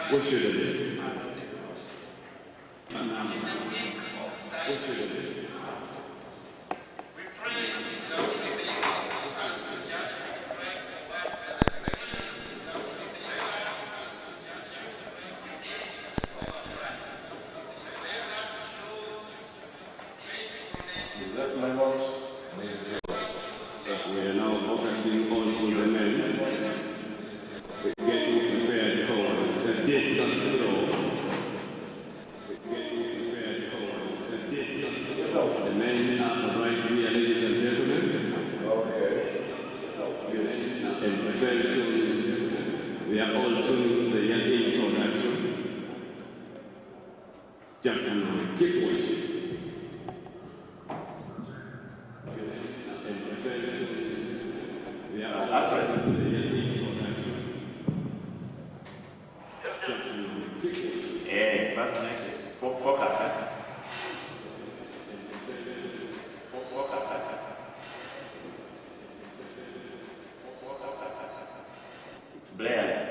What should it be? We are now focusing on the men, getting prepared for the distance throw. The men are right here, ladies and gentlemen. And very soon, we are all tuning the young introduction. Just keep watching. And very soon, we are all tuning the young introduction. Just keep watching. Yeah, fascinating. Focus, It's blurry.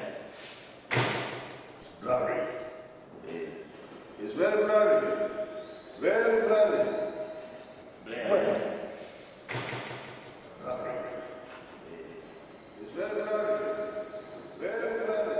It's blurry. It's very blurry. Very blurry. Blurry. Blurry. It's very blurry. Very blurry.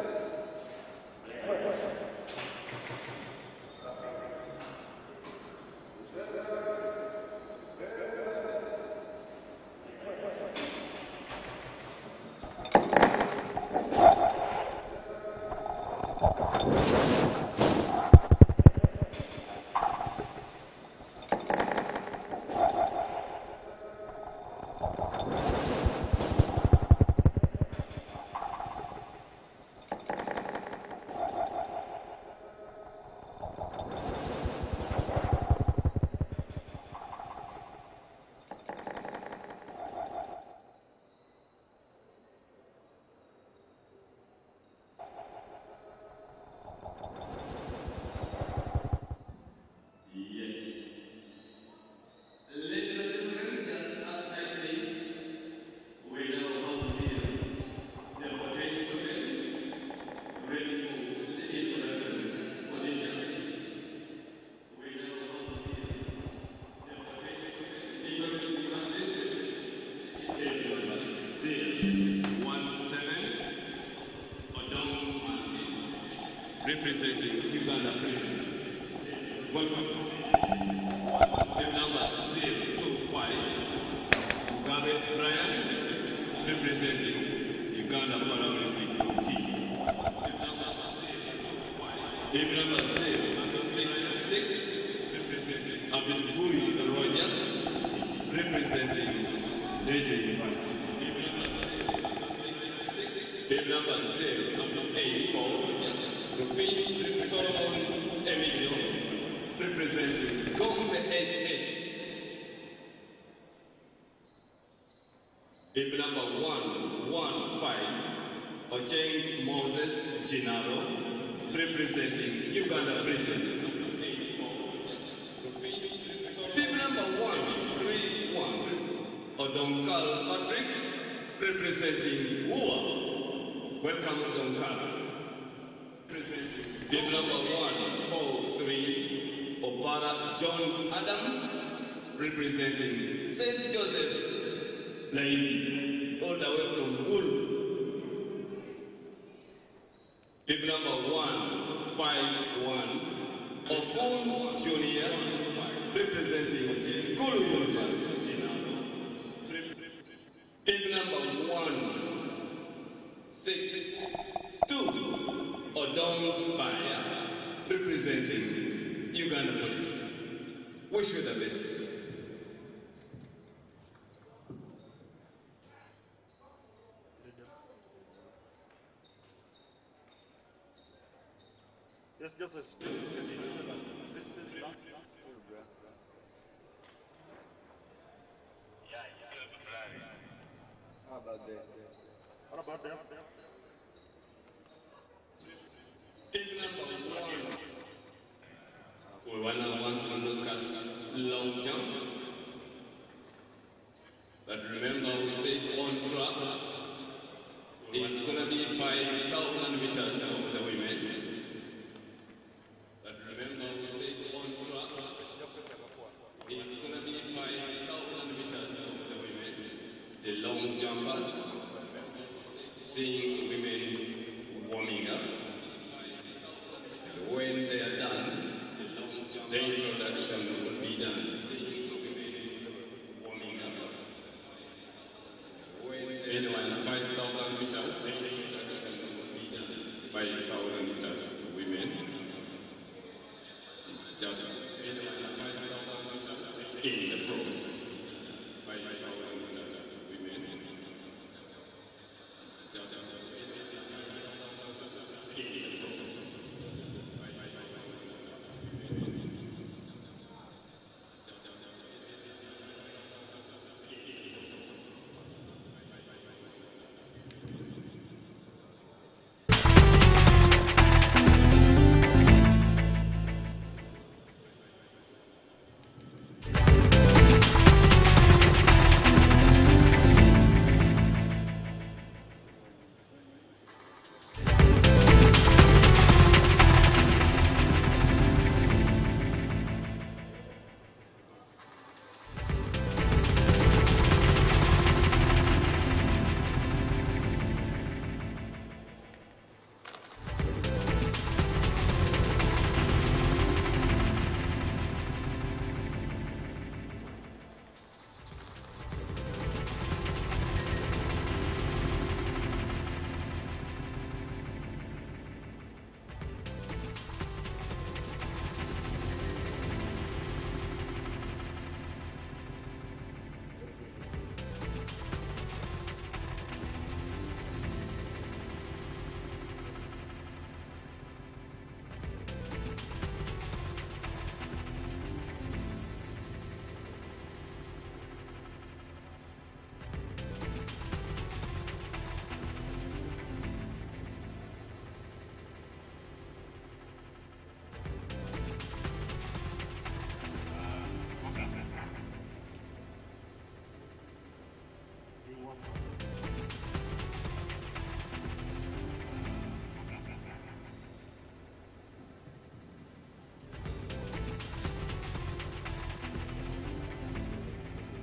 Representing Uganda prisoners. Welcome. Team number 025, Javelin, representing Uganda Paralympic team. Team number 066, representing Abdul Rogers, representing DJ University. Team number 084, Solomon Emijo, representing Gombe SS. Team number 115, Ocheng Moses Jinaro, representing Uganda prisoners. Team number 131, Odonkal Patrick, representing Wua. Welcome, Odonkal. Team number 143, Obara John Adams, representing St. Joseph's Lady, all the way from Gulu. Team number 151, Okun Junior, representing Gulu University. Team number 162, Odong Baya, representing Uganda Police. Wish you the best. Just how about that? What about them? Team number 1. We want to look at long jump. But remember, we said on track, it's going to be 5,000 meters for the women 5,000 liters to women. It's just in the process. 5,000 liters to women. It's just in the process.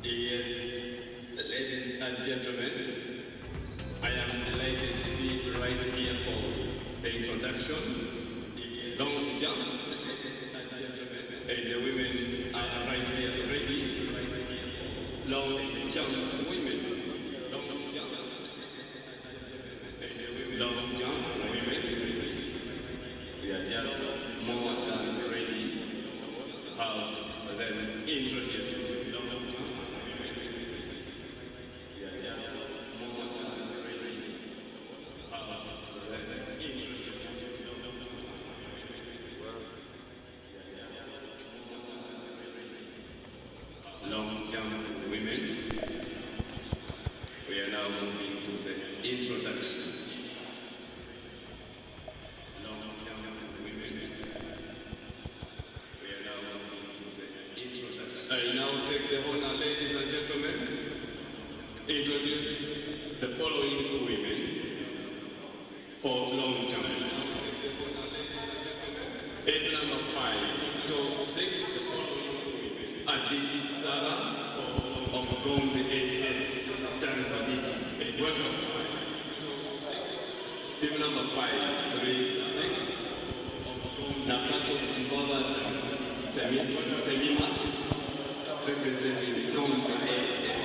Yes, ladies and gentlemen, I am delighted to be right here for the introduction. Long jump, ladies and gentlemen, and the women are right here ready. Long jump, women. Long jump, long jump, women. We are just more than ready to have them introduced. Long jump women. We are now moving to the introduction. Long jump women. We are now moving to the introduction. I now take the honor, ladies and gentlemen, introduce the following women for long jump. Head number 5 to 6. Aditi Sara of Gombe SS Tanzania. Welcome. Team number 5, 3, 6. Nakato Mbaba Semima representing Gombe SS.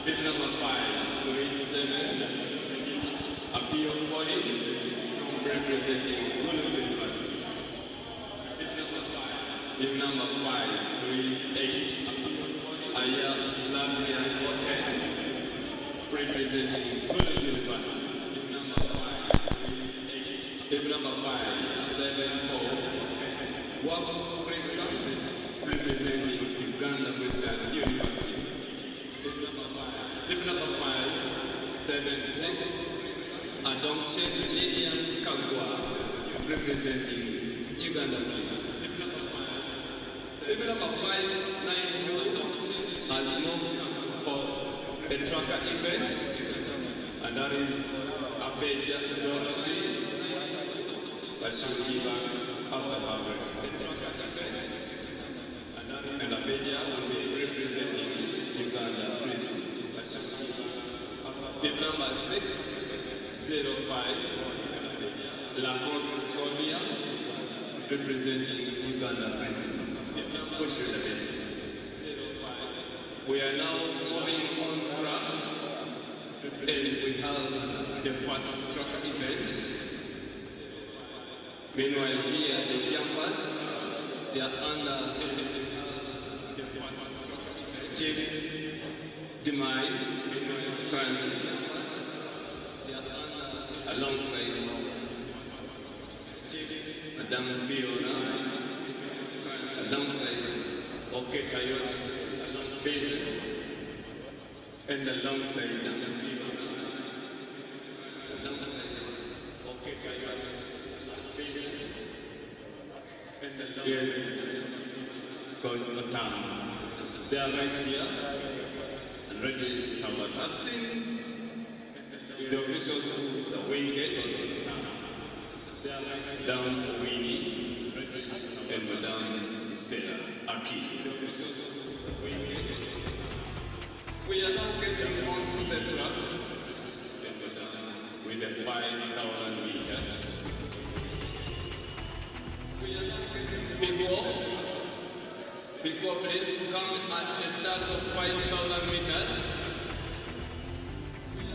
Team number 5, 3, 7. Apio Body representing Gulu University. Team number 5, 3, 8. Aya Lavia Hotel, representing Gulu University. Team number 5, 7, 4. Wabu Krishna, representing Uganda Western University. Team number 5, 7, 6. Adonche Lilian Kagwa, representing Uganda Police. Team number 592 has moved for the tracker event, and that is Abeja Dorothy, that she will be back after her race. The tracker event, and Abeja will be representing Uganda prisons. Team number 605, Laporte Scobia, representing Uganda prisons. Push to the best. We are now moving on track And we have the first track event. Meanwhile, here the jumpers, they are under Chief Demai Francis. They are under alongside Chief Madame Fiona, alongside Oketayot Basin, and alongside Madame Fiona, alongside Oketayot Basin. Yes, Coach Otam. They are right here and ready to serve us. I've seen the officials who the wing gate. They are right down the Winnie and Madame Stella Aki. The officials who the wing gate. We are now getting onto the track with the 5,000 meters. We are now getting before please come at the start of 5,000 meters.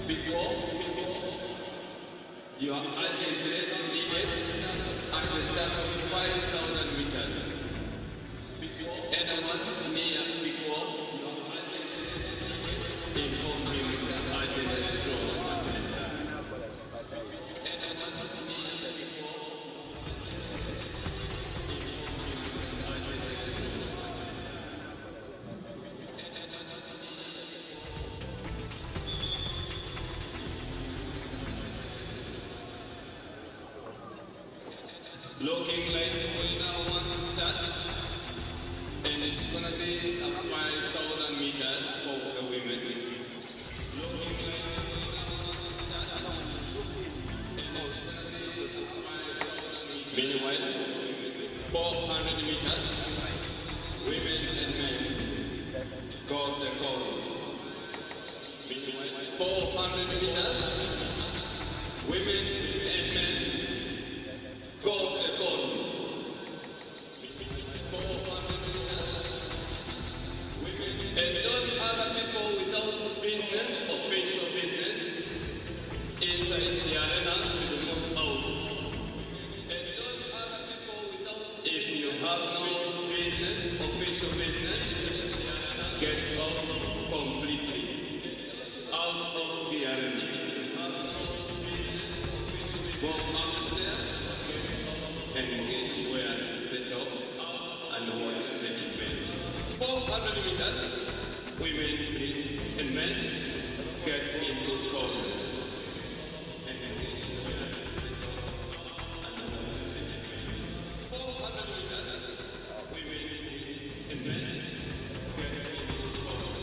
Before you are urgently needed at the start of 5,000 meters. Anyone near before you are urgently needed, inform me with the urgent draw at the start. Looking like we now want to start, and it's gonna be a 5,000 meters for the women. Looking like we now want to start, and it's gonna be a 5,000 meters. Meanwhile, 400 meters, women and men got the call. Meanwhile, 400 meters, women and men got the call. 400 meters, women. And those other people without business, official business, inside the arena should move out. And those other people without, if you have no business, official business, get off completely. Out of the arena. Go upstairs and get where to settle and watch the event. 400 meters, women please, and men get into corners. And get where to settle and watch the event. 400 meters, women please, and men get into corners.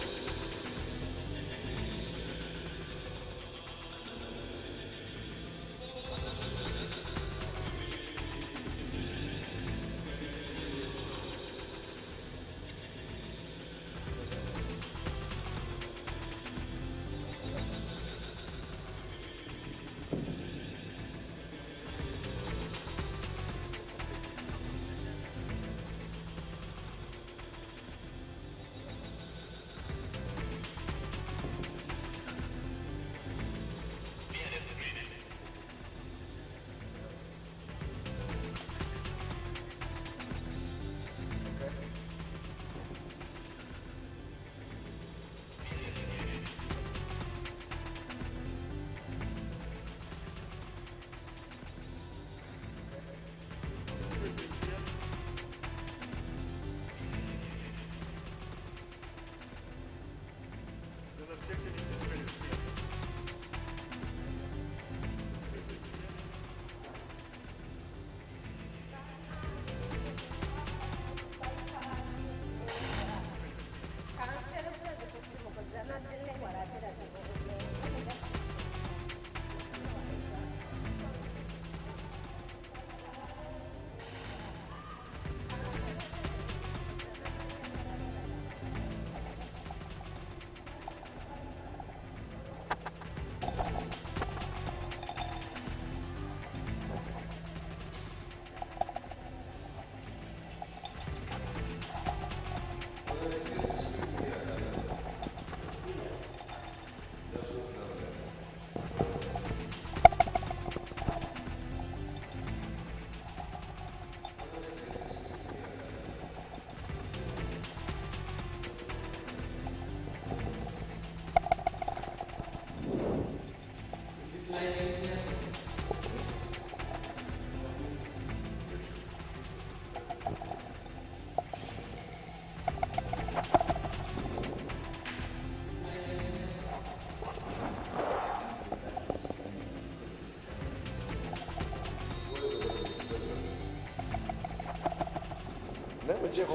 Display.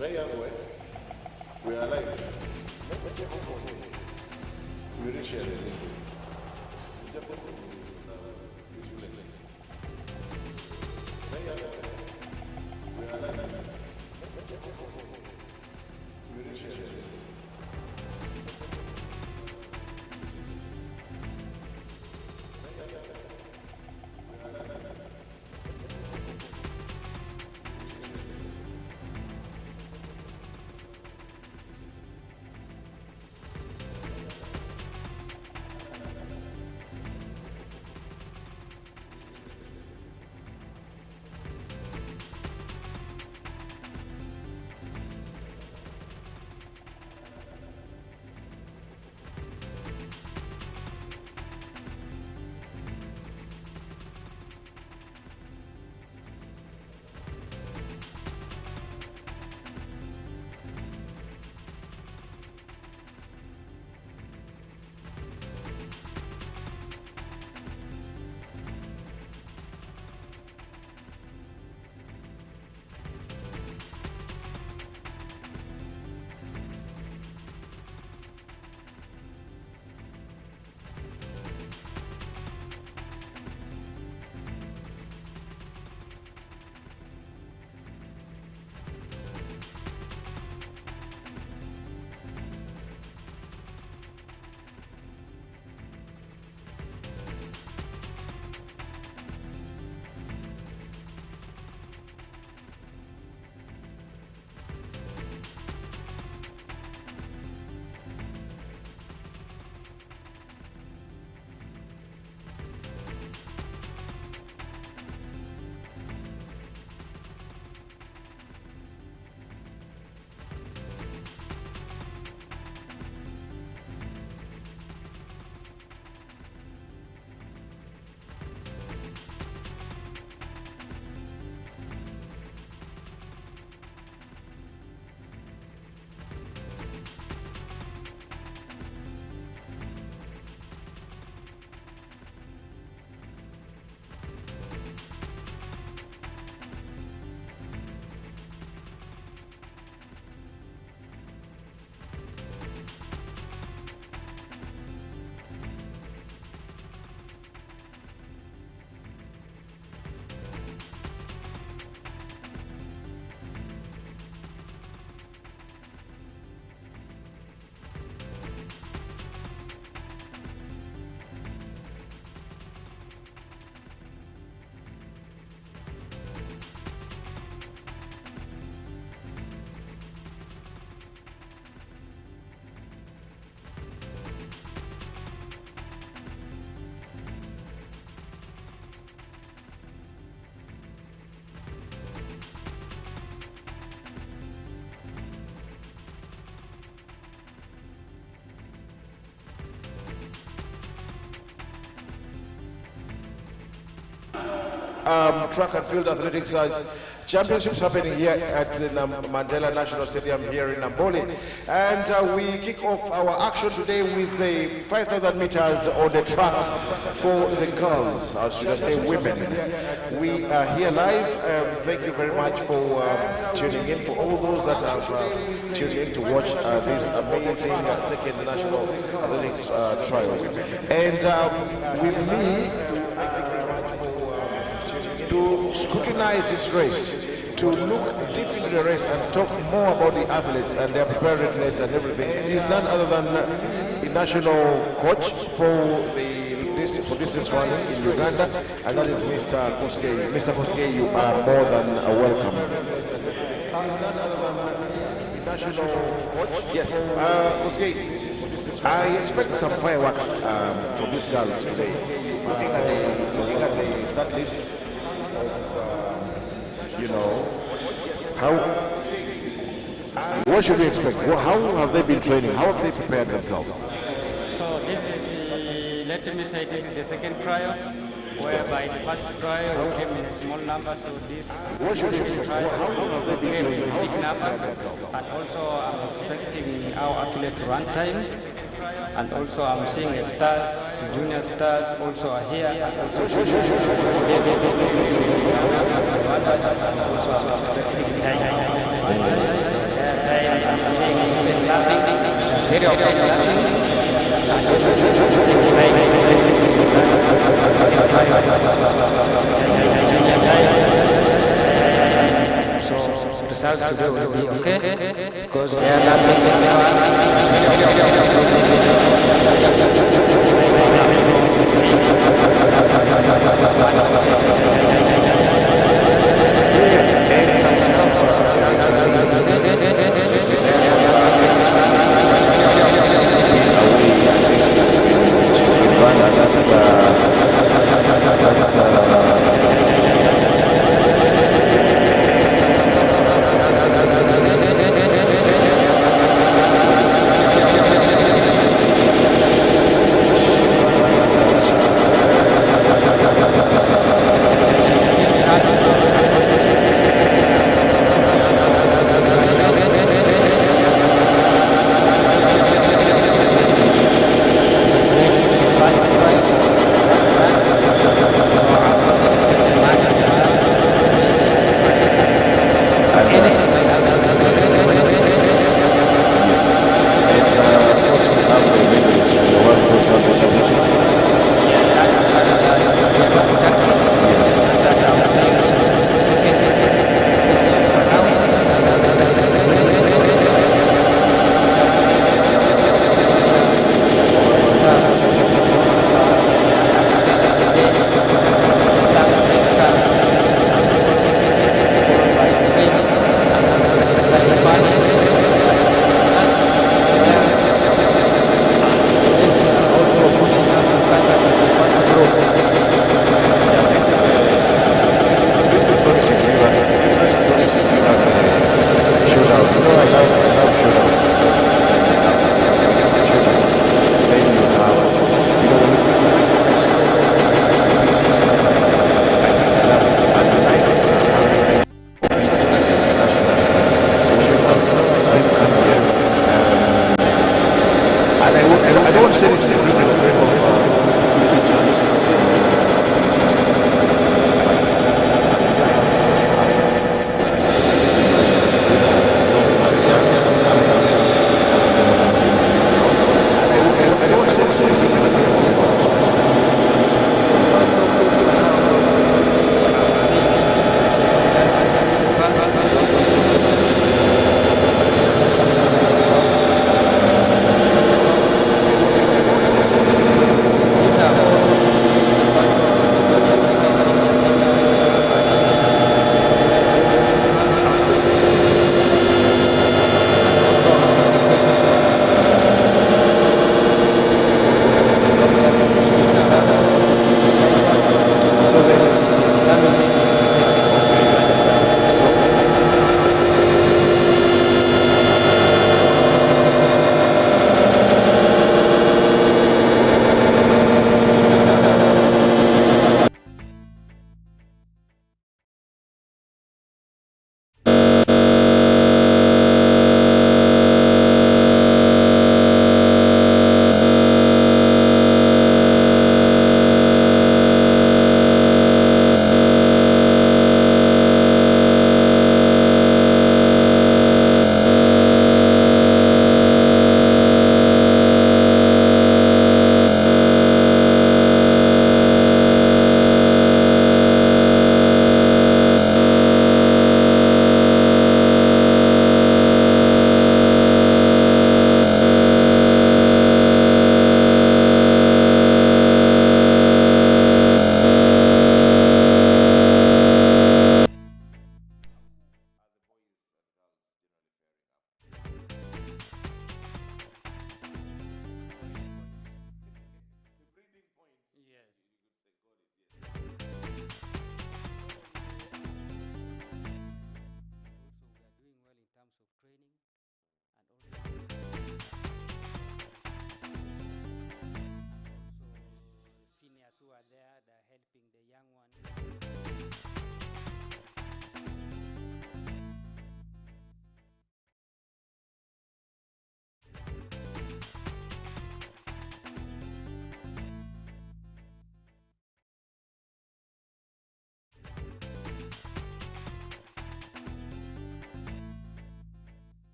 Right away, we are alive. We reach here. Display. Right away, we are alive. We reach here. Track and field athletics championships happening here at the Mandela National Stadium here in Namboole, and we kick off our action today with the 5,000 meters on the track for the girls, or should I say women. We are here live. Thank you very much for tuning in, for all those that have tuned in to watch this amazing second national athletics trials. And with me, to scrutinize this race, to look deep into the race and talk more about the athletes and their preparedness and everything, is none other than the national coach for distance running in Uganda, and that is Mr. Koskei. Mr. Koskei, you are more than welcome. Is none other than the national coach? Yes, Koskei, I expect some fireworks from these girls today. Looking at the start lists. You know, what should we expect? How have they been training? How have they prepared themselves? So this is let me say this is the second trial, whereby the first trial we came in a small number, so this what should we expect? How have they been training? Big number, and also I'm expecting our athlete run time, and also I'm seeing a stars junior stars also are here. And also so results today will be okay because they are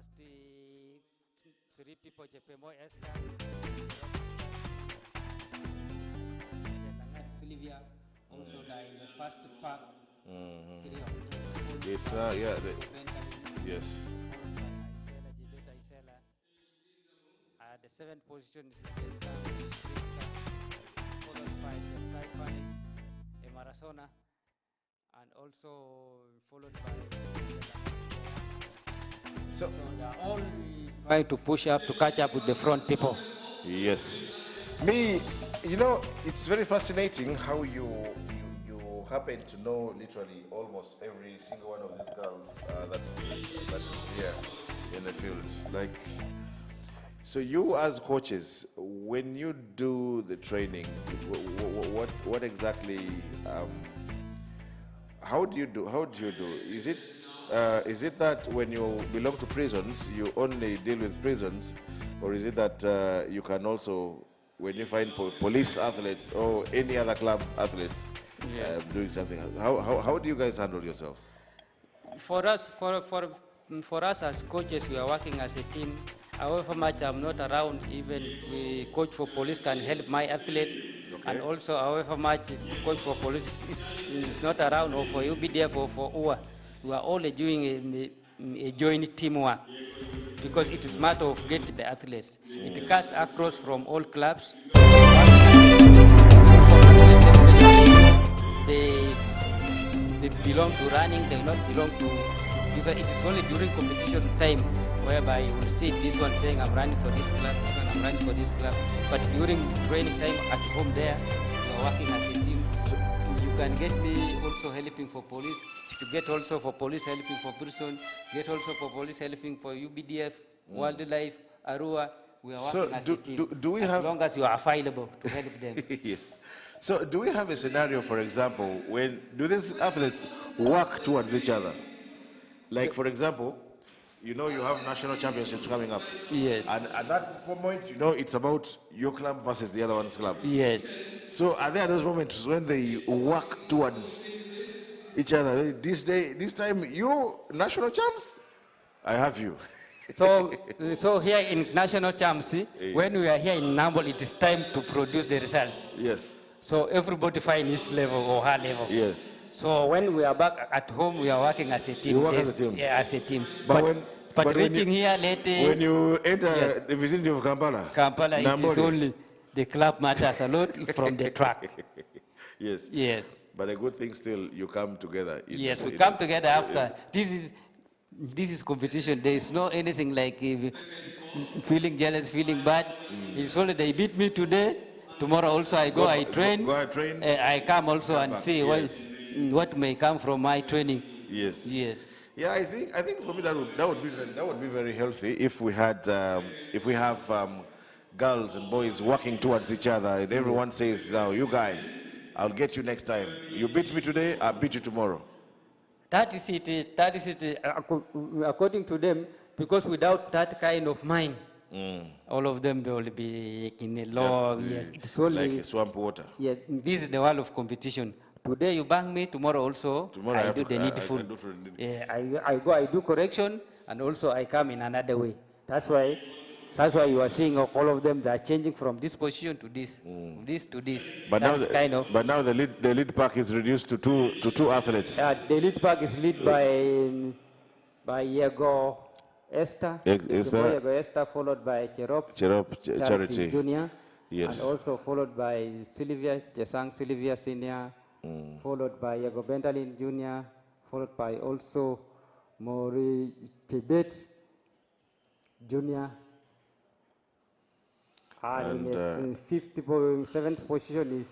first 3 people, Jepemo Esther, Sylvia, also in the first part. Yes, yes. The 7th position is followed by the Taifanis, Marazona, and also followed by. So they're all trying to push up to catch up with the front people. Yes. It's very fascinating how you happen to know literally almost every single one of these girls that is here in the field. Like, so you as coaches, when you do the training, what exactly? How do you do? Is it that when you belong to prisons, you only deal with prisons, or is it that you can also, when you find police athletes or any other club athletes doing something else? How do you guys handle yourselves? For us as coaches, we are working as a team. However much I'm not around, even we coach for police can help my athletes. Okay. And also, however much coach for police is not around, or for UBDF or for UA, we are all doing a joint teamwork, because it is matter of getting the athletes. It cuts across from all clubs. They belong to running, they not belong to, because it is only during competition time whereby you will see this one saying I'm running for this club, this one I'm running for this club. But during training time at home there, you are working as a team. So you can get me also helping for police, to get also for police helping for prison, get also for police helping for UBDF, wildlife, Arua. We are working as a team. Do we as long as you are available to help them. Yes. So do we have a scenario, for example, when do these athletes work towards each other? Like, for example, you have national championships coming up. Yes. And at that point, it's about your club versus the other one's club. Yes. So are there those moments when they work towards each other? This time, you national champs, I have you. So here in national champs, when we are here in Namboole, it is time to produce the results. Yes. So everybody find his level or her level. Yes. So when we are back at home, we are working as a team. You work as a team? Yeah, as a team. But reaching here later... When you enter the vicinity of Kampala, it is only the club matters a lot from the track. Yes. Yes. But a good thing still, you come together. Yes, we come together after. This is competition. There is no anything like feeling jealous, feeling bad. It's only they beat me today. Tomorrow also I train. Go train. I come also and see what may come from my training. Yes. Yes. Yeah, I think for me that would be very healthy if we have girls and boys working towards each other, and everyone says, "Now you guy, I'll get you next time. You beat me today, I'll beat you tomorrow." That is it. According to them, because without that kind of mind, all of them will be in a law. Yes, it's only like swamp water. Yes, this is the world of competition. Today you bang me, tomorrow also I do the needful. I do correction, and also I come in another way. That's why you are seeing all of them. They are changing from this position to this, this to this. But now the lead pack is reduced to two athletes. The lead pack is led by Yego Esther, Esther, followed by Cherop Charity Junior, yes, and also followed by Sylvia Senior, followed by Yego Bentalin Junior, followed by also Mori Tibet Junior, and in the 7th position is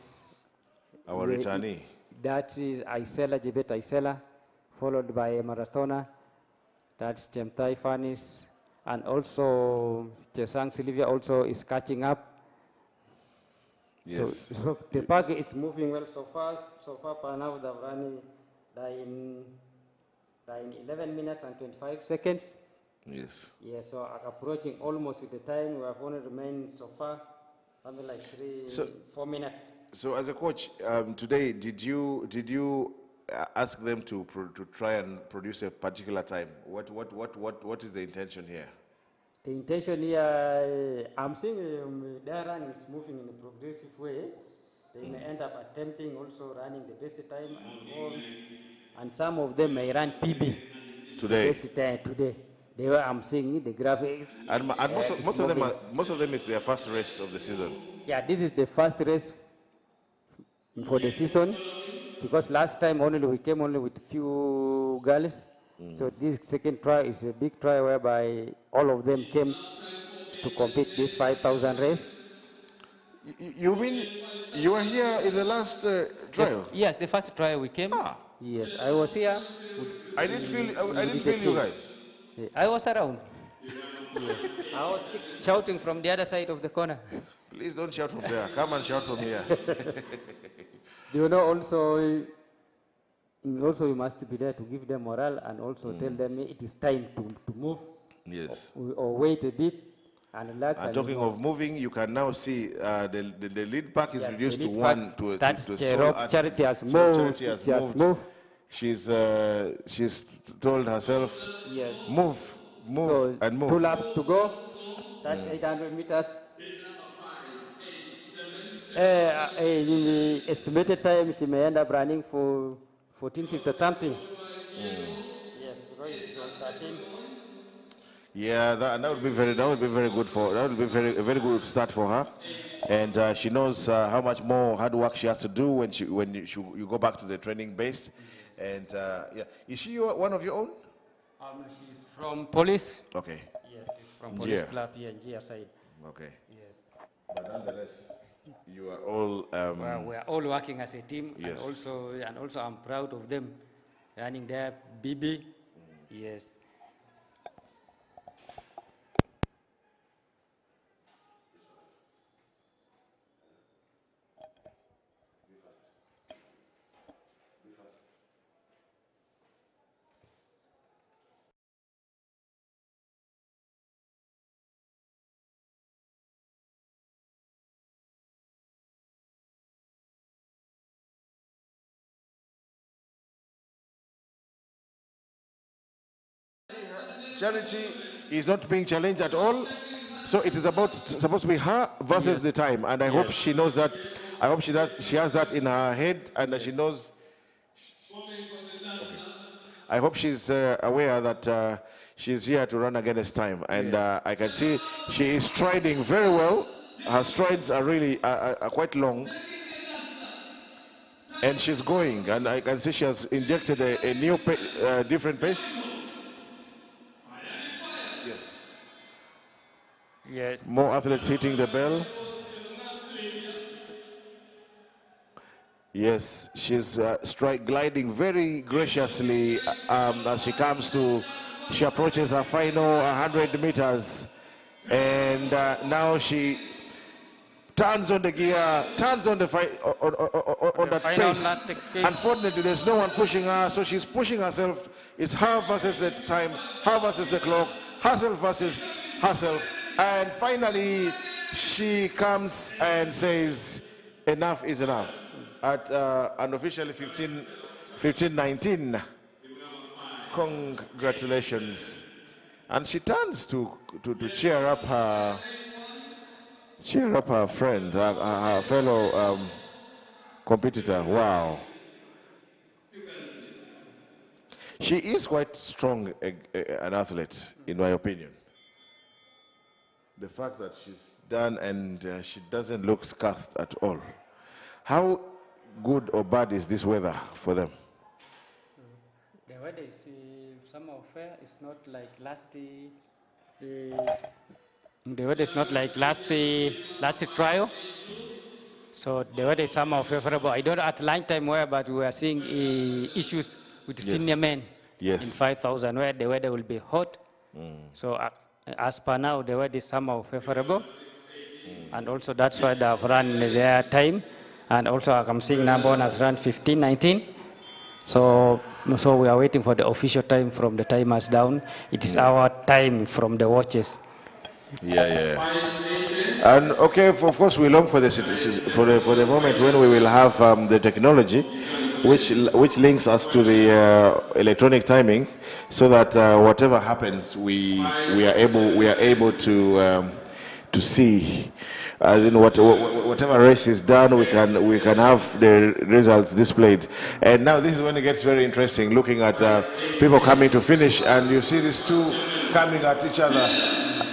our returnee. That is Jibet, followed by Maratona. That's Chemtai Fanis, and also Chesang Sylvia also is catching up. Yes. So the pack is moving well so far. So far, now they're running in 11 minutes and 25 seconds. Yes. Yeah, so approaching almost with the time. We have only remained so far, something like 4 minutes. So as a coach, today, did you ask them to try and produce a particular time, what is the intention here? The intention here, I'm seeing their run is moving in a progressive way. They may end up attempting also running the best time and some of them may run PB Today. best time today. I'm seeing the graphic. And most of them is their first race of the season. Yeah, this is the first race for the season because last time we came only with few girls. So this second trial is a big trial whereby all of them came to compete this 5,000 race. You mean you were here in the last trial? Yeah, the first trial we came. Ah. Yes, I was here. I didn't feel you guys. I was around. Yes. I was shouting from the other side of the corner. Please don't shout from there. Come and shout from here. You know, also you must be there to give them morale and also tell them it is time to move. Yes. Or wait a bit and relax. And talking of moving, you can now see the lead pack is reduced to one to Charity has moved. Charity has moved. She's told herself, yes, move, so and move. 2 laps to go. That's 800 meters. In the estimated time, she may end up running for 14:50 something. Yes, because it's on 13. Yeah, that would be very good a very good start for her, and she knows how much more hard work she has to do when you go back to the training base. And yeah, is she one of your own? She's from police. Okay. Yes, she's from police club here in GR side. Okay. Yes. But nonetheless, you are all. Well, we are all working as a team, yes. and also I'm proud of them running their BB. Yes. Charity is not being challenged at all, so it is supposed to be her versus the time, and I hope she knows that. I hope she has that in her head, and that she knows. I hope she's aware that she's here to run against time, and I can see she is striding very well. Her strides are really are quite long, and she's going, and I can see she has injected a new different pace. Yes. Yes. More athletes hitting the bell. Yes, she's gliding very graciously as she approaches her final 100 meters. And now she turns on the gear, turns on the on that pace. Unfortunately, there's no one pushing her, so she's pushing herself. It's her versus the time, her versus the clock, herself versus herself. And finally, she comes and says, enough is enough. At unofficially 15:19. Congratulations. And she turns to cheer up her friend, her fellow competitor. Wow. She is quite strong, an athlete, in my opinion. The fact that she's done and she doesn't look scuffed at all. How good or bad is this weather for them? The weather is summer fair. It's not like last. The weather is not like last trial. So the weather is somehow favorable. I don't know at lunch time where, but we are seeing issues with the senior men in 5,000 where the weather will be hot. So as per now, the weather is somehow favorable. And also that's why they have run their time. And also I'm seeing Namboole has run 15:19. So we are waiting for the official time from the timers down. It is our time from the watches. Yeah. And okay, of course, we long for the moment when we will have the technology which links us to the electronic timing, so that whatever happens, we are able to see, as in whatever race is done, we can have the results displayed. And now this is when it gets very interesting, looking at people coming to finish, and you see these two coming at each other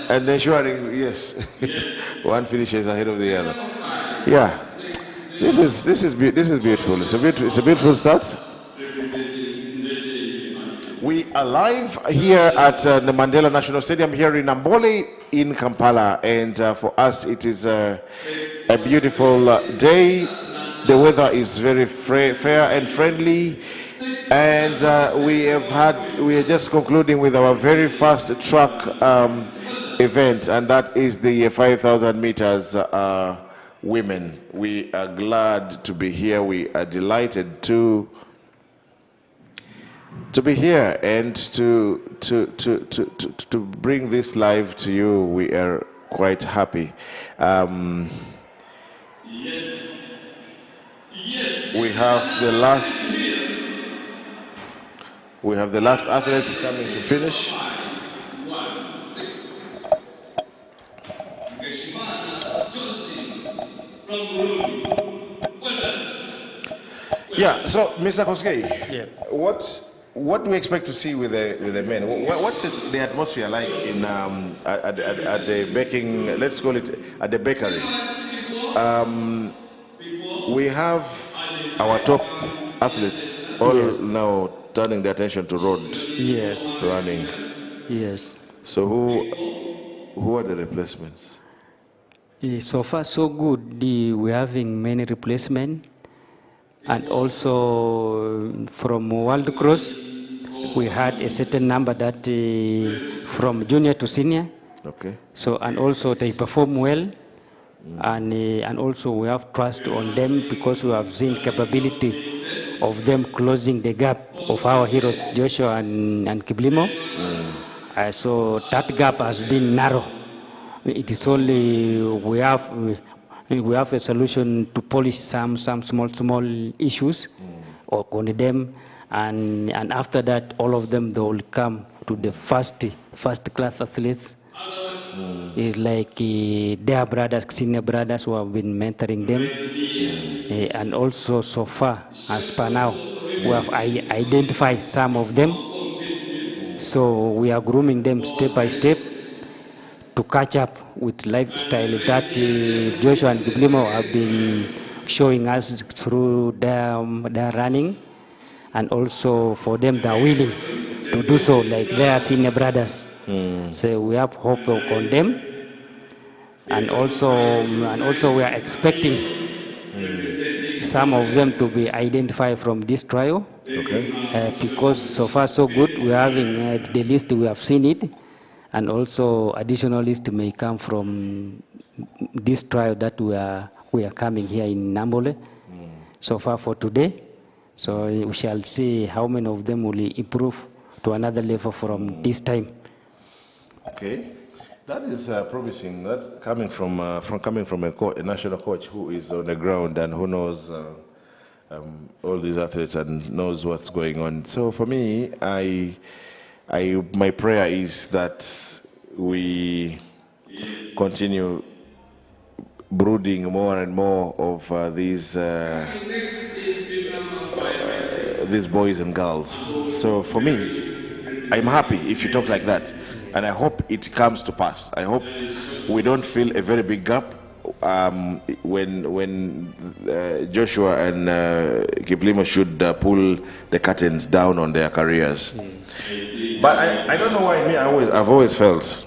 and ensuring, yes, one finishes ahead of the other. Yeah, this is beautiful. It's a beautiful start. We are live here at the Mandela National Stadium here in Namboole in Kampala, and for us it is a beautiful day. The weather is very fair and friendly, and we are just concluding with our very first track event, and that is the 5,000 meters women. We are glad to be here. We are delighted to be here and to bring this live to you. We are quite happy. We have the last athletes coming to finish. Yeah. So, Mr. Koskei, Yeah. What do we expect to see with the men? What's the atmosphere like in at the baking? Let's call it at the bakery. We have our top athletes all now turning their attention to road running. Yes. So who are the replacements? So far, so good. We're having many replacements, and also from World Cross, we had a certain number that from junior to senior. Okay. So, and also they perform well, and also we have trust on them because we have seen capability of them closing the gap of our heroes Joshua and Kiplimo. So that gap has been narrow. It is only we have a solution to polish some small issues on them, and after that all of them they will come to the first class athletes. It's like their brothers, senior brothers who have been mentoring them, and also so far as per now we have identified some of them, so we are grooming them step by step to catch up with lifestyle that Joshua and Kiplimo have been showing us through their running, and also for them they are willing to do so like their senior brothers. So we have hope on them, and also we are expecting some of them to be identified from this trial. Okay. Because so far so good. We are having the list, we have seen it, and also additional list may come from this trial that we are coming here in Namboole. So far for today, so we shall see how many of them will improve to another level from this time. Okay, that is promising. That coming from a national coach who is on the ground and who knows all these athletes and knows what's going on. So for me, my prayer is that we continue brooding more and more of these boys and girls. So for me, I'm happy if you talk like that, and I hope it comes to pass. I hope we don't feel a very big gap when Joshua and Kiplimo should pull the curtains down on their careers. But I don't know why I've always felt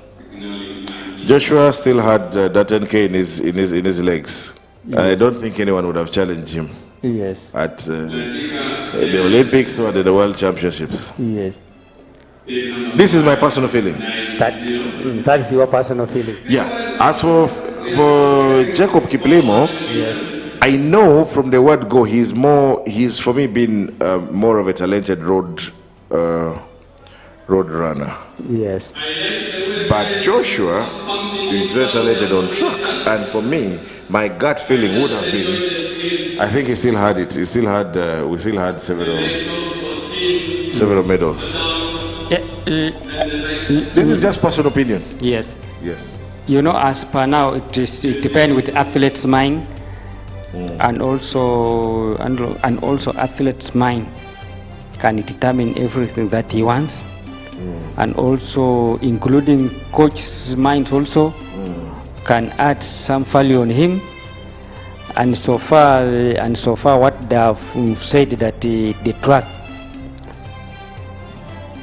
Joshua still had that 10K in his legs. And I don't think anyone would have challenged him. Yes. At the Olympics or the World Championships. Yes. This is my personal feeling. That is your personal feeling. Yeah. As for Jacob Kiplimo, Yes. I know from the word go, he's for me been more of a talented road runner. Yes. But Joshua is very talented on track. And for me, my gut feeling would have been, I think he still had it. He still had, we still had several medals. This is just personal opinion. Yes. Yes. You know, as per now, it depends with athlete's mind, and also athlete's mind can determine everything that he wants, and also including coach's mind also can add some value on him. And so far, what they have said that the track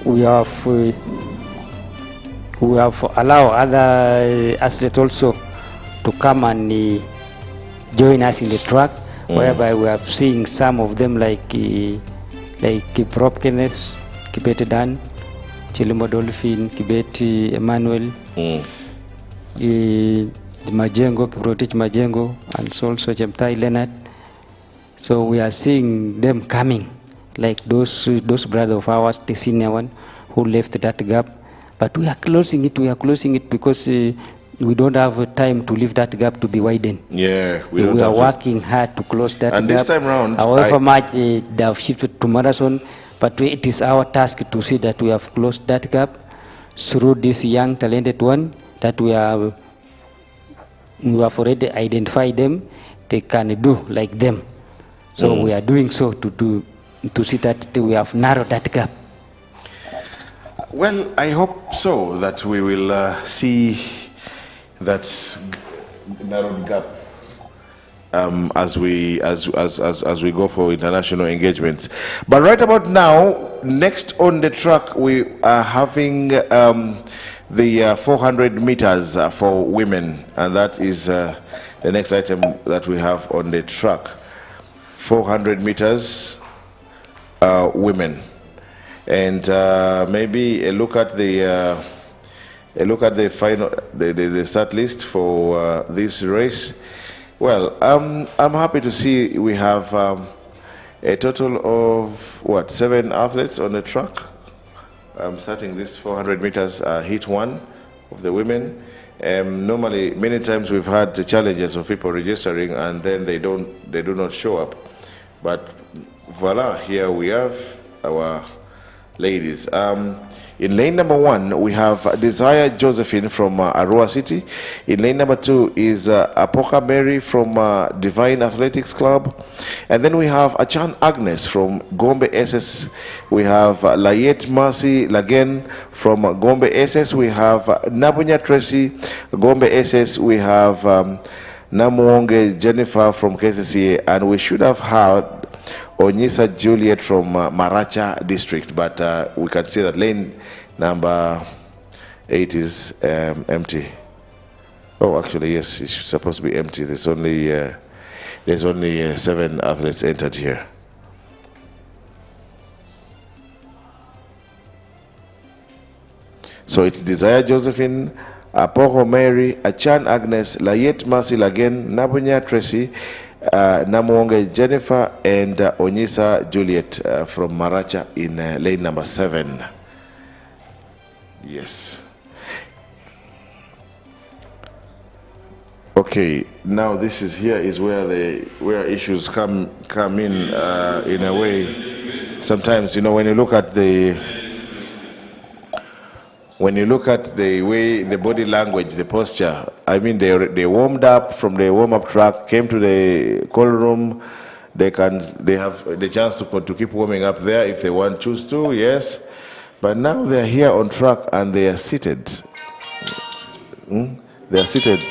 we have allowed other athletes also to come and join us in the track, whereby we have seen some of them like Prop Kenneth, Kibete Dan, Chilimo Dolphin, Kibeti Emmanuel, Majengo, Kiprotich Majengo, and also Jemtai Leonard. So we are seeing them coming, like those brothers of ours, the senior one, who left that gap. But we are closing it because we don't have time to leave that gap to be widened. Yeah, we are working hard to close that and gap. And this time round, however much they have shifted to marathon, but it is our task to see that we have closed that gap through this young talented one that we have already identified them. They can do like them. So we are doing so to see that we have narrowed that gap. Well, I hope so that we will see that narrowed gap as we go for international engagements. But right about now, next on the track, we are having the 400 meters for women, and that is the next item that we have on the track. 400 meters women. And maybe a look at the final the start list for this race. Well, I'm happy to see we have a total of 7 athletes on the track. Starting this 400 meters heat 1 of the women. Normally, many times we've had the challenges of people registering and then they do not show up. But voila, here we have our ladies. In lane number 1, we have Desire Josephine from Arua City. In lane number 2 is Apoka Mary from Divine Athletics Club. And then we have Achan Agnes from Gombe SS. We have Layet Mercy Lagen from Gombe SS. We have Nabunya Tracy, Gombe SS. We have Namuonge Jennifer from KCCA. And we should have had Onyisa Juliet from Maracha district, but we can see that lane number 8 is empty. Oh, actually, yes, it's supposed to be empty. There's only 7 athletes entered here. So it's Desire Josephine, Apoho Mary, Achan Agnes, Layet Mercy Lagen, Nabunya Tracy, Namuonge Jennifer, and Onyisa Juliet from Maracha in lane number 7. Yes. Okay. Now this is where issues come in a way. Sometimes, you know, when you look at the way the body language, the posture, I mean, they warmed up from the warm-up track, came to the cold room. They have the chance to keep warming up there if they want choose to, yes. But now they are here on track and they are seated. They are seated.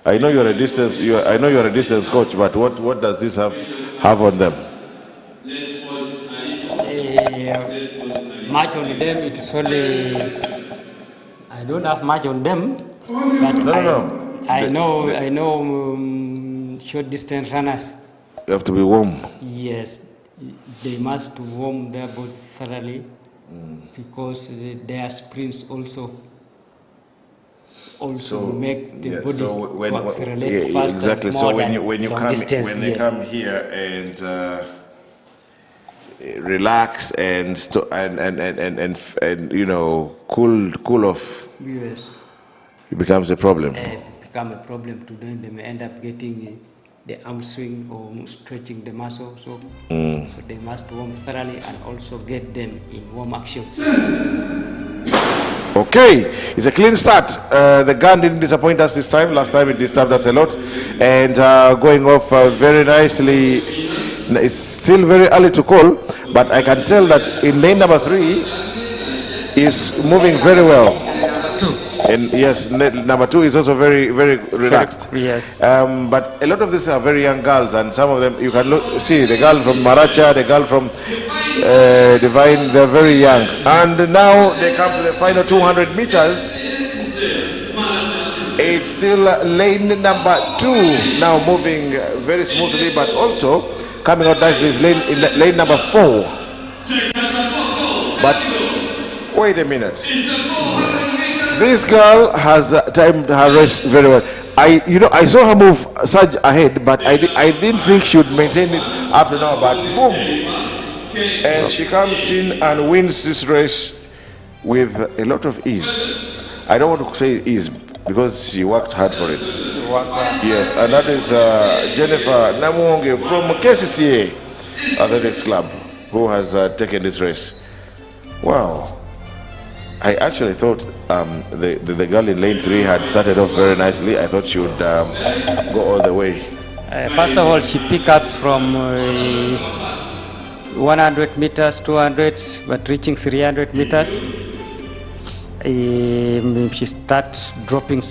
I know you're a distance. I know you're a distance coach, but what does this have on them? Much on them, it's only, I don't have much on them, but I know short distance runners. You have to be warm. Yes, they must warm their body thoroughly because their sprints also make the body accelerate faster. Exactly. So when they come here and relax and you know, cool off, Yes. it becomes a problem. Become a problem to them. They may end up getting the arm swing or stretching the muscle. So they must warm thoroughly and also get them in warm action. Okay, it's a clean start. The gun didn't disappoint us this time. Last time it disturbed us a lot. And going off very nicely. It's still very early to call, but I can tell that in lane number 3 is moving very well. Number 2. And yes, number 2 is also very relaxed. Yes. But a lot of these are very young girls, and some of them you can see the girl from Maracha, the girl from Divine. They're very young, and now they come to the final 200 meters. It's still lane number 2 now moving very smoothly, but also coming out nicely is lane number 4. But wait a minute. This girl has timed her race very well. I saw her move surge ahead, but I didn't think she would maintain it up to now. But boom, and she comes in and wins this race with a lot of ease. I don't want to say ease because she worked hard for it. Yes, and that is Jennifer Namboole from KCCA Athletics Club, who has taken this race. Wow. I actually thought the girl in lane 3 had started off very nicely. I thought she would go all the way. First of all, she picked up from 100 meters, 200, but reaching 300 meters. She starts dropping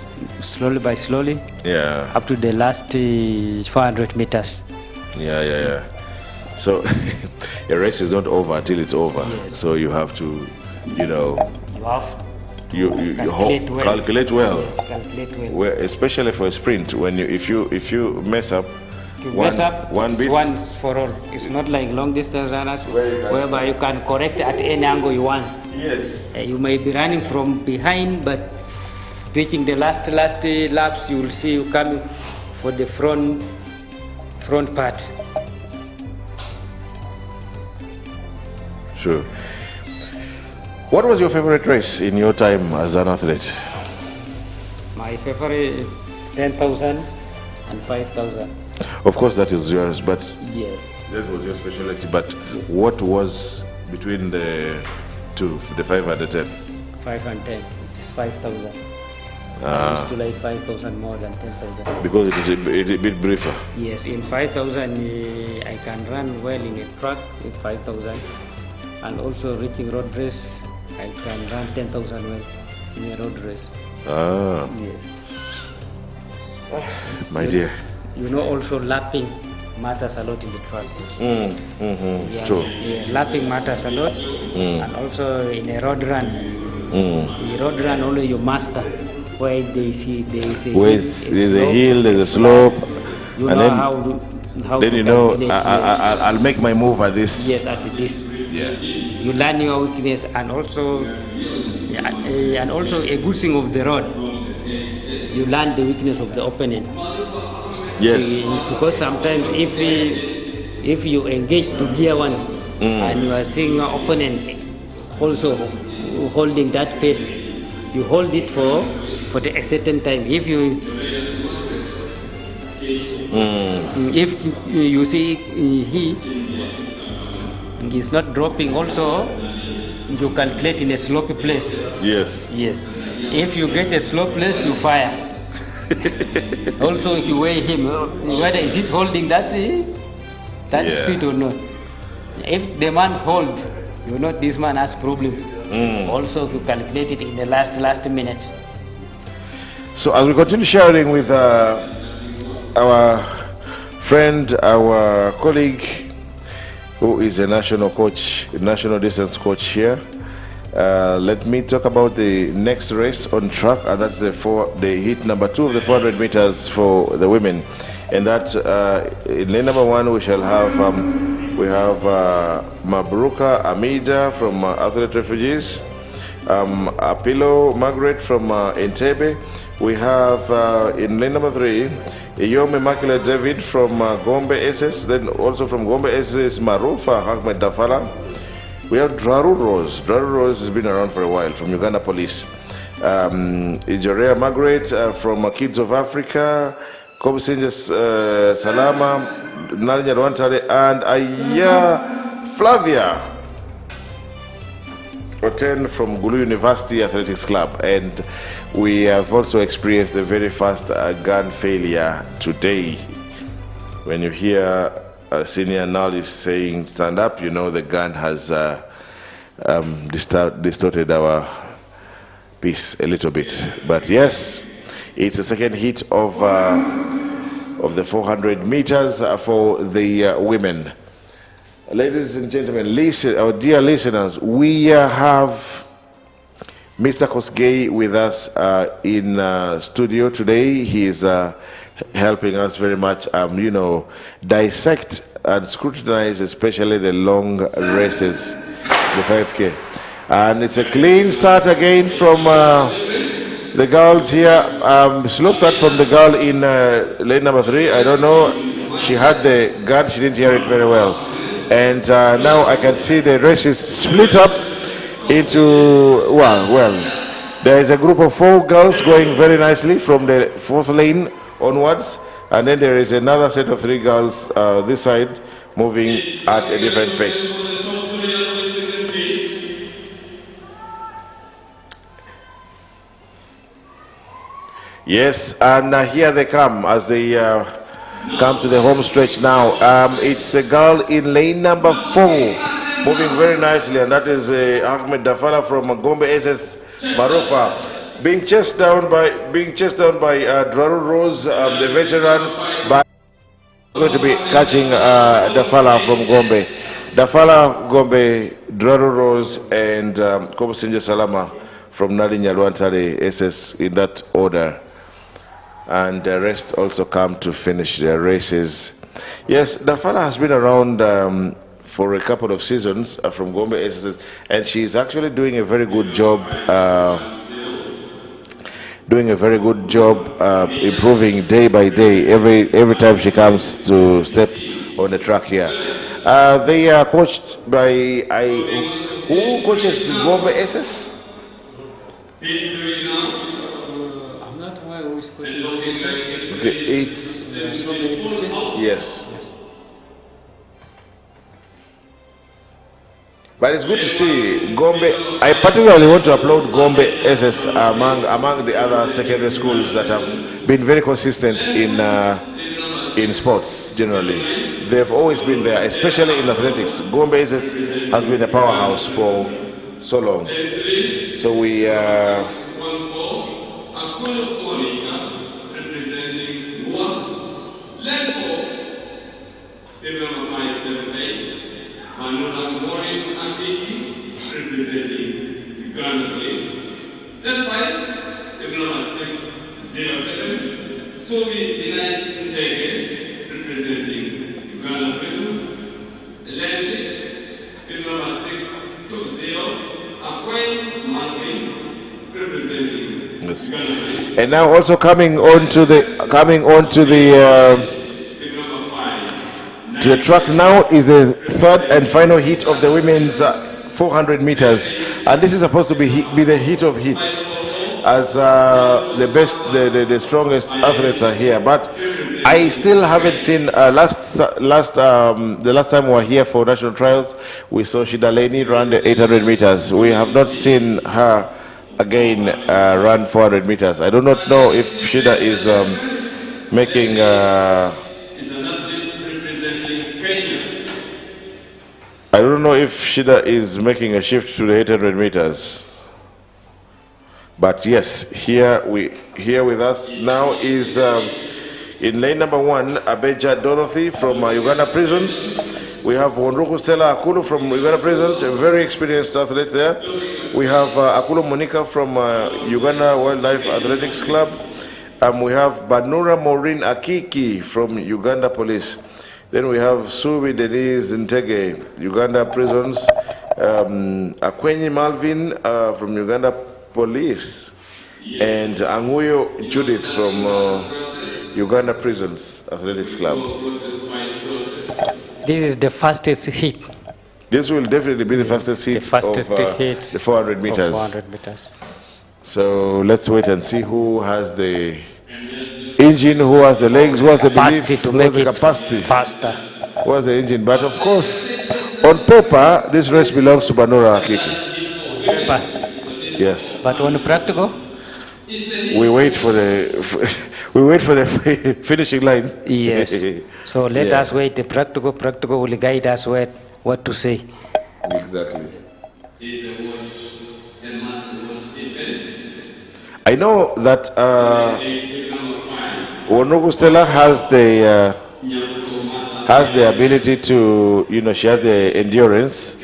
slowly by slowly. Yeah. Up to the last 400 meters. Yeah. So a race is not over until it's over. Yes. So you have to, you know, you calculate well. Yes, calculate well. Especially for a sprint, when if you mess up, one it's beat. once for all. It's not like long distance runners whereby you can correct at any angle you want. Yes. You may be running from behind, but reaching the last laps, you will see you coming for the front part. Sure. What was your favorite race in your time as an athlete? My favorite 10,000 and 5,000. Of course, that is yours, but yes, that was your specialty. But what was between the two, the 5 and the 10? 5 and 10. It is 5,000. I used to like 5,000 more than 10,000. Because it is a bit briefer. Yes, in 5,000 I can run well in a track in 5,000, and also reaching road race I can run 10,000 well in a road race. Yes. My dear. You know, also lapping matters a lot in the track. Yes. True. Yeah, lapping matters a lot, and also in a road run. In a road run, only you master where there's a hill, there's a slope. You and know then, how then to you know calculate, I'll make my move at this. yes, at this. Yes. You learn your weakness, and also a good thing of the road. You learn the weakness of the opponent. Yes. Because sometimes if you engage to gear one and you are seeing your opponent also holding that pace, you hold it for a certain time. If you see he's not dropping, also you calculate in a slopy place. Yes. Yes. If you get a slow place, you fire. Also, if you weigh him, whether is it holding that speed or not. If the man holds, you know this man has problem. Also, you calculate it in the last minute. So as we continue sharing with our friend, our colleague, who is a national coach, national distance coach here, let me talk about the next race on track, and that's the heat number 2 of the 400 meters for the women. And that in lane number 1 we shall have Mabruka Amida from Athlete Refugees, Apilo Margaret from Entebbe, We have in lane number 3, Yom Immaculate David from Gombe SS. Then also from Gombe SS, Marufa Ahmed Dafala. We have Draru Rose. Draru Rose has been around for a while from Uganda Police. Ijorea Margaret from Kids of Africa. Kobusinjas Salama, Narinya Rwantale, and Aya Flavia Oten from Gulu University Athletics Club. And we have also experienced the very first gun failure today. When you hear a senior analyst saying stand up, you know the gun has distorted our piece a little bit. But yes, it's the second hit of the 400 meters for the women. Ladies and gentlemen, listen, our dear listeners, we have Mr. Kosgei with us in studio today. He is helping us very much, dissect and scrutinize, especially the long races, the 5K. And it's a clean start again from the girls here. Slow start from the girl in lane number 3. I don't know. She had the gun. She didn't hear it very well. And now I can see the race is split up into, well, there is a group of 4 girls going very nicely from the 4th lane onwards. And then there is another set of 3 girls this side moving at a different pace. Yes, and here they come as they come to the home stretch now. It's a girl in lane number 4 moving very nicely, and that is Ahmed Dafala from Gombe SS Marufa, being chased down by Draru Rose, the veteran, by going to be catching Dafala from Gombe. Dafala, Gombe, Draru Rose, and Kobusinja Salama from Narinya Rwantale SS in that order. And the rest also come to finish their races. Yes, Dafala has been around for a couple of seasons from Gombe SS, and she's actually doing a very good job. Improving day by day. Every time she comes to step on the track here. They are coached by who coaches Gombe SS? Okay, it's yes, but it's good to see Gombe. I particularly want to applaud Gombe SS among the other secondary schools that have been very consistent in sports generally. They've always been there, especially in athletics. Gombe SS has been a powerhouse for so long. So we representing Uganda Police. Then 5, number 607, Sovi Denies Ntege, representing Uganda Prisons. Then 6, number 620, Akwen Malvin, representing Uganda Police. And now also coming on to the track now is the 3rd and final heat of the women's 400 meters, and this is supposed to be the heat of heats, as the strongest athletes are here. But I still haven't seen the last time we were here for national trials, we saw Shida Leni run the 800 meters. We have not seen her again run 400 meters. I do not know if Shida is making I don't know if Shida is making a shift to the 800 meters. But yes, here with us now is in lane number 1, Abeja Dorothy from Uganda Prisons. We have Wonruku Stella Akulu from Uganda Prisons, a very experienced athlete there. We have Akulu Monica from Uganda Wildlife Athletics Club. We have Banura Maureen Akiki from Uganda Police. Then we have Subi Denise Ntege, Uganda Prisons. Akwenyi Malvin from Uganda Police. and Anguyo Judith from Uganda Prisons Athletics Club. This is the fastest hit. This will definitely be the fastest hit of the 400 meters. 400 meters. So let's wait and see who has the engine, who has the legs, who has the belief, to who make has the it capacity, faster. who has the engine. But of course, on paper, this race belongs to Banura Akiki. Yes. But on the practical, we wait for the finishing line. yes. So let us wait. The practical will guide us what to say. Exactly. I know that Wonogu Stella has the ability to, she has the endurance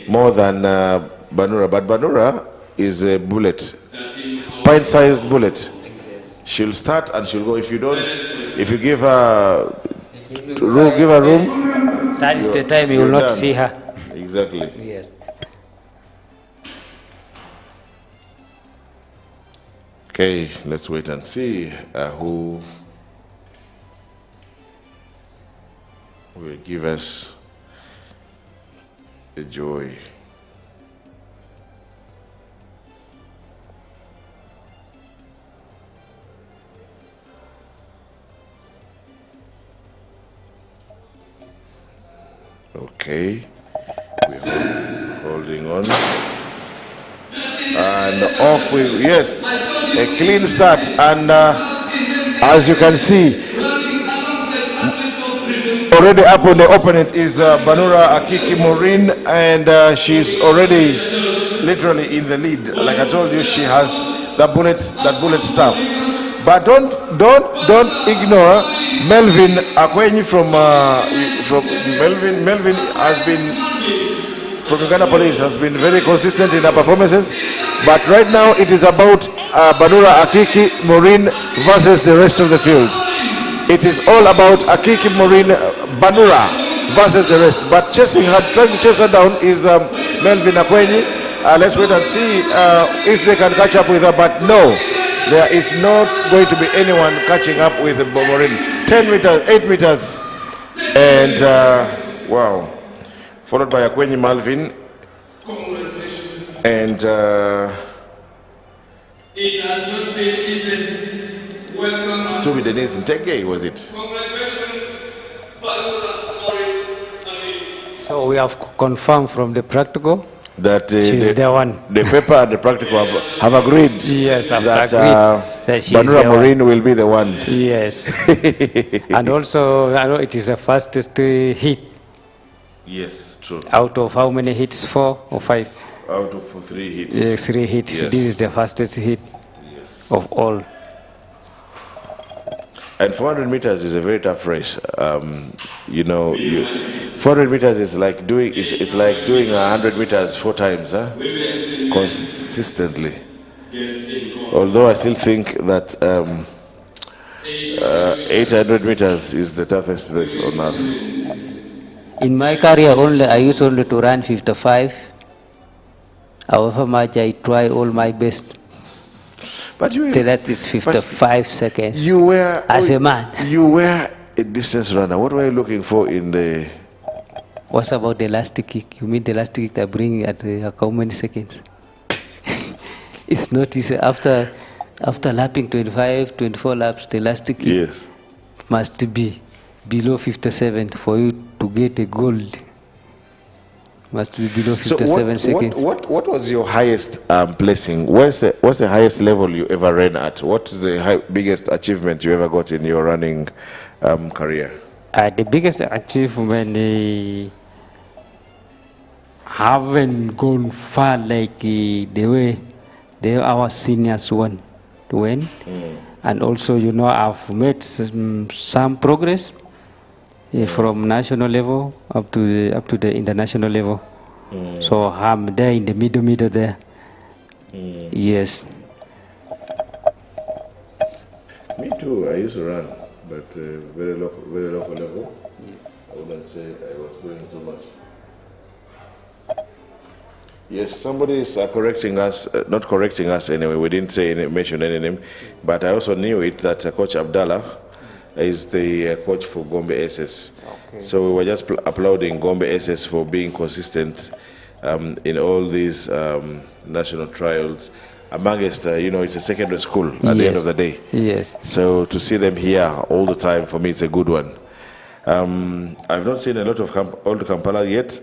more than Banura, but Banura is a bullet, pint-sized bullet. She'll start and she'll go. If you give her room, that is the time you will not see her. Exactly. Yes. Okay, let's wait and see who will give us the joy. Okay, we're holding on. And off we, yes, a clean start. And as you can see, already up on the opponent is Banura Akiki Maureen, and she's already literally in the lead. Like I told you, she has that bullet stuff. But don't ignore Melvin Akwenyi from Melvin has been from Uganda Police, has been very consistent in her performances. But right now it is about Banura Akiki Maureen versus the rest of the field. It is all about Akiki Maureen Banura versus the rest. But chasing her, trying to chase her down is Melvin Akwenyi. Let's wait and see if they can catch up with her. But no, there is not going to be anyone catching up with Maureen. 10 meters, 8 meters, and wow. Followed by Akwenyi Malvin. And it has not been easy. Welcome. Subi Denise Ntege, was it? Congratulations, Banura Maureen. So we have confirmed from the practical that she's the one. The paper and the practical have agreed. Yes, I've that agreed that she's Banura the Maureen will be the one. Yes. And also, I know it is the fastest hit. Yes, true. Out of how many hits? 4 or 5? Out of 3 hits. Yes, 3 hits. Yes. This is the fastest hit of all. And 400 meters is a very tough race. 400 meters is like doing 100 meters 4 times, consistently. Although I still think that 800 meters is the toughest race on earth. In my career, I used only to run 55. However much I try all my best. But that is 55 seconds. You were as a man. You were a distance runner. What were you looking for in the? What about the last kick? You mean the last kick that bring at how many seconds? It's not easy. After lapping 25, 24 laps, the last kick must be below 57 for you to get a gold. Must be below 57 seconds. What was your highest placing? What's the highest level you ever ran at? What is the biggest achievement you ever got in your running career? The biggest achievement haven't gone far like the way our seniors went. And also, I've made some progress. From national level up to the international level. So I'm there in the middle there. Yes. Me too. I used to run, but very local level. I wouldn't say I was doing so much. Yes, somebody is correcting us, not correcting us anyway. We didn't mention any name, but I also knew it that Coach Abdallah is the coach for Gombe SS. Okay. So we were just applauding Gombe SS for being consistent in all these national trials. Amongst, it's a secondary school at the end of the day. Yes. So to see them here all the time, for me, it's a good one. I've not seen a lot of Old Kampala yet.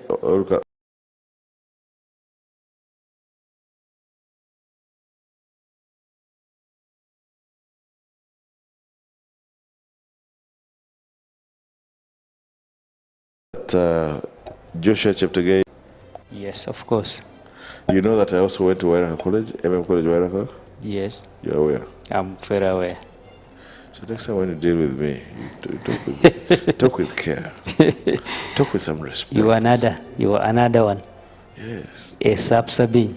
Joshua Cheptegei. Yes, of course. You know that I also went to Wairaka College, MM College Wairaka? Yes. You're aware? I'm very aware. So next time when you deal with me, talk with care. Talk with some respect. You are another one. Yes. A sub-sabine.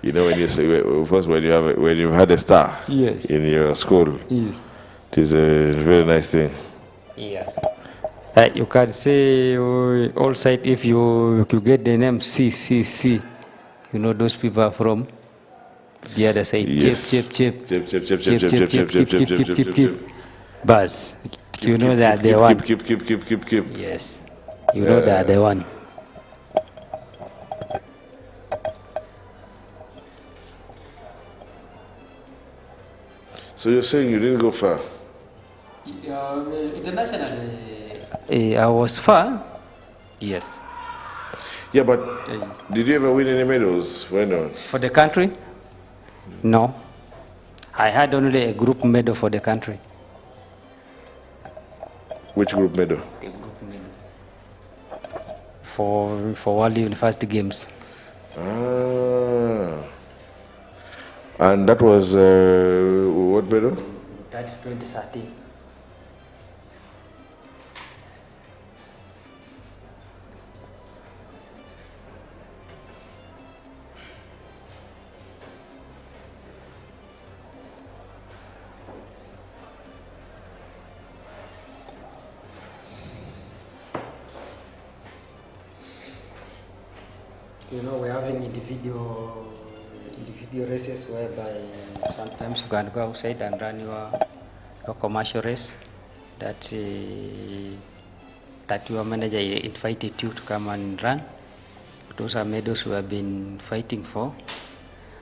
You know, when you say, first when you've had a star in your school, it is a very nice thing. Yes. You can say all side if you get the name C. You know those people are from the other side. Yes. Chip. Buzz. You know that the one. Keep. Yes. You know that the one. So you're saying you didn't go far? Internationally, I was far. Yes. Yeah, but did you ever win any medals? Why not? For the country? No. I had only a group medal for the country. Which group medal? The group medal. For World University Games. Ah. And that was what medal? That's 2013. You know, we're having individual races whereby sometimes you can go outside and run your commercial race that your manager invited you to come and run. Those are medals we have been fighting for.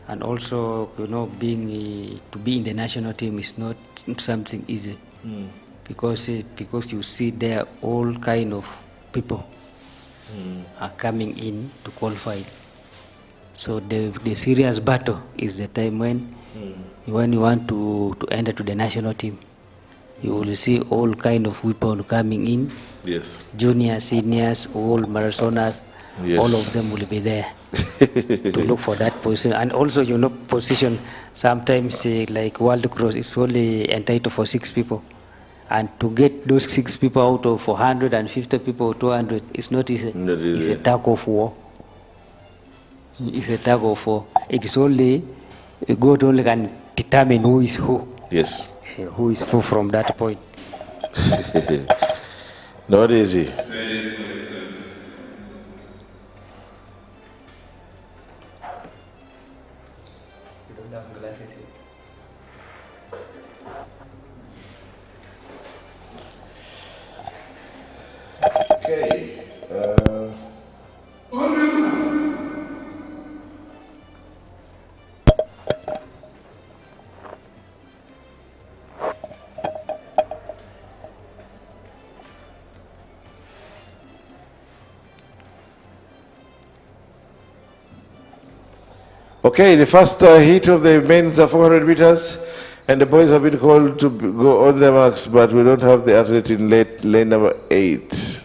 And also, you know, to be in the national team is not something easy because you see there all kind of people are coming in to qualify. So the serious battle is the time when you want to enter to the national team. You will see all kind of people coming in. Yes. Juniors, seniors, all marathoners, yes. All of them will be there to look for that position. And also, you know, position sometimes like World Cross is only entitled for 6 people. And to get those 6 people out of 450 people, 200, it's not easy. It's a tug of war. It's a tug of war. It is only, God only can determine who is who. Yes. Who is who from that point. Not easy. That is constant. You don't have glasses here. Okay. Okay, the first heat of the men's 400 meters, and the boys have been called to go on their marks, but we don't have the athlete in lane number 8.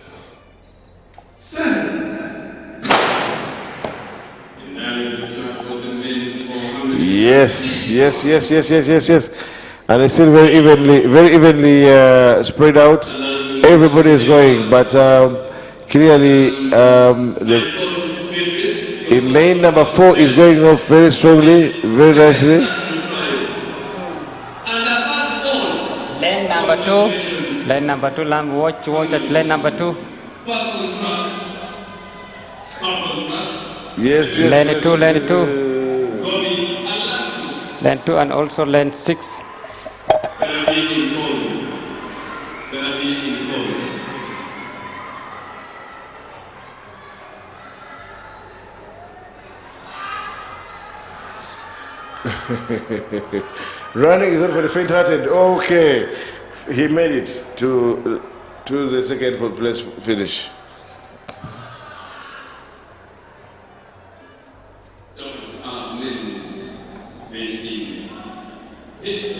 Yes. And it's still very evenly spread out. Everybody is going, but clearly in lane number 4 is going off very strongly, very nicely. Lane number 2, watch at lane number 2. Yes, yes. Lane yes, 2, yes, lane yes, 2. yes. Lane 2 and also lane 6. Running is not for the faint-hearted. Okay, he made it to the second place finish. Those are men, they it's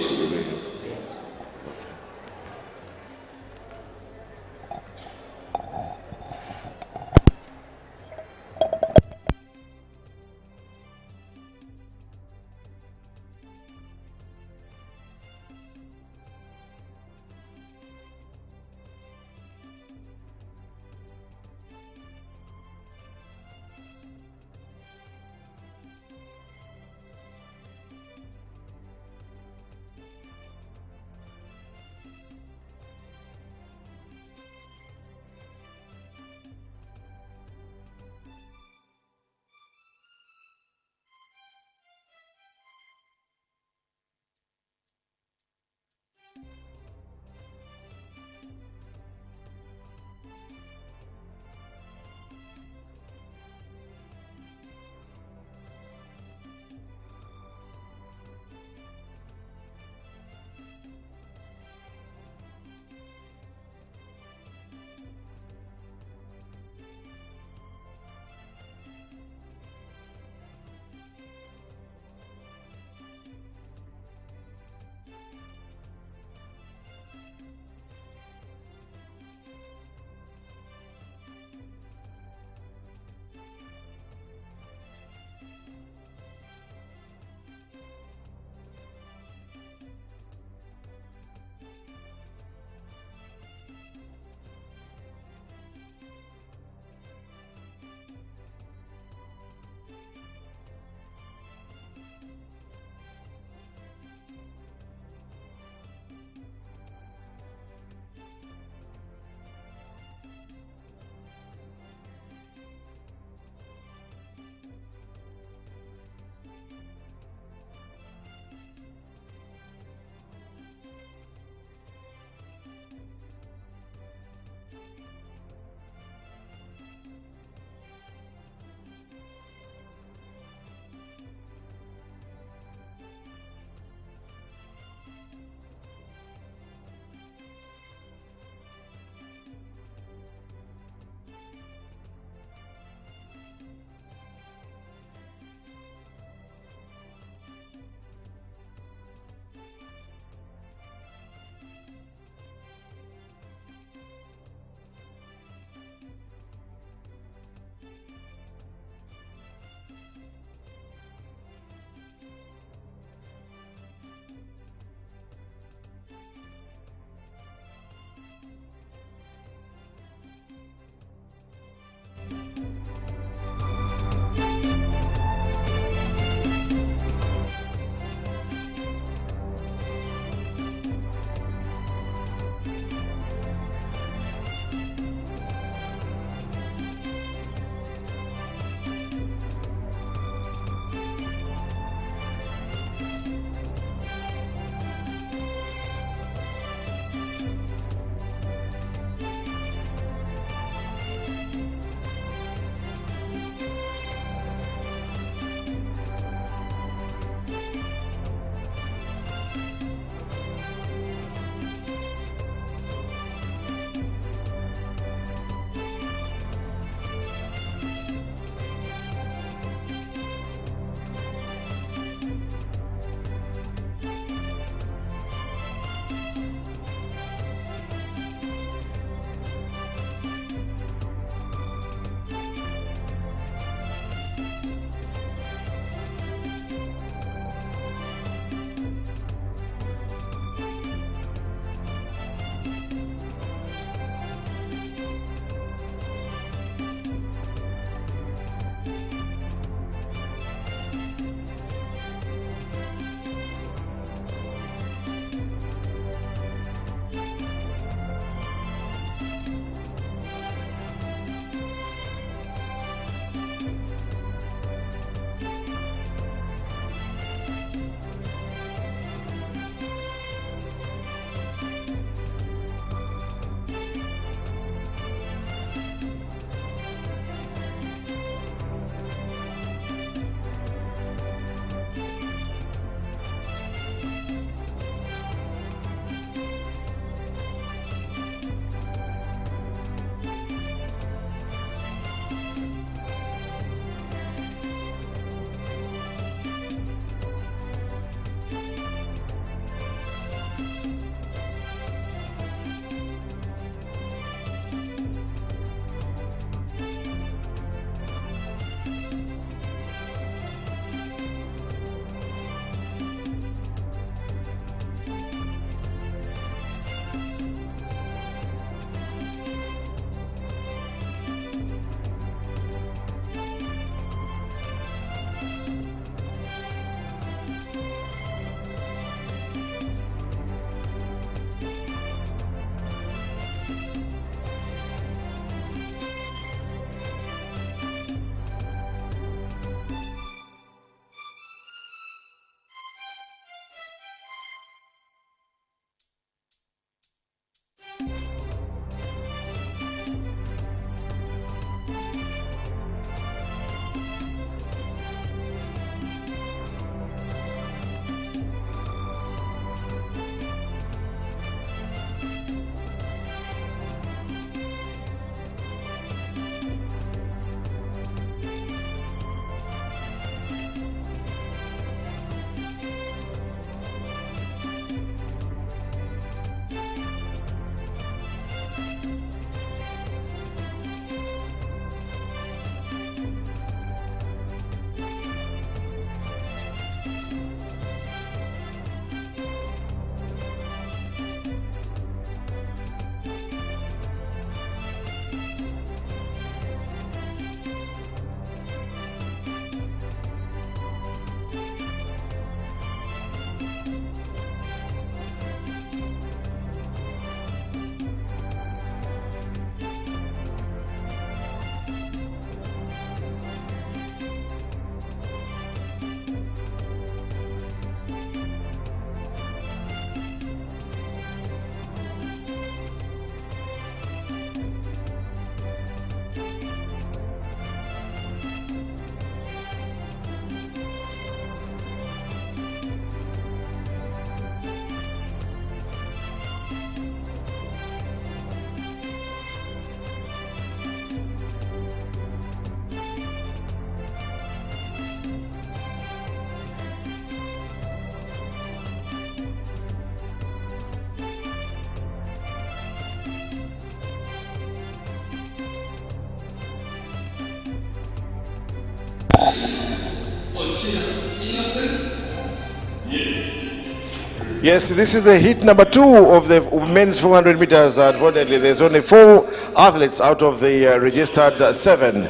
Yes, this is the heat number 2 of the men's 400 meters. Unfortunately, there's only 4 athletes out of the registered 7.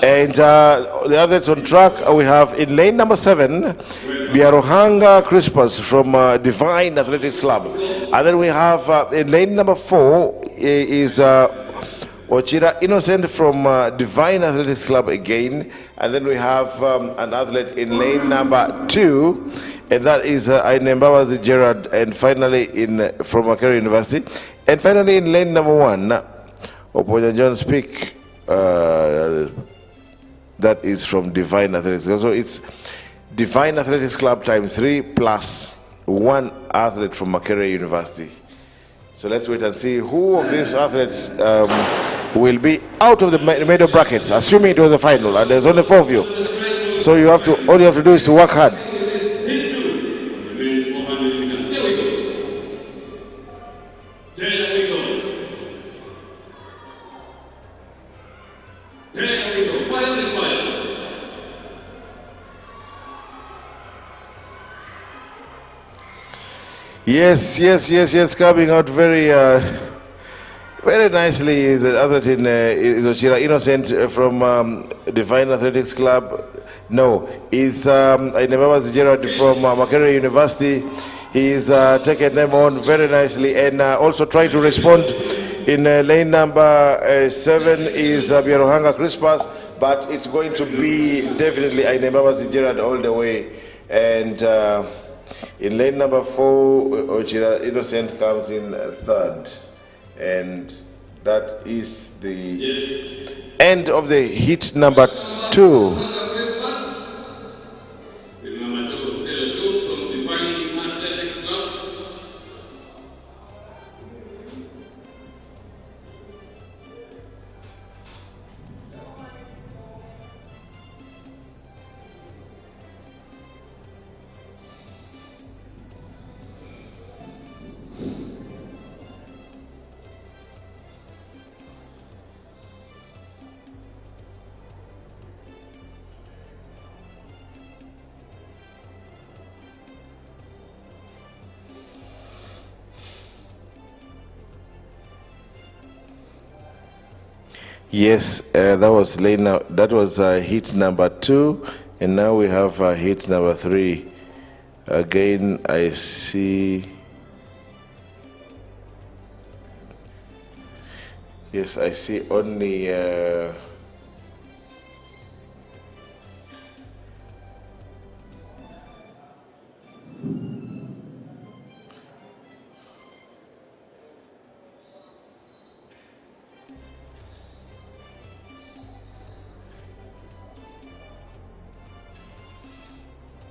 And the athletes on track, we have in lane number 7, Biarohanga Crispas from Divine Athletics Club. And then we have in lane number 4 is Ochira Innocent from Divine Athletics Club again. And then we have an athlete in lane number 2, and that is Ainembabazi Gerard, and finally from Makerere University. And finally in lane number 1, Oponya John Speak, that is from Divine Athletics. So it's Divine Athletics Club times 3 plus 1 athlete from Makerere University. So let's wait and see who of these athletes will be out of the medal brackets, assuming it was a final, and there's only 4 of you. So all you have to do is to work hard. Yes, coming out very nicely is the athlete is Ochira Innocent from Divine Athletics Club. No, it's Ainembabazi Gerard from Makerere University. He's taken them on very nicely, and also trying to respond in lane number 7 is Biarohanga Crispas, but it's going to be definitely Ainembabazi Gerard all the way. And in lane number 4, Ochira Innocent comes in 3rd. And that is the end of the heat number 2. Yes, that was heat number 2, and now we have heat number 3. Again, I see. Yes, I see only.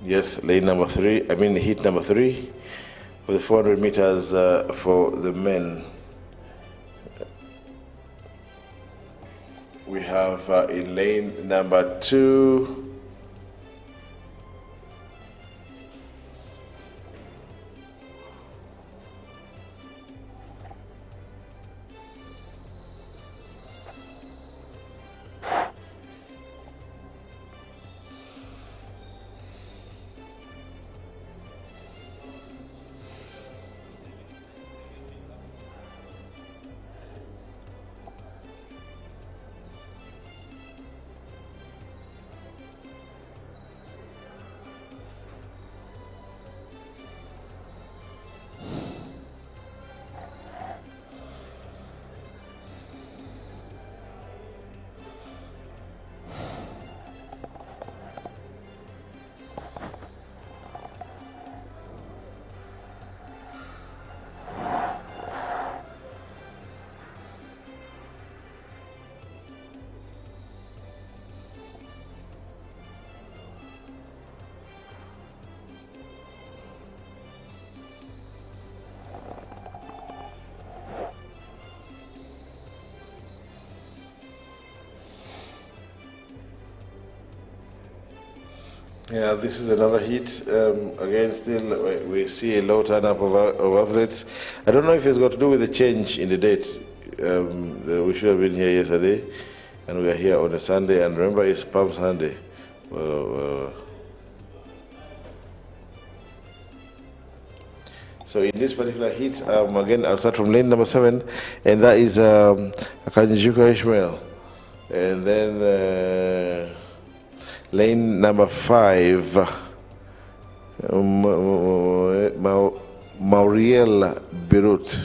Yes, heat number 3 of the 400 meters for the men. We have in lane number 2, Yeah, this is another heat. Again, still we see a low turn-up of athletes. I don't know if it's got to do with the change in the date. We should have been here yesterday, and we are here on a Sunday. And remember, it's Palm Sunday. So in this particular heat, again, I'll start from lane number 7, and that is Akanjuka Ishmael. And then lane number 5, Mauriel Beirut.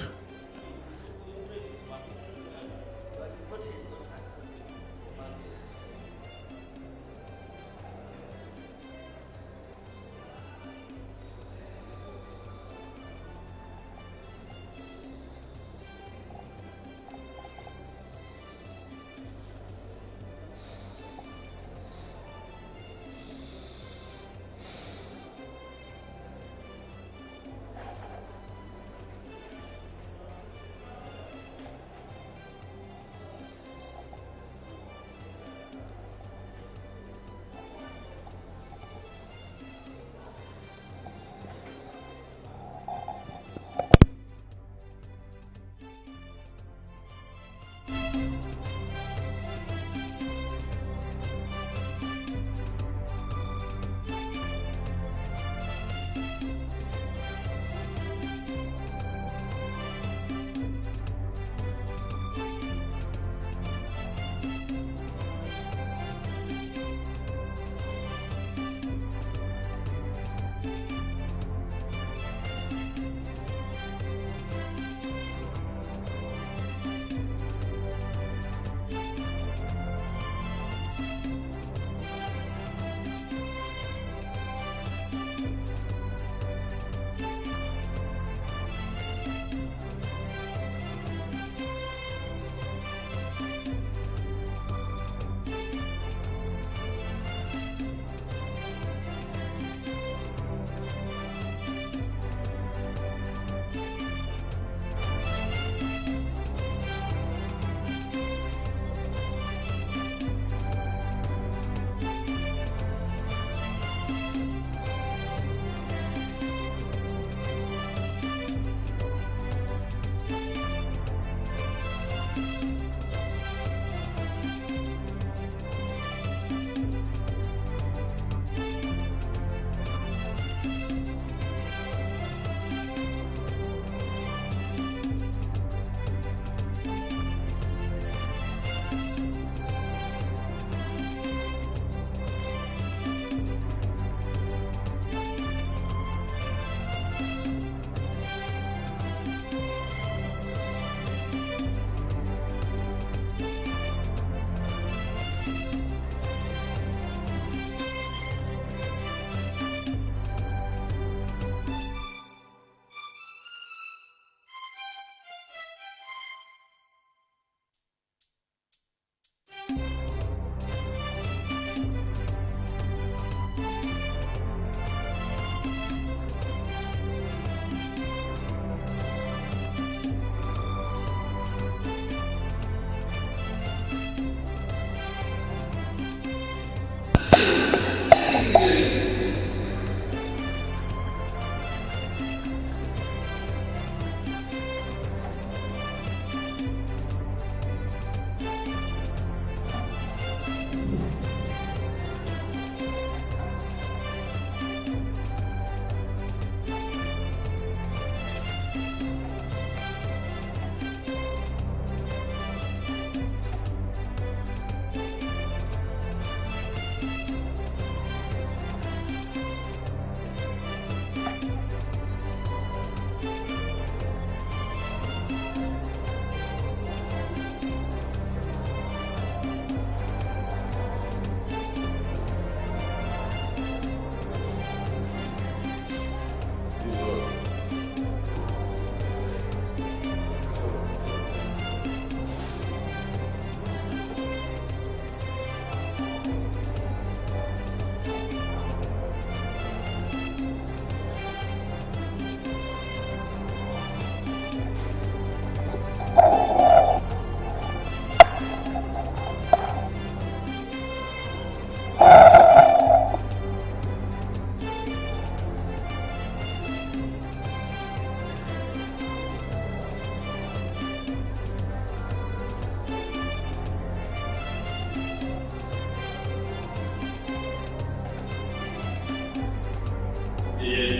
Yes.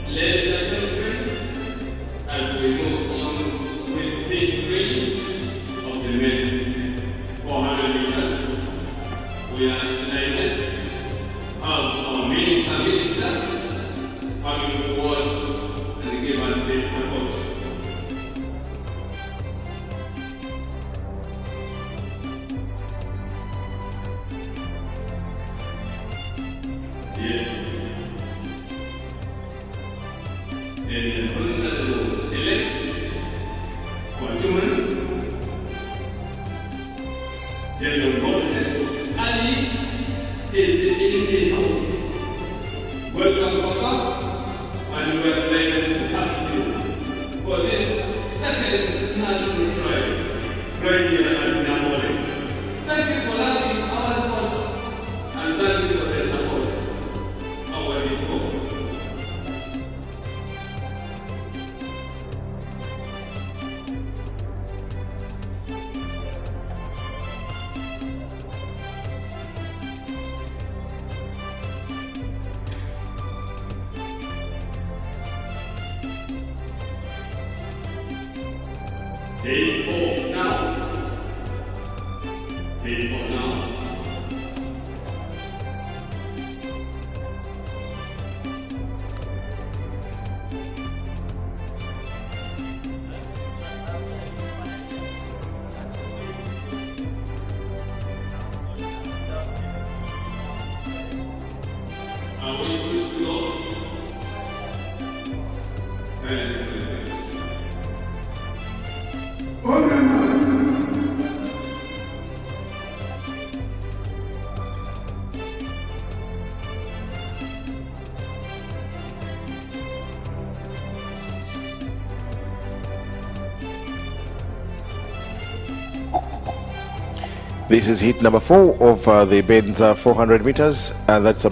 Ladies and gentlemen, are delighted to have our ministers coming forward and give us their support. Yes. And honorable elect for June, General Moses Ali is in the house. Welcome, Papa, and we are delighted to have you for this second national trial right here at Namboole. Thank you for loving our sport and thank you for the support. Our reform. Day 4 now. Day 4 now. Are we good to go? Silence, please. This is heat number 4 of the men's 400 meters, and that's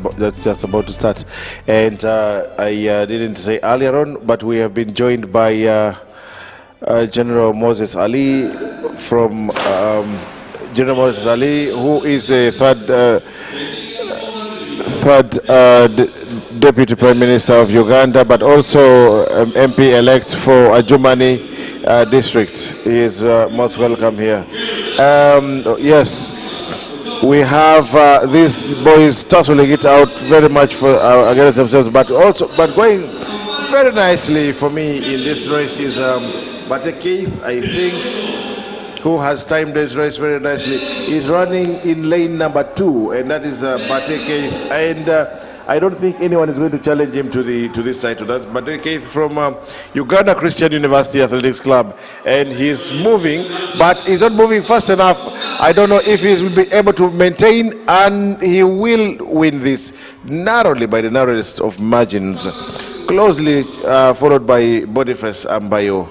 just about to start. And I didn't say earlier on, but we have been joined by General Moses Ali from General Moses Ali, who is the third Deputy Prime Minister of Uganda, but also MP-elect for Ajumani district. He is most welcome here. Yes, we have these boys tussling it out very much for against themselves, but going very nicely for me in this race is Bate Keith, I think, who has timed this race very nicely. He's running in lane number 2, and that is Bate Keith, and I don't think anyone is going to challenge him to this title. That's Bate Keith from Uganda Christian University Athletics Club, and he's moving, but he's not moving fast enough. I don't know if he will be able to maintain, and he will win this narrowly by the narrowest of margins, closely followed by Boniface Ambayo.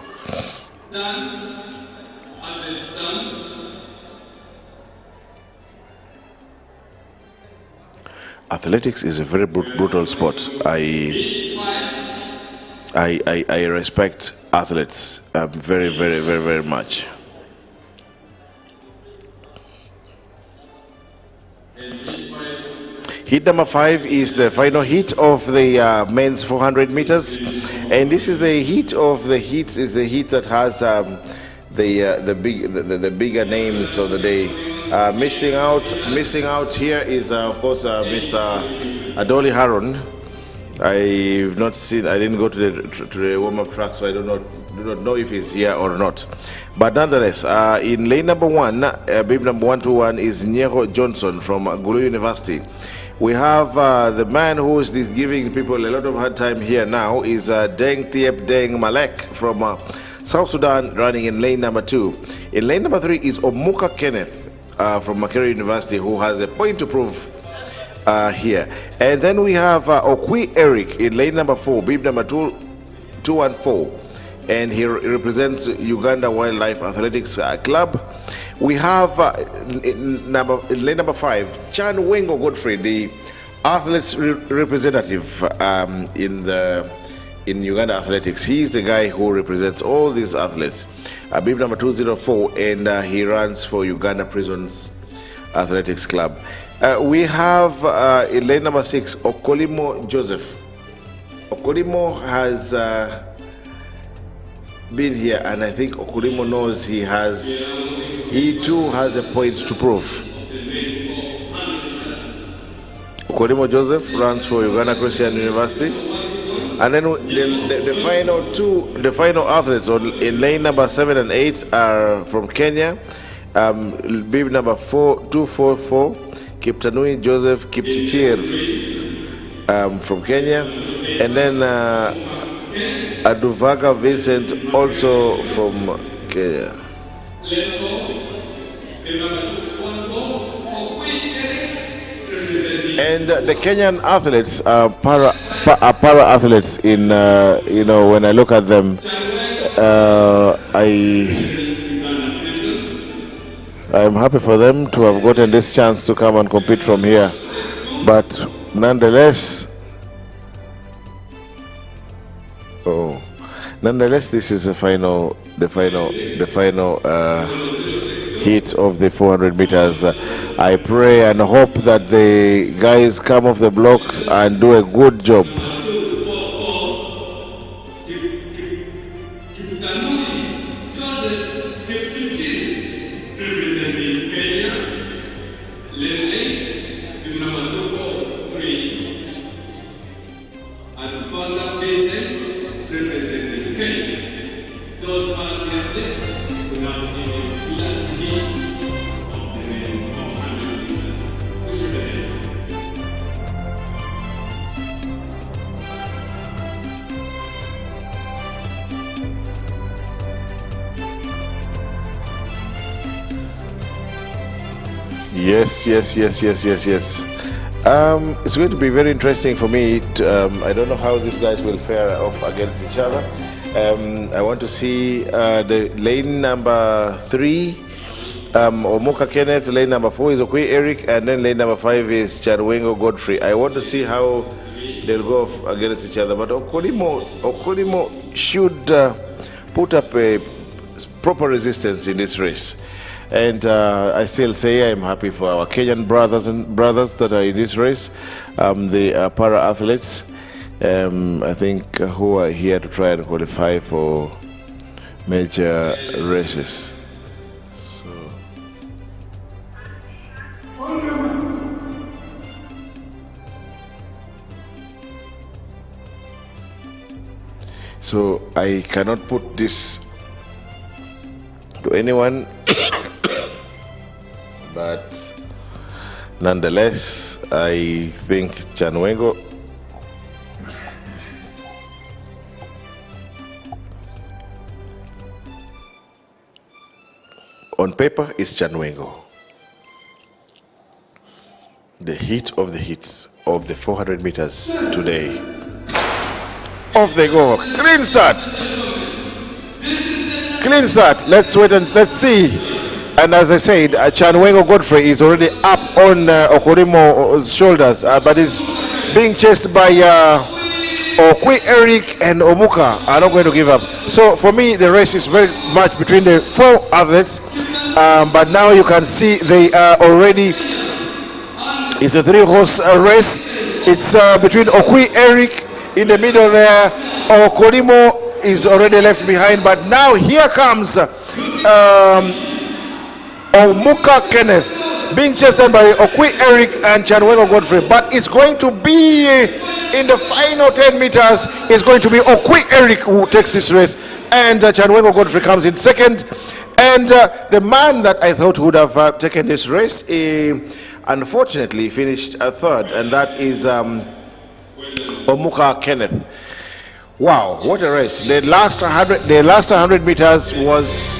Athletics is a very brutal sport. I respect athletes very much. Heat number 5 is the final heat of the men's 400 meters, and this is the heat of the heats. Is the heat that has the bigger names of the day. Missing out here is of course Mr. Adoli Haron. I've not seen. I didn't go to the warm-up track, so I do not know if he's here or not. But nonetheless, in lane number 1, bib number 121 is Nyero Johnson from Gulu University. We have the man who is giving people a lot of hard time here now is Deng Thiep Deng Malek from South Sudan, running in lane number 2. In lane number 3 is Omuka Kenneth from Makerere University, who has a point to prove here. And then we have Okwi Eric in lane number 4, bib number 214, and he represents Uganda Wildlife Athletics Club. We have in lane number 5, Chan Wengo Godfrey, the athletes representative in Uganda Athletics. He is the guy who represents all these athletes. Bib number 204, and he runs for Uganda Prisons Athletics Club. We have in lane number 6, Okolimo Joseph. Okolimo has been here, and I think Okolimo knows he too has a point to prove. Okolimo Joseph runs for Uganda Christian University. And then the final athletes in lane number 7 and 8 are from Kenya. Bib number 244, Kiptanui Joseph Kipchichir from Kenya. And then Aduvaga Vincent also from Kenya. And the Kenyan athletes are para athletes. In when I look at them, I'm happy for them to have gotten this chance to come and compete from here. But nonetheless, this is the final heat of the 400 meters. I pray and hope that the guys come off the blocks and do a good job. Yes. It's going to be very interesting for me. I don't know how these guys will fare off against each other. I want to see the lane number 3, Omuka Kenneth. Lane number 4 is Okwi Eric, and then lane number 5 is Charwengo Godfrey. I want to see how they'll go off against each other. But Okolimo should put up a proper resistance in this race. And I still say I'm happy for our Kenyan brothers that are in this race, the para athletes. I think who are here to try and qualify for major races. So I cannot put this to anyone. But nonetheless, I think Chanwengo on paper is Chanwengo. The heat of the heats of the 400 meters today. Off they go. Clean start. Let's wait and let's see. And as I said, Chanwengo Godfrey is already up on Okolimo's shoulders, but is being chased by Okwi Eric and Omuka. Are not going to give up. So for me, the race is very much between the 4 athletes. But now you can see they are already. It's a 3-horse race. It's between Okwi Eric in the middle there. Okolimo is already left behind. But now here comes Omuka Kenneth being chased by Okwi Eric and Chanwengo Godfrey. But it's going to be in the final 10 meters. It's going to be Okwi Eric who takes this race, and Chanwengo Godfrey comes in second. And the man that I thought would have taken this race unfortunately finished third, and that is Omuka Kenneth. Wow, what a race! The last 100 meters was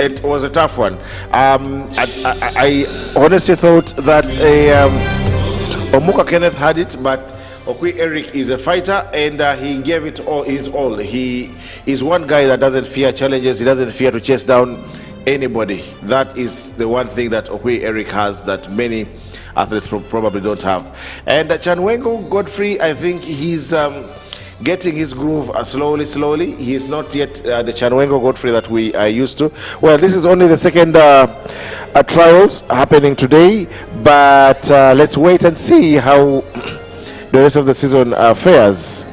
a tough one. I honestly thought that Omuka Kenneth had it, but Okwi Eric is a fighter, and he gave it all his all. He is one guy that doesn't fear challenges. He doesn't fear to chase down anybody. That is the one thing that Okwi Eric has that many athletes probably don't have. And Chanwengo Godfrey, I think he's getting his groove slowly. He is not yet the Chanwengo Godfrey that we are used to. Well, this is only the second trials happening today, but let's wait and see how the rest of the season fares.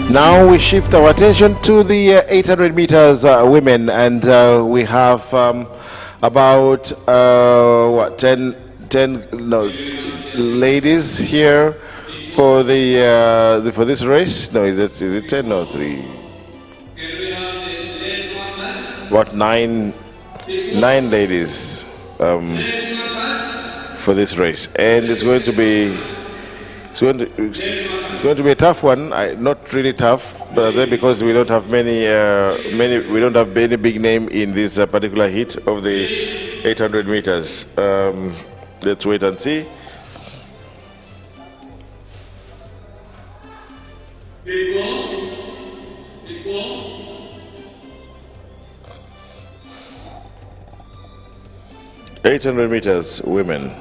Now we shift our attention to the 800 meters women, and we have about 10 ladies here for the for this race. No, is it 10 or 3? About nine ladies for this race, and it's going to be a tough one. Not really tough, but then because we don't have many big name in this particular heat of the 800 meters. Let's wait and see. $800 meters women.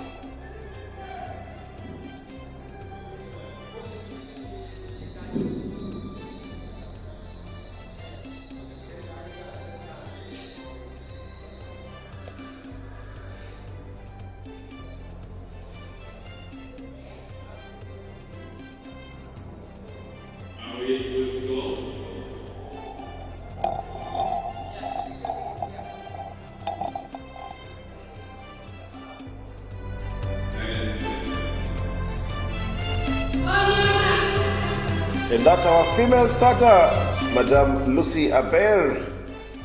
And that's our female starter, Madame Lucy Aber,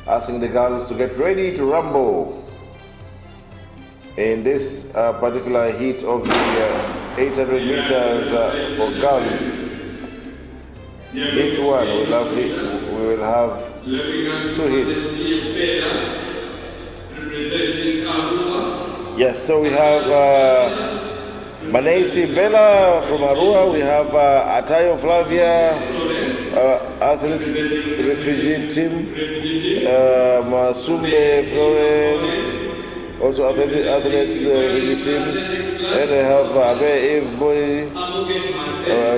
asking the girls to get ready to rumble in this particular heat of the 800 meters for girls. Hit one, we will have 2 hits. Yes, so we have Manesi Bella from Arua, we have Atayo Flavia, athletes refugee team, Masumbe Florence, also athletes refugee team, and I have Abe Eve Boy,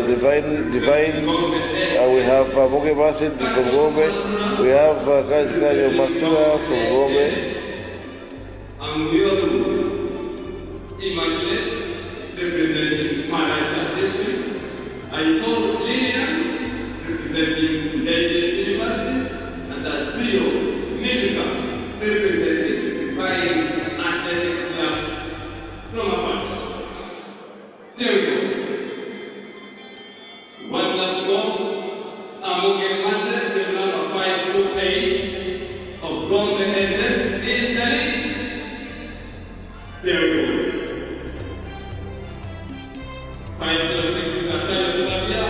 Divine, we have Moge Basit from Gombe, we have Kajo Masura from Gombe. Representing Maracha District, I call Lilian, representing David University, and Azio Medica, representing Divine Athletics Club from Apache. There we go. One left go. Amoge Mase, the number 528 of Gombe SS in the league. There we go. 506 is Atayo Flavia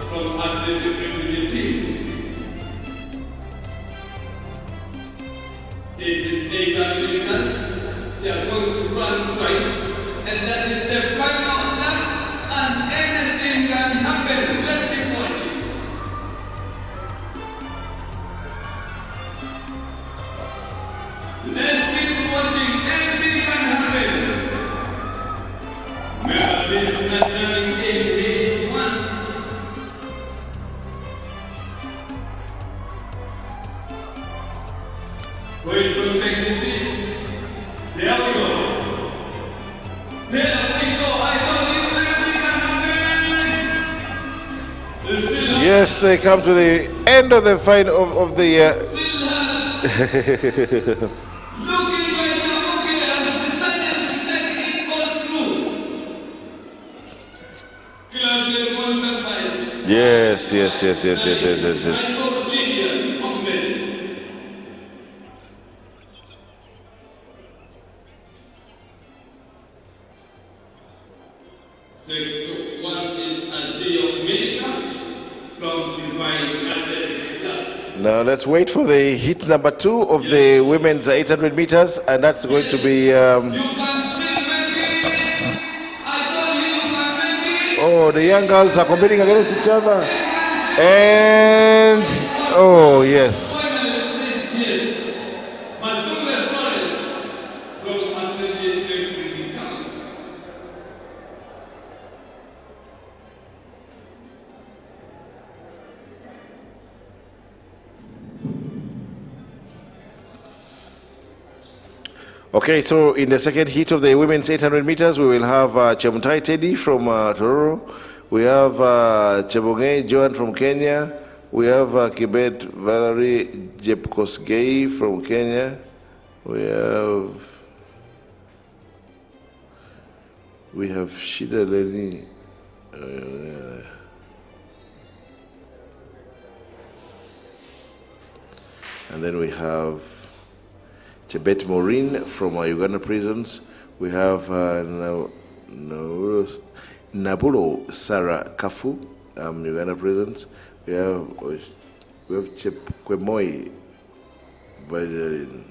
from Athletic Refugee Team. This is 800 meters. They are going to run twice, and that is the final lap, and anything can happen. Let's keep watching. Let's keep watching. Anything can happen. Remember, this is not running in heat 1. Wait for the technical seat. There we go. There we go. I told you everything can happen. Yes, they come to the end of the fight of the. Looking like Jamoke has decided to take it all through. Class level 1 Yes. Six to 1 is Azio Medica from Divine Athletics Club. Now let's wait for the heat number 2 of the women's 800 meters, and that's going to be. You can still make it. I told you you can make it. Oh, the young girls are competing against each other, and oh yes. Finally, it says yes. Masumbe Florence from Athletic Refugee Camp. Okay, so in the second heat of the women's 800 meters, we will have Chemutai Teddy from Tororo. We have Chebonge Joan from Kenya. We have Kibet Valerie Jepkosgei from Kenya. We have Shida Leni. And then we have Chebet Maureen from our Uganda prisons. We have Namboole Sarah Kafu, Uganda prisons. We have Chepkwemoi Javelin.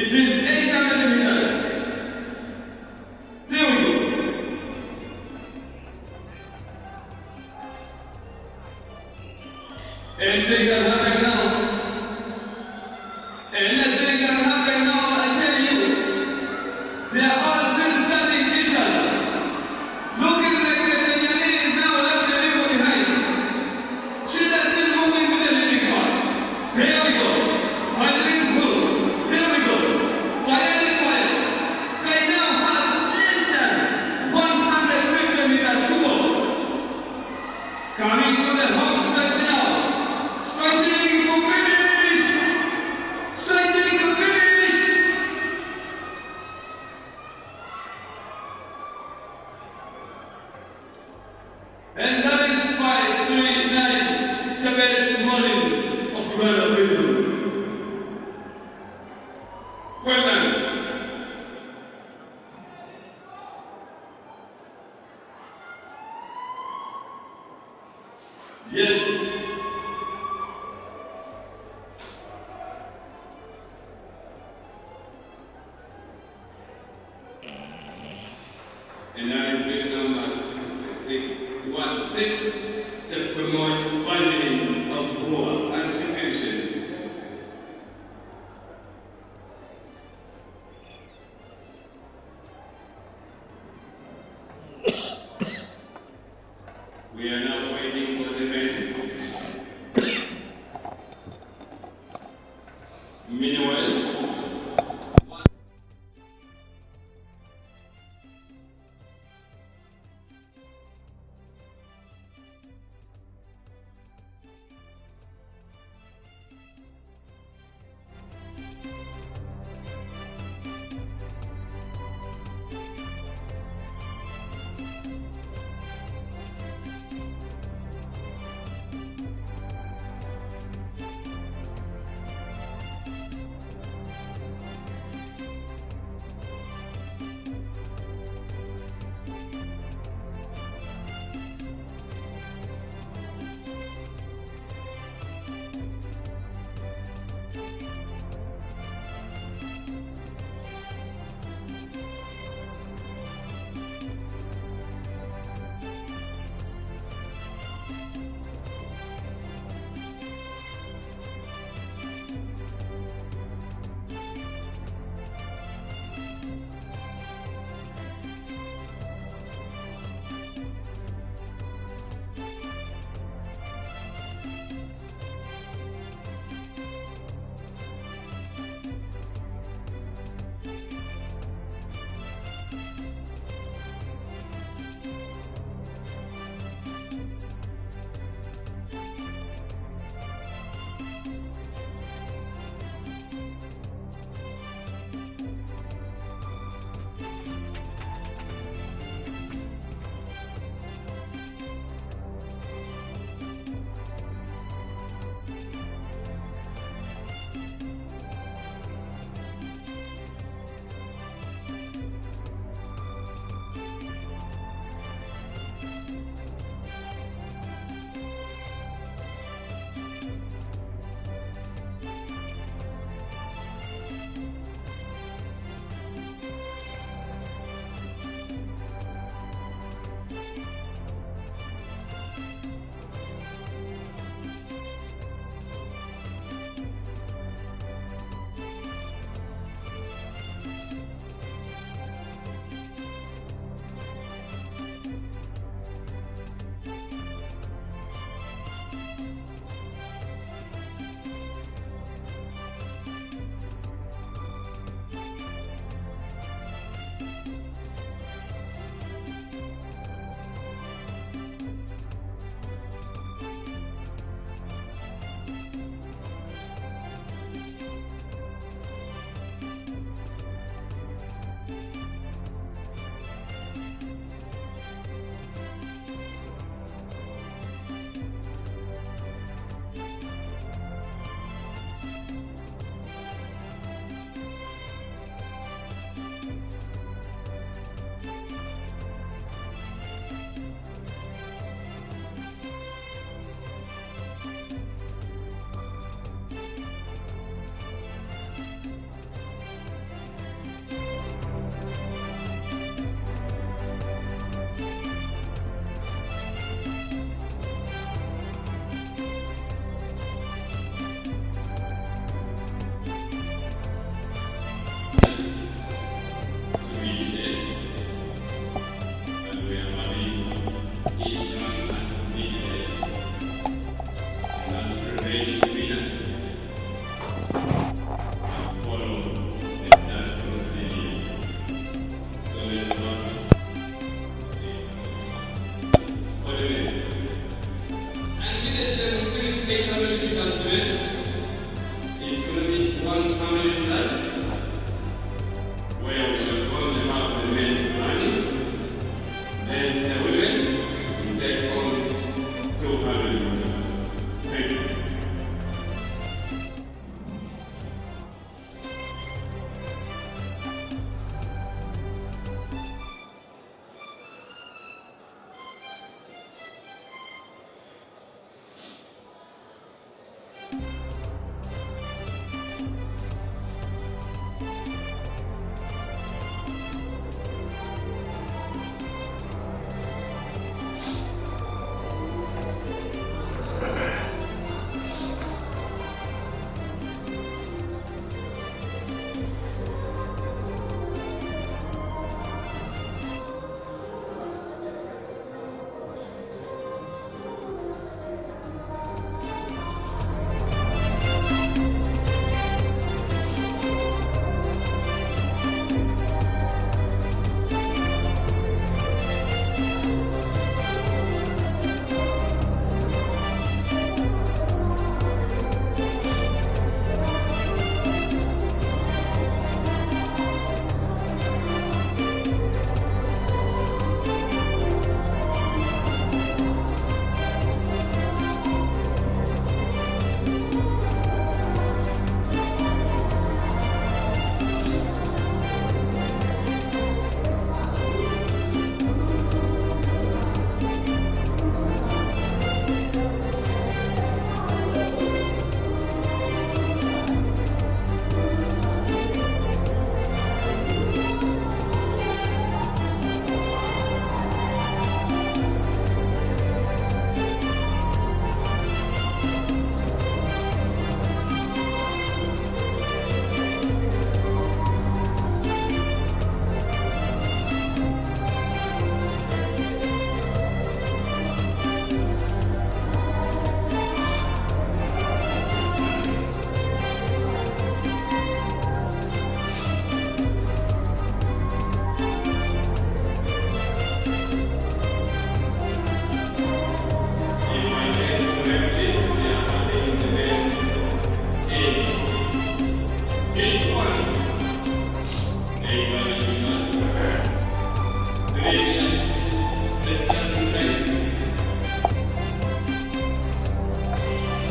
It is 800 meters. There we go. Anything can happen now. Anything can happen now, I tell you. They are all still standing each other. Looking like the Kenyani is now left a little behind. She is still moving with the leading one. There we go. Handling good. There we go. Firing fire. They now have less than 150 meters to go. Coming to the home stretch now. Stretching to finish! Stretching to finish! And that is 539 Javelin morning of Uganda prisons. Well done. Yes. And that is big number 616, to promote binding of war and finishes. We are now waiting for the men. Meanwhile,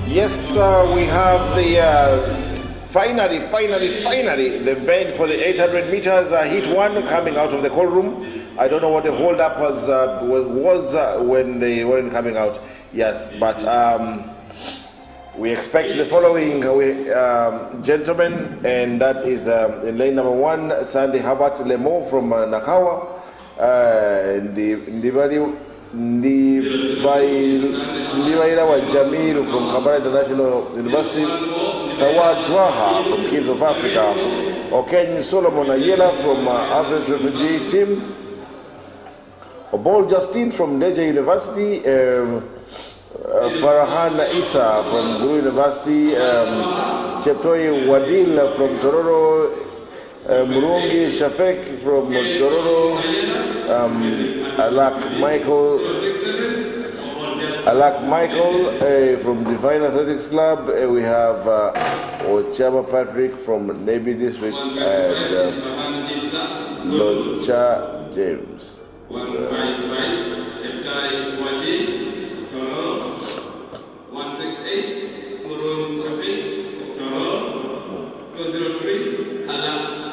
Yes, we have the finally, the bed for the 800 meters. Heat one coming out of the call room. I don't know what the hold up was when they weren't coming out. Yes, but we expect the following gentlemen, and that is in lane number 1, Sandy Herbert Lemo from Nakawa, Ndibaira wa Jamilu from Kampala International University, Sawad Twaha from Kings of Africa, Okeny Solomon Ayela from Athlete Refugee Team, Obol Justine from Deja University, Farahan Isa from Guru University, Cheptoi Wadil from Tororo, Murungi Shafek from Tororo, Alak Michael from Divine Athletics Club. We have Ochama Patrick from Nebi District and Locha James.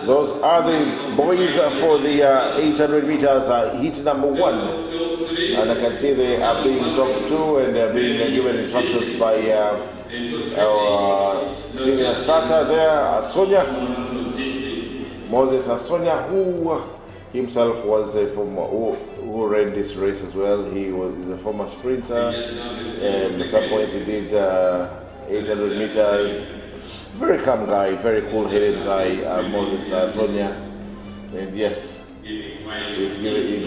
Those are the boys for the 800 meters heat number 1. And I can see they are being talked to and they are being given instructions by our senior starter there, Sonia. Moses Asonia, who himself was a former, who ran this race as well. He's a former sprinter, and at some point he did 800 meters. Very calm guy, very cool-headed guy, Moses Sonia. And yes, he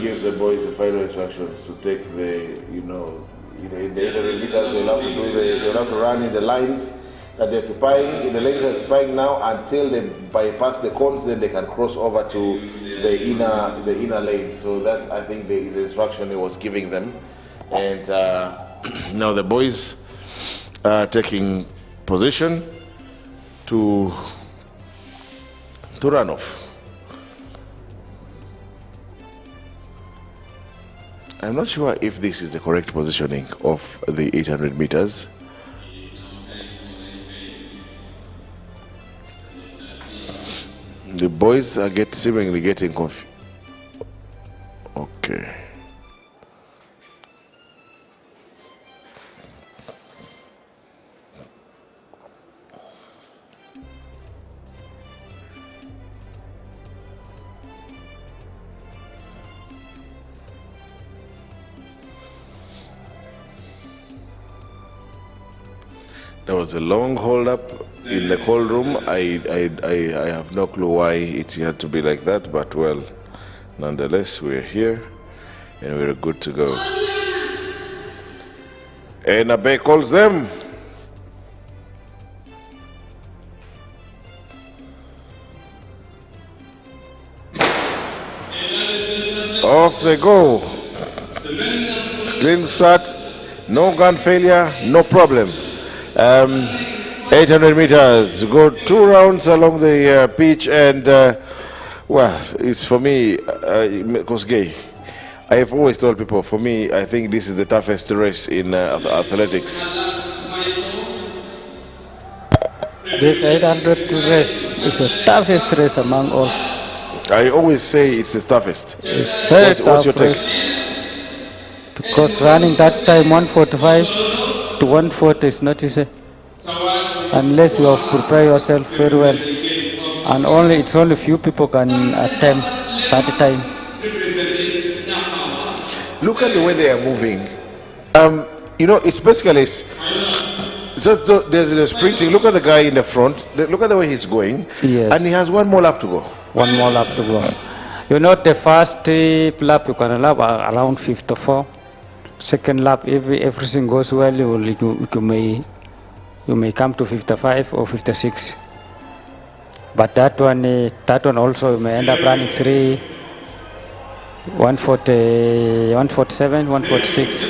gives the boys the final instructions to take the, in the 800 meters they'll have to run in the lines that they're occupying, in the lanes they're occupying now, until they bypass the cones, then they can cross over to the inner lanes. So that, I think, is the instruction he was giving them. And now the boys are taking position to run off. I'm not sure if this is the correct positioning of the 800 meters. The boys are seemingly getting confused. Okay. There was a long hold up in the cold room. I have no clue why it had to be like that, but well, nonetheless, we're here and we're good to go. And Abe calls them. Off they go. Clean start, no gun failure, no problem. 800 meters, go 2 rounds along the pitch, and well, it's for me, Kosgei, I have always told people, for me, I think this is the toughest race in athletics. This 800 race is the toughest race among all. I always say it's the toughest. Very What's your take? Because running that time 145 to 140 is not easy unless you have prepared yourself very well, and it's only few people can attempt that time. Look at the way they are moving. It's basically there's the sprinting. Look at the guy in the front. Look at the way he's going. Yes. And he has 1 more lap to go. 1 more lap to go. The first lap you can lap around 54. Second lap, if everything goes well, you may come to 55 or 56. But that one also you may end up running 140, 147, 146.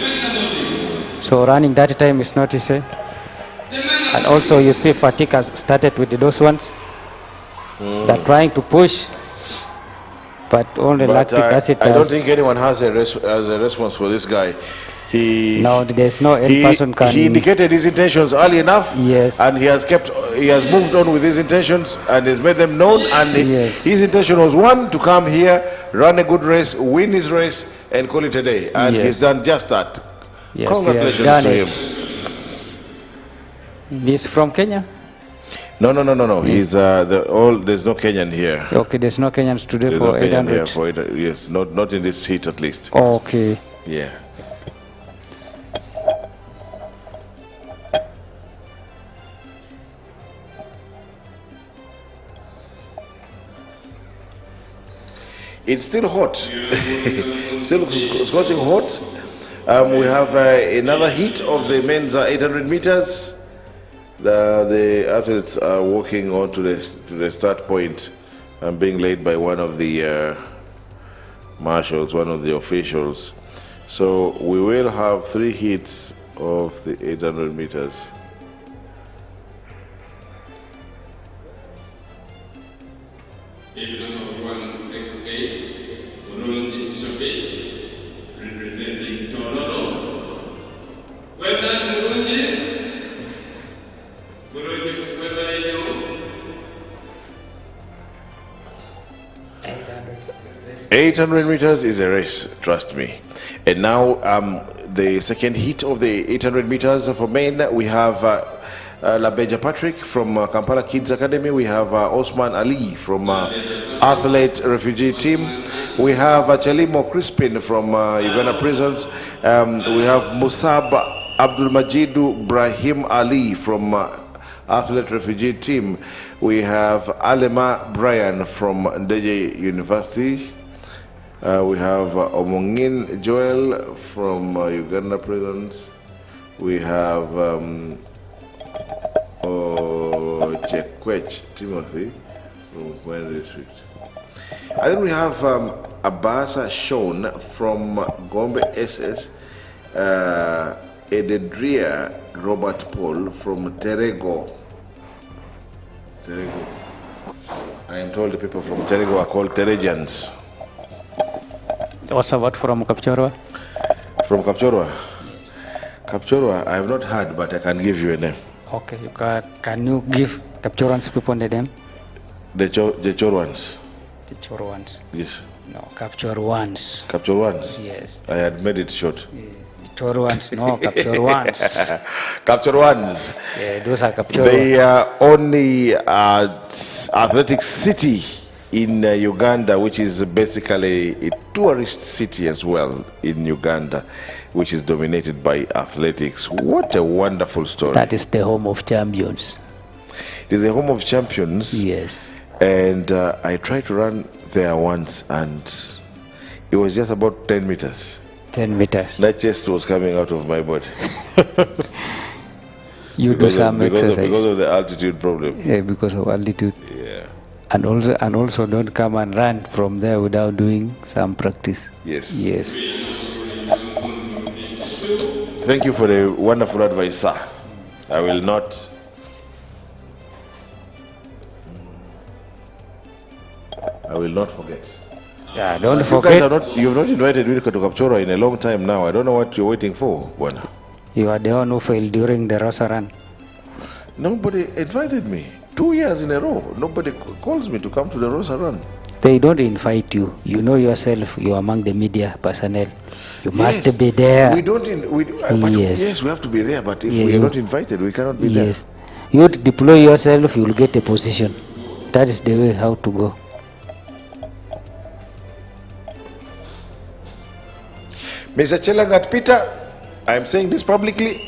So running that time is not easy. And also you see fatigue has started with those ones. They're trying to push, But only But lactic acid I don't has- think anyone has a response for this guy. No, there's no any person can. He indicated his intentions early enough. Yes. And he has moved on with his intentions and has made them known. And Yes. his intention was one, to come here, run a good race, win his race, and call it a day. And Yes. he's done just that. Yes, he has Congratulations done to it. him. He's from Kenya. No. He's there's no Kenyan here. Okay, there's no Kenyans today There's for no Kenyan here 800. for it. Yes, not in this heat at least. Okay. Yeah. It's still hot. Still scorching hot. We have another heat of the men's 800 meters. The athletes are walking on to the start point and being led by one of the marshals, one of the officials. So we will have 3 heats of the 800 meters. Number 168, Burundi Chobek, representing Tororo. Well done, Burundi. Burundi, where are you? 800 meters is a race, trust me. And now the second heat of the 800 meters for men, we have Labeja Patrick from Kampala Kids Academy. We have Osman Ali from Athlete Refugee Team. We have Chalimo Crispin from Uganda Prisons. We have Musab Abdul Majidu Brahim Ali from Athlete Refugee Team. We have Alema Brian from Ndeje University. We have Omongin Joel from Uganda Prisons. We have Chekwech Timothy from Kwende District. And then we have Abasa Sean from Gombe SS. Ededria Robert Paul from Terego. I am told the people from Terego are called Teregians. Also, what from Kapchorwa? From Kapchorwa? Kapchorwa, I have not heard, but I can give you a name. Okay, can you give Kapchorwans people the name? The Chorwans. The Chorwans. Yes. No, Kapchorwans. Kapchorwans? Yes. I had made it short. Chorwans, no, Kapchorwans. Kapchorwans. Yeah, those are Kapchorwa. They are only athletic city in Uganda, which is basically a tourist city as well in Uganda, which is dominated by athletics. What a wonderful story. That is the home of champions. It is the home of champions. Yes. And I tried to run there once, and it was just about 10 meters. 10 meters. That chest was coming out of my body. You do some exercise. Because of the altitude problem. Yeah, because of altitude. Yeah. And also don't come and run from there without doing some practice. Yes. Yes. Thank you for the wonderful advice, sir. I will not. I will not forget. Yeah, don't You forget. guys are not. You've not invited me to Kapchorwa in a long time now. I don't know what you're waiting for, Bwana. You are the one who failed during the Rosa run. Nobody invited me. 2 years in a row. Nobody calls me to come to the Rosa Run. They don't invite you. You know yourself. You are among the media personnel. You must Yes. be there. We don't. Yes. Yes, we have to be there. But if Yes, we are you- not invited, we cannot be there. Yes. You deploy yourself. You will get a position. That is the way how to go. Mr. Chelangat Peter, I am saying this publicly.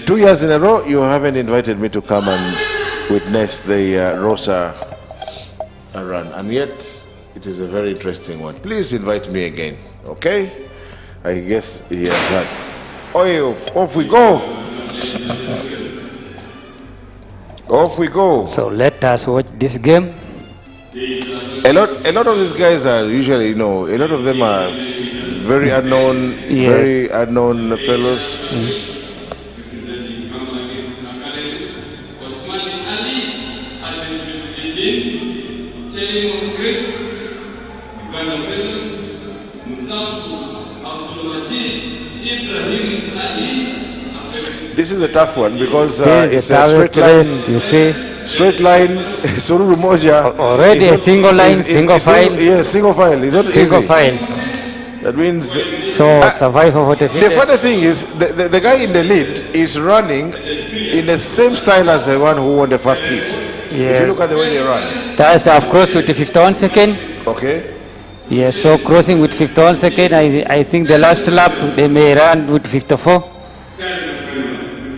2 years in a row, you haven't invited me to come and witness the Rosa Run, and yet it is a very interesting one. Please invite me again, okay? I guess he has done. Oh, off we go. Off we go. So let us watch this game. A lot of these guys are usually, a lot of them are very unknown, Yes. very unknown fellows. Representing Kampala Kids Academy, Osman Ali, Athlete Refugee Team, Chelimo Chris, Uganda Prisons, Musaku Abdulmajid Ibrahim Ali. This is a tough one because This is it's the a straight toughest line. race, you see. Straight line. Sururu Moja. Already a single line, single file. Yes, single file. It's not Single easy. file. That means So survival for the the fittest. funny thing is the guy in the lead is running in the same style as the one who won the first heat. If you Yes. look at the way they run. That's of course with the 51 second. Okay. Yes, so crossing with 51 second, I think the last lap they may run with 54.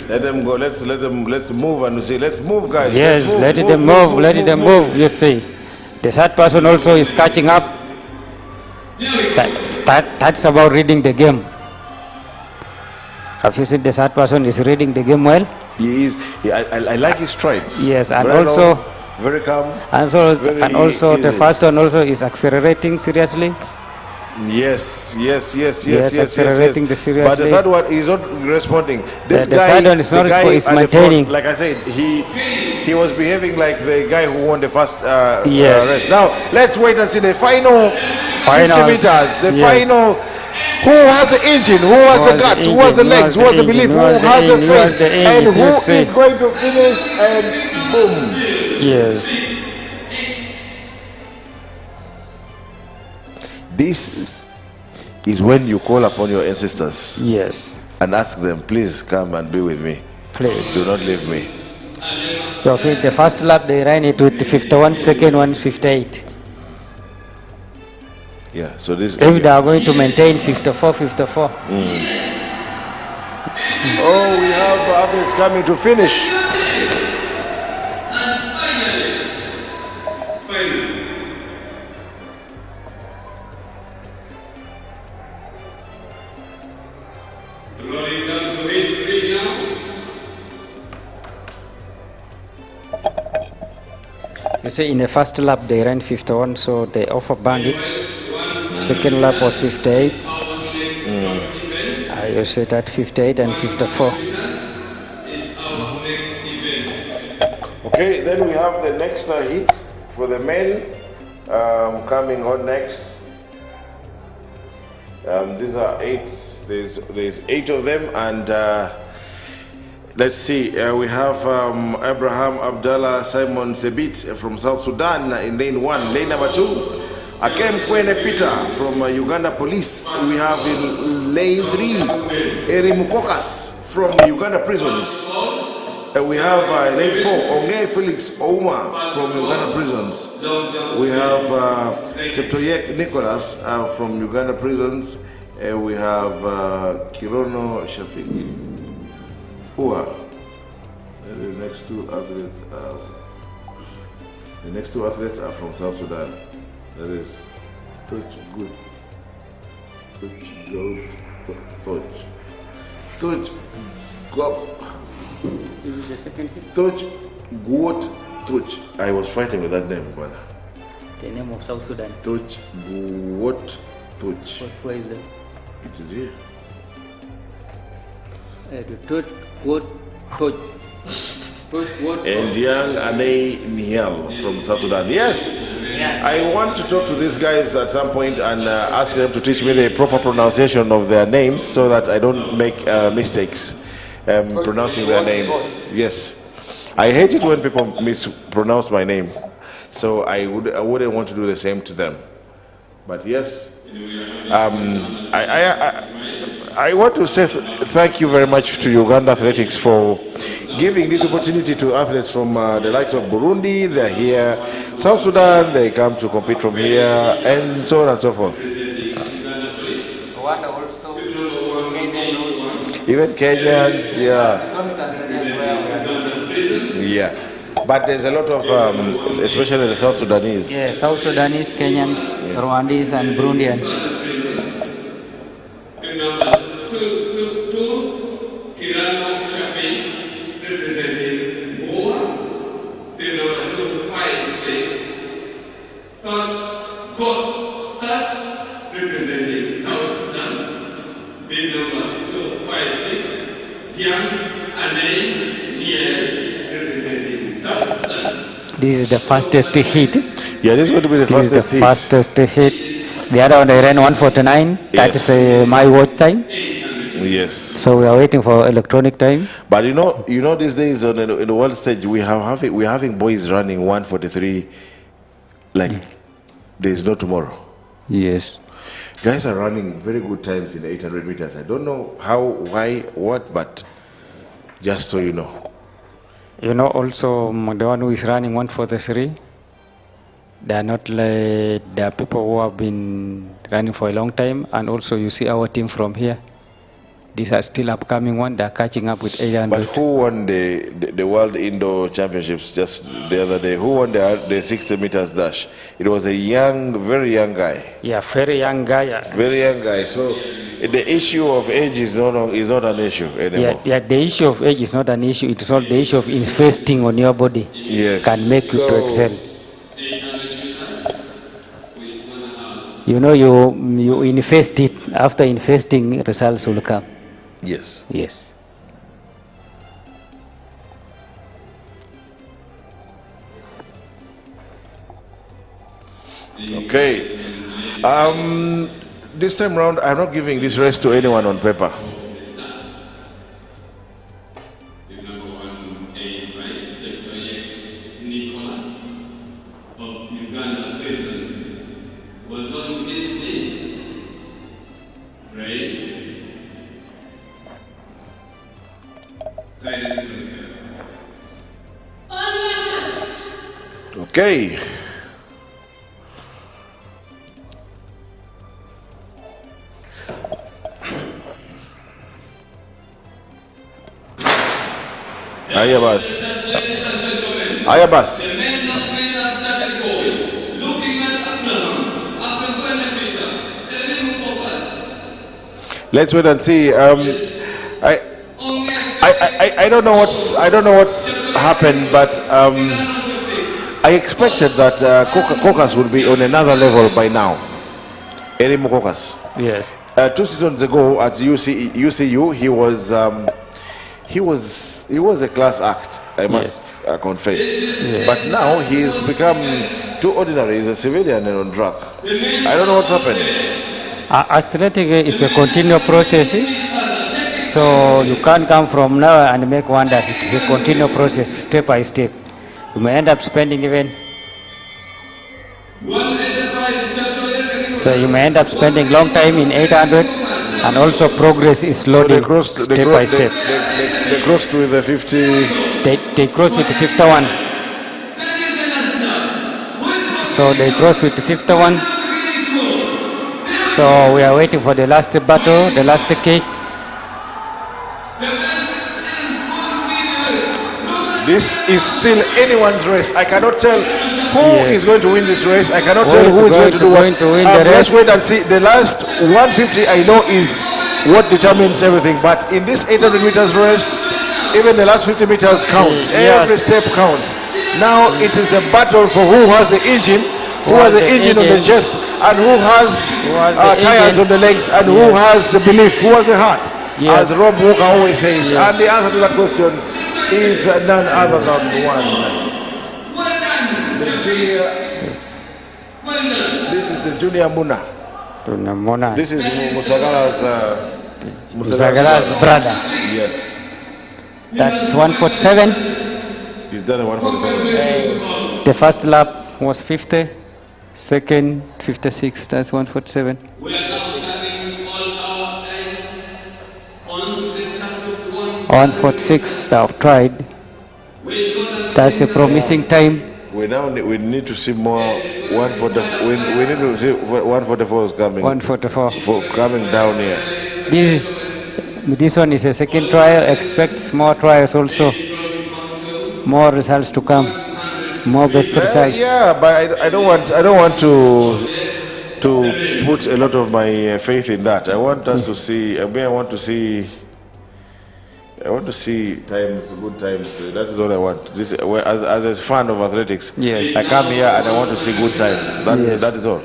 Let them go. Let's move and see. Let's move, guys. Yes, Let's let them move, let them move, you see. The third person also is catching up. That's about reading the game. Have you seen the third person is reading the game well? He is. I like his strides. Yes, and Very also, long, very calm. and also the easy. first one also is accelerating seriously. Yes. Accelerating the seriously. But the third one is not responding. This The guy, third one is not is at the front, maintaining. like I said, he was behaving like the guy who won the first Yes. race. Now let's wait and see the final 50 meters. The yes. final. Who has the engine? Who has the guts? Who has the legs? Who has the belief? Who has the faith? And who is going to finish? And boom. Yes. This is when you call upon your ancestors Yes. and ask them, please come and be with me. Please. Do not leave me. So for the first lap they ran it with 51, second one 58. Yeah, so this. If they are going to maintain 54. Oh, we have athletes coming to finish. Rolling down to 8-3 now. You see, in the first lap they ran 51, so they overburned it. Second lap was 58. You see that 58 and 54. Okay, then we have the next heat for the men coming on next. These are 8. There's 8 of them, and let's see. We have Abraham Abdallah Simon Sebit from South Sudan in lane 1. Lane number 2. Akem Kwene Peter from Uganda Police. We have in lane 3 Eri Mukokas from Uganda Prisons. We have lane 4 Onge Felix Ouma from Uganda Prisons. We have Cheptoyek Nicholas from Uganda Prisons. We have Kirono Shafiq Ua. The next two athletes are from South Sudan. That is Thuch Good. This is the second hit. Thuch Guot Thuch. I was fighting with that name, brother. The name of South Sudan. Thuch Guot Thuch. Where is it? It is here. The third word, And Young Anei Niel from South Sudan. Yes, I want to talk to these guys at some point and ask them to teach me the proper pronunciation of their names so that I don't make mistakes pronouncing their name. Yes, I hate it when people mispronounce my name, so I wouldn't want to do the same to them. But yes, I want to say thank you very much to UGathletix for giving this opportunity to athletes from the likes of Burundi. They're here, South Sudan, they come to compete from here, and so on and so forth. Rwanda also, Even Kenyans, yeah. Yeah. But there's a lot of, especially the South Sudanese. yeah, South Sudanese, Kenyans, Rwandese, and Burundians. Kirano Shafiq representing Moa. Bill number 256. Touch representing South Sudan. Bill number 256. Jiang Anei Niel representing South Sudan. This is the fastest hit. Yeah, this is going to be the This is fastest the hit. fastest hit. The other one, they ran 1:49. That Yes. is my watch time. Yes. So we are waiting for electronic time. But you know, these days on in the world stage, we're having boys running 1:43, like there's no tomorrow. Yes. Guys are running very good times in 800 meters. I don't know how, why, what, but just so you know. You know, also the one who is running 1:43. They are not like there are people who have been running for a long time, and also you see our team from here. These are still upcoming one. They are catching up with 800. But who won the World Indoor Championships just the other day? Who won the 60 meters dash? It was a very young guy. Yeah, very young guy. Very young guy. So the issue of age is not an issue anymore. Yeah, the issue of age is not an issue. It's all the issue of investing on your body. Yes. Can make you to excel. You know, you invest it. After investing, results will come. Yes. Yes. Okay. This time round, I'm not giving this race to anyone on paper. Nicholas of Uganda prisons was on his list. Right? Silence, please. Okay. Ayabas. Ayabas. The men have started going, looking at Abraham, Peter, and focus. Let's wait and see. I don't know what's happened, but I expected that Caucus would be on another level by now. Erimu Caucus. Yes. 2 seasons ago at UCU, he was a class act, I must confess. Yes. But now he's become too ordinary. He's a civilian and on drug. I don't know what's happening. Athletic is a continual process. So you can't come from now and make wonders. It's a continual process, step by step. You may end up spending even. So you may end up spending long time in 800, and also progress is loading step by step. They crossed with the 50. They crossed with the 51. So they crossed with the 51. So we are waiting for the last battle, the last cake. This is still anyone's race. I cannot tell who is going to win this race. I cannot tell who is going to do what. Let's wait and see. The last 150 I know is what determines everything. But in this 800 meters race, even the last 50 meters counts. Every step counts. Now it is a battle for who has the engine, who has the engine on the chest, and who has tires on the legs, and who has the belief, who has the heart, as Rob Walker always says. And the answer to that question is none other than one. The junior. This is the junior Muna. This is Musagala's brother. Yes. That's 147. He's done a 147. The first lap was 50. Second, 56. That's 147. We are now turning all our eyes onto the start of 146. I've tried. That's a promising time. We need to see more 140. We need to see 144 is coming. 144 coming down here. This one is a second trial. Expect more trials also. More results to come. More best results. Yeah, but I don't want to put a lot of my faith in that. I want us to see. I want to see times, good times. That is all I want. This, as a fan of athletics, yes, I come here and I want to see good times. That is all.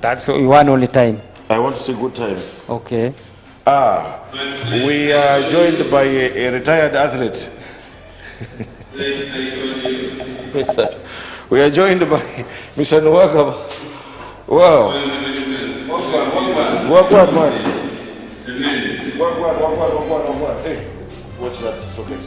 That's one only time. I want to see good times. Okay. We are joined by a retired athlete. We are joined by Mr. Nwaka. Wow. Walk one, man. The men. Walk one. Hey, watch that socket.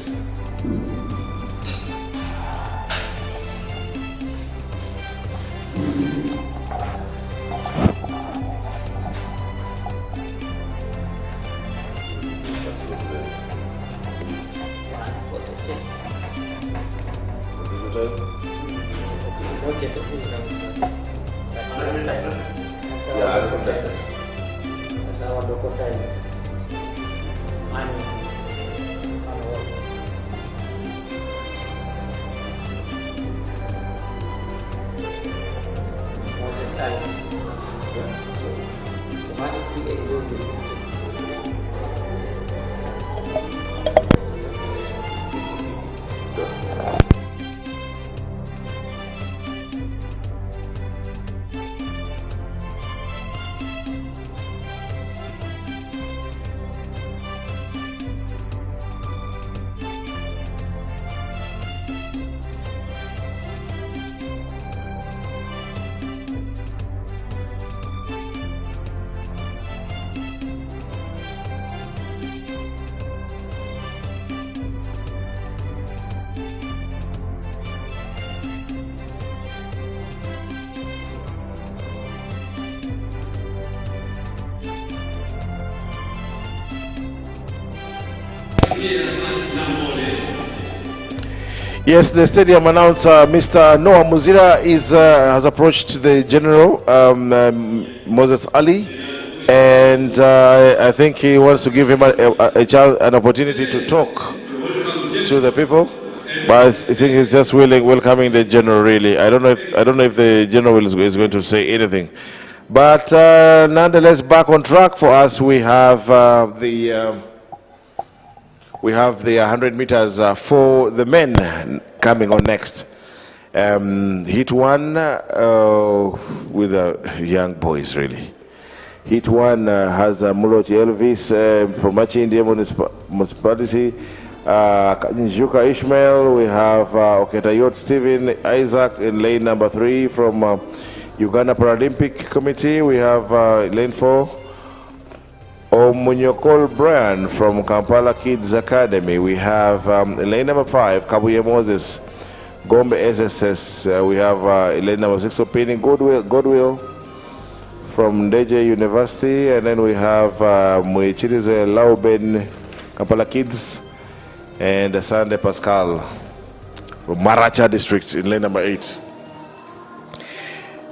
Yes, the stadium announcer, Mr. Noah Muzira, has approached the general, Moses Ali, and I think he wants to give him an opportunity to talk to the people. But I think he's just welcoming the general. Really, I don't know if the general is going to say anything. But nonetheless, back on track for us, we have the 100 meters for the men coming on next. Heat one with young boys, really. Heat one has Muloti Elvis from Machindi Municipality, Njuka Ishmael. We have Oketayot Stephen Isaac in lane number 3 from Uganda Paralympic Committee. We have lane 4. Omunyokol Brian from Kampala Kids Academy. We have lane number 5, Kabuye Moses, Gombe SSS. We have lane number 6, Opini Godwill from Ndeje University. And then we have Muichirize Lauben, Kampala Kids, and Sande Pascal from Maracha District in lane number 8.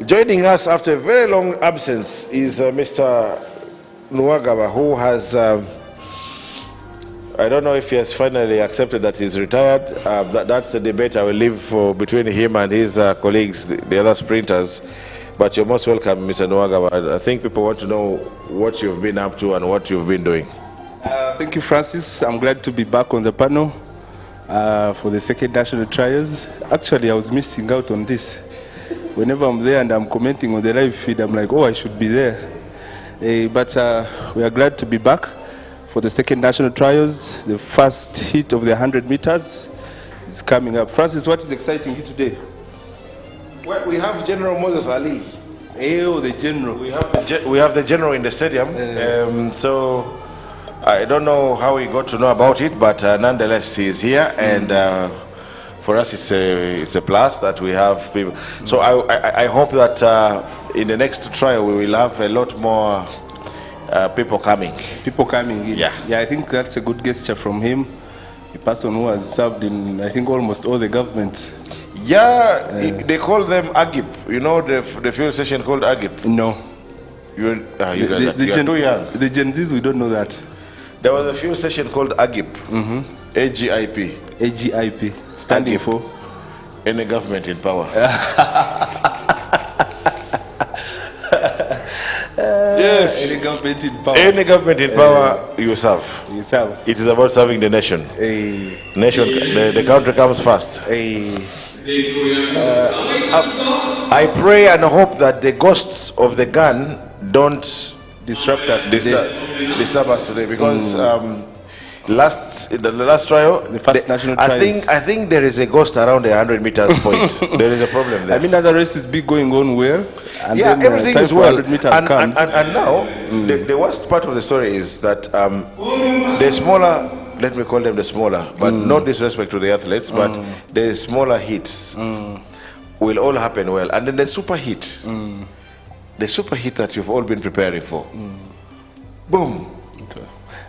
Joining us after a very long absence is Mr. Nwagaba, who has, I don't know if he has finally accepted that he's retired. That's the debate I will leave for between him and his colleagues, the other sprinters. But you're most welcome, Mr. Nwagaba. I think people want to know what you've been up to and what you've been doing. Thank you, Francis. I'm glad to be back on the panel for the second national trials. Actually, I was missing out on this. Whenever I'm there and I'm commenting on the live feed, I'm like, oh, I should be there. But we are glad to be back for the second national trials. The first heat of the 100 meters is coming up. Francis, what is exciting you today? Well, we have General Moses Ali. Oh, the general. We have the general in the stadium. So I don't know how he got to know about it, but nonetheless, he's here, and for us, it's a plus that we have people. So I hope that in the next trial we will have a lot more people coming. People coming in. Yeah. Yeah, I think that's a good gesture from him. A person who has served in, I think, almost all the governments. Yeah, they call them Agip. You know the fuel station called Agip? No. You are too young. The Gen Zs, we don't know that. There was a fuel station called Agip. AGIP. AGIP. Standing Agip. for? Any government in power. Yes. Any government in power. Any government in power, you serve. You serve. It is about serving the nation. Nation, the country comes first. I pray and hope that the ghosts of the gun don't disturb us today, because the last trial, The first national trials. I think there is a ghost around the 100 meters point. There is a problem there. I mean, other races be going on well. And Yeah, then, everything time is for well. 100 meters And comes. now, the worst part of the story is that the smaller, let me call them the smaller, but no disrespect to the athletes, but the smaller hits will all happen well. And then the super hit that you've all been preparing for, boom.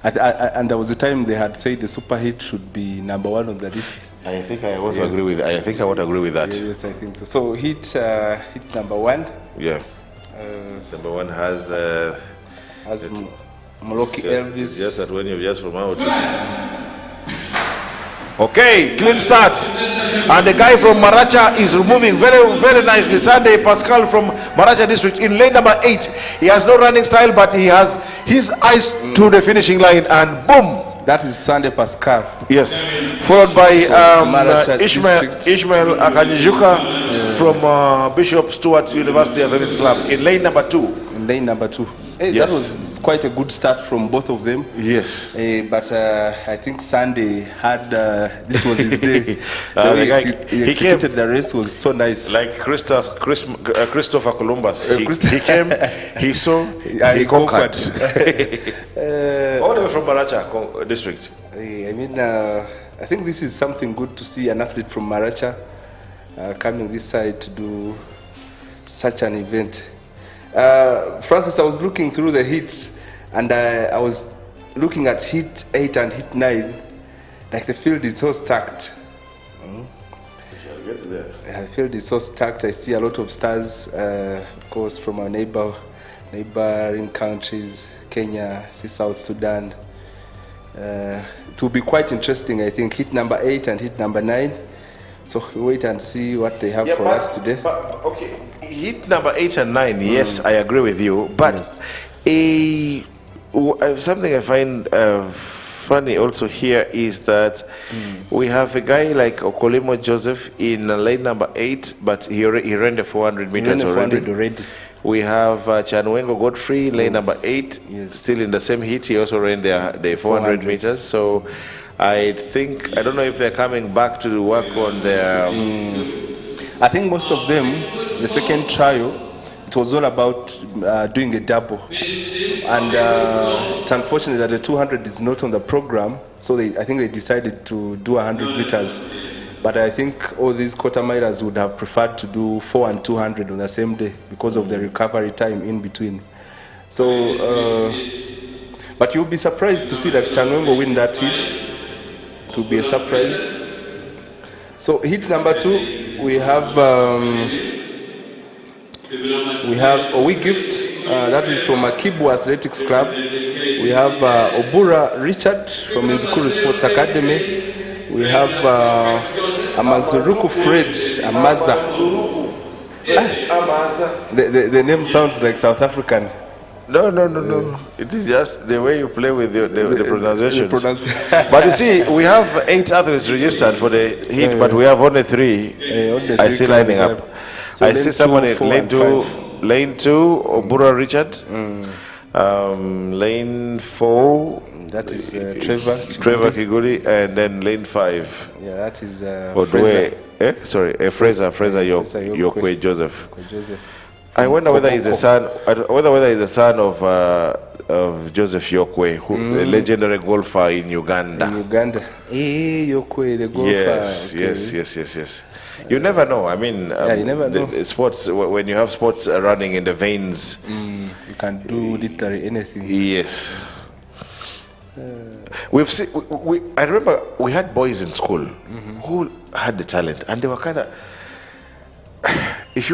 And there was a time they had said the super hit should be number 1 on the list. I think I want to agree with. I think I want to agree with that. Yes, I think so. So hit number 1. Yeah. Number 1 has Moloki Elvis. Just that when you're just from out. Okay, clean start. And the guy from Maracha is moving very, very nicely. Sunday Pascal from Maracha district in lane number 8. He has no running style, but he has his eyes to the finishing line, and boom. That is Sunday Pascal. Yes. Followed by Maracha Ishmael Akanyijuka from Bishop Stewart University Athletics Club in lane number 2. In lane number 2. Hey, Yes. That was quite a good start from both of them. Yes. But I think Sunday had, this was his day. The way guy- he executed the race was so nice. Like Christopher Columbus. He came, he saw, he conquered. All the way from Maracha district. I mean, I think this is something good to see an athlete from Maracha coming this side to do such an event. Francis, I was looking through the hits, and I was looking at hit 8 and hit 9. Like the field is so stacked. The field is so stacked. I see a lot of stars, of course, from our neighboring countries, Kenya, see South Sudan. It will be quite interesting, I think. Hit number 8 and hit number 9. So we wait and see what they have for us today. But okay, hit number 8 and 9. Yes, I agree with you. But something I find funny also here is that we have a guy like Okolimo Joseph in lane number 8, but he ran the 400 meters already. We have Chanwengo Godfrey, lane number 8, still in the same heat. He also ran the 400 meters. So I think, I don't know if they're coming back to work on their... I think most of them, the second trial, it was all about doing a double. And it's unfortunate that the 200 is not on the program, so I think they decided to do 100 meters. But I think all these quarter milers would have preferred to do 4 and 200 on the same day because of the recovery time in between. So, but you'll be surprised to see that Chanwengo win that hit. It will be a surprise. So hit number 2, we have Owi Gift, that is from Akibu Athletics Club. We have Obura Richard from Nzukuru Sports Academy. We have Amazuruku Fred Amaza. The name sounds like South African. No. It is just the way you play with the pronunciations. But you see, we have 8 athletes registered for the heat, but we have only 3. I see lining up. So I see someone in lane 2, Obura Richard. Lane 4, that is Trevor Kiguli, and then lane 5. Yeah, that is Fraser. Fraser Yokwe Joseph. I wonder whether he's the son. Whether he's the son of Joseph Yokwe, the legendary golfer in Uganda. Yokwe, the golfer. Yes. You never know. I mean, you never know. Sports, when you have sports running in the veins, you can do literally anything. Yes. We've seen. I remember we had boys in school who had the talent, and they were kind of. If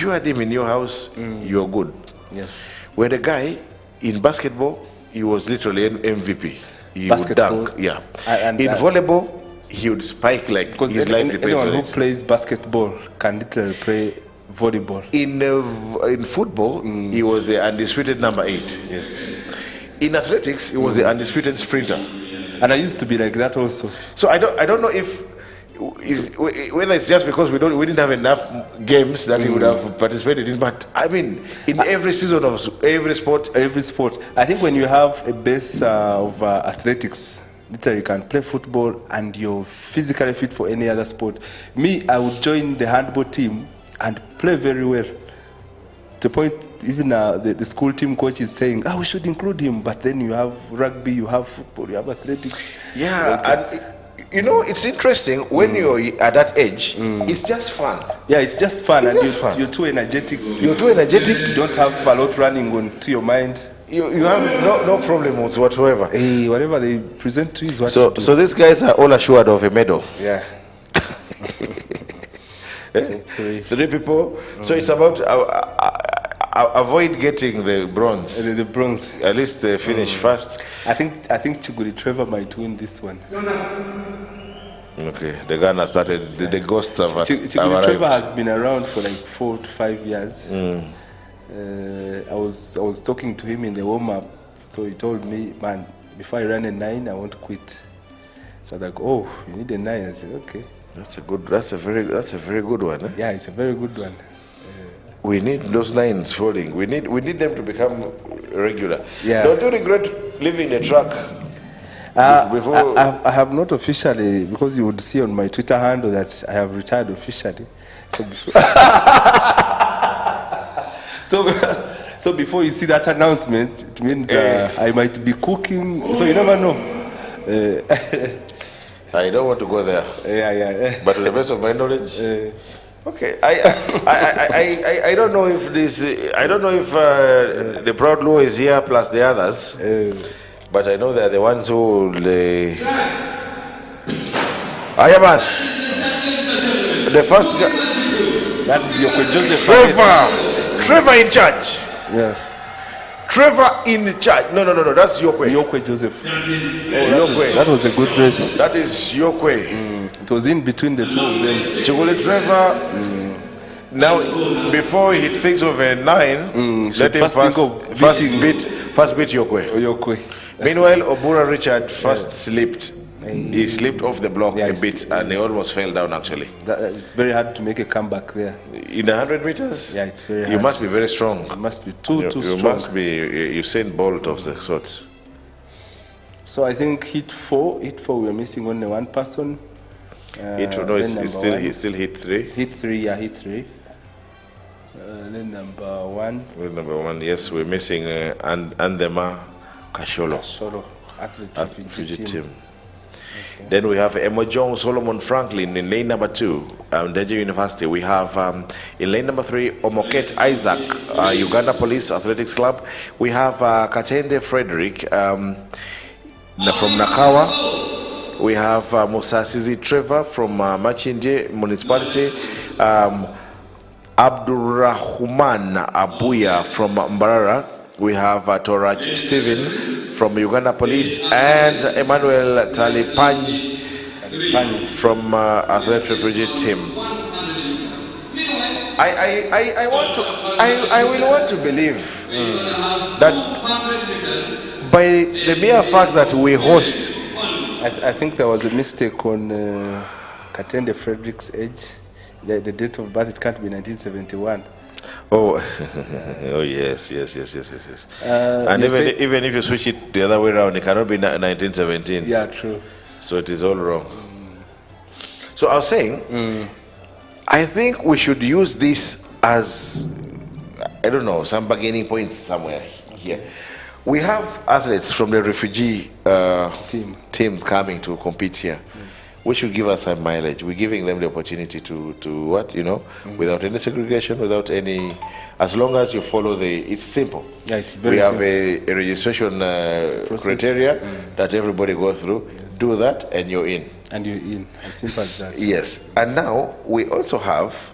you had him in your house, you're good. Yes. Where the guy in basketball, he was literally an MVP. He would dunk. Yeah. In volleyball, he would spike like because his life depends on it. Anyone who plays basketball can literally play volleyball. In football, he was the undisputed number 8. Yes. In athletics, he was the undisputed sprinter. And I used to be like that also. So I don't know if whether it's just because we didn't have enough games that he would have participated in, but I mean, in every season of every sport. I think when you have a base of athletics, literally you can play football and you're physically fit for any other sport. Me, I would join the handball team and play very well. To the point, even the school team coach is saying, we should include him, but then you have rugby, you have football, you have athletics. Yeah, and you know, it's interesting when you're at that age, it's just fun. Yeah, it's just fun, it's and just fun. You're too energetic. You're too energetic. You don't have a lot running on to your mind. You have no problem whatsoever. Hey, whatever they present to you is what So you do. so these guys are all assured of a medal. Yeah. Three people. So it's about avoid getting the bronze. The bronze. At least finish first. I think Chiguri Trevor might win this one. Okay, the Ghana started. The ghosts have Chiguri arrived. Trevor has been around for like 4 to 5 years. I was talking to him in the warm up, so he told me, man, before I run a 9, I want to quit. So I was like, oh, you need a 9? I said, okay. That's a very good one. Eh? Yeah, it's a very good one. We need those 9s falling. We need them to become regular. Yeah. Don't you regret leaving the track? Before I have not officially, because you would see on my Twitter handle that I have retired officially. So before, so before you see that announcement, it means I might be cooking. So you never know. I don't want to go there. Yeah. But to the best of my knowledge, okay. I don't know if this. I don't know if the Proud Law is here plus the others. But I know they're the ones who. Ayamas. The first guy. That is Yoko Joseph. Trevor in charge. Yes. Trevor in charge. No. That's Yokwe. Yokwe Joseph. That was a good race. That is Yokwe. It was in between the two of them. Chiguli Trevor. Now, before he thinks of a 9, let him first beat Yokwe. Meanwhile, Obura Richard first slipped. He slipped off the block a bit and he almost fell down actually. It's very hard to make a comeback there. In 100 meters? Yeah, it's very hard. You must be very strong. You must be too strong. You must be Usain Bolt of the sorts. So I think hit 4, we're missing only one person. He's still hit 3. Hit 3. Then number 1. Yes, we're missing Andema Kasholo. Athlete refugee team. Okay. Then we have Emo John Solomon Franklin in lane number 2, Deji University. We have in lane number 3, Omoket Isaac, Uganda Police Athletics Club. We have Katende Frederick from Nakawa. We have Musasizi Trevor from Machinde Municipality. Abdurrahman Abuya from Mbarara. We have Torach Stephen from Uganda Police and Emmanuel Talipany from Athletic Refugee Team. I will want to believe that by the mere fact that we host. I think there was a mistake on Katende Frederick's age. The date of birth, it can't be 1971. Oh, yes. And even if you switch it the other way around, it cannot be 1917. Yeah, true. So it is all wrong. So I was saying, I think we should use this as, I don't know, some bargaining points somewhere here. We have athletes from the refugee teams coming to compete here. Yes. Which will give us some mileage. We're giving them the opportunity to what, without any segregation, without any, as long as you follow it's simple. Yeah, it's very simple. We have a registration criteria that everybody goes through. Yes. Do that and you're in. And you're in, as simple as that. Yes, and now we also have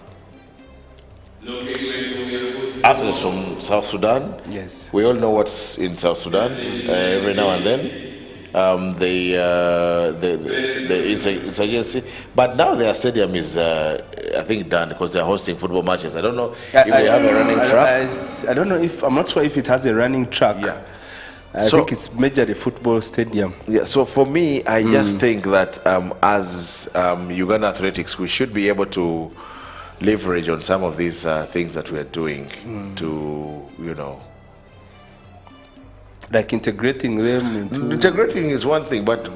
athletes from South Sudan. Yes. We all know what's in South Sudan every now and then. The insurgency, but now their stadium is, I think, done because they're hosting football matches. I don't know if they have a running track. I don't know I'm not sure if it has a running track. Yeah. I think it's majorly football stadium. Yeah, so for me, I just think that as Uganda Athletics, we should be able to leverage on some of these things that we are doing to, you know. Like integrating them into... Integrating is one thing, but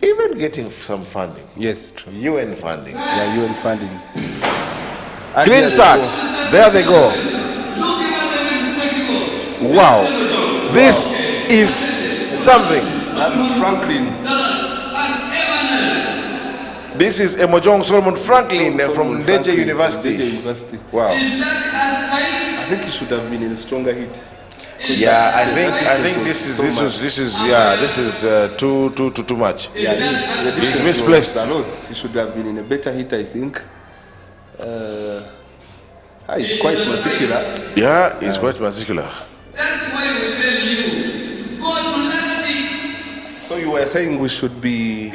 even getting some funding. Yes, true. UN funding. Yeah, UN funding. Clean start. There they go. Wow. This is something. That's Franklin. This is Emojong Solomon Franklin from Deje University. Deje University. Wow. I think he should have been in a stronger heat. Yeah, I think this is too much. Yeah, he's misplaced. A lot. He should have been in a better heat, I think. He's quite particular. Yeah, he's quite particular. That's why we tell you, go to Lactic. So you were saying we should be...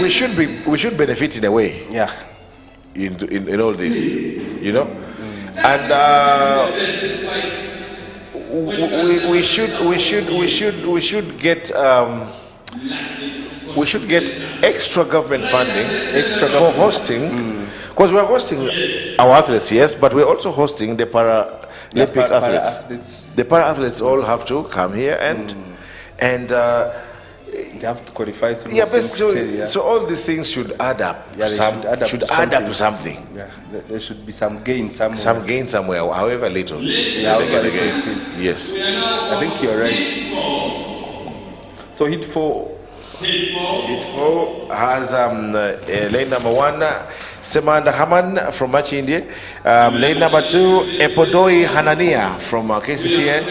We should benefit in a way. Yeah. In all this, you know, and we should get extra government funding, for hosting, because we're hosting our athletes, yes, but we're also hosting the Paralympic athletes. The para athletes all have to come here and they have to qualify through so all these things should add up. Yeah, should add up to something. Yeah, there should be some gain somewhere. Some gain somewhere, however little. Yeah, however little it is. Yes. I think you're right. So hit 4 has lane number 1, Semanda Haman from Machindi. Lane number 2, Epodoi Hanania from KCCA.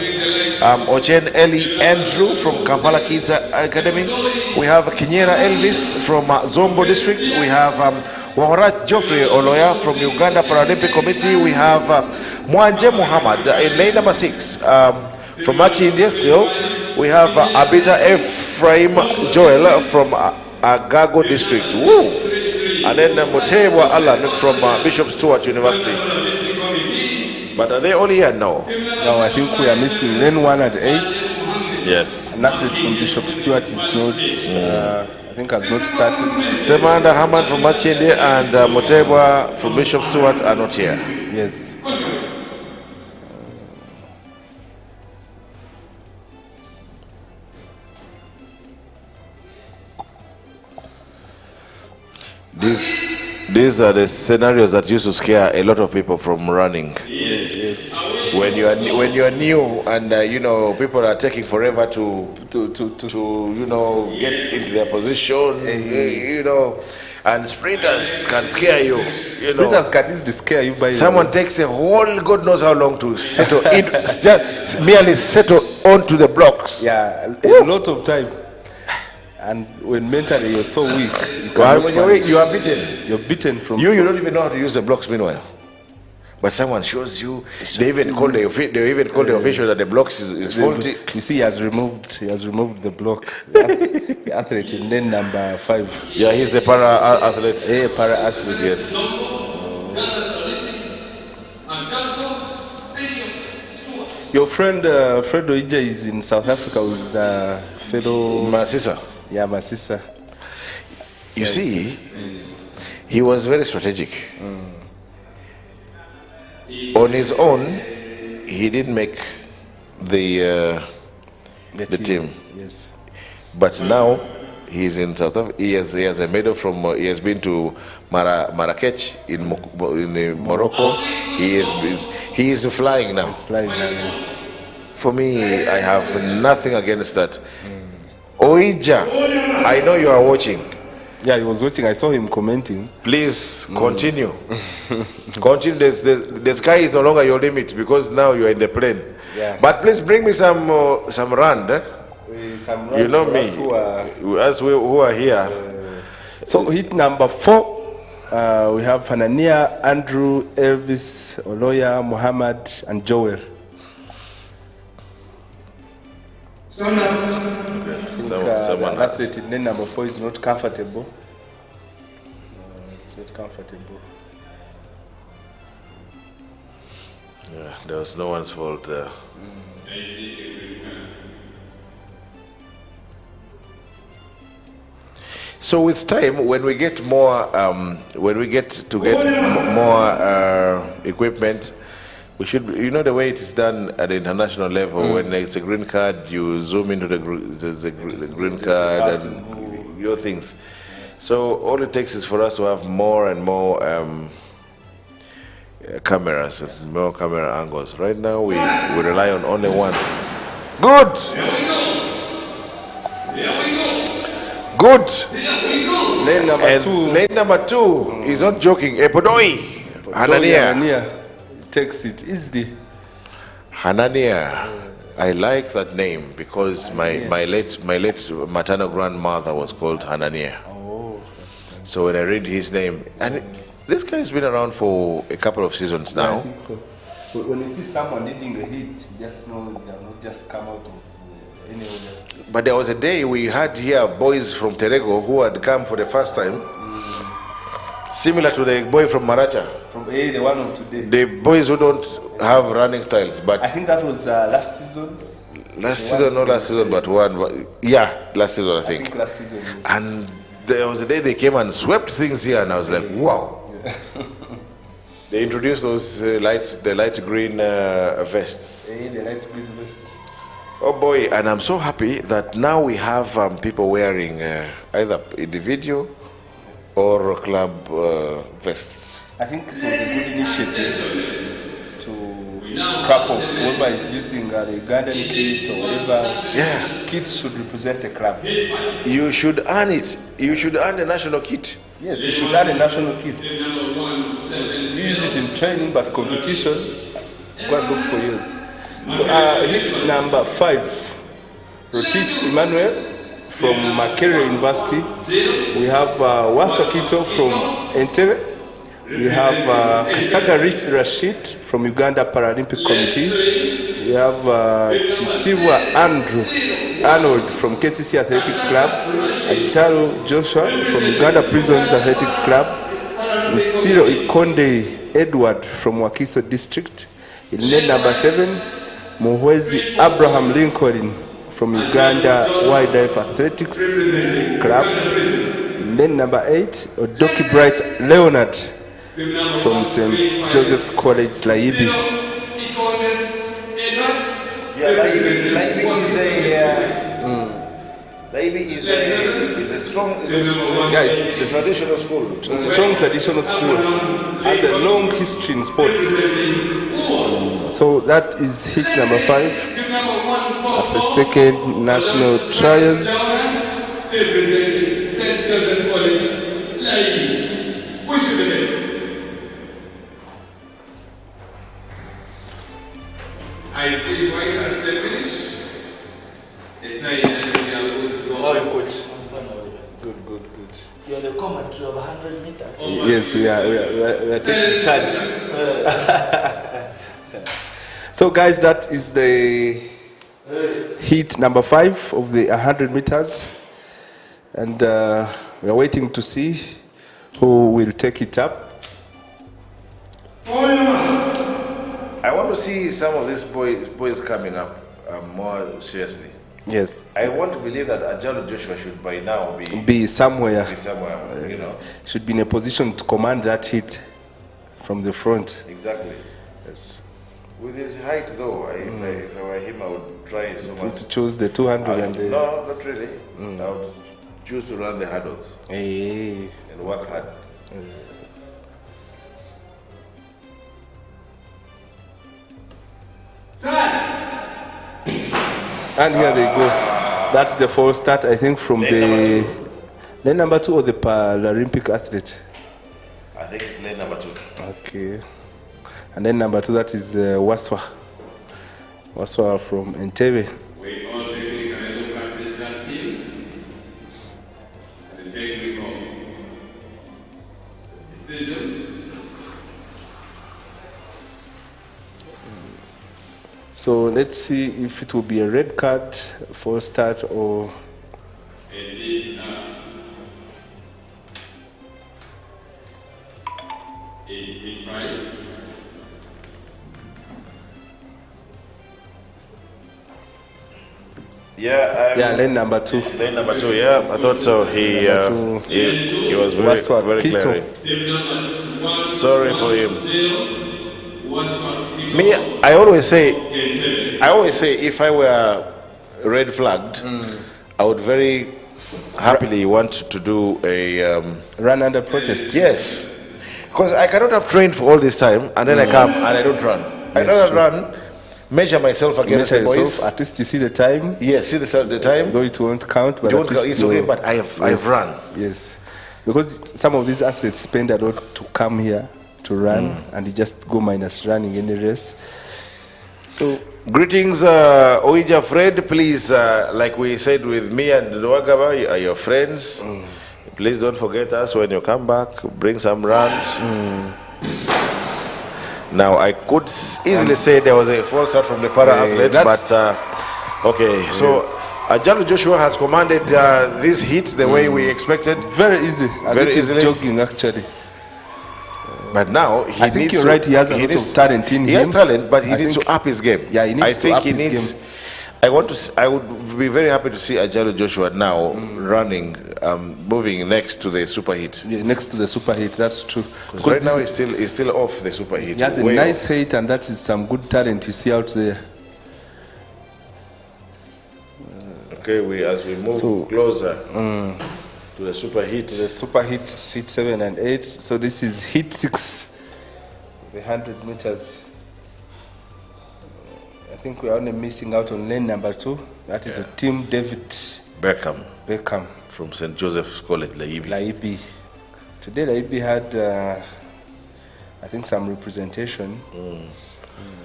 Ochen Eli Andrew from Kampala Kids Academy. We have Kinyera Elvis from Zombo District. We have Wahorat Geoffrey Oloya from Uganda Paralympic Committee. We have Mwanje Muhammad in lane number 6 from Machindi still. We have Abita Ephraim Joel from Agago District. Woo! And then Motebwa Alan from Bishop Stewart University. But are they all here? No. No, I think we are missing lane 1 at 8. Yes. An athlete from Bishop Stewart is not, I think has not started. Semanda Haman from Machindi and Motebwa from Bishop Stewart are not here. Yes. These are the scenarios that used to scare a lot of people from running. Yes. When you are new and you know people are taking forever to you know get into their position, you know, and sprinters can scare you. Sprinters can easily scare you by someone takes a whole God knows how long to settle just merely settle onto the blocks. Yeah, a lot of time. And when mentally you're so weak, when you're weak, you are beaten. You're beaten from. You don't even know how to use the blocks. Meanwhile, but someone shows you. They even call the official that the blocks is faulty. You see, he has removed the block. The athlete in lane number 5. Yeah, he's a para athlete. Yeah, para athlete. Yes. Your friend Fredo Ija is in South Africa with the fellow Masisa. Yeah, Masisa. You see, he was very strategic. On his own, he didn't make the team. Yes. But now he's in South Africa. He has a medal from. He has been to Marrakech in Morocco. He is flying now. He's flying now. Yes. For me, I have nothing against that. Oija, I know you are watching. Yeah, he was watching. I saw him commenting. Please continue. Continue. The sky is no longer your limit because now you are in the plane. Yeah. But please bring me some rand. Some you know me. Us who are here. So hit number 4. We have Hanania, Andrew, Elvis, Oloya, Muhammad, and Joel. Okay. Someone the athlete in lane number 4 is not comfortable. It's not comfortable. Yeah, there was no one's fault there. So with time, when we get more, more equipment, we should, you know, the way it is done at the international level. When it's a green card, you zoom into the green card and your things. So all it takes is for us to have more and more cameras and more camera angles. Right now, we rely on only one. Good. Good. Lane number 2. Lane number 2 is not joking. Epodoi. Hanania takes it easily. Hanania. I like that name because my late maternal grandmother was called Hanania. Oh, that's nice. So when I read his name, and this guy's been around for a couple of seasons now. I think so. When you see someone leading a hit, just know they have not just come out of anywhere. But there was a day we had here boys from Terego who had come for the first time, similar to the boy from Maracha. From the one of today. The boys who don't have running styles, but I think that was last season. Last season, but one. Yeah, last season I think. Last season. Yes. And there was a day they came and swept things here, and I was like, wow. Yeah. They introduced those the light green vests. The light green vests. Oh boy, and I'm so happy that now we have people wearing either individual or club vests. I think it was a good initiative to scrap off whoever is using the Ugandan kit or whatever. Yeah. Kits should represent a club. You should earn it. You should earn a national kit. Yes, you should earn a national kit. You use it in training, but competition, go and look for yours. So hit number 5, Rotich Emmanuel from Makerere University. We have Waswakito from Entebbe. We have Kasaga Rashid from Uganda Paralympic Committee. We have Chitiwa Arnold from KCC Athletics Club. Acharo Joshua from Uganda Prisons Athletics Club. Cyril Ikonde Edward from Wakiso District. In lane number 7, Muhwezi Abraham Lincoln from Uganda Wildlife Athletics Club. Lane number 8, Odoki Bright Leonard from St. Joseph's College, Laibi. Yeah, Laibi is a strong it's a traditional school. A strong traditional school. Has a long history in sports. So that is hit number 5 at the second national trials. Representing St. Joseph College, Laibi. Wish you the best. I see right at the finish. They say that we are good to go. Oh, coach. Good. You are the commentary of 100 meters. Yes, we are taking charge. So, guys, that is the heat number 5 of the 100 meters. And we are waiting to see who will take it up. I want to see some of these boys coming up more seriously. Yes. I want to believe that Ajalo Joshua should by now be somewhere. You know. Should be in a position to command that hit from the front. Exactly. Yes. With his height, though, if I were him, I would try so much. To choose the 200 and the... No, not really. I would choose to run the hurdles and work hard. And here they go. That's the false start, I think, from the lane number 2 or the Paralympic athlete. I think it's lane number 2. Okay. And then number 2, that is Waswa from Entebbe. We all taking a look at this team. The technical decision. So let's see if it will be a red card for start or... It is a right. Yeah, lane number 2. Lane number 2, yeah, I thought so. He was very clear. Sorry for him. Me, I always say, if I were red flagged, I would very happily want to do a run under protest. Yes, because I cannot have trained for all this time and then I come and I don't run. I don't run. Measure myself against the boys. At least you see the time. Yes, see the time. Though it won't count, but it's okay. But I've run. Yes, because some of these athletes spend a lot to come here to run, and you just go minus running any race. So greetings, Oija Fred. Please, like we said with me and Nwagaba, you are your friends. Please don't forget us when you come back. Bring some runs. Now, I could easily say there was a false start from the para-athletes, but okay. So, Ajalo Joshua has commanded this heat the way we expected. Very easy. Very easily. Jogging, actually. But now, I think you're right. He has a lot of talent in him. He has talent, but he needs to up his game. Yeah, he needs to up his game. I would be very happy to see Ajalo Joshua now running, moving next to the super heat. Yeah, next to the super heat. That's true. Because right now he's still off the super heat. He has a nice height, and that is some good talent you see out there. Okay, as we move closer to the super heat. The super heat, heat 7 and 8. So this is heat 6, the 100 meters. I think we are only missing out on lane number 2. That is a Team David Beckham from St. Joseph's College, Laibi. Today Laibi had, I think, some representation.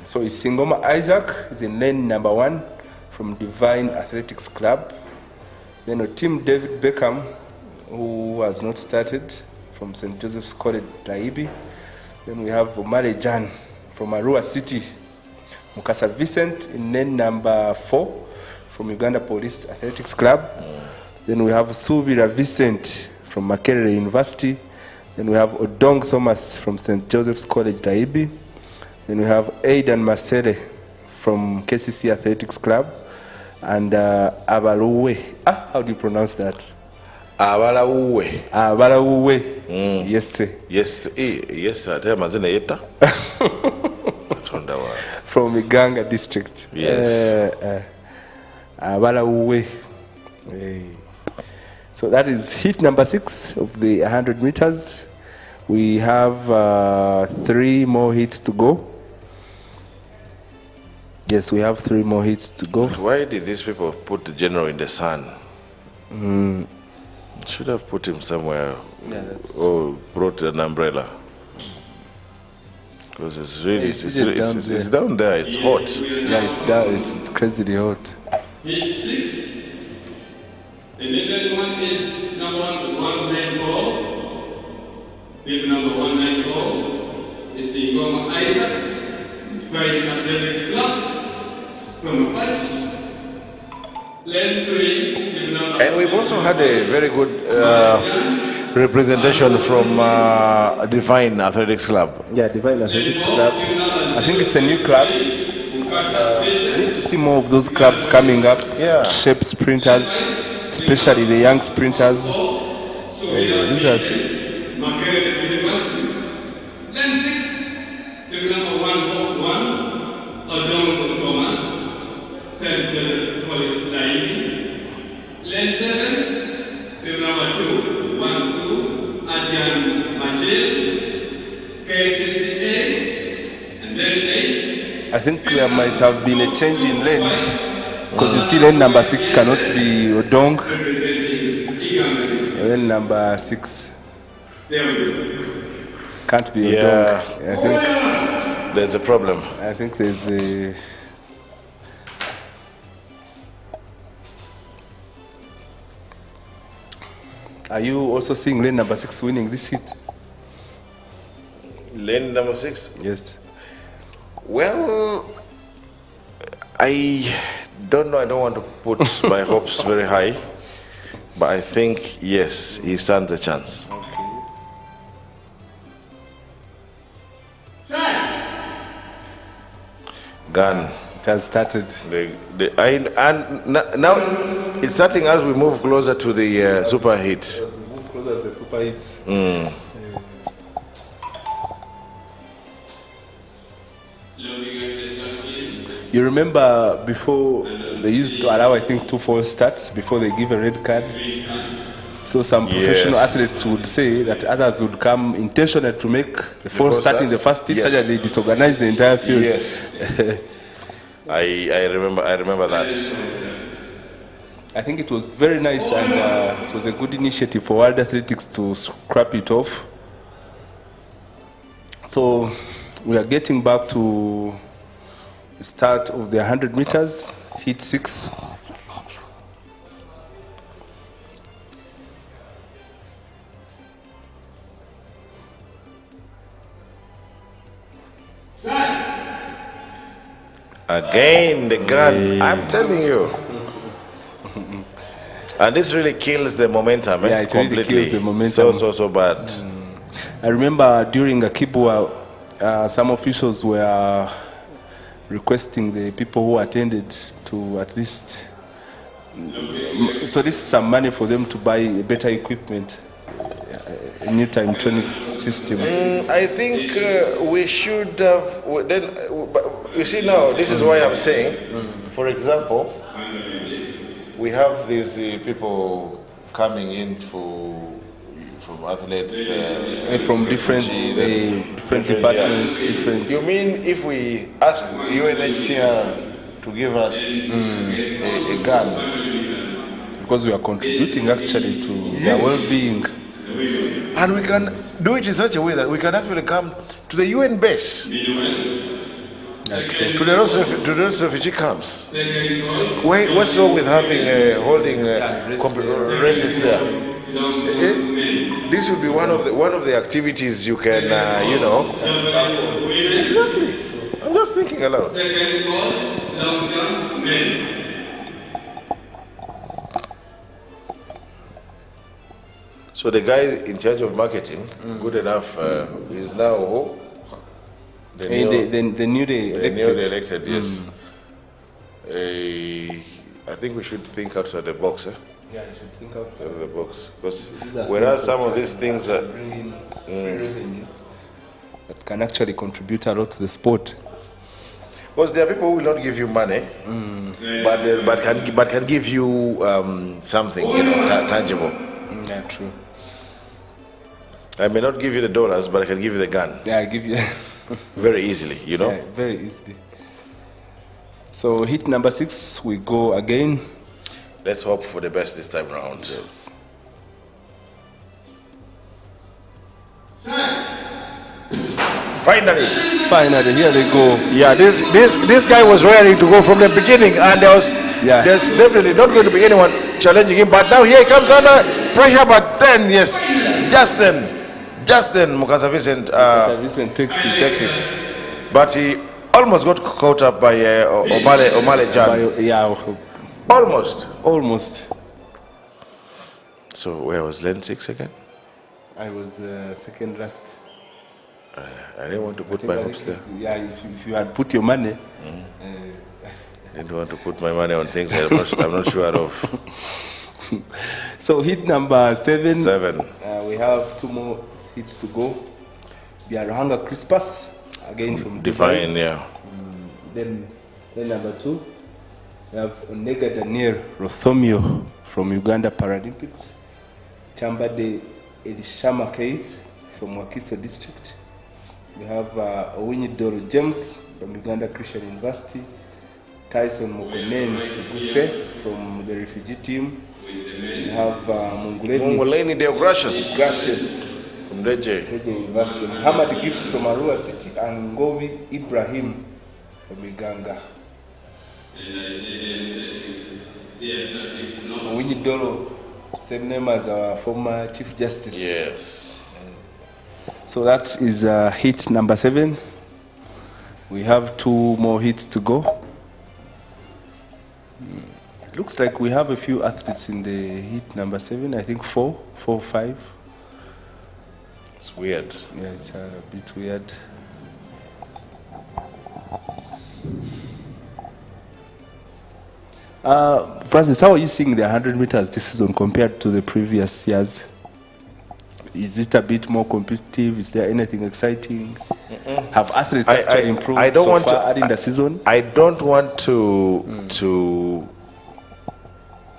So it's Singoma Isaac is in lane number 1 from Divine Athletics Club. Then a Team David Beckham, who has not started, from St. Joseph's College, Laibi. Then we have Omale Jan from Arua City. Mukasa Vincent in lane number 4 from Uganda Police Athletics Club. Then we have Subira Vincent from Makerere University. Then we have Odong Thomas from St. Joseph's College, Laibi. Then we have Aidan Masele from KCC Athletics Club. And Abaluwe. How do you pronounce that? Abaluwe. Abaluwe. Yes, sir. Yes, sir. From Iganga district. Yes. So that is heat number 6 of the 100 meters. We have 3 more heats to go. Yes, we have 3 more heats to go. Why did these people put the general in the sun? Should have put him somewhere. Or brought an umbrella. Because it's really it's down there. It's hot. Yeah, it's down. It's crazily hot. Heat 6. And then one is number 194. Heat number 194 is Singoma Isaac, Divine Athletics Club from Apache. Lane 3. And we've also had a very good representation from Divine Athletics Club. Yeah, Divine Athletics Club. I think it's a new club. We need to see more of those clubs coming up to shape sprinters, especially the young sprinters. These are Lane 6, number 141, Odong Thomas, St. Joseph College, Laibi. Lane 7, number 212, Adrian Machel, KCCA, and then 8. I think there might have been a change in lanes, because you see lane number 6 cannot be Odong. Lane number 6 can't be Odong. I think there's a problem. I think there's a... Are you also seeing lane number 6 winning this heat? Lane number 6? Yes. Well, I don't know. I don't want to put my hopes very high, but I think, yes, he stands a chance. Okay. Gun It has started. Now it's starting as we move closer to the super heat. As we move closer to the super heat. You remember before they used to allow, I think, 2 false starts before they give a red card. So some professional athletes would say that others would come intentionally to make the false start in the first hit, such that they disorganize the entire field. Yes. I remember that. I think it was very nice, and it was a good initiative for World Athletics to scrap it off. So we are getting back to the start of the 100 meters, hit 6. Again, the gun. I'm telling you. And this really kills the momentum. Yeah, it completely. really kills the momentum. So bad. I remember during Akibwa, some officials were requesting the people who attended to at least solicit some money for them to buy better equipment, a new time training system. I think we should have. Then, you see, now this is why I'm saying. For example, we have these people coming in from athletes from different departments. Different. You mean if we ask UNHCR to give us a gun? Because we are contributing actually to their well-being. And we can do it in such a way that we can actually come to the UN base, to the rest refugee camps. What's wrong with having holding races there? This would be one of the activities you can, Exactly. I'm just thinking aloud. Second call, long jump, men. So the guy in charge of marketing, good enough, is now who? The newly elected, yes. I think we should think outside the box. Yeah, you should think outside the box. Because whereas some of these things bring in free revenue that can actually contribute a lot to the sport. Because there are people who will not give you money, but can give you something, tangible. Yeah, true. I may not give you the dollars, but I can give you the gun. Yeah, I give you very easily, Yeah, very easily. So hit number 6, we go again. Let's hope for the best this time around. Yes. Finally, here they go. Yeah, this guy was ready to go from the beginning, and there's definitely not going to be anyone challenging him. But now here he comes under pressure. But then, yes, just then, Mukasa Vincent takes it. But he almost got caught up by Omale Jan. Almost. So where was Len 6 again? I was second last. I didn't want to put my hopes there. Yeah, if you had put your money. I didn't want to put my money on things I'm not sure of. So hit number 7. We have 2 more hits to go. Biaruhanga Crispus, again from Divine, yeah. Then number 2, we have Onega Daniel Rothomio from Uganda Paralympics. Chambade Elishama Keith from Wakiso District. We have Owinyidoro James from Uganda Christian University. Tyson Mokonen Guse from the refugee team. We have Munguleni Deogracious from Deje University. Muhammad Gift from Arua City and Ngovi Ibrahim from Uganda. Owinyidoro, same name as our former Chief Justice. Yes. So that is hit number 7. We have 2 more hits to go. It looks like we have a few athletes in the hit number 7. I think 4 or 5. It's weird. Yeah, it's a bit weird. Francis, how are you seeing the 100 meters this season compared to the previous years? Is it a bit more competitive? Is there anything exciting? Have athletes actually improved in the season? I don't want to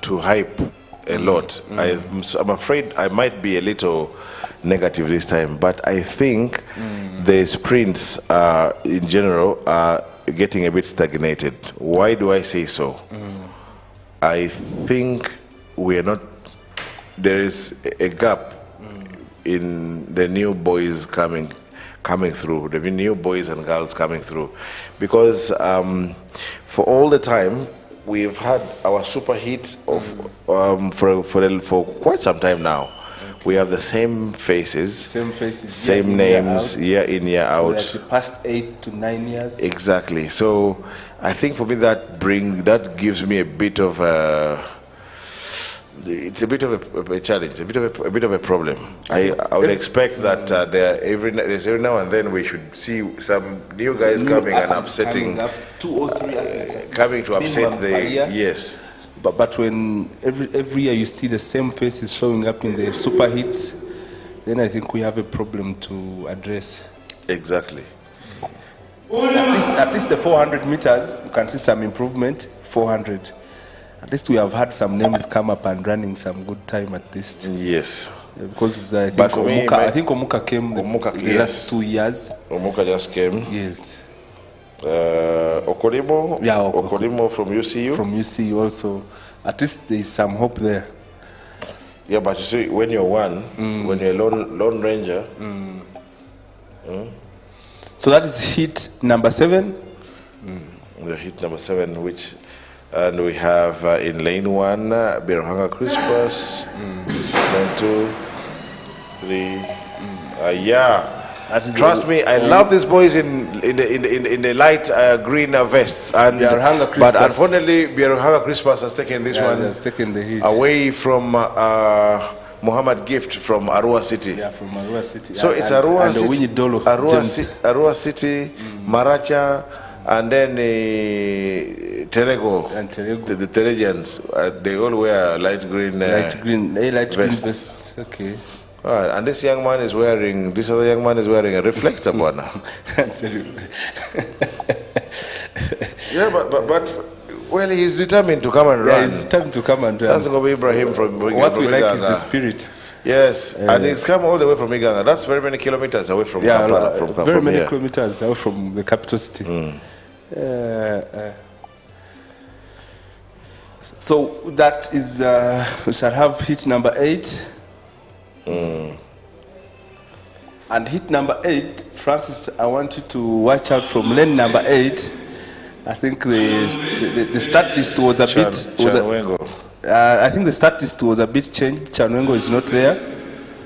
hype a lot. I'm afraid I might be a little negative this time, but I think the sprints in general are getting a bit stagnated. Why do I say so? I think we are not. There is a gap in the new boys coming through, the new boys and girls coming through, because for all the time we've had our super hit of for quite some time now. We have the same faces, same names, year in, year out. For like the past 8 to 9 years. Exactly. So I think for me that gives me a bit of it's a bit of a challenge, a bit of a problem. I would expect that every now and then we should see some new guys coming and upsetting, up, 2 or 3 athletes coming to upset the yes. But when every year you see the same faces showing up in the super hits, then I think we have a problem to address. Exactly. At least the 400 meters, you can see some improvement. 400. At least we have had some names come up and running some good time at least. Yes. Because I think Omuka came the last 2 years. Omuka just came. Yes. Okolimo? Yeah, Okolimo from UCU? From UCU also. At least there is some hope there. Yeah, but you see, when you're when you're a lone ranger. So that is hit number 7? The hit number 7, and we have in lane 1, Birohanga Crispus. Lane 2, 3. Yeah. Trust me, I love these boys in the light green vests. And but unfortunately, Birohanga Crispus has taken this one. Has taken the hit away from Muhammad Gift from Arua City. Yeah, from Arua City. So it's Arua City, Arua City, Maracha, and then Terego. And Terego. The Teregians, they all wear light green vests. Okay. And this young man is wearing, this other young man is wearing a reflector, Bwana. Yeah, but well, he's determined to come and run. He's determined to come and run. That's going to be Ibrahim from What we like is the spirit. Yes, and he's come all the way from Uganda. That's very many kilometers away from Kampala. Very many kilometers away from the capital city. So that is, we shall have hit number 8. And hit number 8, Francis, I want you to watch out from lane number 8. I think the start list was a bit. I think the start list was a bit changed. Chanwengo is not there.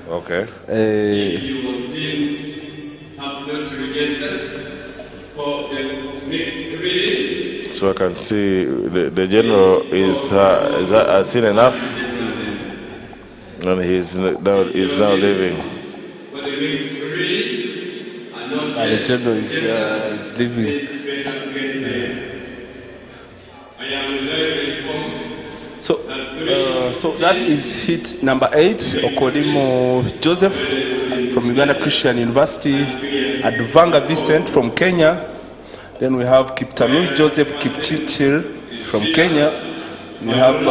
Okay. If your teams have not registered for the next relay. So I can see the general has seen enough. And he's now leaving. But the next relay are not the general is leaving. I am very informed. So that is hit number 8, Okolimo Joseph from Uganda Christian University, Advanga Vincent from Kenya. Then we have Kiptanui Joseph Kipchichil from Kenya. We have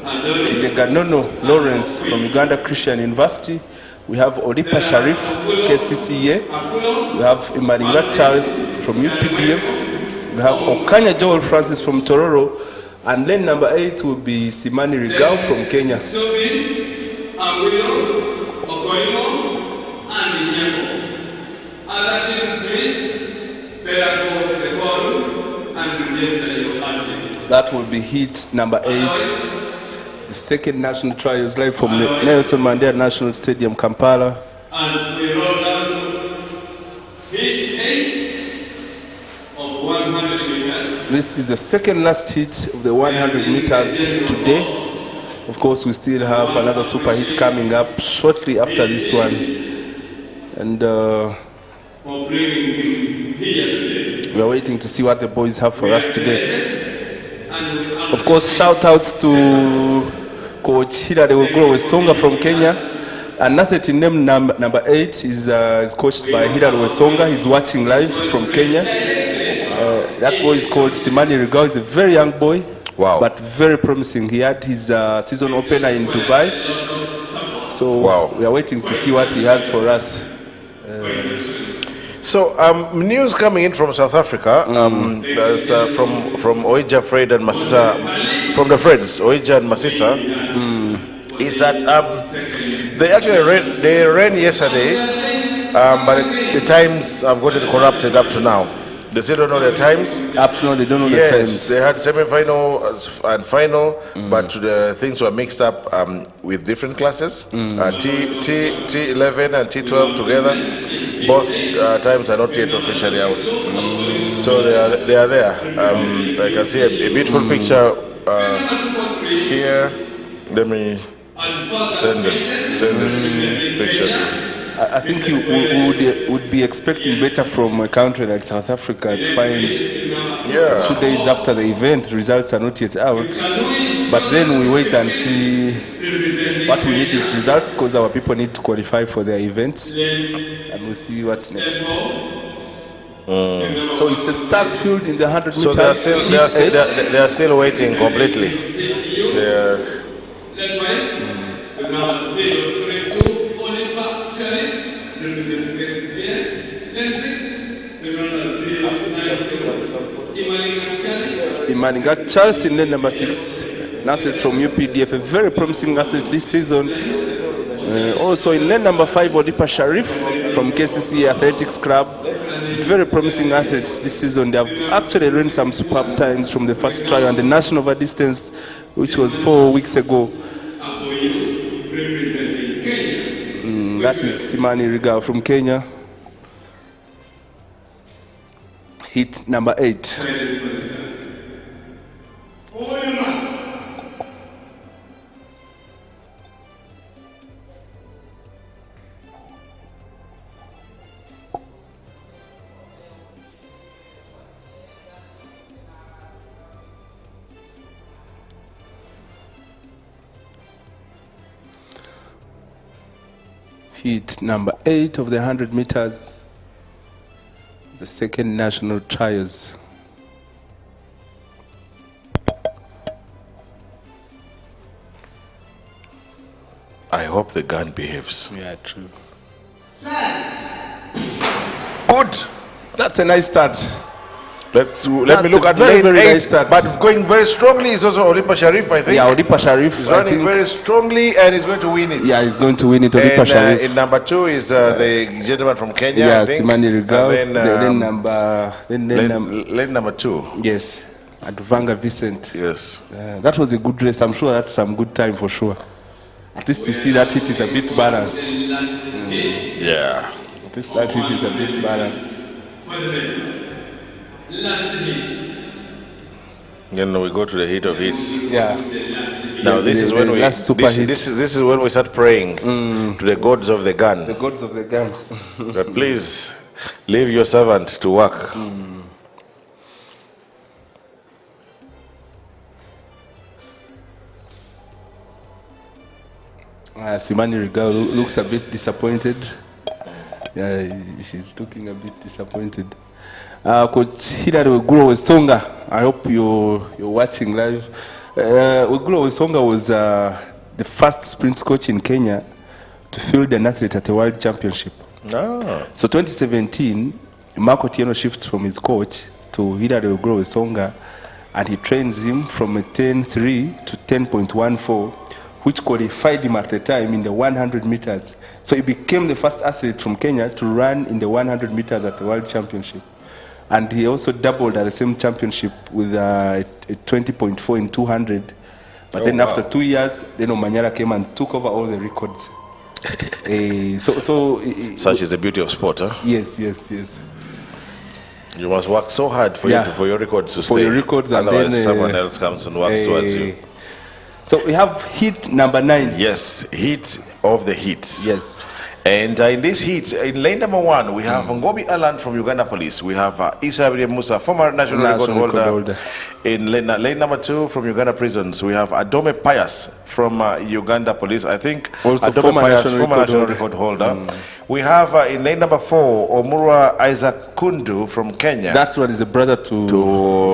Kideganono Lawrence from Uganda Christian University. We have Odipa Sharif, KCCA. We have Imaringa Charles from UPDF. We have Okanya Joel Francis from Tororo. And lane number 8 will be Simani Rigao from Kenya. Sobi, Awilo, Okoimo, and Nyeko. Other teams, please, better go to the call and register your athletes. That will be hit number 8. The second national trials live from the Nelson Mandela National Stadium, Kampala. As we roll down to hit 8 of 100 meters. This is the second last hit of the 100 meters today. Of course, we still have another super hit coming up shortly after this one. And For bringing him here today. we are waiting to see what the boys have for us today. Of course, shout outs to Coach Hilary Wesonga from Kenya. An athlete named number 8 is coached by Hilary Wesonga. He's watching live from Kenya. That boy is called Simani Rigao. He's a very young boy, but very promising. He had his season opener in Dubai. So we are waiting to see what he has for us. So news coming in from South Africa, there's, from Oija, Fred and Masisa, from the Freds, Oija and Masisa, is that they actually ran yesterday, but the times have gotten corrupted up to now. They still don't know their times. Up to now, they don't know the times. They had semi-final and final, but the things were mixed up with different classes. T11 and T12 together. Both times are not yet officially out. So they are there. I can see a beautiful picture here. Let me send this picture to you. I think you would be expecting better from a country like South Africa to find 2 days after the event, results are not yet out. But then we wait and see what we need these results, because our people need to qualify for their events, and we'll see what's next. So it's a start field in the 100 meters. So they are still waiting completely. Imanigat Charles in lane number 6, an athlete from UPDF, a very promising athlete this season. Also in lane number 5, Odipa Sharif from KCC Athletics Club, very promising athletes this season. They have actually run some superb times from the first trial and the national over distance, which was 4 weeks ago. That is Simani Rigao from Kenya. Hit number 8. Hit number 8 of the 100 meters, the second national trials. I hope the gun behaves. Yeah, true. Good. That's a nice start. Let me look at very, lane very 8, nice start. but going very strongly is also Odipa Sharif, I think. Yeah, Odipa Sharif. He's running very strongly and he's going to win it. Yeah, he's going to win it, Odipa Sharif. In number 2 is the gentleman from Kenya, yeah, I think. Simani Rigao. And then lane number 2. Yes, Advanga Vincent. Yes. That was a good race. I'm sure that's some good time for sure. At least you see that hit is a bit balanced. Yeah. At least that hit is a bit balanced. Then we go to the heat of hits. Yeah. Now this is when this is when we start praying to the gods of the gun. The gods of the gun. But please leave your servant to work. Simani Rigao looks a bit disappointed. Yeah, she's looking a bit disappointed. Coach Hilary Wesonga, I hope you're watching live. Wesonga was the first sprint coach in Kenya to field an athlete at a world championship. So 2017, Marco Tieno shifts from his coach to Hilary Wesonga, and he trains him from a 10.3 to 10.14, which qualified him at the time in the 100 meters. So he became the first athlete from Kenya to run in the 100 meters at the world championship. And he also doubled at the same championship with a 20.4 in 200. But then after 2 years, then Omanyala came and took over all the records. Such is the beauty of sport, huh? Yes. You must work so hard for your records to stay. For your records, and otherwise then someone else comes and works towards you. So we have hit number 9. Yes, hit of the hits. Yes. And in this heat, in lane number 1, we have Ngobi Alan from Uganda Police. We have Isa Musa, former national record holder. In lane number 2 from Uganda Prisons, we have Adome Pius from Uganda Police. I think also Adome former Pius, national record holder. We have in lane number 4, Omurwa Isaac Kundu from Kenya. That one is a brother to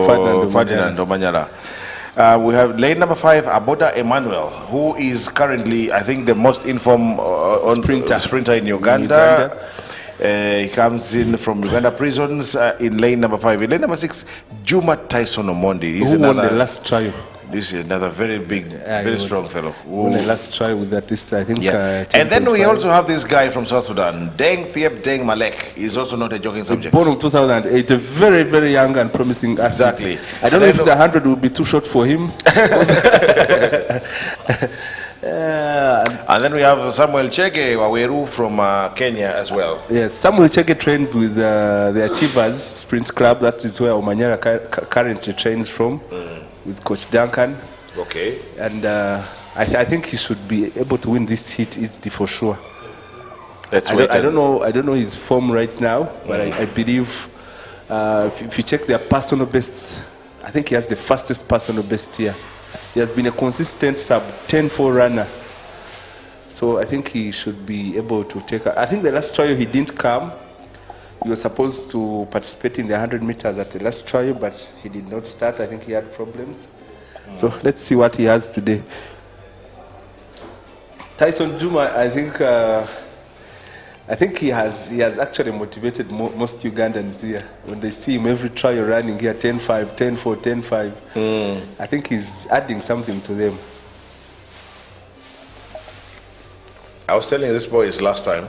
Ferdinand Omanyala. We have lane number 5, Aboda Emmanuel, who is currently, I think, the most informed sprinter in Uganda. He comes in from Uganda Prisons in lane number 5. In lane number 6, Juma Tyson Omondi. Who won the last trial? This is another very big, very strong fellow. Won the last trial with that list, I think. And then we also have this guy from South Sudan, Deng Thiep Deng Malek. He's also not a joking subject. Born in 2008, a very, very young and promising athlete. Exactly. I don't know if the 100 will be too short for him. And then we have Samuel Chege Waweru from Kenya as well. Yes, Samuel Chege trains with the Achievers Sprint Club. That is where Omanyala currently trains from, with Coach Duncan. Okay. And I think he should be able to win this heat easily for sure. I don't know his form right now, but I believe if you check their personal bests, I think he has the fastest personal best here. He has been a consistent sub 10-4 runner. So I think he should be able to take I think the last trial he didn't come. He was supposed to participate in the 100 meters at the last trial, but he did not start. I think he had problems. So let's see what he has today. Tyson Juma, I think he has actually motivated most Ugandans here. When they see him every trial running here, 10-5, 10-4, 10-5, I think he's adding something to them. I was telling this boys last time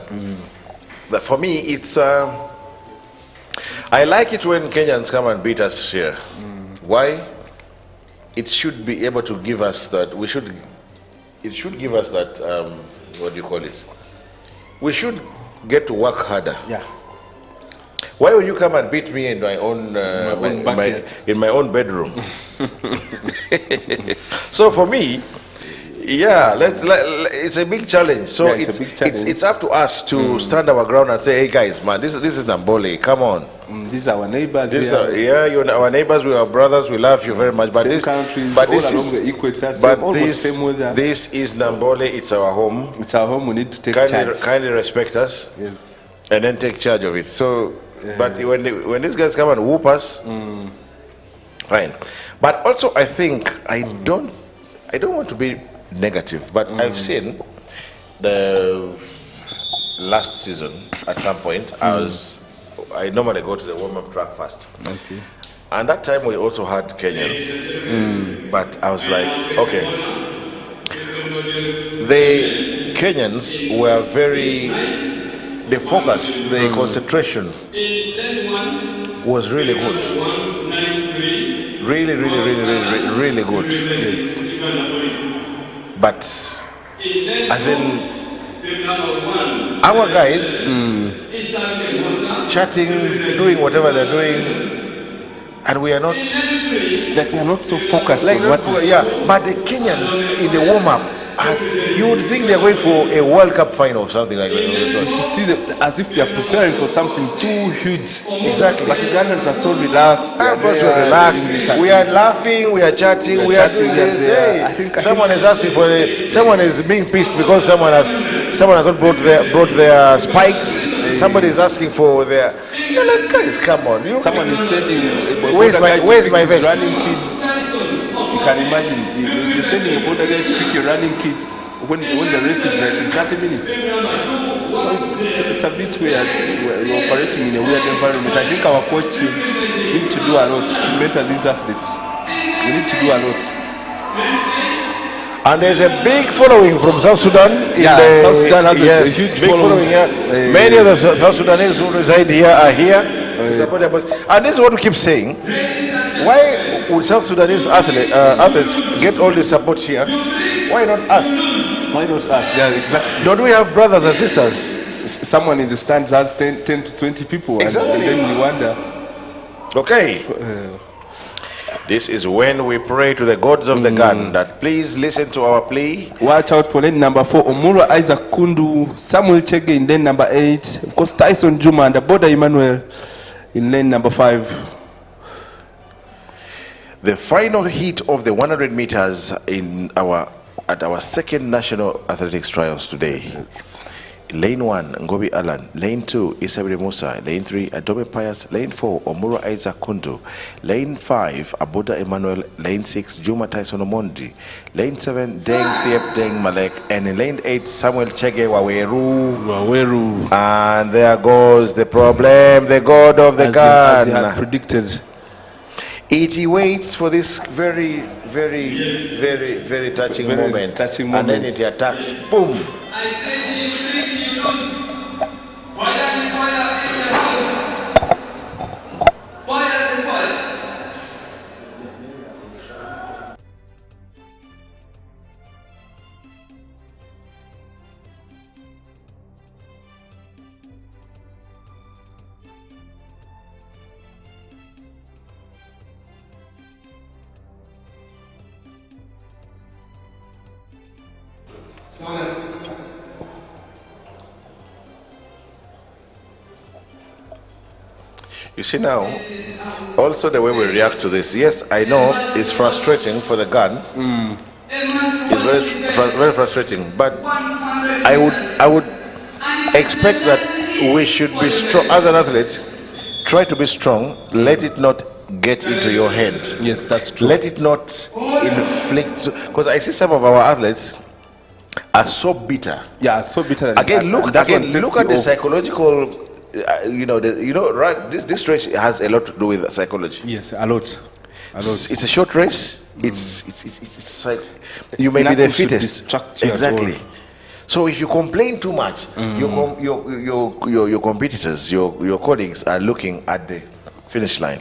that for me, it's I like it when Kenyans come and beat us here. Why? It should be able to give us that. It should give us that. What do you call it? We should get to work harder. Yeah. Why would you come and beat me in my own in my own bedroom? So for me, yeah, it's a big challenge. So yeah, it's up to us to stand our ground and say, hey guys, man, this is Namboole. Come on. These are our neighbors. You're our neighbors. We are brothers. We love you very much. But same this countries, but all this along is the equator. This is Namboole. It's our home. It's our home. We need to take charge. Kindly respect us, yes, and then take charge of it. So, but when these guys come and whoop us, fine. But also, I think I don't want to be negative, but I've seen the last season at some point. I normally go to the warm-up track first. Okay. And that time we also had Kenyans. But I was like, okay. The Kenyans were the focus, the concentration was really good. Really good. Yes. But as in our guys chatting, doing whatever they're doing, and we are not like they are not so focused on what is. But the Kenyans in the warm-up, you would think they're going for a World Cup final or something like that. You see them as if they are preparing for something too huge. Exactly. But Ugandans are so relaxed. We're relaxed. We are laughing. We are chatting. We are doing this. Hey, I think someone is asking for someone is being pissed because someone has not brought their spikes. Somebody is asking for their. You're like, guys, come on. Someone is sending. Where's my vest? Running kids. You can imagine you're sending a border guy to pick your running kids when the race is like in 30 minutes. So it's a bit weird. We're operating in a weird environment. I think our coaches need to do a lot to mentor these athletes. We need to do a lot. And there's a big following from South Sudan. South Sudan has a huge following here. Many of the South Sudanese who reside here are here. And this is what we keep saying. Why would South Sudanese athletes get all this support here? Why not us? Why not us? Yeah, exactly. Don't we have brothers and sisters? Someone in the stands has 10 to 20 people. Exactly. And then you wonder. Okay. This is when we pray to the gods of the gun that please listen to our plea. Watch out for lane number 4, Omuro Isaac Kundu, Samuel Chege in lane number 8, of course Tyson Juma and Aboda Emmanuel in lane number 5. The final heat of the 100 meters at our second national athletics trials today. Yes. Lane 1, Ngobi Alan. Lane 2, Isabri Musa. Lane 3, Adome Pius. Lane 4, Omuro Isaac Kundu. Lane 5, Aboda Emmanuel. Lane 6, Juma Tyson Omondi. Lane 7, Deng Thiep Deng Malek. And in lane 8, Samuel Chege Waweru. And there goes the problem, the god of the gun. As he had predicted. He waits for this very touching moment. And then it attacks. Boom. I said you drink, you lose. Fire in the house. Fire in the fire. You see now, also the way we react to this. Yes, I know it's frustrating for the gun. It's very frustrating. But I would expect that we should be strong as an athlete. Try to be strong. Let it not get into your head. Yes, that's true. Let it not inflict. Because I see some of our athletes are so bitter. Yeah, so bitter. Again, look at the psychological. Right? This race has a lot to do with psychology. Yes, a lot. It's a short race. It's like you may be the fittest. Exactly. So if you complain too much, your competitors, your colleagues are looking at the finish line.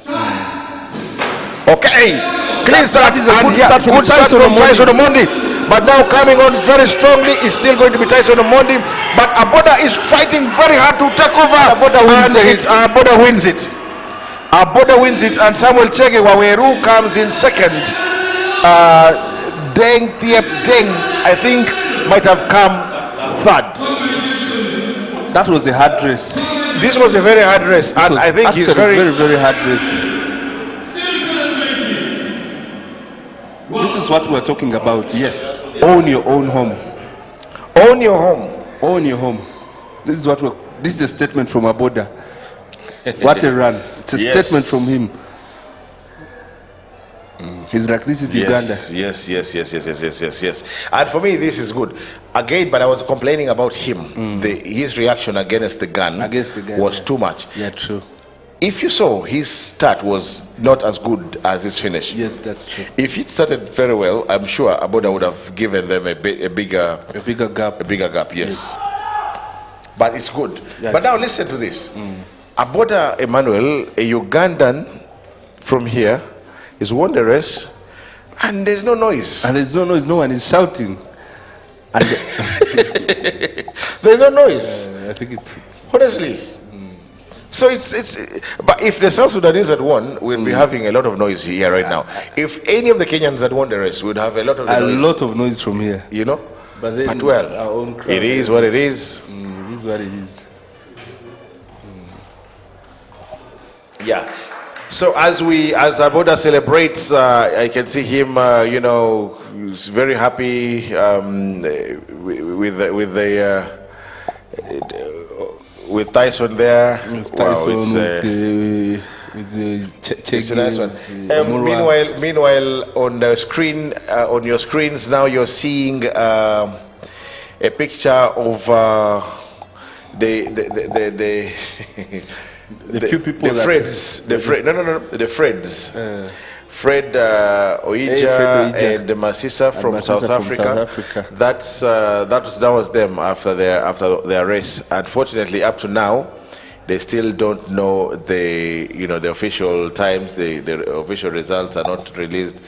Okay, clean start is a good start from Tyson Omondi. But now coming on very strongly is still going to be Tyson Omondi. But Aboda is fighting very hard to take over. Aboda wins it. Aboda wins it, and Samuel Chege Waweru comes in second. Deng Thiep Deng, I think, might have come third. That was a hard race. This was a very hard race, and I think he's very hard race. This is what we're talking about. Yes. Own your own home. Own your home. Own your home. This is a statement from Aboda. What a run. It's a statement from him. He's like, this is Uganda. Yes. And for me, this is good. Again, but I was complaining about him. His reaction against the gun was too much. Yeah, true. If you saw, his start was not as good as his finish. Yes, that's true. If he started very well, I'm sure Aboda would have given them a bigger gap. Yes. But it's good. Yeah, but now listen to this. Aboda Emmanuel, a Ugandan from here, is won the race, and there's no noise. No one is shouting. And there's no noise. I think it's honestly. So but if the South Sudanese had won, we'd be having a lot of noise here right now. If any of the Kenyans had won the race, we'd have a lot of noise. A lot of noise from here. You know? But well, our own crowd, it is what it is. It is what it is. Yeah. So as Aboda celebrates, I can see him, he's very happy with Tyson there. With Tyson, with the nice one. Meanwhile, on the screen, on your screens now, you're seeing a picture of the few people. The Freds. Fred Oija and Masisa from South Africa. That was them after their race. Unfortunately, up to now, they still don't know the official times. The official results are not released,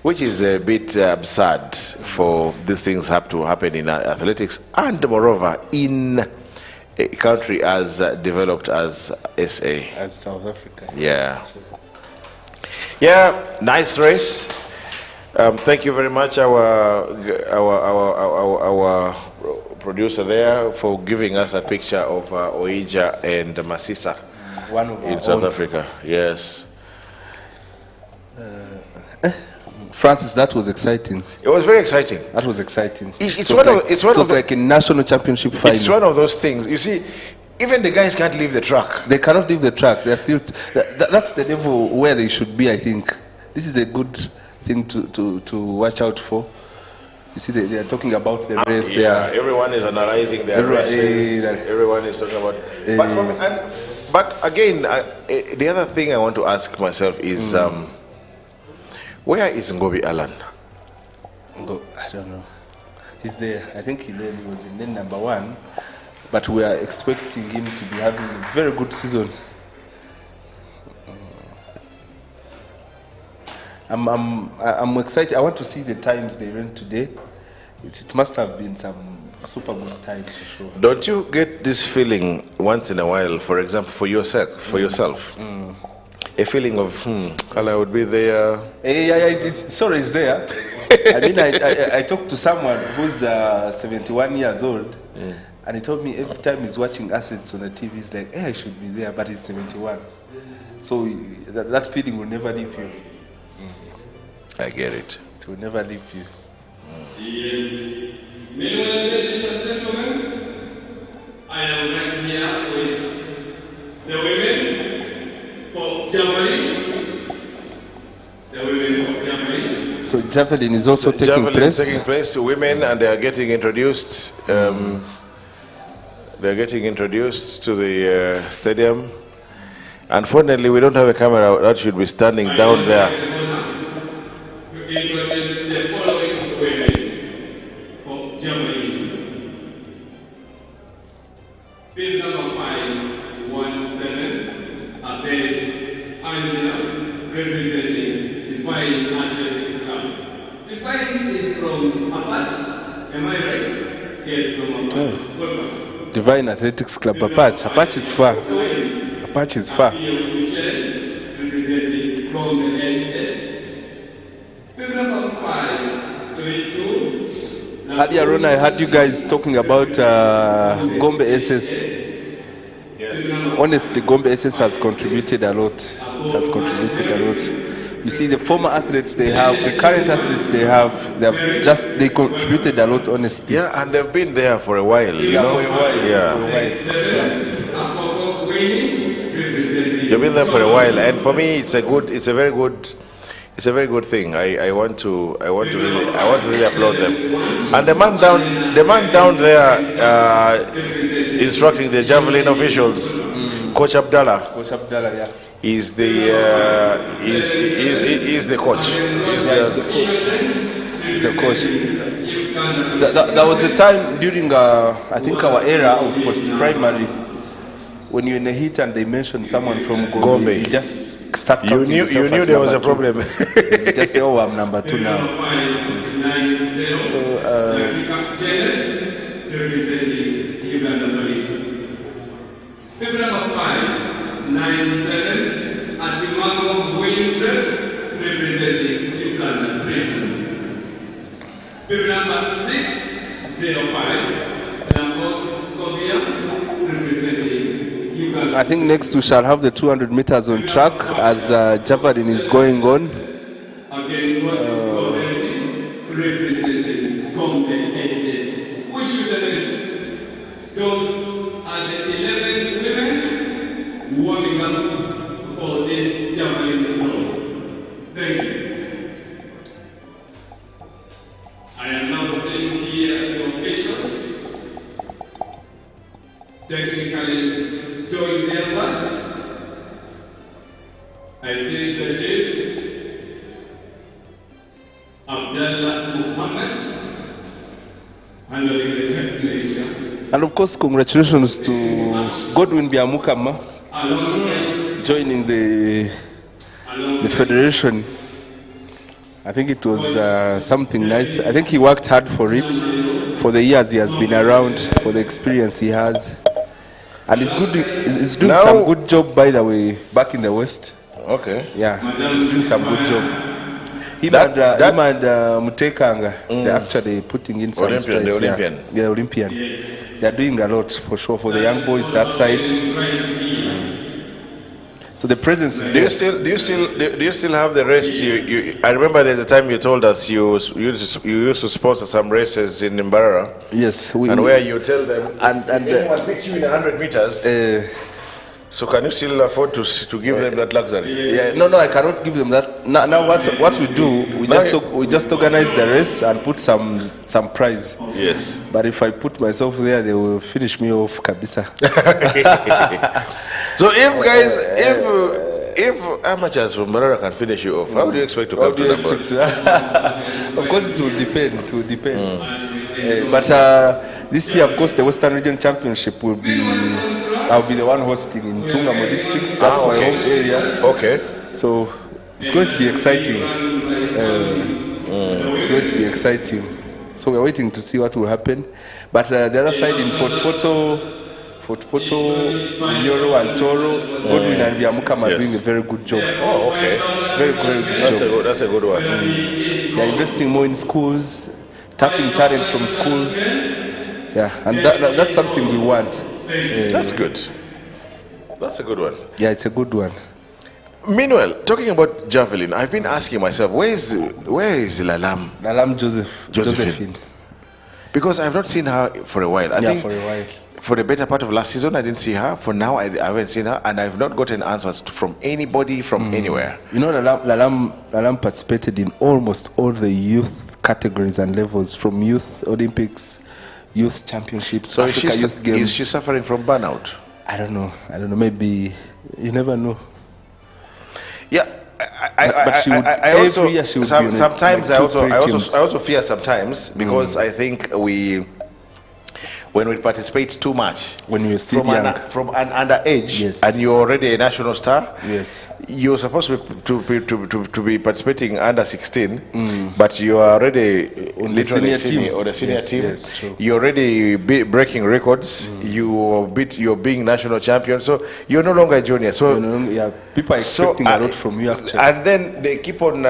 which is a bit absurd. For these things have to happen in athletics, and moreover in a country as developed as SA, as South Africa. Yeah. Yeah, nice race. Thank you very much, our producer there, for giving us a picture of Oija and Masisa in South Africa. Yes. Francis, that was exciting. It was very exciting. That was exciting. It was like a national championship final. It's one of those things. You see, even the guys can't leave the track. They cannot leave the track. They're still. That's the level where they should be, I think. This is a good thing to watch out for. You see, they are talking about the race. Everyone is analyzing their races. Everyone is talking about. But again, the other thing I want to ask myself is, where is Ngobi Alan? I don't know. He's there. I think he was in lane number 1, but we are expecting him to be having a very good season. I'm excited. I want to see the times they ran today. It must have been some super good times for sure. Don't you get this feeling once in a while, for example, for yourself? A feeling of, I would be there. It's always there. I mean, I talked to someone who's 71 years old, and he told me every time he's watching athletes on the TV, he's like, I should be there, but he's 71. So that feeling will never leave you. I get it. It will never leave you. Yes. Meanwhile, ladies and gentlemen, I am right here with the women for Javelin. The women for Javelin. So Javelin is also taking place. Women, and they are getting introduced. They are getting introduced to the stadium. Unfortunately, we don't have a camera that should be standing down there. Introduce the following women for Javelin. Bib number 517, Abel Angela, representing Divine Athletics Club. Divine is from Apache, am I right? Yes, from Apache. Divine Athletics Club, Apache. Apache is far. Apache is far. Representing from the SS. Number 532. Earlier on, I heard you guys talking about Gombe SS. Yes. Honestly, Gombe SS has contributed a lot. It has contributed a lot. You see, the former athletes they have, the current athletes they have they contributed a lot, honestly. Yeah, and they've been there for a while. For a while. Yeah. They've been there for a while, and for me, it's a very good thing. I want to really applaud them. And the man down there instructing the Javelin officials, Coach Abdallah. Coach Abdallah, yeah. He's the coach. He's the coach. There was a time during I think our era of post-primary, when you're in a heat and they mentioned someone from Gombe, you just start counting yourself. You knew there was a problem. You just say, oh, I'm number 2 now. So, representing Uganda Police. People number 597, Atimango Winfred, representing Uganda Prisons. People number 605, Nakot Skovia, representing Uganda. I think next we shall have the 200 meters on track as Javelin is going on. Again, representing Gombe SS. We should have those are the 11 women warming up for this Javelin throw. Thank you. I am now seeing here the officials technically doing their part. I see the chief, Abdallah Muhammad, handling the technician. And of course, congratulations to Godwin Biamukama joining the federation. I think it was something nice. I think he worked hard for it, for the years he has been around, for the experience he has. And it's good. He's doing some good job, by the way, back in the West. Okay. Yeah, he's doing some good job. Him That- and Mutekanga, they're actually putting in some Olympian, the strides. Olympian. Yeah, Olympian. They're doing a lot for sure for the young boys that side. So the presence is Do there. you still have the race? I remember there's a time you told us you used to sponsor some races in Mbarara. Yes, Where you tell them and if anyone picks you in 100 meters. So can you still afford to give them that luxury? Yeah, no, I cannot give them that. Now what we do, we just organize the race and put some prize. Yes. But if I put myself there, they will finish me off, kabisa. So if amateurs from Mbarara can finish you off, how do you expect to come to the boat? Of course, it will depend. It will depend. But this year, of course, the Western Region Championship will be. I'll be the one hosting in Tungamo district. That's my home area. Okay. So it's going to be exciting. It's going to be exciting. So we're waiting to see what will happen. But the other side in Fort Poto, Nyoro and Toro, Godwin and Biamukam are doing a very good job. Oh, okay. Very good job. That's a good one. They're investing more in schools, tapping talent from schools. Yeah, and that's something we want. That's good. That's a good one. Yeah, it's a good one. Meanwhile, talking about Javelin, I've been asking myself, where is Lalam? Lalam Josephine. Because I've not seen her for a while. I think for a while. For the better part of last season, I didn't see her. For now, I haven't seen her, and I've not gotten answers from anybody from anywhere. You know, Lalam participated in almost all the youth categories and levels, from youth Olympics, youth championships, So Africa Youth Games. is she suffering from burnout? I don't know. Maybe you never know. Yeah, but she would, every year she would be on it, sometimes like I 2-3 teams. also fear sometimes because I think when we participate too much, when you're still young, from an underage, yes, and you're already a national star, yes, you're supposed to be participating under 16, but you are already on the senior team. Or the senior team. Yes, true. You're already breaking records. You're being national champion, so you're no longer a junior. So people are expecting a lot from you actually. And then they keep on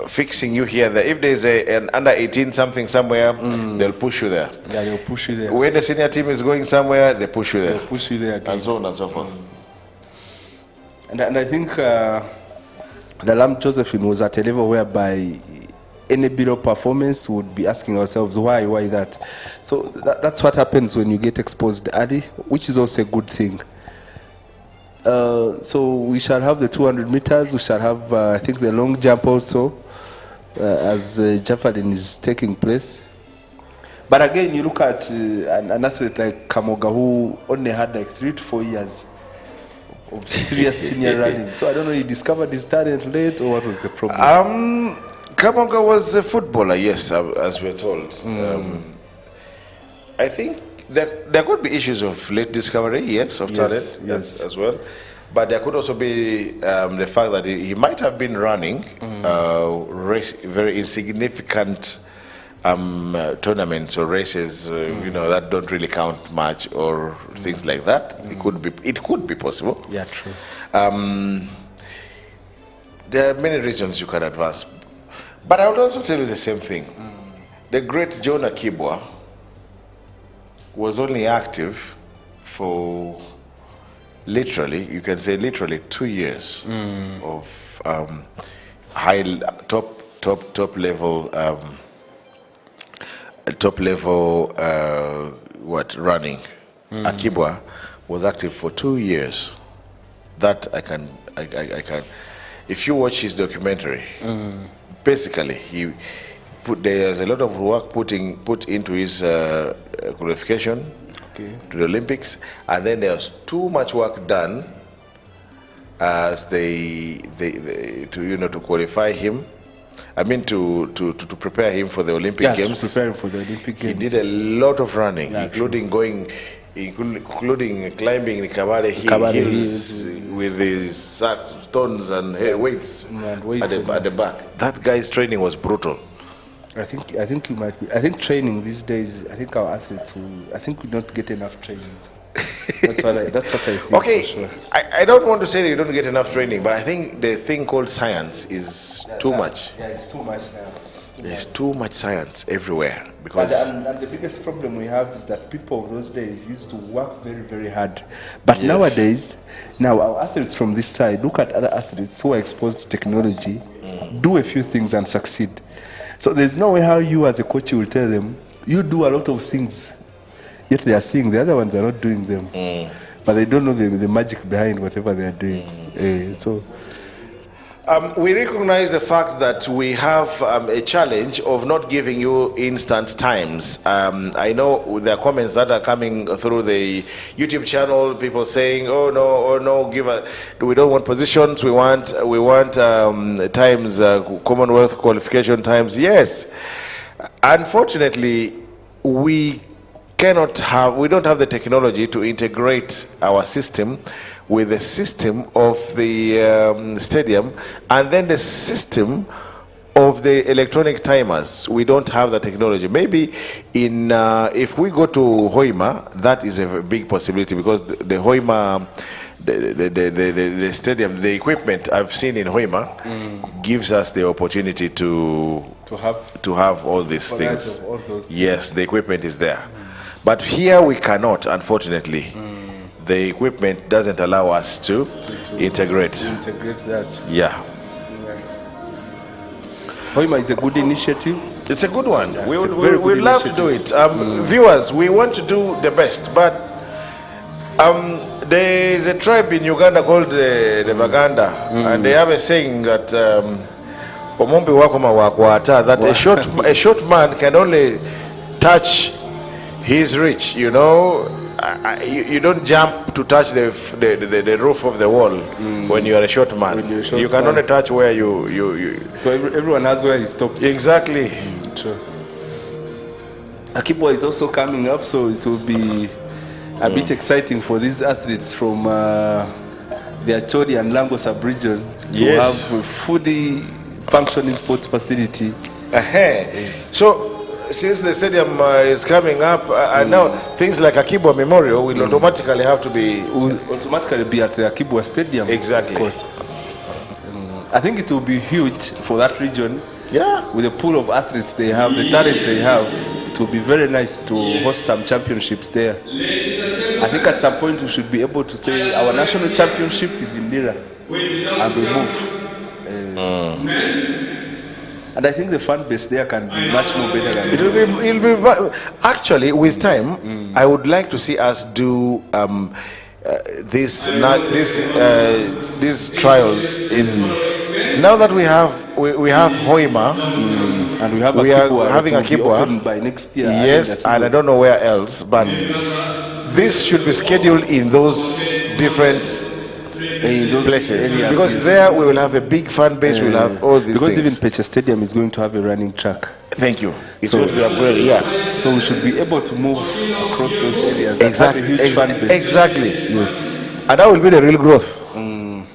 fixing you here. There, if there's an under 18 something somewhere, they'll push you there. Yeah, they'll push you there. When the senior team is going somewhere, they push you there. They'll push you there again. And so on and so forth. And I think Lalam Josephine was at a level whereby any below performance would be asking ourselves why that. So that's what happens when you get exposed early, which is also a good thing. So we shall have the 200 meters. We shall have, I think, the long jump also, as Javelin is taking place. But again, you look at an athlete like Kamoga, who only had like 3 to 4 years of serious senior running. So I don't know, he discovered his talent late, or what was the problem? Kamoga was a footballer, yes, as we're told. I think there could be issues of late discovery, yes, of talent, yes, as well. But there could also be the fact that he might have been running very insignificant tournaments or races, that don't really count much, or things like that. It could be possible. Yeah, true. There are many reasons you can advance, but I would also tell you the same thing. The great Jonah Kibwa was only active for literally 2 years of high top level running. Akibwa was active for 2 years. That I can. If you watch his documentary, basically there's a lot of work put into his qualification to the Olympics, and then there's too much work done as to qualify him. I mean to prepare him for the Olympic Games. To prepare him for the Olympic Games. He did a lot of running, including climbing the Kabale hills with the stones and weights at the back. That guy's training was brutal. I think you might be. I think training these days, I think our athletes we don't get enough training. That's what I think. Okay, for sure. I don't want to say that you don't get enough training, but I think the thing called science is too much. Yeah, it's too much now. There's too much science everywhere because And the biggest problem we have is that people of those days used to work very, very hard. But nowadays, now our athletes from this side, look at other athletes who are exposed to technology, do a few things and succeed. So there's no way how you as a coach will tell them, you do a lot of things, yet they are seeing the other ones are not doing them. But they don't know the magic behind whatever they are doing. We recognize the fact that we have a challenge of not giving you instant times. I know there are comments that are coming through the YouTube channel, people saying, oh no, we don't want positions, we want times, Commonwealth qualification times. Yes, unfortunately, we don't have the technology to integrate our system with the system of the stadium and then the system of the electronic timers. We don't have the technology. Maybe if we go to Hoima, that is a big possibility because the Hoima, the stadium, the equipment I've seen in Hoima gives us the opportunity to have all these things. All those yes, the equipment is there. But here we cannot, unfortunately. The equipment doesn't allow us to integrate. To integrate that. Yeah. Hoima is a good initiative. It's a good one. Yeah, we'd love to do it. Viewers, we want to do the best, but there is a tribe in Uganda called the Baganda, and they have a saying that that a short man can only touch his reach, you know. You don't jump to touch the roof of the wall when you are a short man. You can only touch where you. So everyone has where he stops. Exactly. True. Akibwa is also coming up, so it will be a bit exciting for these athletes from the Acholi and Lango sub-region to have a fully functioning sports facility. So, since the stadium is coming up, and now things like Akibwa Memorial will automatically have to be... Will automatically be at the Akibwa Stadium. Exactly. Of course. I think it will be huge for that region. Yeah. With the pool of athletes they have, the talent they have, it will be very nice to host some championships there. I think at some point we should be able to say our national championship is in Lira and we move. And I think the fan base there can be much more better than it'll be actually with time. I would like to see us do these trials in. Now that we have Hoima and we are having Akibwa by next year. Yes, and I don't know where else, but this should be scheduled in those different places areas, because there we will have a big fan base. We'll have all these because things. Even Peche Stadium is going to have a running track. Thank you. It's going to be upgraded. Yeah. So we should be able to move across those areas. Exactly. Have a huge fan base. Exactly. Yes. And that will be the real growth.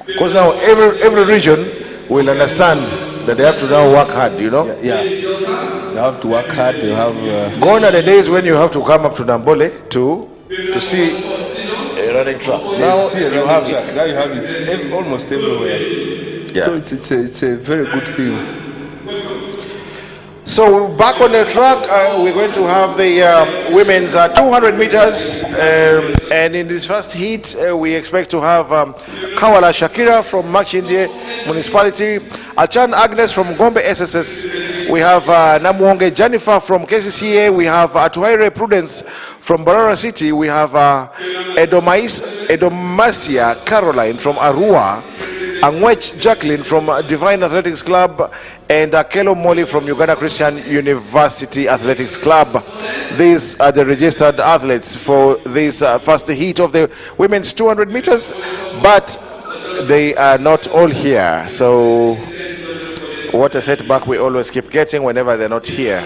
Because now every region will understand that they have to now work hard. You know. Yeah. They have to work hard. They have. Gone are the days when you have to come up to Namboole to see a running track. Now you have it. Now you have it almost everywhere. Yeah. So it's a very good thing. So back on the track, we're going to have the women's 200 meters, and in this first heat, we expect to have Kawala Shakira from Makindye Municipality, Achan Agnes from Gombe SSS, we have Namwonge Jennifer from KCCA, we have Atuhaire Prudence from Barara City, we have Edomasia Caroline from Arua, Angwech Jacqueline from Divine Athletics Club, and Kelo Moli from Uganda Christian University Athletics Club. These are the registered athletes for this first heat of the women's 200 meters, but they are not all here. So what a setback we always keep getting whenever they're not here.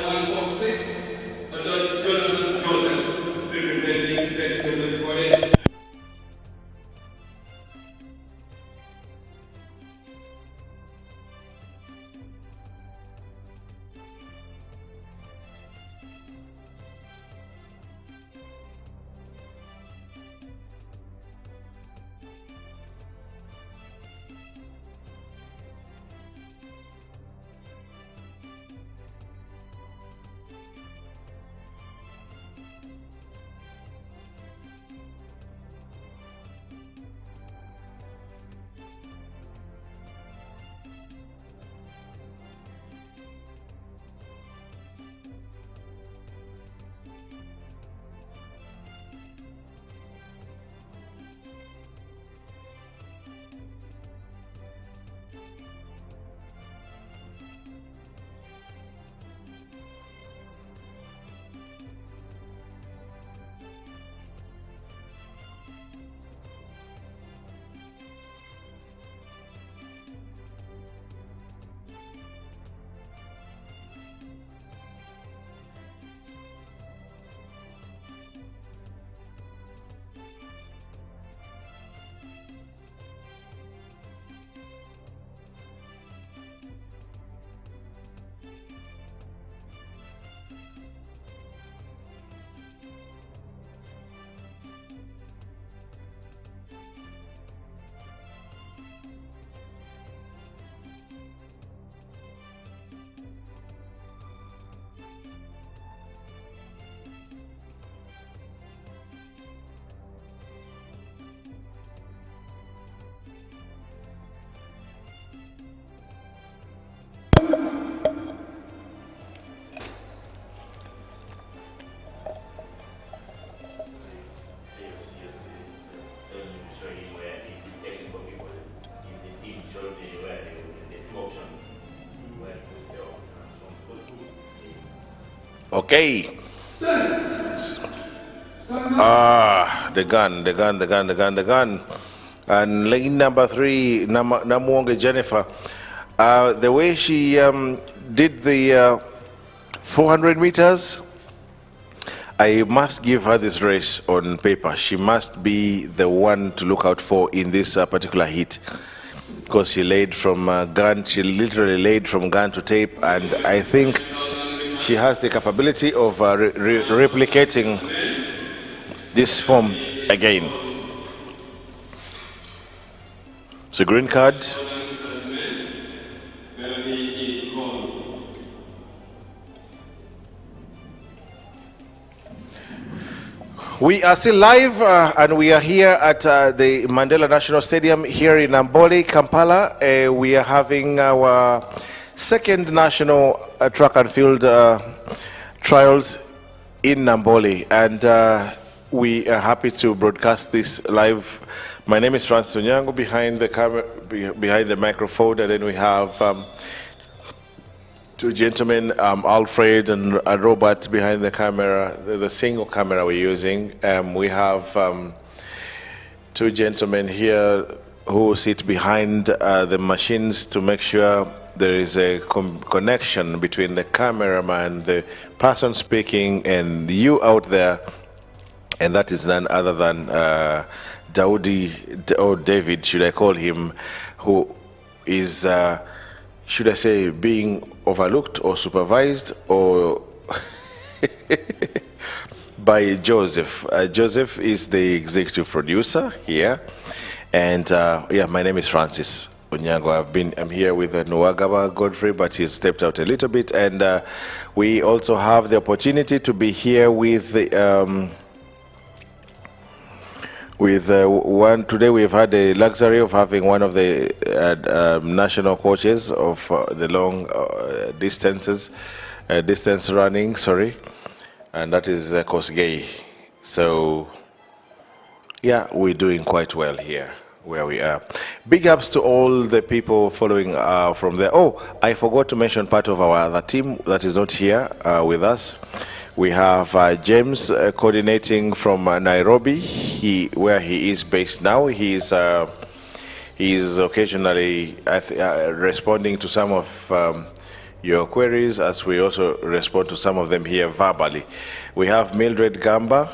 Okay. The gun. And lane number 3, Namboole Jennifer. The way she did the 400 meters, I must give her this race on paper. She must be the one to look out for in this particular heat, because she laid from gun. She literally laid from gun to tape, and I think she has the capability of replicating this form again. So green card. We are still live, and we are here at the Mandela National Stadium here in Namboole, Kampala. We are having our second national track and field trials in Namboole, and we are happy to broadcast this live. My name is Francis Onyango behind the camera, behind the microphone, and then we have two gentlemen, Alfred and Robert, behind the camera, the single camera we're using. We have two gentlemen here who sit behind the machines to make sure there is a connection between the cameraman, the person speaking, and you out there. And that is none other than Daudi, or David, should I call him, who is, should I say, being overlooked or supervised or by Joseph. Joseph is the executive producer here, and yeah, my name is Francis Onyango. I'm here with Nwagaba Godfrey, but he's stepped out a little bit, and we also have the opportunity to be here with the today we've had the luxury of having one of the national coaches of the long distance running, and that is Kosgei. So yeah, we're doing quite well here where we are. Big ups to all the people following from there. Oh, I forgot to mention part of our other team that is not here with us. We have James coordinating from Nairobi, where he is based now. He is occasionally responding to some of your queries, as we also respond to some of them here verbally. We have Mildred Gamba,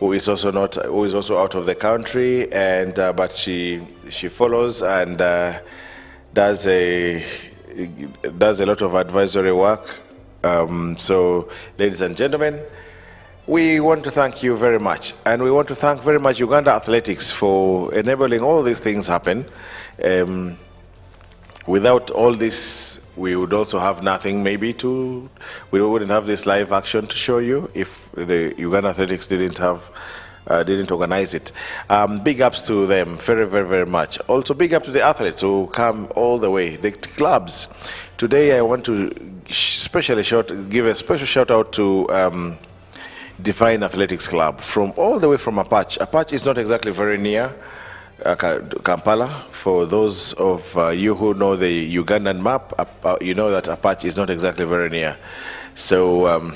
who is also out of the country, and but she follows and does a lot of advisory work. So, ladies and gentlemen, we want to thank you very much, and we want to thank very much UGathletix for enabling all these things happen. Without all this, we would also have nothing. Maybe we wouldn't have this live action to show you if the UGathletix didn't organize it. Big ups to them, very, very, very much. Also, big up to the athletes who come all the way, the clubs. Today, I want to give a special shout out to Divine Athletics Club, from all the way from Apache. Apache is not exactly very near Kampala. For those of you who know the Ugandan map, you know that Apache is not exactly very near. So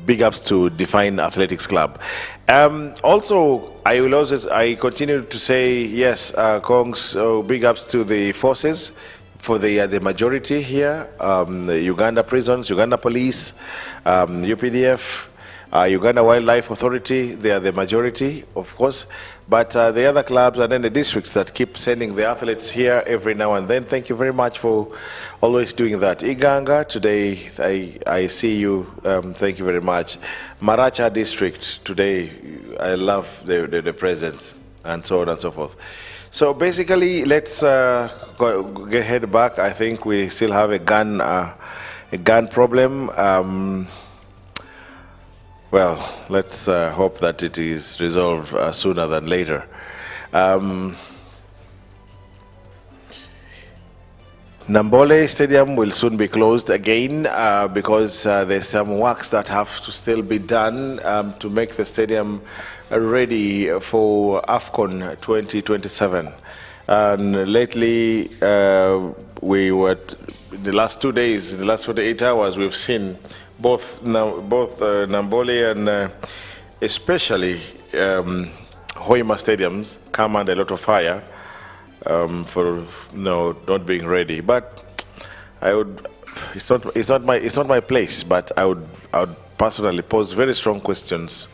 big ups to Divine Athletics Club. Also, I continue to say yes, Kongs, big ups to the forces for the majority here, the Uganda prisons, Uganda police, UPDF, Uganda Wildlife Authority. They are the majority, of course, but the other clubs and then the districts that keep sending the athletes here every now and then. Thank you very much for always doing that. Iganga, today I see you. Thank you very much. Maracha district, today I love the presence, and so on and so forth. So basically, let's head back. I think we still have a gun problem. Well, let's hope that it is resolved sooner than later. Namboole Stadium will soon be closed again because there's some works that have to still be done to make the stadium ready for AFCON 2027. And lately, we were, in the last 2 days, in the last 48 hours, we've seen both Namboole and especially Hoima stadiums come under a lot of fire for not being ready. But I would, it's not my place. But I would personally pose very strong questions,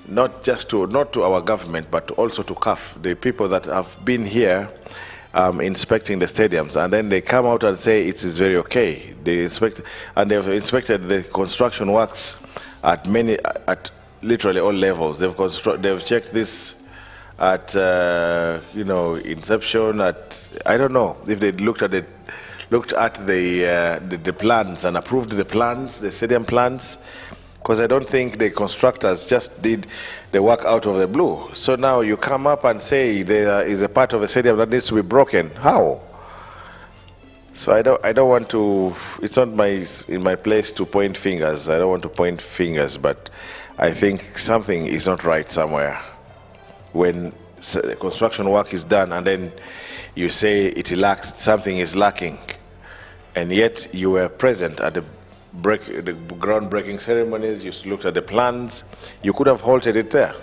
not to our government, but also to CAF, the people that have been here inspecting the stadiums, and then they come out and say it is very okay. They have inspected the construction works at literally all levels. They've checked this at inception. I don't know if they looked at the plans and approved the plans, the stadium plans, because I don't think the constructors just did the work out of the blue. So now you come up and say there is a part of a stadium that needs to be broken. How? So I don't want to. It's not in my place to point fingers. I don't want to point fingers, but I think something is not right somewhere. When construction work is done and then you say something is lacking, and yet you were present at the groundbreaking ceremonies, you looked at the plans, you could have halted it there.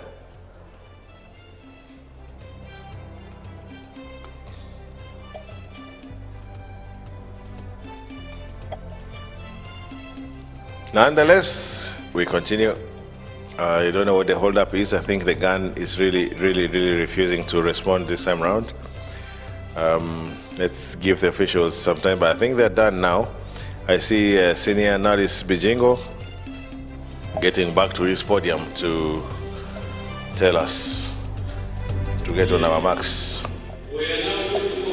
Nonetheless, we continue. I don't know what the holdup is. I think the gun is really refusing to respond this time around. Let's give the officials some time, but I think they're done now. I see Senior Naris Bijingo getting back to his podium to tell us to get on our marks. We are now going to go.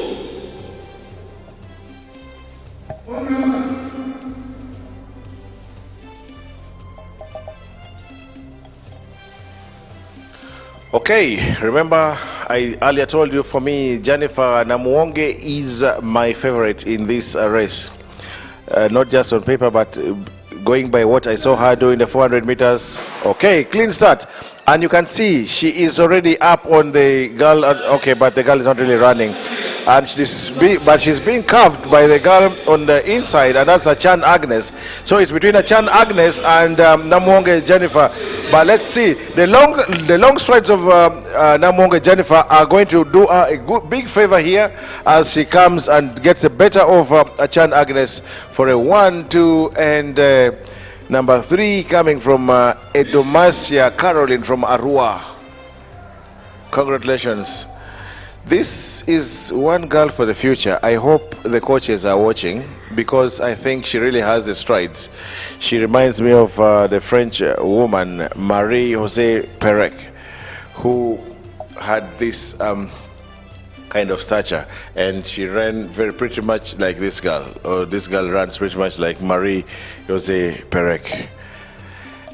Okay, remember I earlier told you, for me, Jennifer Namuonge is my favorite in this race. Not just on paper, but going by what I saw her do in the 400 meters. Okay, clean start. And you can see she is already up on the girl. Okay, but the girl is not really running. And she's being carved by the girl on the inside, and that's Achan Agnes. So it's between Achan Agnes and Namuonge Jennifer. But let's see, the long strides of Namuonge Jennifer are going to do her a big favor here as she comes and gets the better of Achan Agnes for a 1-2, and number 3 coming from Edomasia Caroline from Arua. Congratulations. This is one girl for the future. I hope the coaches are watching, because I think she really has the strides. She reminds me of the French woman, Marie-José Perec, who had this kind of stature, and she ran pretty much like this girl, or this girl runs pretty much like Marie-José Perec.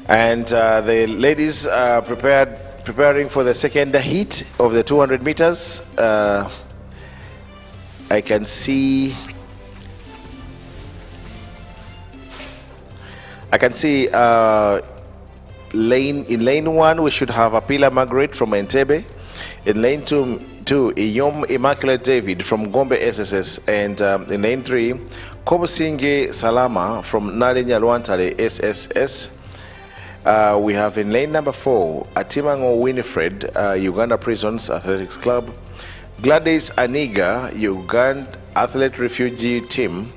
And the ladies are preparing for the second heat of the 200 meters. I can see in lane 1 we should have Apila Margaret from Entebbe. In lane 2 Iyom Immaculate David from Gombe SSS, and in lane 3 Kobusinge Salama from Nali Nyalwantale SSS. We have in lane number 4 Atimango Winifred, Uganda Prisons Athletics Club, Gladys Aniga, Uganda Athlete Refugee Team,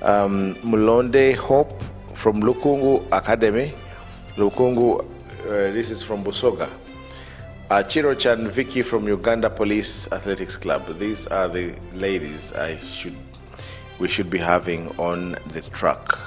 Mulonde Hope from Lukungu Academy, Lukungu, this is from Busoga, Chirochan Vicky from Uganda Police Athletics Club. These are the ladies we should be having on the track.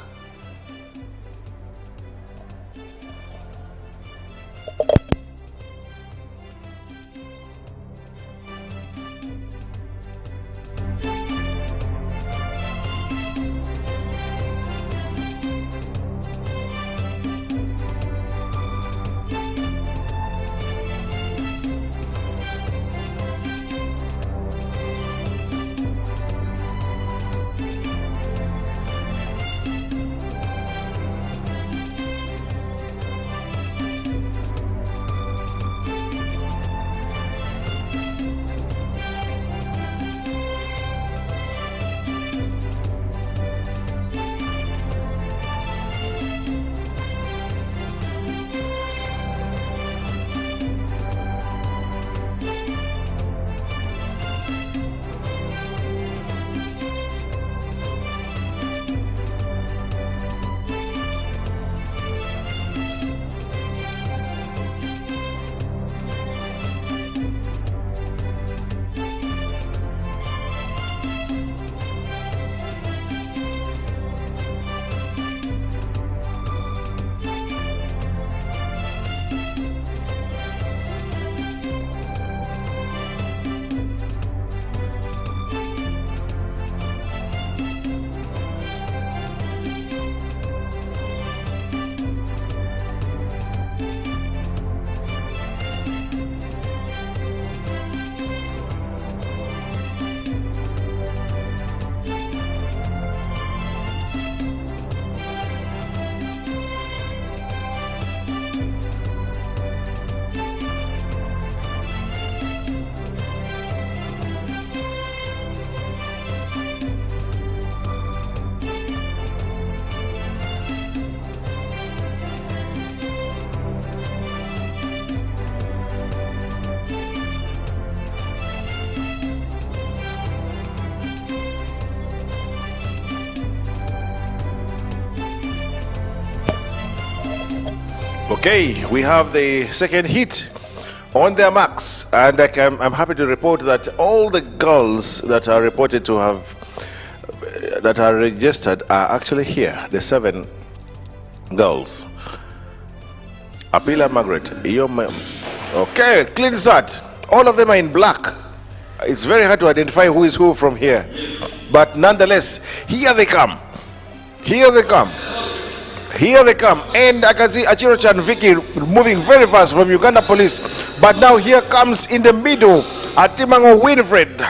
Okay, we have the second heat on their marks, and I'm happy to report that all the girls that are reported to have that are registered are actually here. The 7 girls. Apila Margaret, okay, clean start. All of them are in black. It's very hard to identify who is who from here, but nonetheless, here they come. Here they come. Here they come. And I can see Achiro and Vicky moving very fast from Uganda police. But now here comes in the middle Atimango Winfred.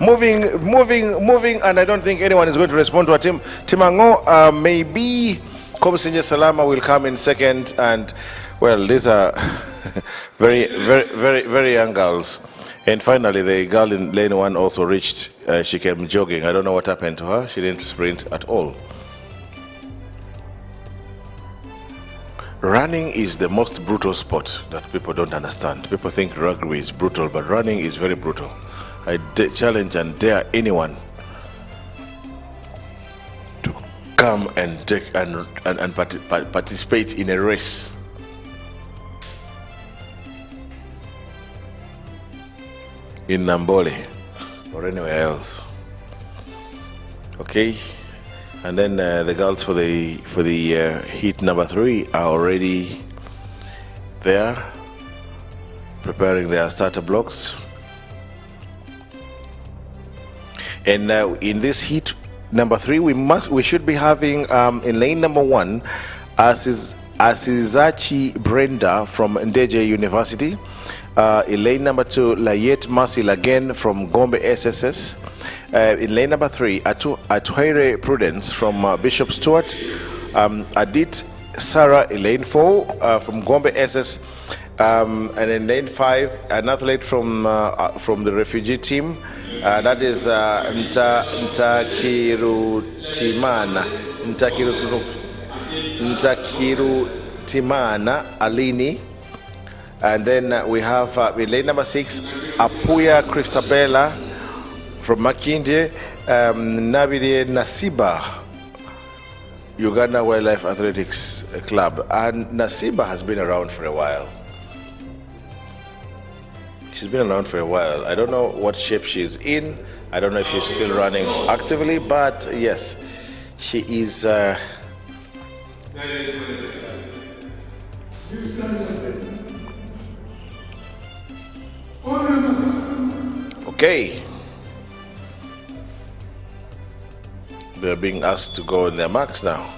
Moving, and I don't think anyone is going to respond to Timango. Maybe Komisenje Salama will come in second. And, well, these are very young girls. And finally, the girl in lane 1 also reached. She came jogging. I don't know what happened to her. She didn't sprint at all. Running is the most brutal sport that people don't understand. People think rugby is brutal, but running is very brutal. I challenge and dare anyone to come and take and participate in a race. In Namboole or anywhere else. Okay. And then the girls for the heat number 3 are already there, preparing their starter blocks. And in this heat number 3, we should be having in lane number 1, Asizachi Brenda from Ndeje University. In lane number 2, Layet Marcel again from Gombe SSS. In lane number 3, Atuhaire Prudence from Bishop Stewart. Adit Sarah in lane 4 from Gombe SS. And in lane 5, an athlete from the refugee team. That is Ntakiru Timana Alini. And then we have in lane number 6, Apuya Christabella from Makindye, Nabide Nasiba, Uganda Wildlife Athletics Club. And Nasiba has been around for a while. She's been around for a while. I don't know what shape she's in. I don't know if she's still running actively, but yes, she is. Okay. They're being asked to go on their marks now.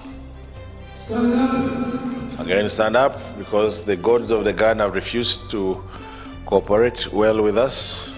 Stand up. Again, stand up, because the gods of the gun have refused to cooperate well with us.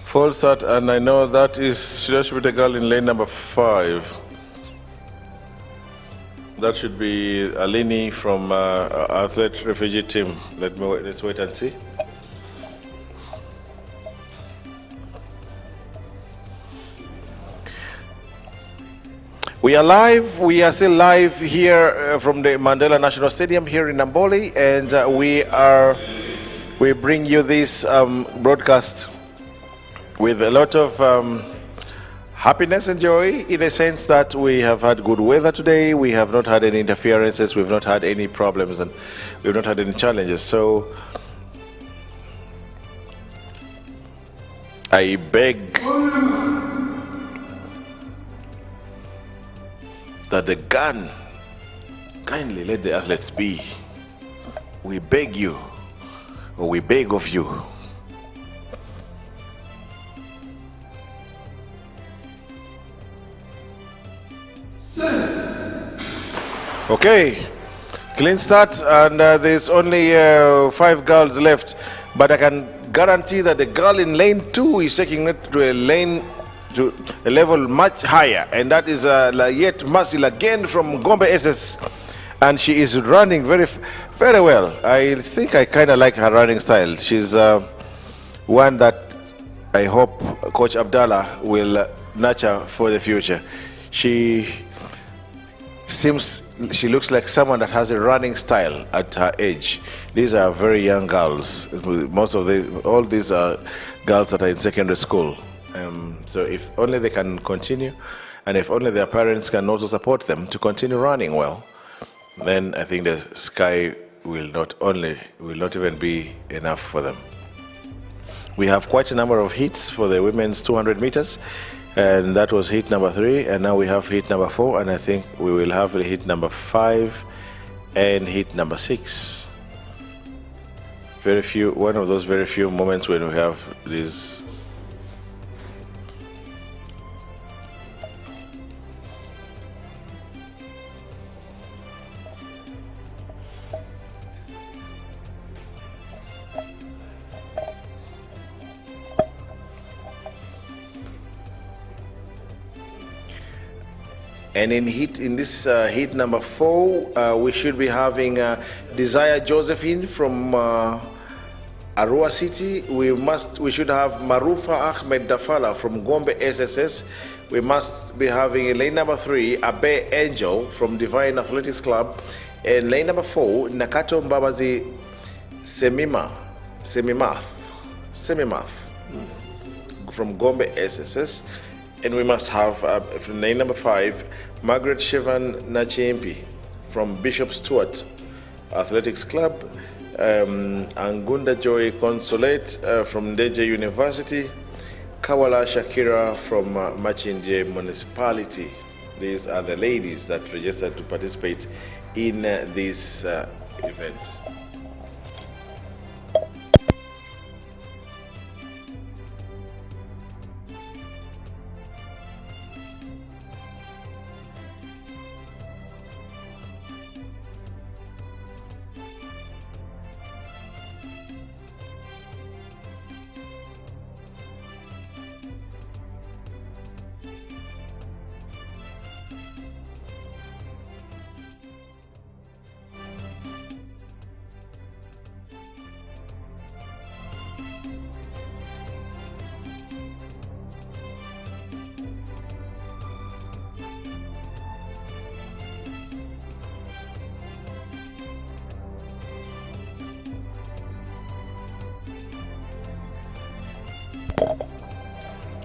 Full start, and I know that should be the girl in lane number 5. That should be Alini from Athlete Refugee Team. Let's wait and see. We are live. We are still live here from the Mandela National Stadium here in Namboole, and we bring you this broadcast with a lot of happiness and joy, in a sense that we have had good weather today. We have not had any interferences. We've not had any problems, and we've not had any challenges. So I beg that the gun kindly let the athletes be. We beg you, or we beg of you. Okay, clean start, and there's only 5 girls left, but I can guarantee that the girl in lane 2 is taking it to a level much higher, and that is Layet Masil again from Gombe SS, and she is running very well. I think I kind of like her running style. She's one that I hope Coach Abdallah will nurture for the future. She looks like someone that has a running style at her age. These are very young girls. All these are girls that are in secondary school. So if only they can continue, and if only their parents can also support them to continue running well, then I think the sky will not even be enough for them. We have quite a number of heats for the women's 200 meters. And that was heat number 3, and now we have heat number 4, and I think we will have heat number 5 and heat number 6. One of those very few moments when we have these. And in this heat number 4, we should be having Desire Josephine from Arua City. We should have Marufa Ahmed Dafala from Gombe SSS. We must be having in lane number 3 Abe Angel from Divine Athletics Club, and lane number 4 Nakato Mbabazi Semimath from Gombe SSS. And we must have lane number 5, Margaret Shevan Nachimpi from Bishop Stewart Athletics Club, Angunda Joy Consolate from Deje University, Kawala Shakira from Machindie Municipality. These are the ladies that registered to participate in this event.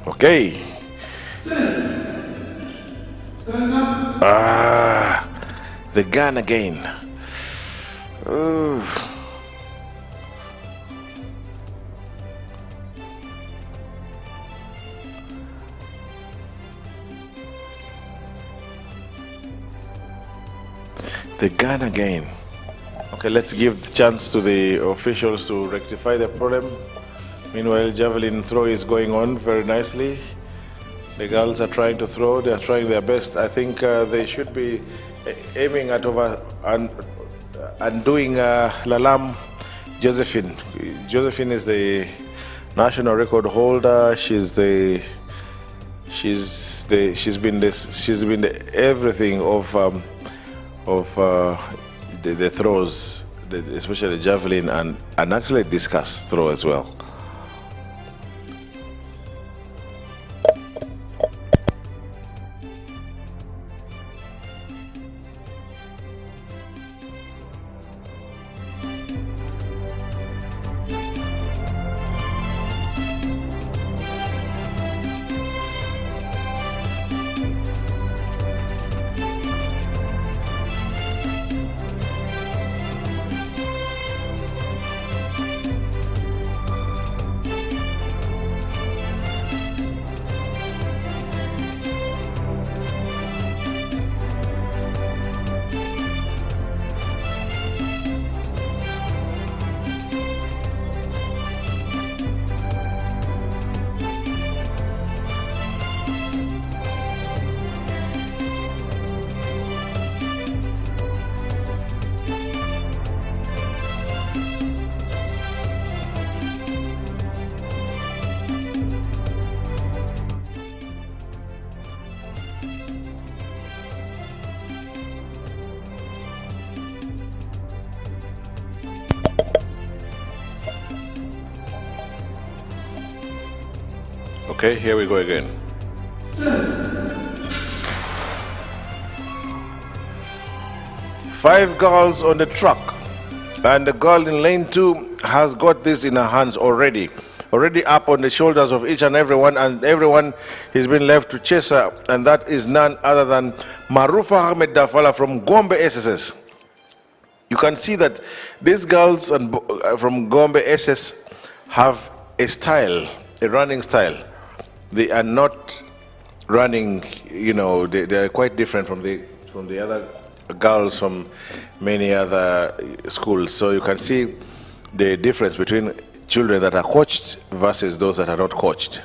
Okay. The gun again. Ooh. The gun again. Okay, let's give the chance to the officials to rectify the problem. Meanwhile, javelin throw is going on very nicely. The girls are trying to throw. They are trying their best. I think they should be aiming at undoing Lalam Josephine. Josephine is the national record holder. She's been the everything of the throws, especially javelin and actually discus throw as well. Okay, here we go again. Five girls on the track, and the girl in lane 2 has got this in her hands already up on the shoulders of each and everyone has been left to chase her, and that is none other than Marufa Ahmed Dafala from Gombe SSS. You can see that these girls from Gombe SS have a style, a running style. They are not running, you know, they are quite different from the other girls from many other schools. So you can see the difference between children that are coached versus those that are not coached.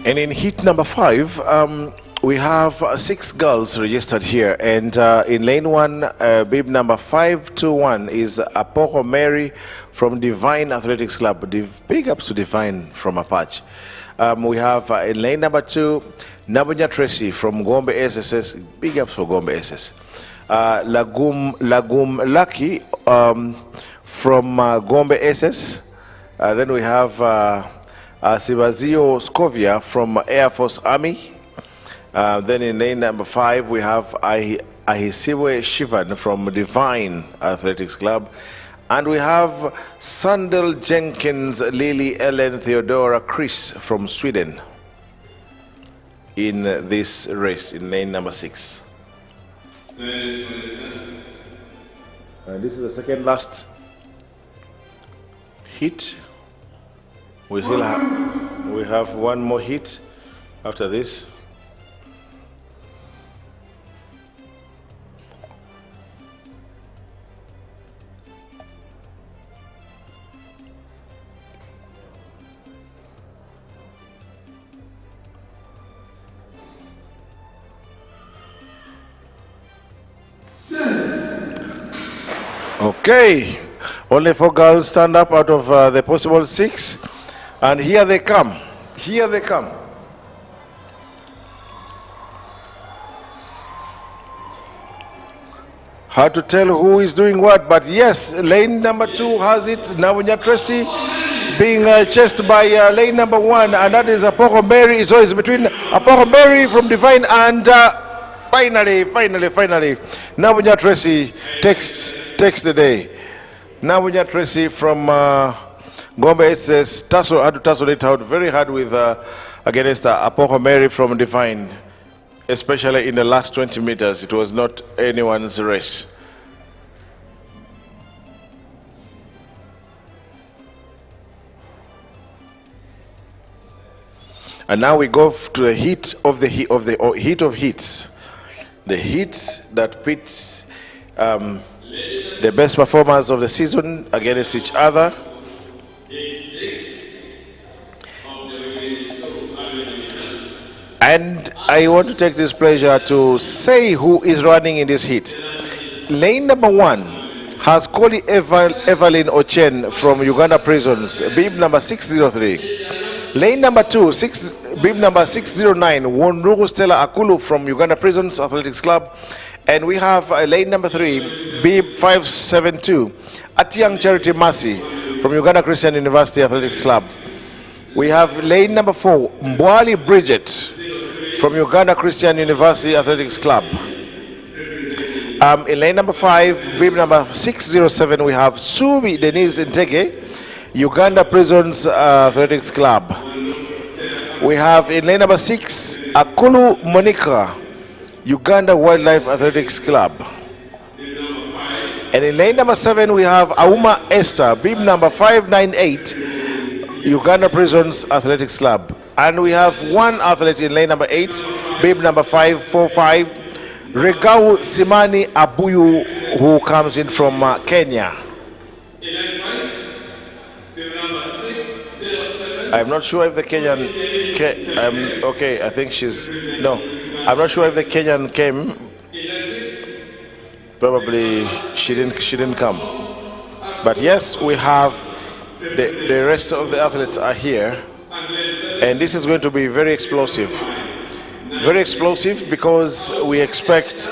And in heat number 5, we have 6 girls registered here. And in lane 1, bib number 521 is Apoko Mary from Divine Athletics Club. Big ups to Divine from Apache. We have in lane number 2, Nabunya Tracy from Gombe SSS. Big ups for Gombe SS. Lagum Lucky from Gombe SS. Then we have Sibazio Scovia from Air Force Army. Then in lane number 5, we have Ahisiwe Shivan from Divine Athletics Club. And we have Sandel Jenkins, Lily Ellen Theodora Chris from Sweden in this race in lane number 6. And this is the second last heat. We still have one more hit after this. Okay, only 4 girls stand up out of the possible 6. And here they come. Here they come. Hard to tell who is doing what, but yes, lane number 2 has it. Nabunya Tracy being chased by lane number 1, and that is Apoko Mary. So it's between Apoko Mary from Divine and finally, Nabunya Tracy takes the day. Nabunya Tracy from Gombe says had to tussle it out very hard with against Apoko Mary from Divine, especially in the last 20 meters. It was not anyone's race. And now we go to the heat of heat of heats, the heats that pits the best performers of the season against each other. And I want to take this pleasure to say who is running in this heat. Lane number 1 has Koli Javelin Ochen from Uganda Prisons, bib number 603. Lane number 2, bib number 609, Wonrugu Stella Akulu from Uganda Prisons Athletics Club. And we have lane number 3, bib 572, Atiang Charity Mercy from Uganda Christian University Athletics Club. We have lane number 4, Mbwali Bridget from Uganda Christian University Athletics Club. In lane number 5, bib number 607, we have Subi Denise Ntege, Uganda Prisons Athletics Club. We have in lane number 6, Akulu Monica, Uganda Wildlife Athletics Club. And in lane number 7, we have Auma Esther, bib number 598, Uganda Prisons Athletics Club. And we have one athlete in lane number 8, bib number 545, Regau Simani Abuyu, who comes in from Kenya. bib number I'm not sure if the Kenyan okay, I think she's no. I'm not sure if the Kenyan came. Probably she didn't come. But yes, we have the rest of the athletes are here, and this is going to be very explosive. Very explosive because we expect.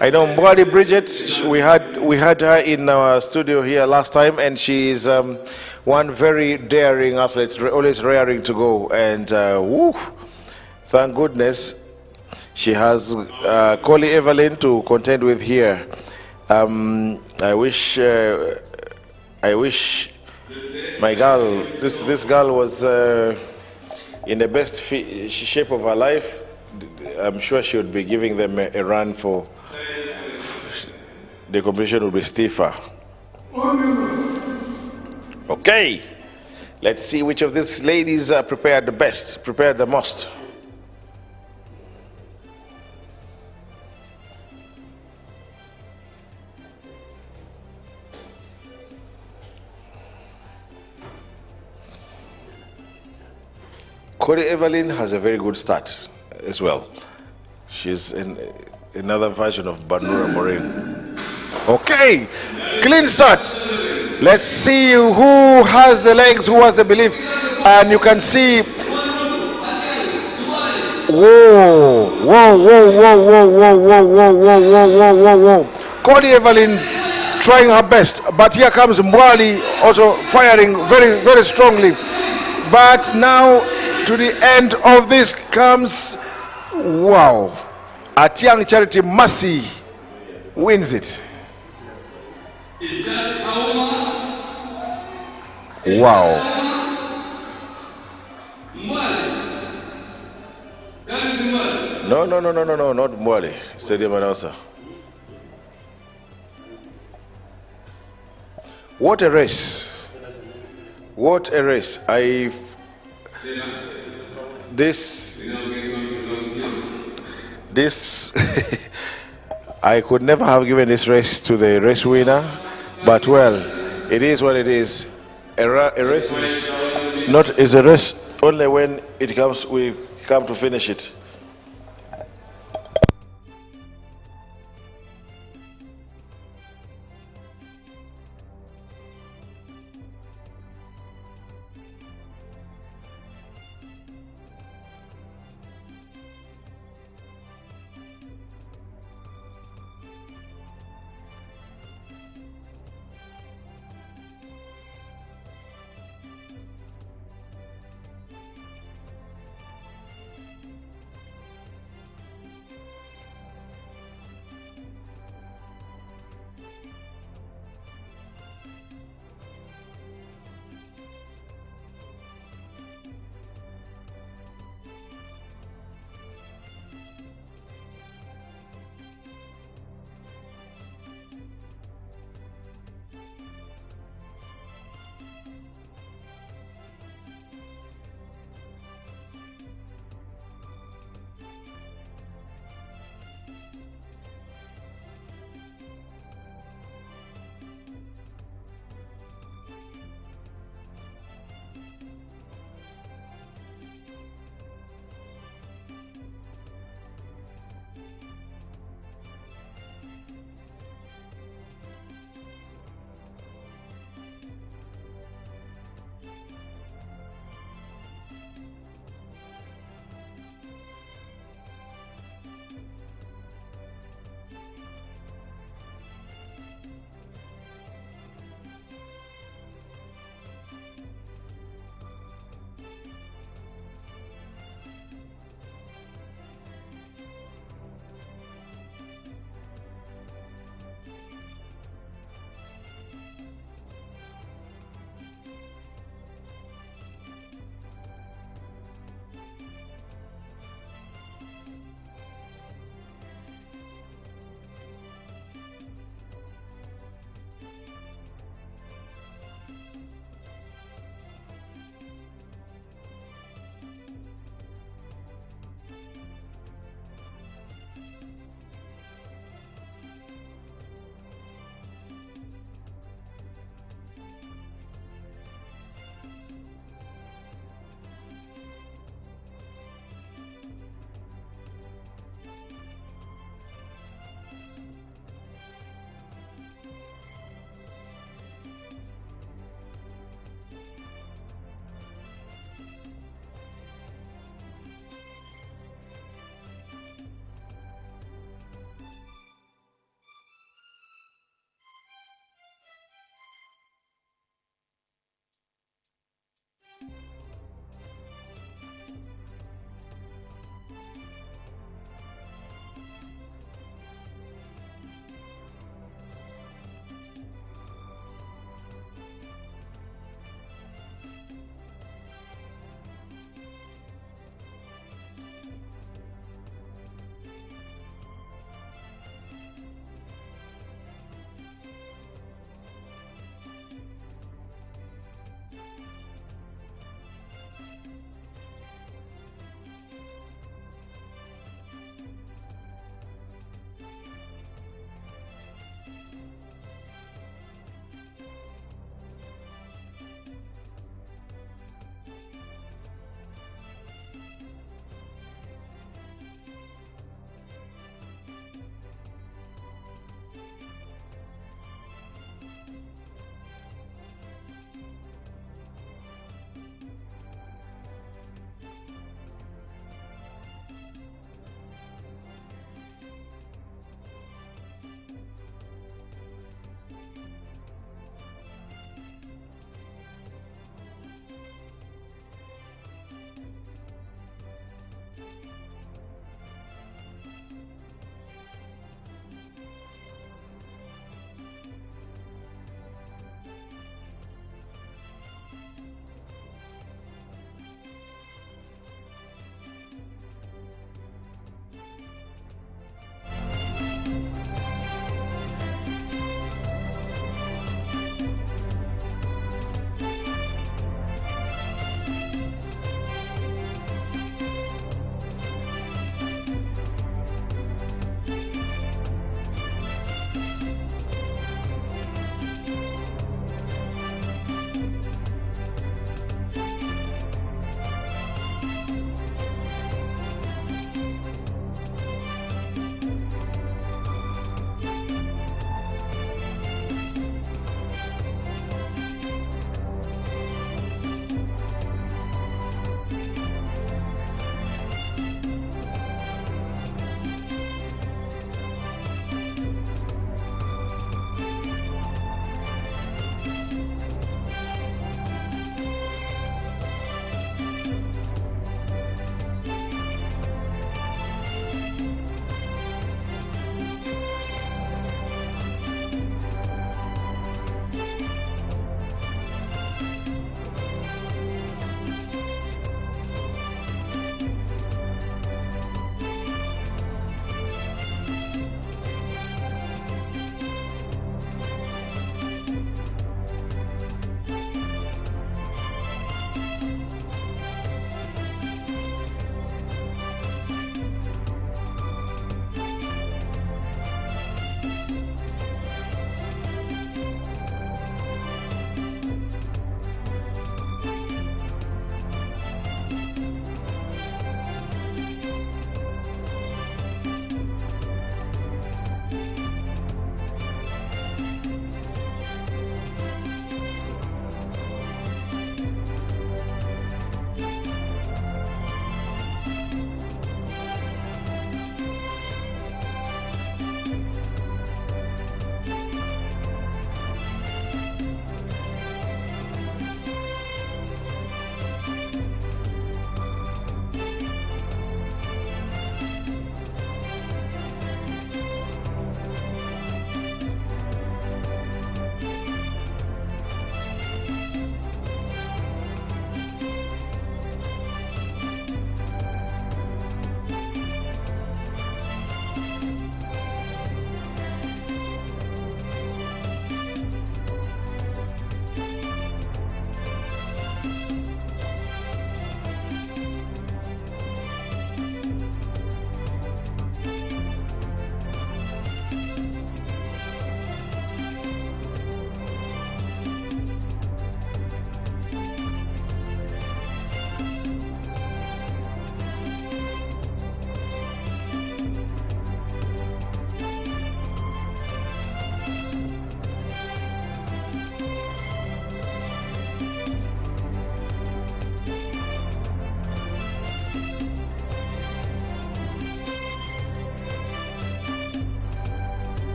I know Mbwali Bridget. We had her in our studio here last time, and she is one very daring athlete, always raring to go. And woo, thank goodness she has Collie Evelyn to contend with here. I wish my girl, this girl was in the best shape of her life. I'm sure she would be giving them a run for the competition will be stiffer. Okay, let's see which of these ladies are prepared the best, prepared the most. Corey Evelyn has a very good start as well. She's in another version of Banura Morin. Okay, clean start. Let's see who has the legs, who has the belief. And you can see, whoa, whoa, whoa, whoa, whoa, whoa, whoa, whoa, whoa, whoa, whoa, whoa. Corey Evelyn trying her best, but here comes Mbwali also firing very, very strongly. But now to the end of this comes, wow, Atiang Charity Mercy wins it. Wow. No, not Mwale. Stadium announcer. What a race. What a race. This I could never have given this race to the race winner, but well, it is what it is. A race is a race only when we come to finish it.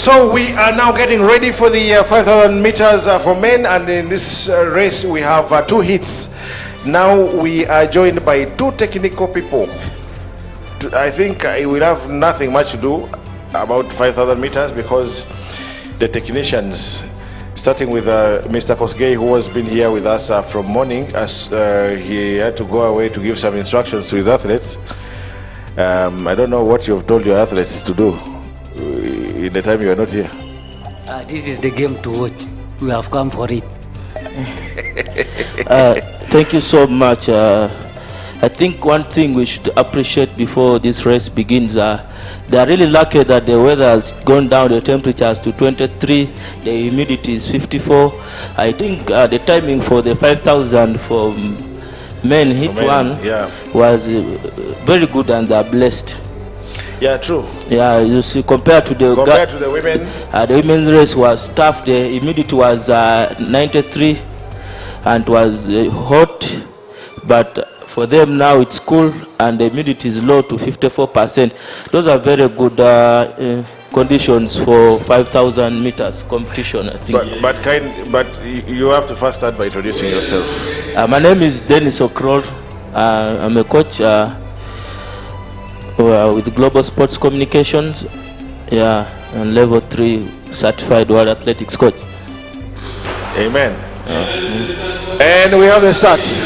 So we are now getting ready for the 5,000 meters for men, and in this race we have two heats. Now we are joined by two technical people. I think I will have nothing much to do about 5,000 meters because the technicians, starting with Mr. Kosgei, who has been here with us from morning, as he had to go away to give some instructions to his athletes. I don't know what you've told your athletes to do in the time you are not here. This is the game to watch. We have come for it. Thank you so much. I think one thing we should appreciate before this race begins, they are really lucky that the weather has gone down, the temperatures to 23, the humidity is 54. I think the timing for the 5,000 for men hit one was very good, and they are blessed. Yeah, true. Yeah, you see, compared to the women, the women's race was tough. The humidity was 93 and was hot, but for them now it's cool and the humidity is low to 54%. Those are very good conditions for 5,000 meters competition, I think. But you have to first start by introducing yourself. My name is Dennis Okrol. I'm a coach with Global Sports Communications, and level 3 certified World Athletics coach. Amen. And we have the stats.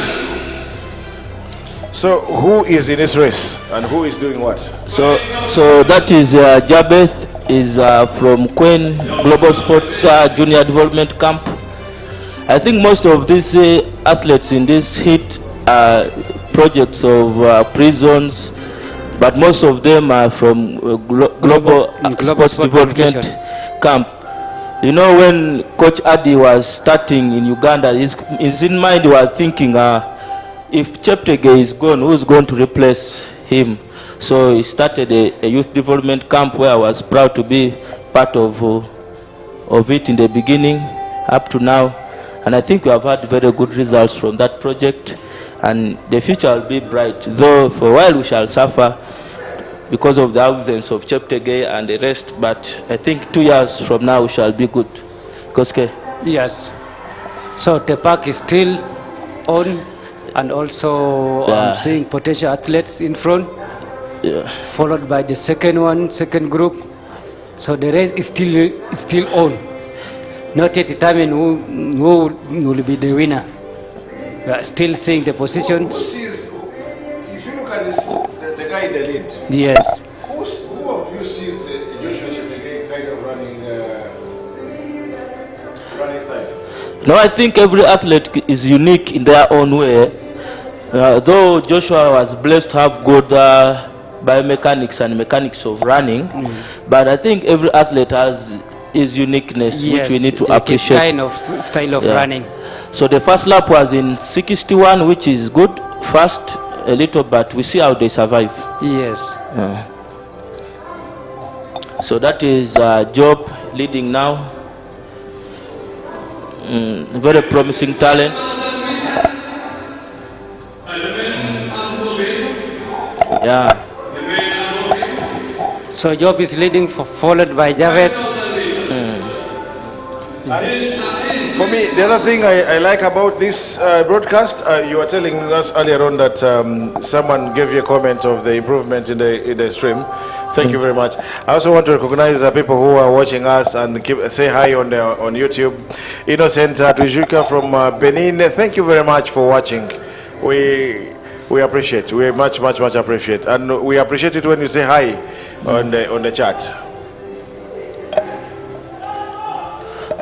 So who is in this race and who is doing what? So that is Jabeth is from Queen Global Sports Junior Development Camp. I think most of these athletes in this heat projects of prisons, but most of them are from global sports development camp. You know, when Coach Adi was starting in Uganda, his in mind was thinking, if Cheptegei is gone, who's going to replace him? So he started a youth development camp where I was proud to be part of it in the beginning up to now. And I think we have had very good results from that project. And the future will be bright, though for a while we shall suffer because of the absence of Cheptegei and the rest. But I think 2 years from now we shall be good. Koske? Yes. So the park is still on, and also I'm seeing potential athletes in front, followed by the second group. So the race is still on. Not yet determined who will be the winner. We are still seeing the positions. If you look at this, the guy in the lead. Yes. Who of you sees Joshua Cheptegei kind of running style? No, I think every athlete is unique in their own way. Though Joshua was blessed to have good biomechanics and mechanics of running, but I think every athlete has his uniqueness, which we need to appreciate. Kind of style of running. So the first lap was in 61, which is good, fast a little, but we see how they survive. Yes. So that is Job leading now. Very promising talent. Yeah. So Job is leading, followed by Javelin. For me, the other thing I like about this broadcast, you were telling us earlier on that someone gave you a comment of the improvement in the stream. Thank you very much. I also want to recognize the people who are watching us and say hi on YouTube. Innocent Tujuka from Benin, thank you very much for watching. We appreciate. We much appreciate, and we appreciate it when you say hi on the chat.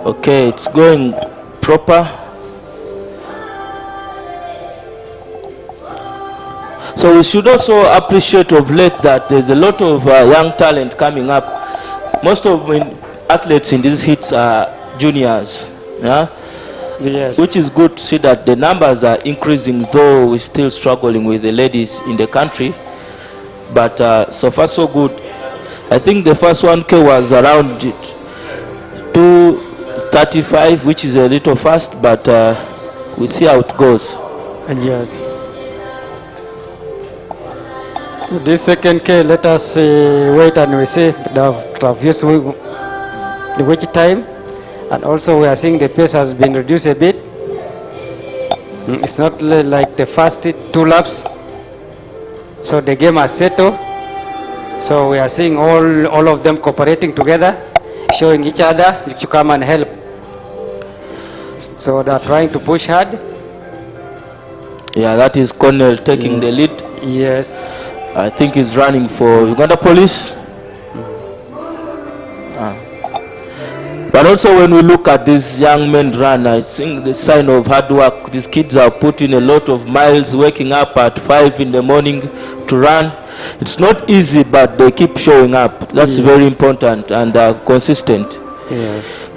Okay, it's going proper. So we should also appreciate of late that there's a lot of young talent coming up. Most of athletes in these heats are juniors, yes. Which is good to see that the numbers are increasing, though we're still struggling with the ladies in the country. But so far so good. I think the first 1K was around 2:35, which is a little fast, but we see how it goes. And yes. This second K, let us wait and we see the views the which time, and also we are seeing the pace has been reduced a bit. It's not like the first 2 laps, so the game has settled. So we are seeing all of them cooperating together, showing each other to come and help. So they are trying to push hard. Yeah, that is Cornell taking the lead. Yes. I think he's running for Uganda Police. But also when we look at these young men run, I think the sign of hard work. These kids are putting a lot of miles, waking up at 5 in the morning to run. It's not easy, but they keep showing up. That's very important, and consistent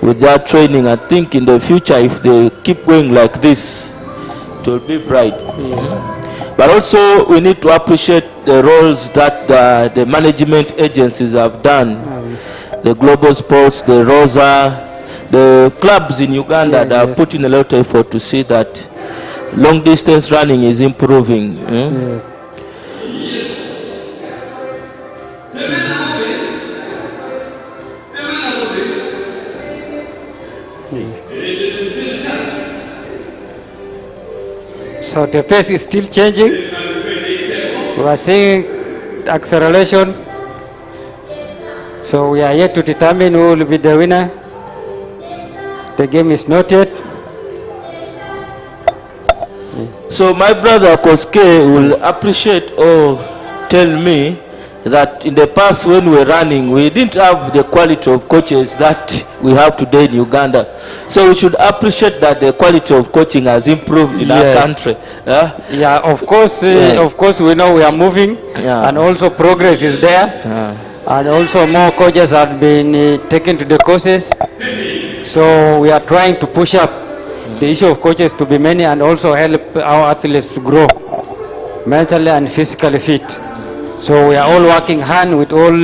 with their training. I think in the future, if they keep going like this, it will be bright. But also we need to appreciate the roles that the management agencies have done. The Global Sports, the Rosa, the clubs in Uganda that are putting a lot of effort to see that long distance running is improving. So the pace is still changing. We are seeing acceleration. So we are yet to determine who will be the winner. The game is not yet. So my brother Koske will appreciate or tell me that in the past when we were running, we didn't have the quality of coaches that we have today in Uganda. So we should appreciate that the quality of coaching has improved in our country. Yeah, of course, we know we are moving, and also progress is there, and also more coaches have been taken to the courses. So we are trying to push up the issue of coaches to be many, and also help our athletes to grow mentally and physically fit. So we are all working hand with all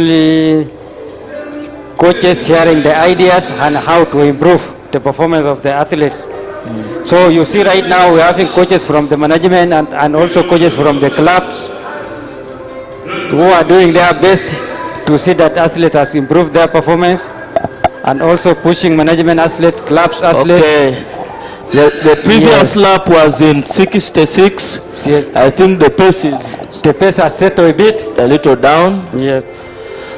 coaches, sharing the ideas and how to improve the performance of the athletes. So you see right now we're having coaches from the management and also coaches from the clubs who are doing their best to see that athletes has improved their performance, and also pushing management athletes, clubs athletes. Okay. The previous lap was in 66. Yes. I think the pace has settled a bit. A little down. Yes.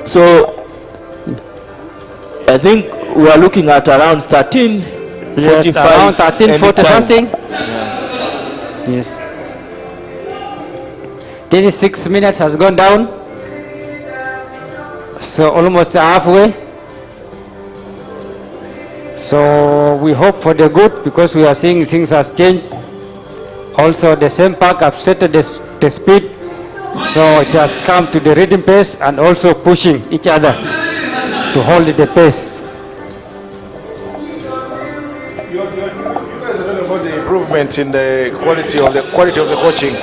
So I think we are looking at around 13:45. Yes, around 13:40 something. Yes. 36 minutes has gone down. So almost halfway. So we hope for the good, because we are seeing things has changed. Also the same park have set the speed, so it has come to the rhythm pace and also pushing each other to hold the pace. You guys are talking about the improvement in the quality of the coaching.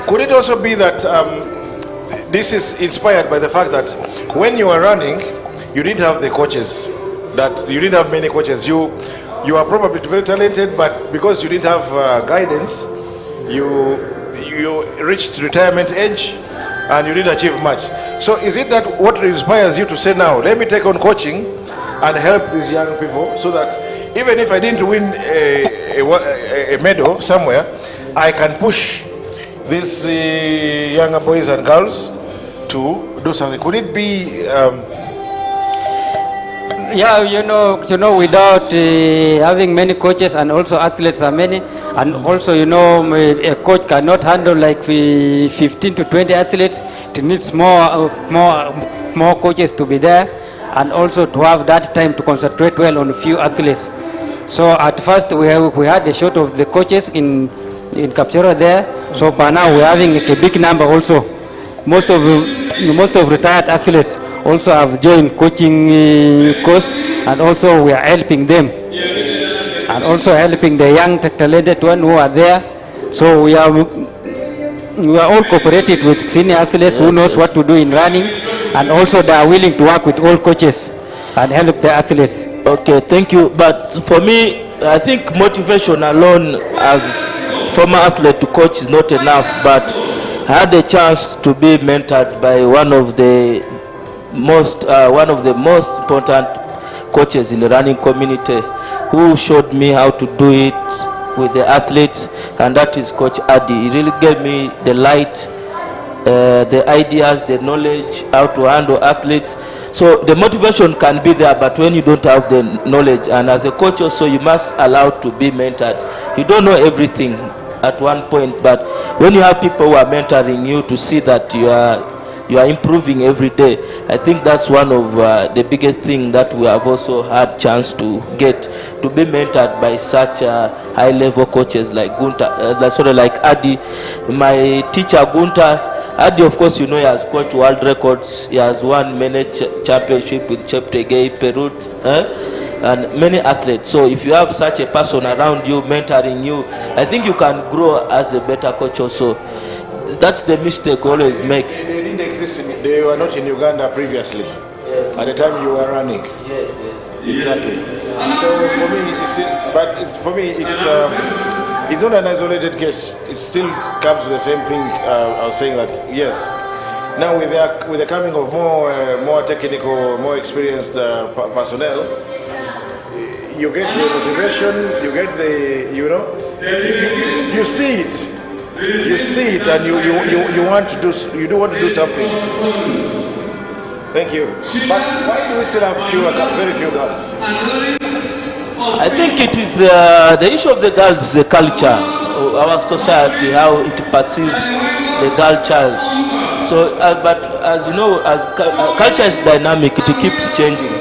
Could it also be that this is inspired by the fact that when you were running, you didn't have the coaches? That you didn't have many coaches. You are probably very talented, but because you didn't have guidance, you reached retirement age and you didn't achieve much. So is it that what inspires you to say, now let me take on coaching and help these young people, so that even if I didn't win a medal somewhere, I can push these younger boys and girls to do something? Could it be yeah, you know, without having many coaches, and also athletes are many, and also, a coach cannot handle like 15 to 20 athletes. It needs more coaches to be there, and also to have that time to concentrate well on a few athletes. So at first we had a short of the coaches in Kapchora there. So by now we're having a big number also. Most of retired athletes also have joined coaching course, and also we are helping them, and also helping the young talented one who are there. So we are all cooperated with senior athletes who knows what to do in running, and also they are willing to work with all coaches and help the athletes. Okay, thank you. But for me, I think motivation alone as former athlete to coach is not enough, but I had a chance to be mentored by one of the most important coaches in the running community, who showed me how to do it with the athletes, and that is Coach Adi. He really gave me the light, the ideas, the knowledge, how to handle athletes. So the motivation can be there, but when you don't have the knowledge, and as a coach also, you must allow to be mentored. You don't know everything at one point, but when you have people who are mentoring you to see that you are improving every day, I think that's one of the biggest thing that we have also had chance to get, to be mentored by such high-level coaches like like Adi. My teacher Gunta, Adi, of course, he has coached world records. He has won many championship with Cheptegei, Perut, and many athletes. So if you have such a person around you, mentoring you, I think you can grow as a better coach also. That's the mistake we always make. They didn't exist. They were not in Uganda previously. Yes. At the time you were running. Yes. Exactly. So for me, it's not an isolated case. It still comes to the same thing. I was saying that yes. Now with the coming of more technical, more experienced personnel, you get the motivation. You get you see it. You see it, and you want to do. You do want to do something. Thank you. But why do we still have very few girls? I think it is the issue of the girls is the culture, our society, how it perceives the girl child. So, but as you know, as culture is dynamic, it keeps changing.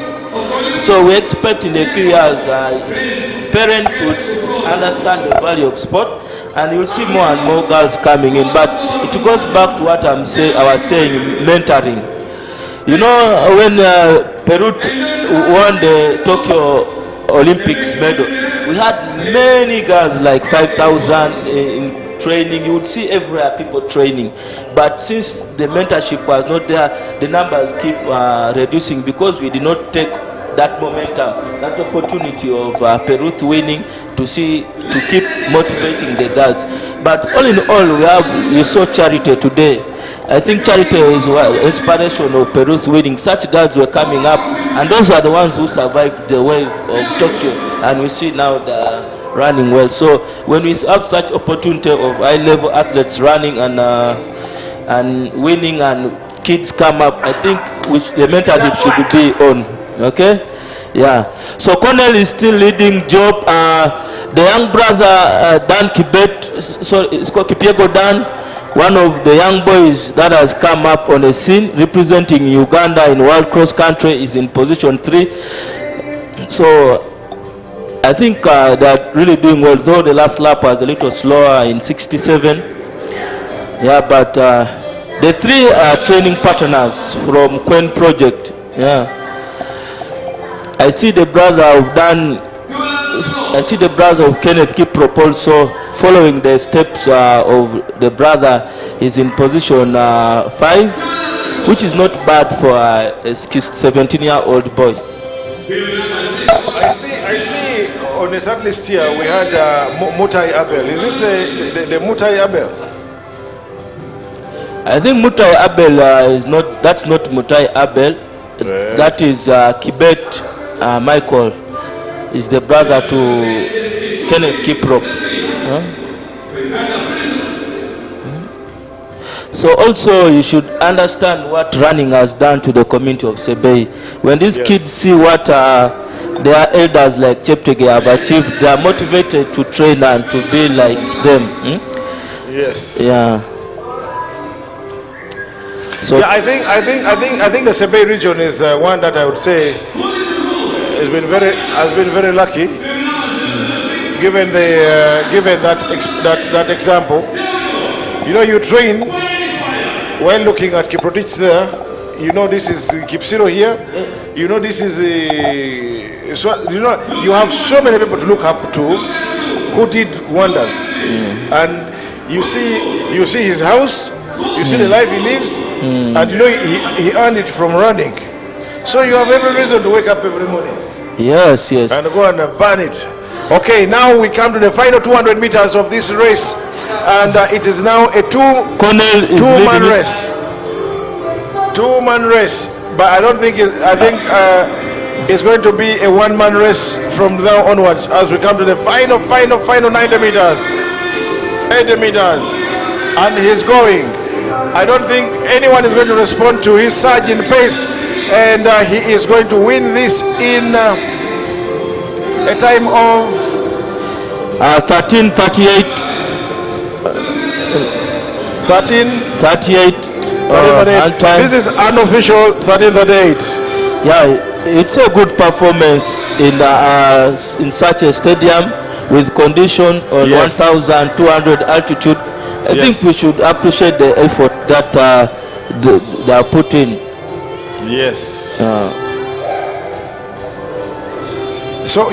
So we expect in a few years, parents would understand the value of sport, and you'll see more and more girls coming in. But it goes back to what I was saying, mentoring. You know, when Peru won the Tokyo Olympics medal, we had many girls, like 5,000 in training. You would see everywhere people training. But since the mentorship was not there, the numbers keep reducing because we did not take that momentum, that opportunity of Peru winning to keep motivating the girls. But all in all, we saw Charity today. I think Charity is inspiration of Peru winning. Such girls were coming up, and those are the ones who survived the wave of Tokyo, and we see now the running well. So when we have such opportunity of high-level athletes running and winning, and kids come up, I think the mentorship should be on. Okay, yeah. So Cornell is still leading job. The young brother Dan Kibet, so it's called Kipiego Dan, one of the young boys that has come up on the scene representing Uganda in World Cross Country, is in position 3. So I think they're really doing well, though the last lap was a little slower in 67. Yeah, but the 3 are training partners from Quen Project. Yeah. I see the brother of Kenneth Kiprop also following the steps of the brother. Is in position 5, which is not bad for a 17-year-old boy. I see on the start list here we had Mutai Abel. Is this the Mutai Abel? I think Mutai Abel that's not Mutai Abel. That is Kibet Michael, is the brother to Kenneth Kiprop. So also you should understand what running has done to the community of Sebei. When these kids see what their elders like Cheptegei have achieved, they are motivated to train and to be like them. Yes. Yeah. So yeah, I think the Sebei region is one that I would say has been very lucky, given that example. You know, you train while looking at Kiprotich there. You know, this is Kipsiro here. You know, this is you have so many people to look up to who did wonders, and you see his house. You see the life he lives, and you know he earned it from running. So you have every reason to wake up every morning. Yes. And go and burn it. Okay, now we come to the final 200 meters of this race, and it is now a two-man race. Two-man race, but I don't think it's going to be a one-man race from now onwards as we come to the final 90 meters. 80 meters, and he's going. I don't think anyone is going to respond to his surge in pace, and he is going to win this in a time of 13:38. 13:38. This is unofficial 13:38. Yeah, it's a good performance in such a stadium with condition on 1,200 altitude. I think we should appreciate the effort that they are putting. Yes. So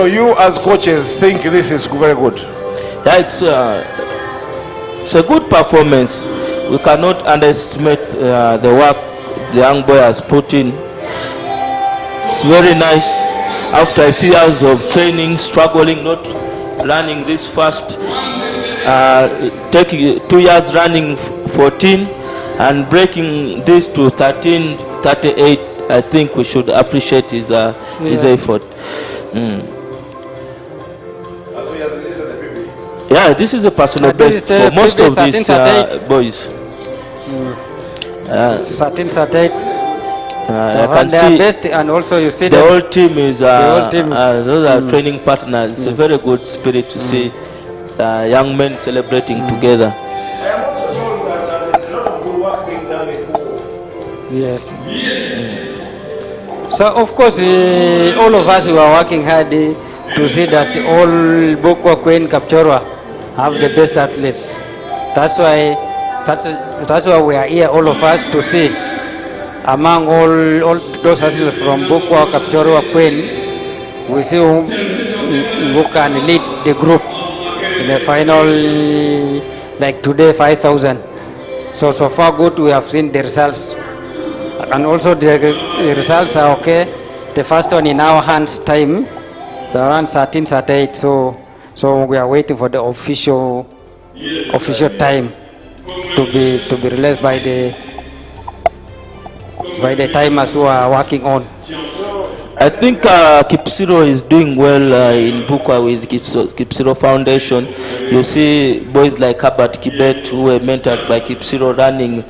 you as coaches think this is very good? Yeah, it's a good performance. We cannot underestimate the work the young boy has put in. It's very nice. After a few years of training, struggling, not running this fast, taking 2 years running 14 and breaking this to 13:38, I think we should appreciate his effort. Yeah, this is a personal best for most of these boys. 13:38. I can see best, and also you see the whole team is those are training partners. It's a very good spirit to see young men celebrating together. I am also told that there's a lot of good Yes. So of course, all of us who are working hard to see that all Bokwa, Queen, Kapchorwa have the best athletes. That's why we are here, all of us, to see among all those athletes from Bokwa, Kapchorwa, Queen, we see who can lead the group in the final, like today, 5,000. So far good, we have seen the results. And also the results are okay. The first one in our hands time, around 13:38. So we are waiting for the official time to be released by the timers who are working on. I think Kipsiro is doing well in Bukwa with Kipsiro Foundation. You see boys like Herbert Kibet, who were mentored by Kipsiro, running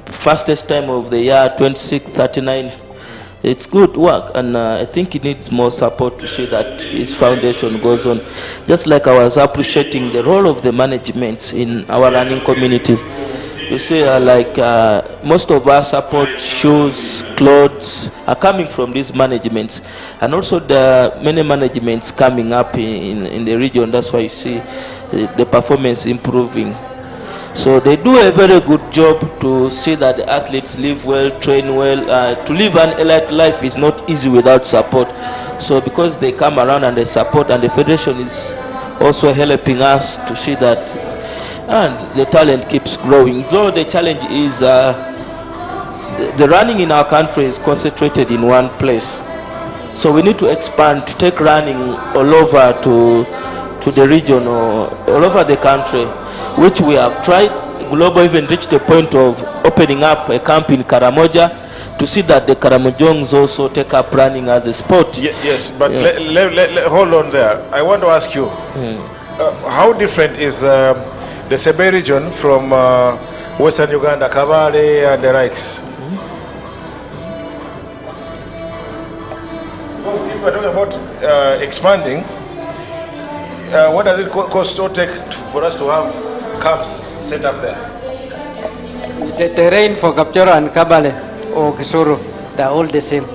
fastest time of the year, 26:39. It's good work, and I think he needs more support to see that his foundation goes on. Just like I was appreciating the role of the management in our running community. You see, most of our support, shoes, clothes, are coming from these managements. And also there are many managements coming up in the region. That's why you see the performance improving. So they do a very good job to see that the athletes live well, train well. To live an elite life is not easy without support. So because they come around and they support, and the federation is also helping us to see that, and the talent keeps growing. Though the challenge is the running in our country is concentrated in one place. So we need to expand, to take running all over to the region or all over the country, which we have tried. Global even reached the point of opening up a camp in Karamoja to see that the Karamojongs also take up running as a sport. Yes, but hold on there. I want to ask you, how different is the Sebe region from Western Uganda, Kabale and the likes? Because if we're talking about expanding, what does it cost to take for us to have camps set up there? The terrain for Kapchorwa and Kabale or Kisoro, they're all the same.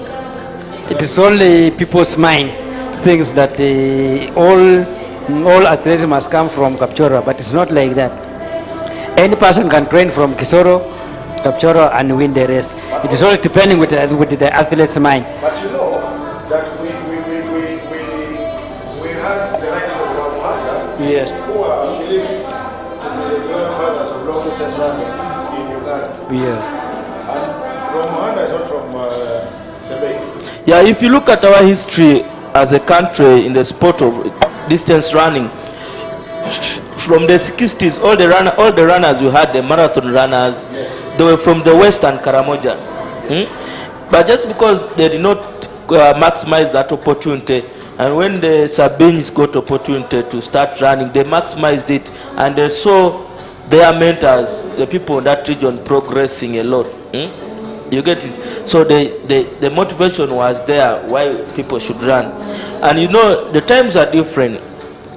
It is only people's mind thinks that all athletes must come from Kapchorwa, but it's not like that. Any person can train from Kisoro, Kapchorwa, and win the race. It is all depending with the athlete's mind. But you know that we had the likes of Ramuhanda, yes, who are believed to be the grandfathers of long distance running in Uganda. Yes. And Ramuhanda is not from Sebe. Yeah, if you look at our history as a country in the sport of distance running, from the 60s, all the runners we had, the marathon runners, yes, they were from the West and Karamoja. But just because they did not maximize that opportunity, and when the Sabines got opportunity to start running, they maximized it, and they saw their mentors, the people in that region, progressing a lot. You get it? So the motivation was there why people should run. And you know, the times are different,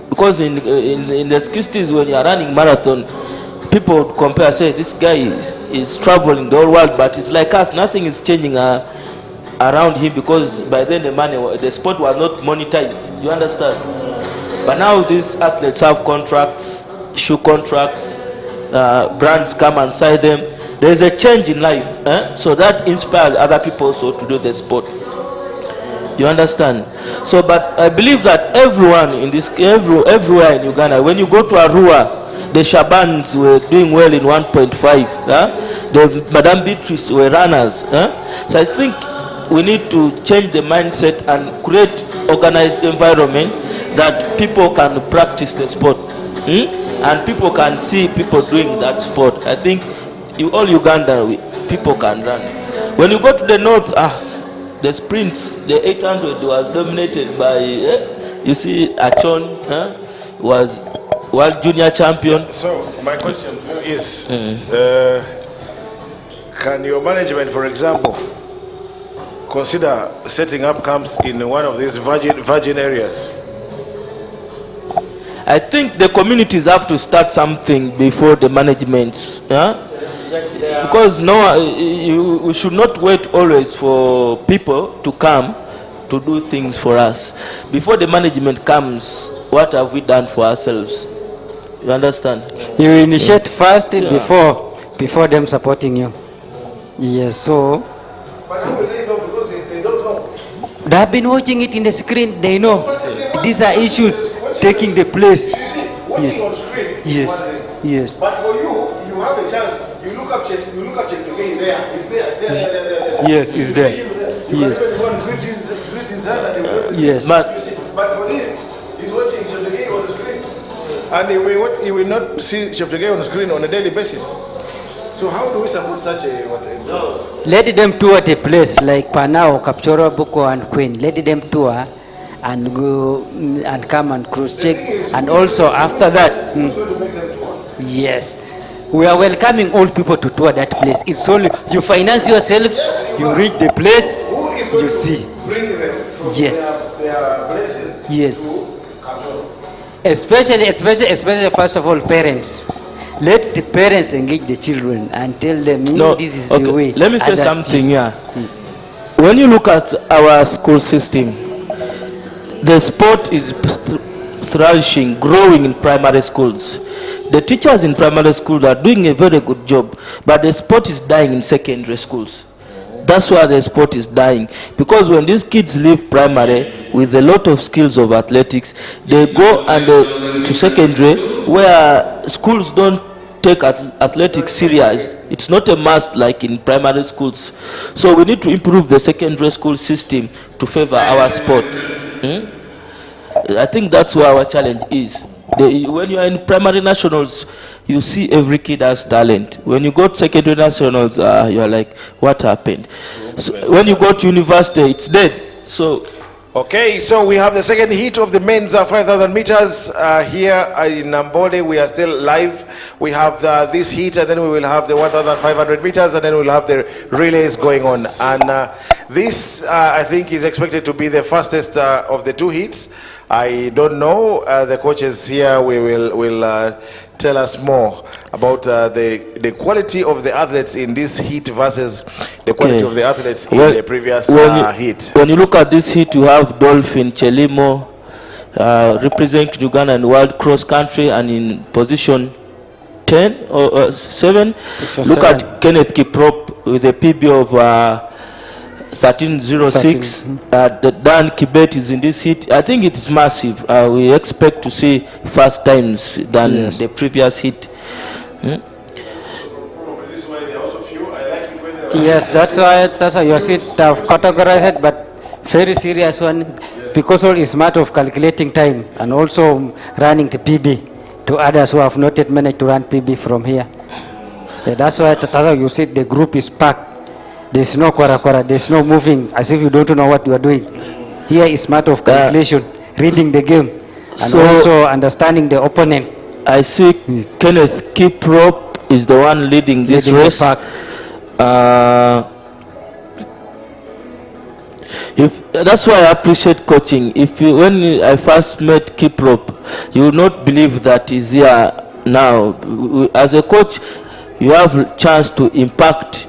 because in the 60s when you are running marathon, people would compare, say, this guy is traveling the whole world, but it's like us, nothing is changing around him, because by then the sport was not monetized. You understand? But now these athletes have contracts, shoe contracts, brands come and sign them. There is a change in life, so that inspires other people also to do the sport. You understand? So, but I believe that everyone in this, everywhere in Uganda, when you go to Arua, the Shabans were doing well in 1.5. The Madame Beatrice were runners. So I think we need to change the mindset and create organized environment that people can practice the sport, and people can see people doing that sport. I think all Uganda people can run. When you go to the north, the sprints, the 800 was dominated by, you see, Achon was world junior champion. So my question is, can your management, for example, consider setting up camps in one of these virgin areas? I think the communities have to start something before the management. Because we should not wait always for people to come to do things for us. Before the management comes, what have we done for ourselves? You understand? You initiate first before them supporting you. Yes, so. But how will they know? Because they don't know. They have been watching it in the screen. They know. These are issues taking the place. You see, watching on screen. Yes. Yes. But for you, you have a chance. You look up Cheptegei there. It's there. Yes, it's there. Yes. Yes. But for him, he's watching Cheptegei on the screen. And he will not see Cheptegei on the screen on a daily basis. So how do we support such a Let them tour the place like Panao, Kapchora, Buko, and Queen. Let them tour and go and come and cross check. And also after that, yes, we are welcoming all people to tour that place. It's only you finance yourself, you reach the place, you see. Bring them from their places to Kapchora. Especially first of all, parents. Let the parents engage the children and tell them, this is the way. Let me say something here. When you look at our school system, the sport is flourishing, growing in primary schools. The teachers in primary schools are doing a very good job, but the sport is dying in secondary schools. That's why the sport is dying. Because when these kids leave primary with a lot of skills of athletics, they go to secondary where schools don't take athletics serious. It's not a must like in primary schools. So we need to improve the secondary school system to favor our sport. I think that's where our challenge is. When you are in primary nationals, you see every kid has talent. When you go to secondary nationals, you are like, what happened? So when you go to university, it's dead. So. Okay, so we have the second heat of the men's 5,000 meters here in Namboole. We are still live. We have this heat, and then we will have the 1,500 meters, and then we'll have the relays going on. And this, I think, is expected to be the fastest of the two heats. I don't know. The coaches here will tell us more about the quality of the athletes in this heat versus the quality of the athletes in the previous heat. When you look at this heat, you have Dolphin Chelimo representing Uganda in world cross country and in position 10 or 7. Look at Kenneth Kiprop with a PB of 1306. Dan Kibet is in this heat. I think it is massive. We expect to see fast times than the previous heat. Yes, that's why your seat have categorized it, but very serious one because all is matter of calculating time and also running the PB to others who have not yet managed to run PB from here. That's why you see the group is packed. There's no kwara, there's no moving as if you don't know what you are doing. Here is matter of calculation, reading the game, and also understanding the opponent. I see Kenneth Kiprop is the one leading this race. That's why I appreciate coaching. When I first met Kiprop, you would not believe that he's here now. As a coach, you have a chance to impact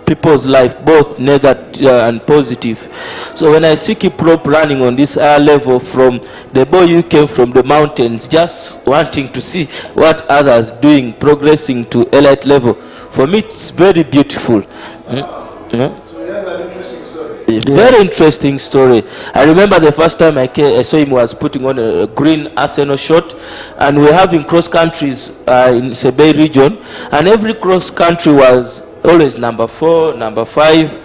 people's life, both negative and positive. So when I see Kiprop running on this higher level from the boy who came from the mountains, just wanting to see what others doing, progressing to elite level, for me it's very beautiful. So that's an interesting story. Very interesting story. I remember the first time I saw him was putting on a green Arsenal shirt, and we're having cross countries in Sebei region, and every cross country was always number 4, number 5.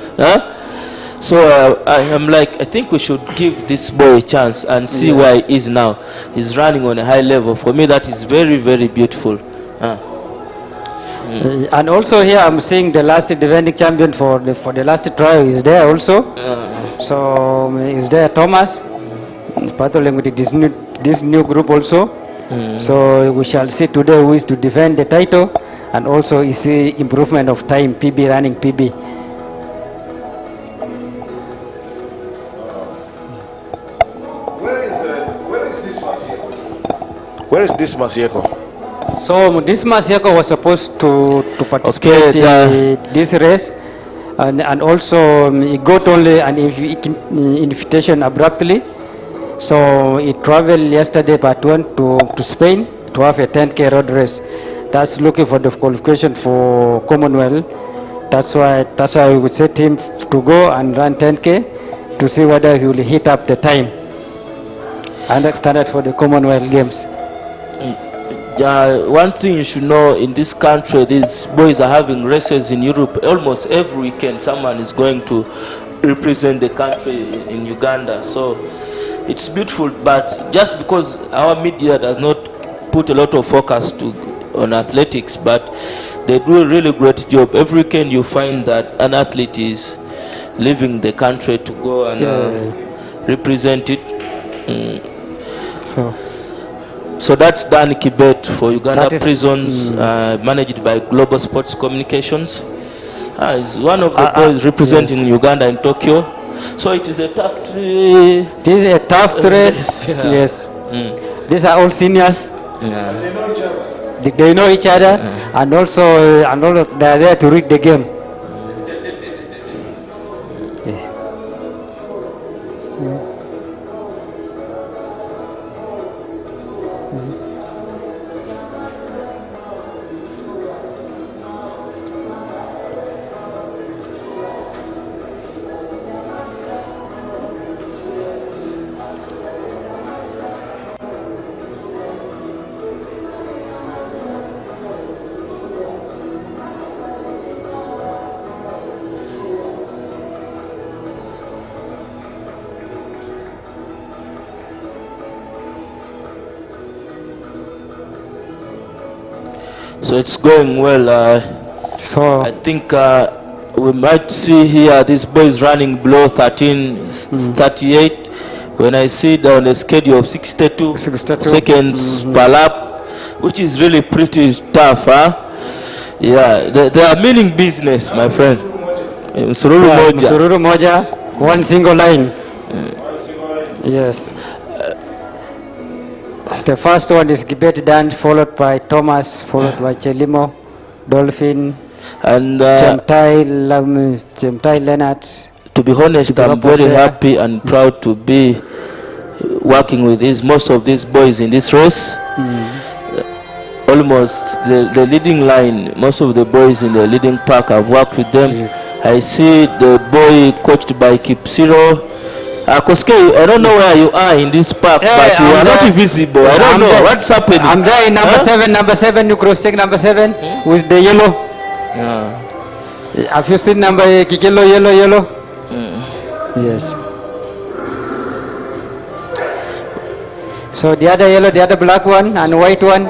So I am like, I think we should give this boy a chance and see where he is now. He's running on a high level. For me, that is very, very beautiful. And also here I'm seeing the last defending champion for the last trial is there also. So is there Thomas, part of this new group also. So we shall see today who is to defend the title, and also you see improvement of time, PB running PB. Where is this Masieko? So this Masiako was supposed to participate in this race, and also he got only an invitation abruptly. So he traveled yesterday part 1 to Spain to have a 10K road race. That's looking for the qualification for Commonwealth. That's why we would set him to go and run 10K to see whether he will hit up the time and standard for the Commonwealth Games. One thing you should know, in this country, these boys are having races in Europe. Almost every weekend someone is going to represent the country in Uganda. So it's beautiful, but just because our media does not put a lot of focus on athletics, but they do a really great job. Every weekend you find that an athlete is leaving the country to go and represent it. So that's Dan Kibet for Uganda Prisons, managed by Global Sports Communications. He's one of the boys representing Uganda in Tokyo. So it is a tough race. This is a tough race. Yes. These are all seniors. They know each other, and also they are there to read the game. So it's going well. So I think we might see here these boys running below 13:38. When I see down a schedule of 62 seconds per lap, which is really pretty tough, huh? Yeah, they are meaning business, my friend. Msururu moja, one single line. Yes. The first one is Gibet Dan, followed by Thomas, followed by Chelimo, Dolphin, and Chemtai Leonard. To be honest, I'm very happy and proud to be working with most of these boys in this race. Almost the leading line, most of the boys in the leading pack, I've worked with them. I see the boy coached by Kipsiro. Koske, I don't know where you are in this park, but you are not visible. I don't know what's happening. I'm there in number 7, you cross check number 7 with the yellow. Have you seen number yellow? Yes. So the other yellow, the other black one and white one.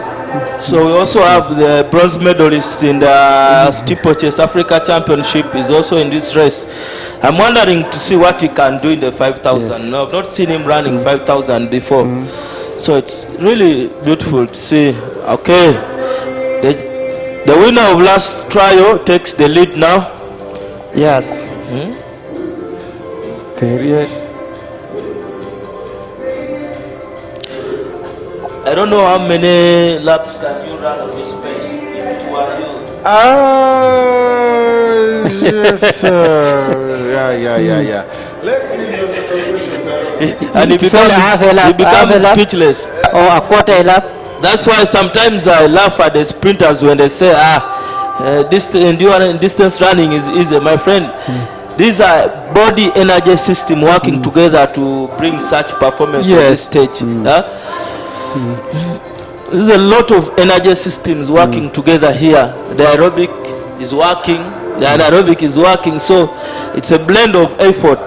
So we also have the bronze medalist in the steeplechase Africa Championship is also in this race. I'm wondering to see what he can do in the 5,000. Yes. No, I've not seen him running 5,000 before. So it's really beautiful to see. Okay, the winner of last trial takes the lead now. Yes. I don't know how many laps can you run on this pace if it were you. Yes, yeah. Let's leave those conclusions. And he becomes speechless. Or a quarter lap. That's why sometimes I laugh at the sprinters when they say, distance running is easy. My friend, these are body energy system working together to bring such performance on this stage. There's a lot of energy systems working together here. The aerobic is working, the anaerobic is working, so it's a blend of effort.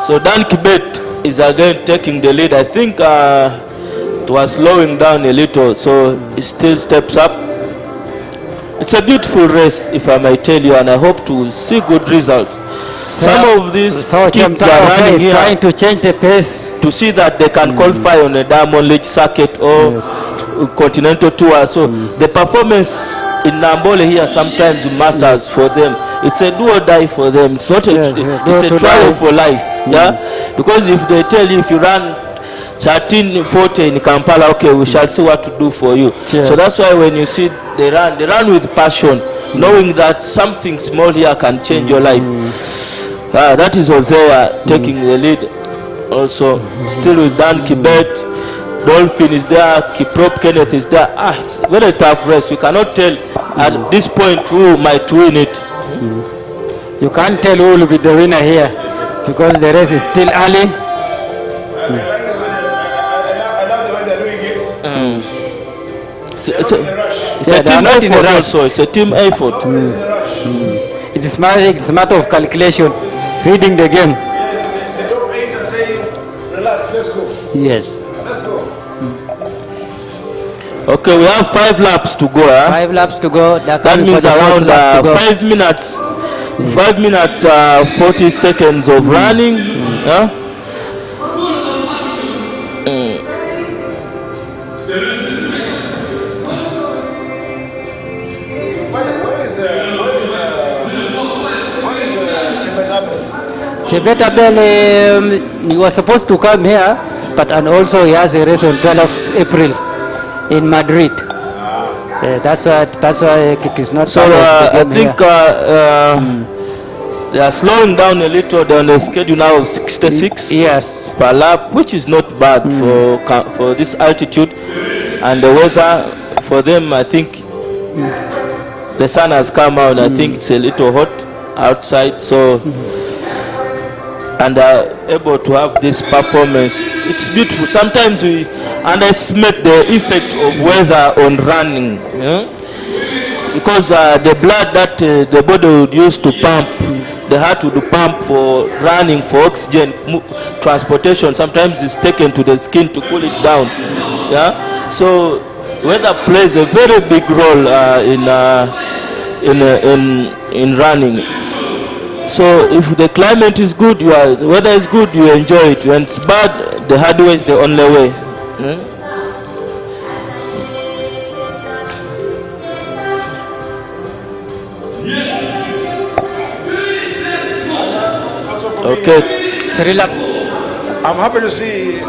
So Dan Kibet is again taking the lead. I think it was slowing down a little, so it still steps up. It's a beautiful race, if I may tell you, and I hope to see good results. Some of these kids are running here trying to change the pace to see that they can qualify on a Diamond League circuit or continental tour. So the performance in Namboole here sometimes matters for them. It's a do or die for them. It's not it's a trial for life. Yeah, because if they tell you if you run 13-40 in Kampala, okay, we shall see what to do for you. So that's why when you see they run with passion, knowing that something small here can change your life. That is Hosea taking the lead. Also, still with Dan Kibet, Dolphin is there, Kiprop Kenneth is there. It's very tough race. We cannot tell at this point who might win it. You can't tell who will be the winner here because the race is still early. It's a team effort also. It's a team effort. It's a matter of calculation, reading the game. Yes, the top 8 are saying, relax, let's go. Yes. Let's go. Okay, we have 5 laps to go. 5 laps to go. That means around 5 minutes. 5 minutes, 40 seconds of running. Javelin, he was supposed to come here, but and also he has a race on 12th April in Madrid. That's why he's not. So I think they are slowing down a little. They're on a schedule now of 66 per lap, which is not bad for this altitude and the weather. For them, I think the sun has come out. I think it's a little hot outside, so. And are able to have this performance. It's beautiful. Sometimes we underestimate the effect of weather on running, because the blood that the body would use to pump, the heart would pump for running, for oxygen transportation, sometimes is taken to the skin to cool it down. So weather plays a very big role in running. So if the climate is good, the weather is good, you enjoy it. When it's bad, the hard way is the only way. Okay. I'm happy to see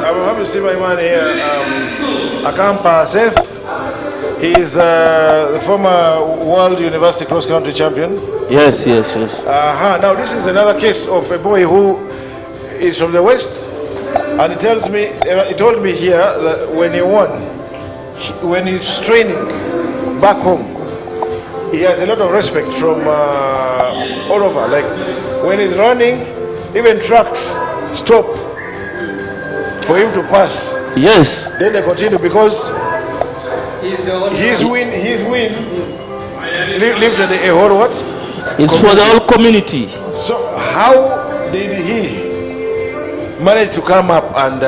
my man here, Akampa Seth. He is the former World University Cross Country Champion. Yes. Now this is another case of a boy who is from the West, and he told me here that when he won, when he's training back home, he has a lot of respect from all over. Like when he's running, even trucks stop for him to pass. Yes. Then they continue because his win lives at a whole what? It's for the whole community. So how did he manage to come up and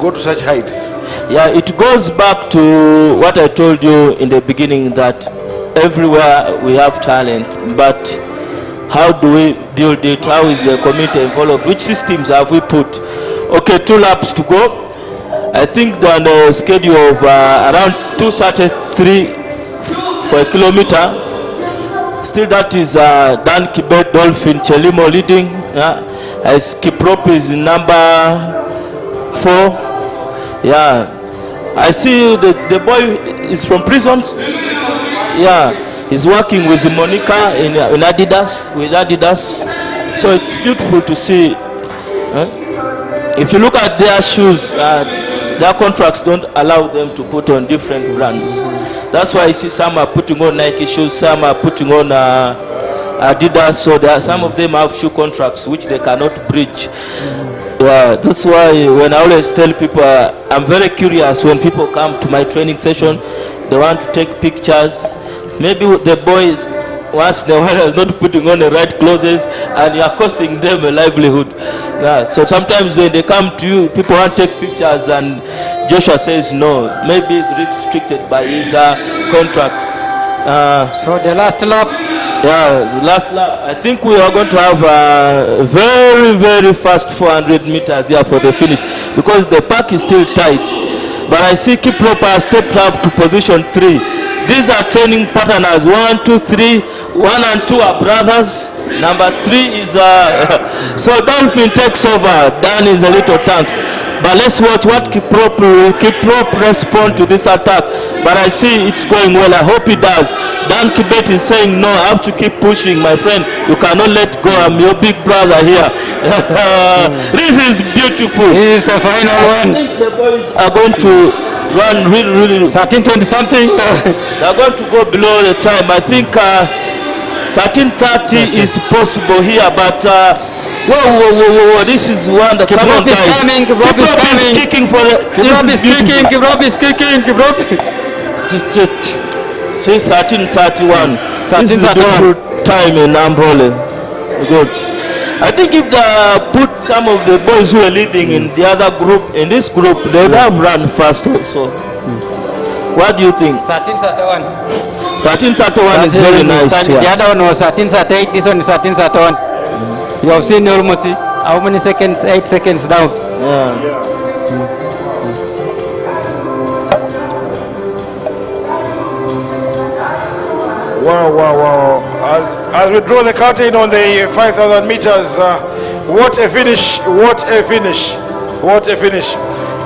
go to such heights? Yeah, it goes back to what I told you in the beginning, that everywhere we have talent, but how do we build it? How is the community involved? Which systems have we put? Okay, 2 laps to go. I think they're on a schedule of around 2:33 for a kilometer. Still, that is Dan Kibet, Dolphin, Chelimo leading. As Kiprop is number 4. Yeah, I see the boy is from prisons. Yeah, he's working with Monica in Adidas, with Adidas. So it's beautiful to see. If you look at their shoes, their contracts don't allow them to put on different brands. That's why you see some are putting on Nike shoes, some are putting on Adidas. So some of them have shoe contracts which they cannot breach. That's why when I always tell people, I'm very curious when people come to my training session, they want to take pictures. Maybe the boys once in a while is not putting on the right clothes and you are costing them a livelihood. So sometimes when they come to you, people want to take pictures and Joshua says no, maybe it's restricted by his contract. So the last lap, Yeah, the last lap. I think we are going to have a very, very fast 400 meters here for the finish because the pack is still tight. But I see Kiprop has stepped up to position 3. These are training partners. 1, 2, 3. 1 and 2 are brothers. Number 3 is so Dolphin takes over. Dan is a little tanked. But let's watch what Kiprop respond to this attack. But I see it's going well. I hope he does. Dan Kibet is saying no. I have to keep pushing, my friend. You cannot let go. I'm your big brother here. This is beautiful. This is the final one. I think the boys are going to run really 13:20 something. They're going to go below the time. I think 13:30 is possible here, but whoa, this is one that come on, guys. Kiprop is kicking for the. Kiprop is kicking. See, 13:31. This is a good time in Namboole. Good. I think if they put some of the boys who are leading in the other group, in this group, they would have run fast also. What do you think? 13:31. 13:31 is very nice. The other one was 13:38. This one is 13:31. You have seen almost how many seconds? 8 seconds down. Yeah. Wow. As we draw the curtain on the 5,000 meters, what a finish.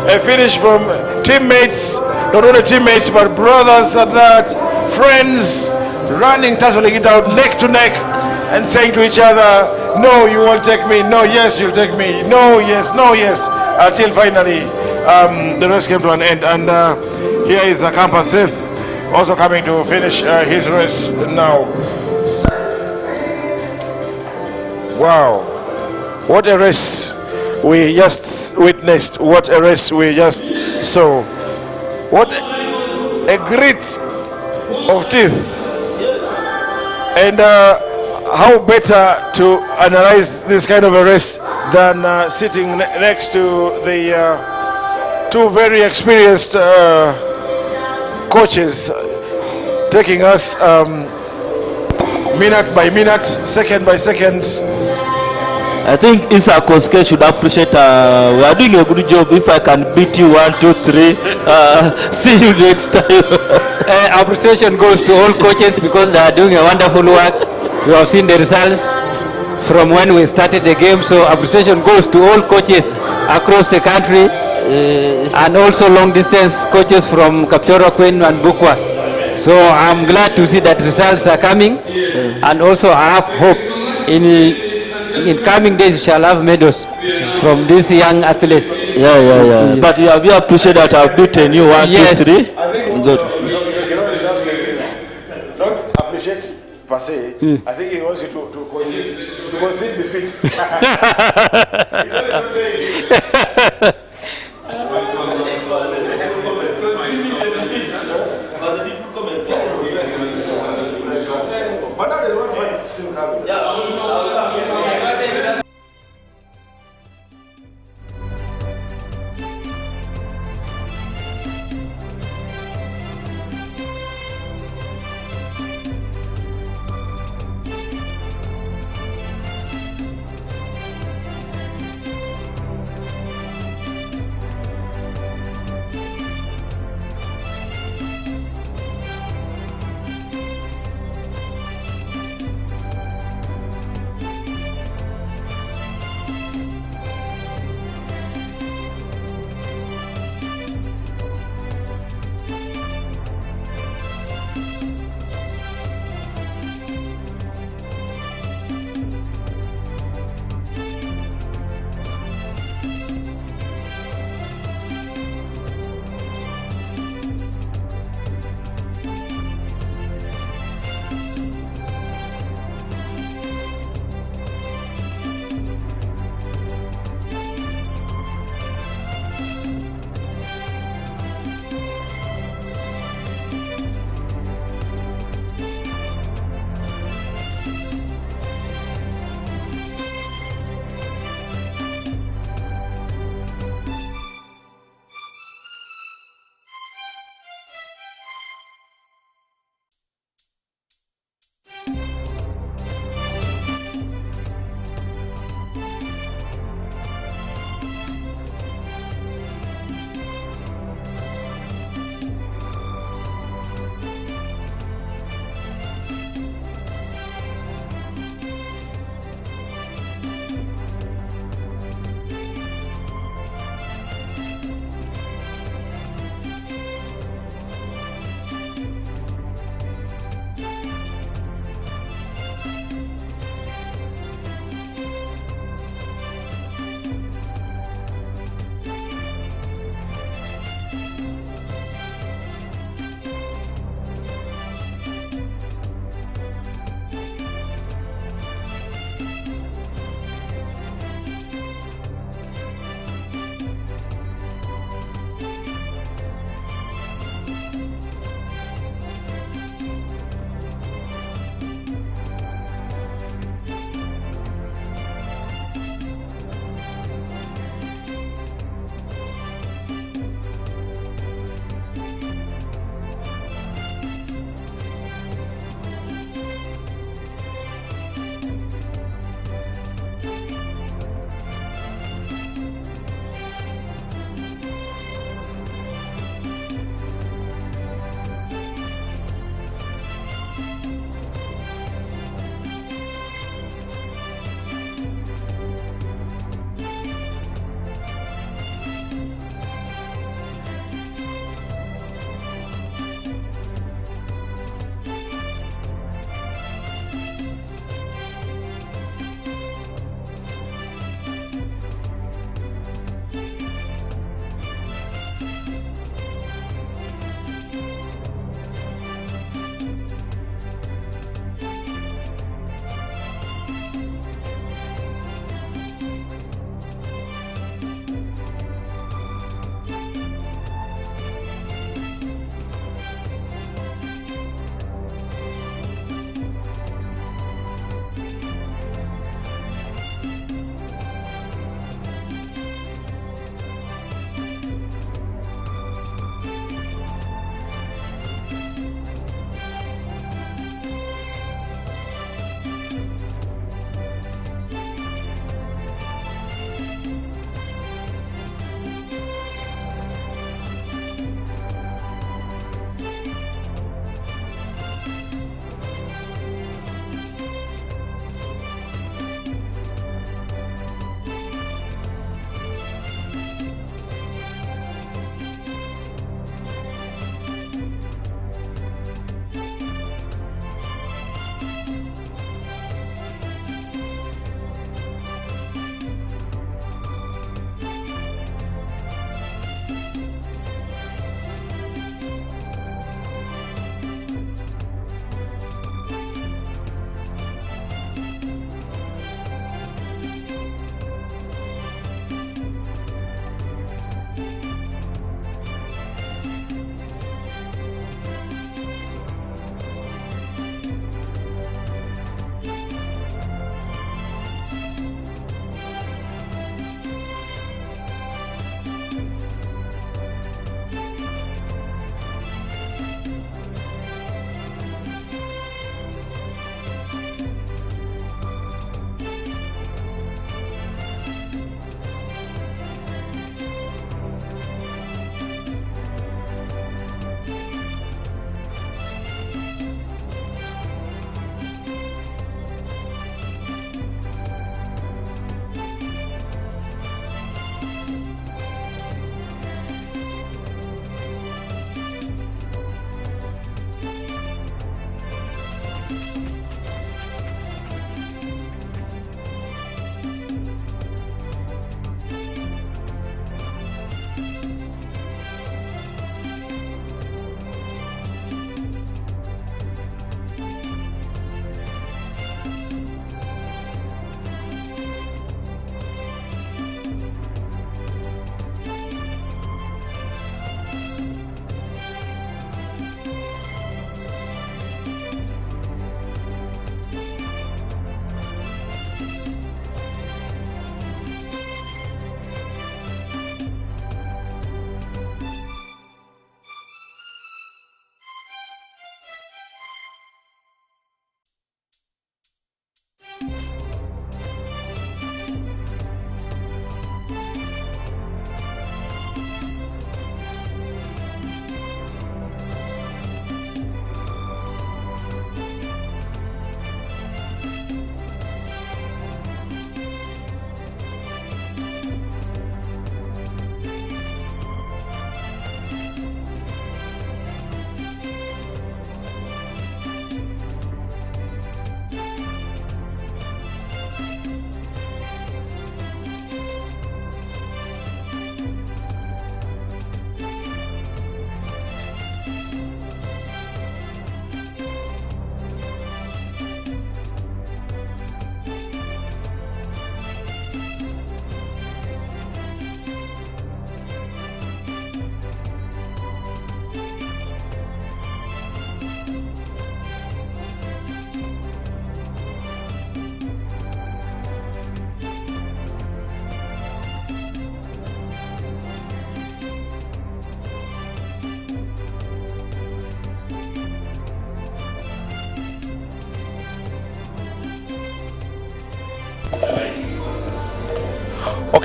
A finish from teammates, not only teammates, but brothers at that, friends, running, tussling it out neck to neck and saying to each other, no, you won't take me. No, yes, you'll take me. No, yes. Until finally the race came to an end. And here is Akampa Seth also coming to finish his race now. Wow, what a race we just witnessed. What a race we just saw. What a grit of teeth. And how better to analyze this kind of a race than sitting next to the two very experienced coaches taking us minute by minute, second by second. I think Issa Koske should appreciate we are doing a good job. If I can beat you 1, 2, 3, see you next time. Appreciation goes to all coaches because they are doing a wonderful work. We have seen the results from when we started the game, so appreciation goes to all coaches across the country and also long distance coaches from Kapchorwa, Queen and Bukwa. So I'm glad to see that results are coming, and also I have hope in coming days we shall have medals from these young athletes. Yeah. But have you appreciated that I've beaten you 1, 2, 3? I think good. Not appreciate per se. I think he wants you to concede defeat. But that is one fight still coming.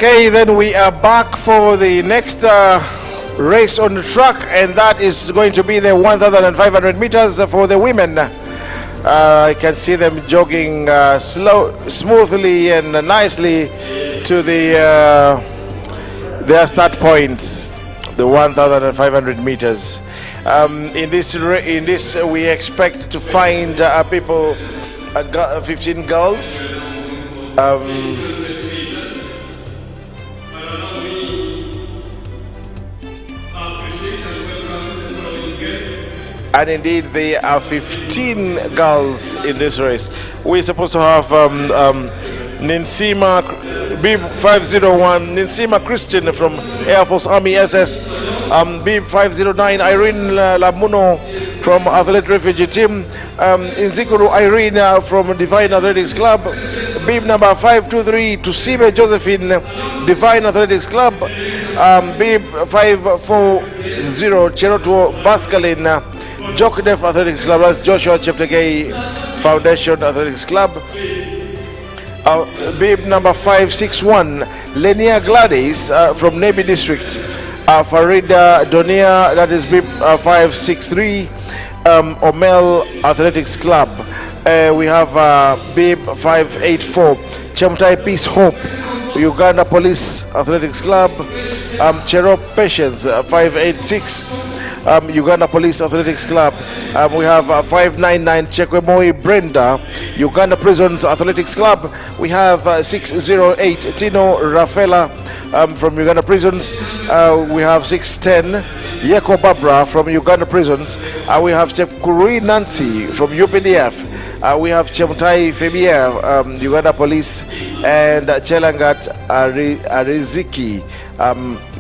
Okay, then we are back for the next race on the track, and that is going to be the 1,500 meters for the women. I can see them jogging smoothly and nicely to their start points, the 1,500 meters. In this, we expect to find people, 15 girls. And indeed, there are 15 girls in this race. We're supposed to have Ninsima Bib 501, Ninsima Christian from Air Force Army SS, Bib 509 Irene Lamuno from Athlete Refugee Team, Nzikuru Irene from Divine Athletics Club, Bib number 523 Tusibe Josephine, Divine Athletics Club, Bib 540 Cheroto Baskalin, Jokdef Athletics Club, that's Joshua Cheptegei Foundation Athletics Club. Bib number 561, Lenia Gladys from Navy District. Farida Donia, that is Bib 563, Omel Athletics Club. We have Bib 584, Chamtai Peace Hope, Uganda Police Athletics Club. Cherop Patience 586. Uganda Police Athletics Club. We have 599 Chekwemoi Brenda, Uganda Prisons Athletics Club. We have 608 Tino Rafaela from Uganda Prisons. We have 610 Yeko Barbara from Uganda Prisons. We have Chepkurui Nancy from UPDF. We have Chemutai Febier, Uganda Police, and Chelangat Ariziki,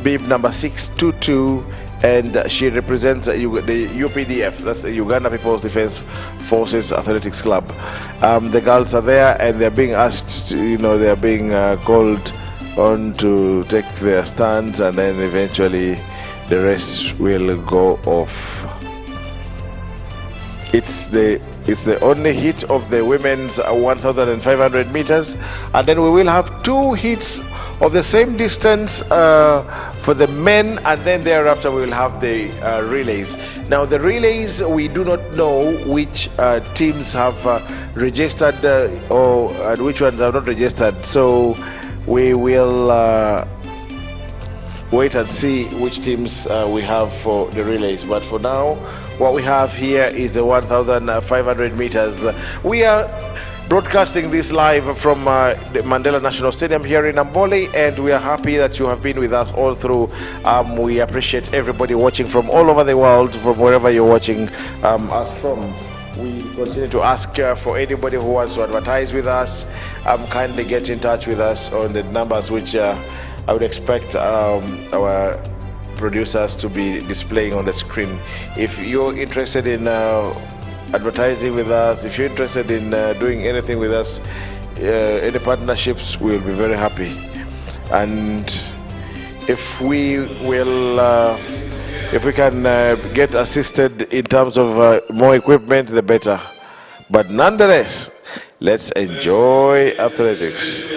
bib number 622. And she represents the UPDF, that's the Uganda People's Defense Forces Athletics Club. The girls are there, and they're being asked, they're being called on to take their stands, and then eventually the race will go off. It's the only heat of the women's 1,500 meters, and then we will have 2 heats of the same distance for the men, and then thereafter we will have the relays. Now the relays, we do not know which teams have registered and which ones are not registered, so we will wait and see which teams we have for the relays. But for now, what we have here is the 1,500 meters. We are broadcasting this live from the Mandela National Stadium here in Namboole, and we are happy that you have been with us all through. We appreciate everybody watching from all over the world, from wherever you're watching us from. We continue to ask for anybody who wants to advertise with us, kindly get in touch with us on the numbers which I would expect our producers to be displaying on the screen. If you're interested in advertising with us, if you're interested in doing anything with us, any partnerships, we'll be very happy. And if we can get assisted in terms of more equipment, the better. But nonetheless, let's enjoy athletics.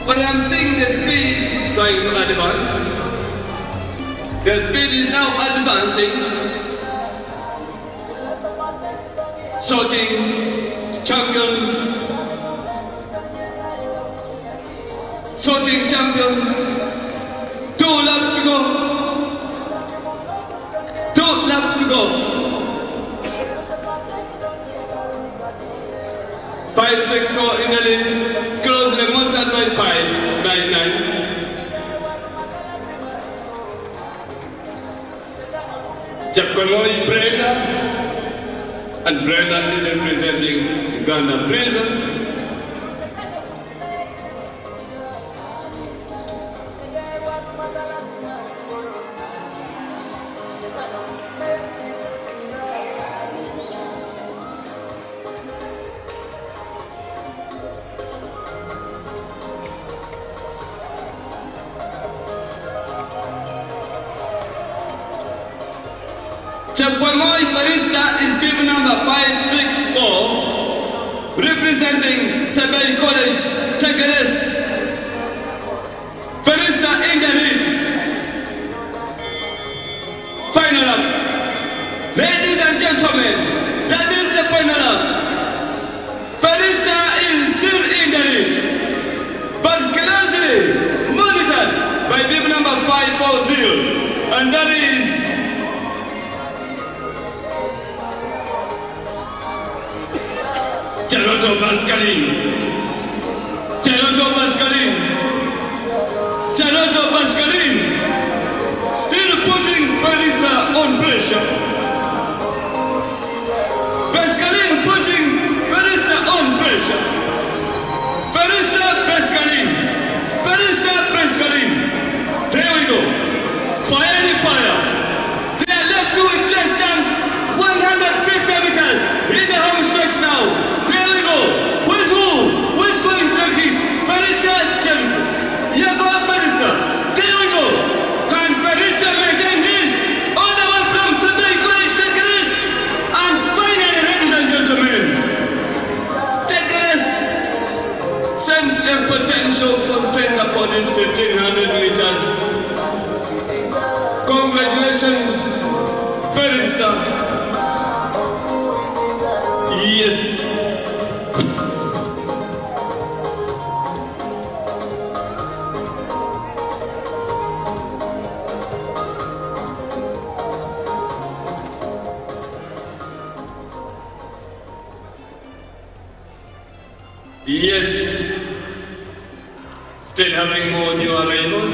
But I'm seeing the speed trying to advance. The speed is now advancing. Sorting champions. Sorting champions. 2 laps to go. 2 laps to go. 5-6-4 in the lead. Closely mounted by 5-9-9. Chapkonoi Breda, and Breda is representing Uganda prisons. Chapwamoi Barista is bib number 564, representing Sabay College, Tegeres. Barista in the lead. Final up. Ladies and gentlemen, that is the final up. Barista is still in the lead, but closely monitored by bib number 540, and that is Charoto Pascaline. Charoto Pascaline. Charoto Pascaline. Still putting Barista on pressure. Pascaline putting Barista on pressure. Barista Pascaline. Barista Pascaline. There we go. Fire the fire. They are left to it less than 150 meters in the home stretch now. Who's who? Who's going to keep? Barista Jericho. Yago Barista. There we go. Can Barista maintain this? All the way from Sabay College, Tegeres. And finally, ladies and gentlemen, Tegeres sends a potential contender for this 1500 meters. Congratulations, Barista. Yes. Yes, still having more new arrivals.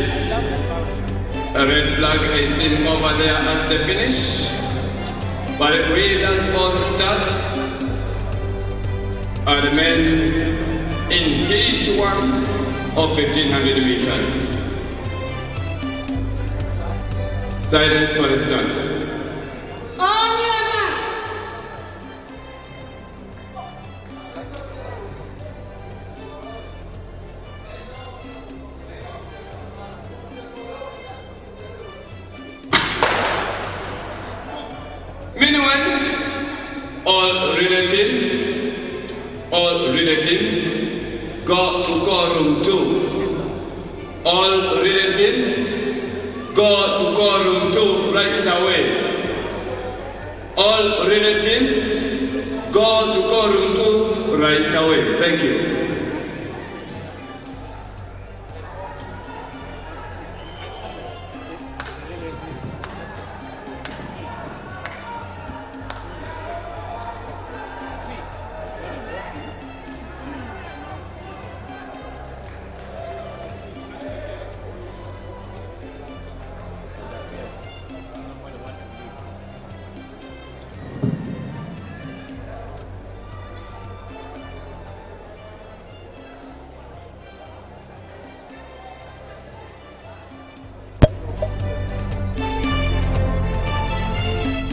is a red flag I see over there at the finish. But we that's on start are the men in heat 1 of 1500 meters. Silence for the start. On your marks. Meanwhile, all relatives, go to quorum 2. All relatives, go to quorum 2 right away. All relatives, go to quorum 2 right away. Thank you.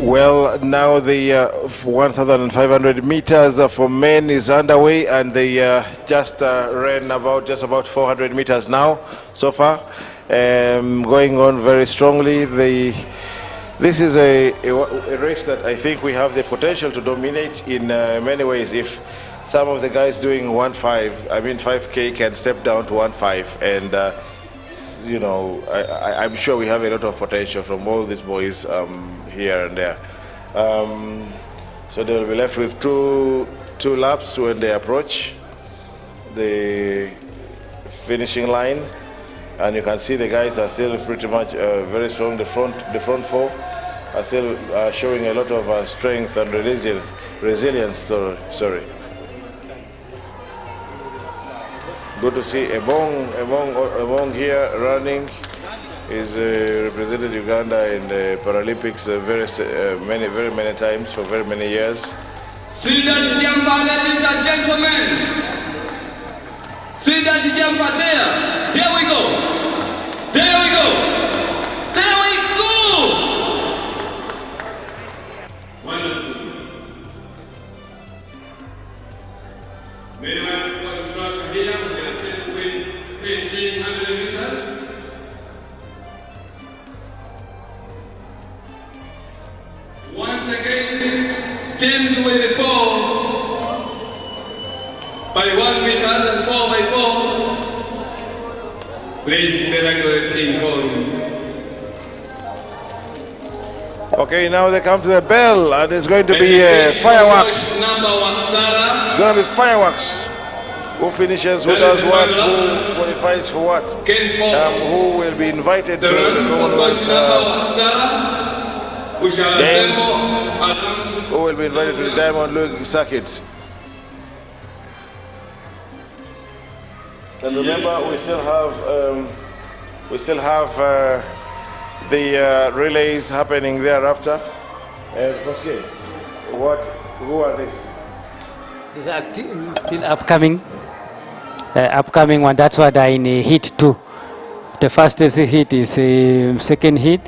Well, now the 1,500 meters for men is underway, and they just ran just about 400 meters now so far, going on very strongly. This is a race that I think we have the potential to dominate in many ways. If some of the guys doing 5K can step down to 1.5, and you know, I'm sure we have a lot of potential from all these boys here and there. So they will be left with two laps when they approach the finishing line, and you can see the guys are still pretty much very strong. The front four are still showing a lot of strength and resilience. Sorry. Good to see Ebong here running. He's represented Uganda in the Paralympics very many times for very many years. See that jumper, ladies and gentlemen. See that jumper there. There we go. There we go. There we go. Wonderful. Meanwhile, on track here, we are set with 1,500 meters. Once again, teams with 4 by 1 meters and 4 by 4. Please be regular in call. Okay, now they come to the bell, and it's going to be fireworks. It's going to be fireworks. Who finishes, who does what, who qualifies for what, who will be invited to the Commonwealth Games, who will be invited to the Diamond League circuit. And remember, we still have the relays happening thereafter. Who are these? These are still upcoming one. That's what I in heat 2. The fastest heat is second heat,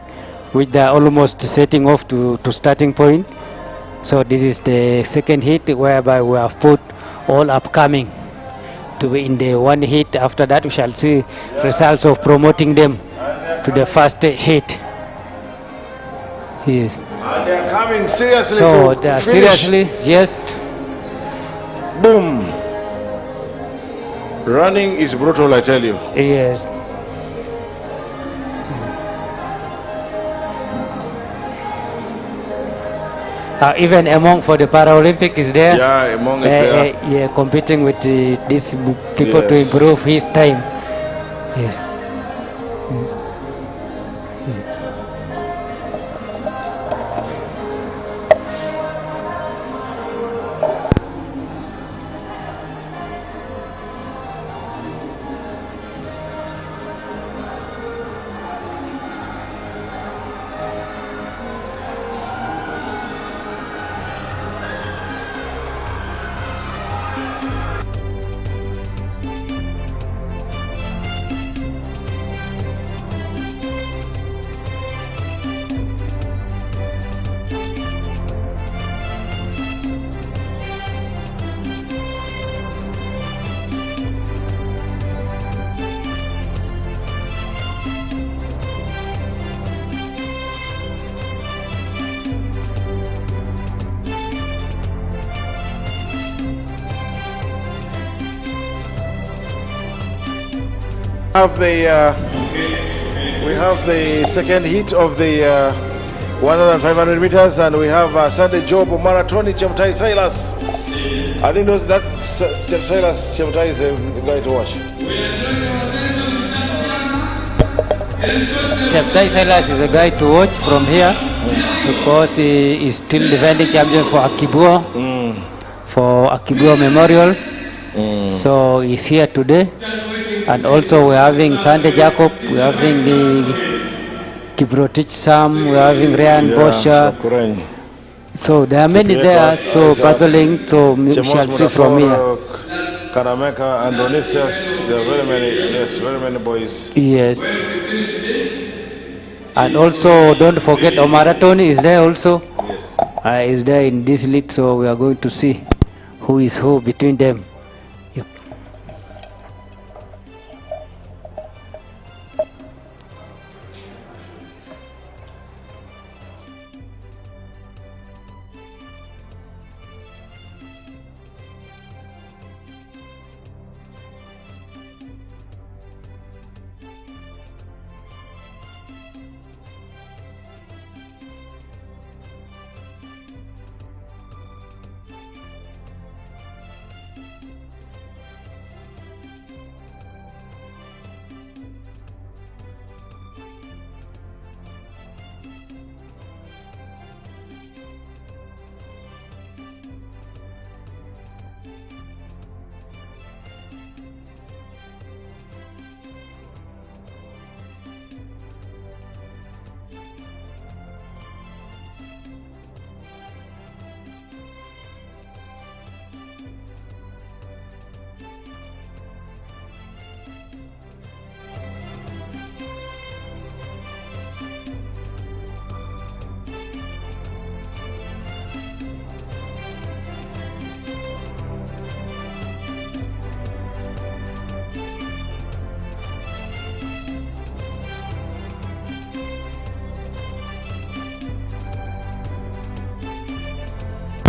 which they are almost setting off to starting point. So this is the second heat, whereby we have put all upcoming to be in the one heat. After that, we shall see results of promoting them to the first heat. Yes. And they are coming seriously. So they are seriously just boom. Running is brutal, I tell you. Yes. Even Among for the Paralympic is there. Yeah, Among is there. Yeah, competing with these people to improve his time. Yes. We have the second heat of the 100 and 500 meters, and we have Sunday Job Marathon Chemtai Silas. I think that's Silas Chemtai is a guy to watch. Chemtai Silas is a guy to watch from here because he is still defending champion for Akibua, for Akibua Memorial. So he's here today. And also we're having Sunday Jacob, we're having the Kiprotich Sam, we're having Ryan Bosha. So there are many there, so battling, so we shall see from here. Karameka and Onisius, there are very many, yes, very many boys. Yes. And also don't forget Omaratoni is there also. Yes. Is there in this lead, so we are going to see who is who between them.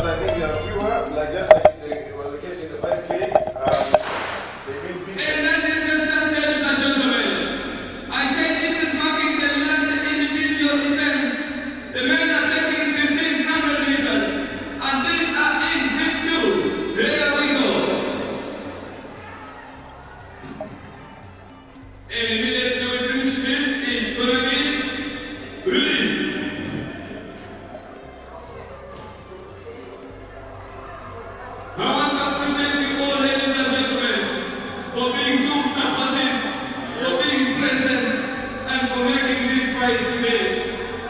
I think there are fewer, like just like it was the case in the 5K. They mean business. Ladies and gentlemen, I said this is marking the last individual event. The men are taking 1500 meters, and these are in big two. There we go. And immediately we finish this, is going to be released. I want to appreciate you all, ladies and gentlemen, for being too supportive, for being present, and for making this fight today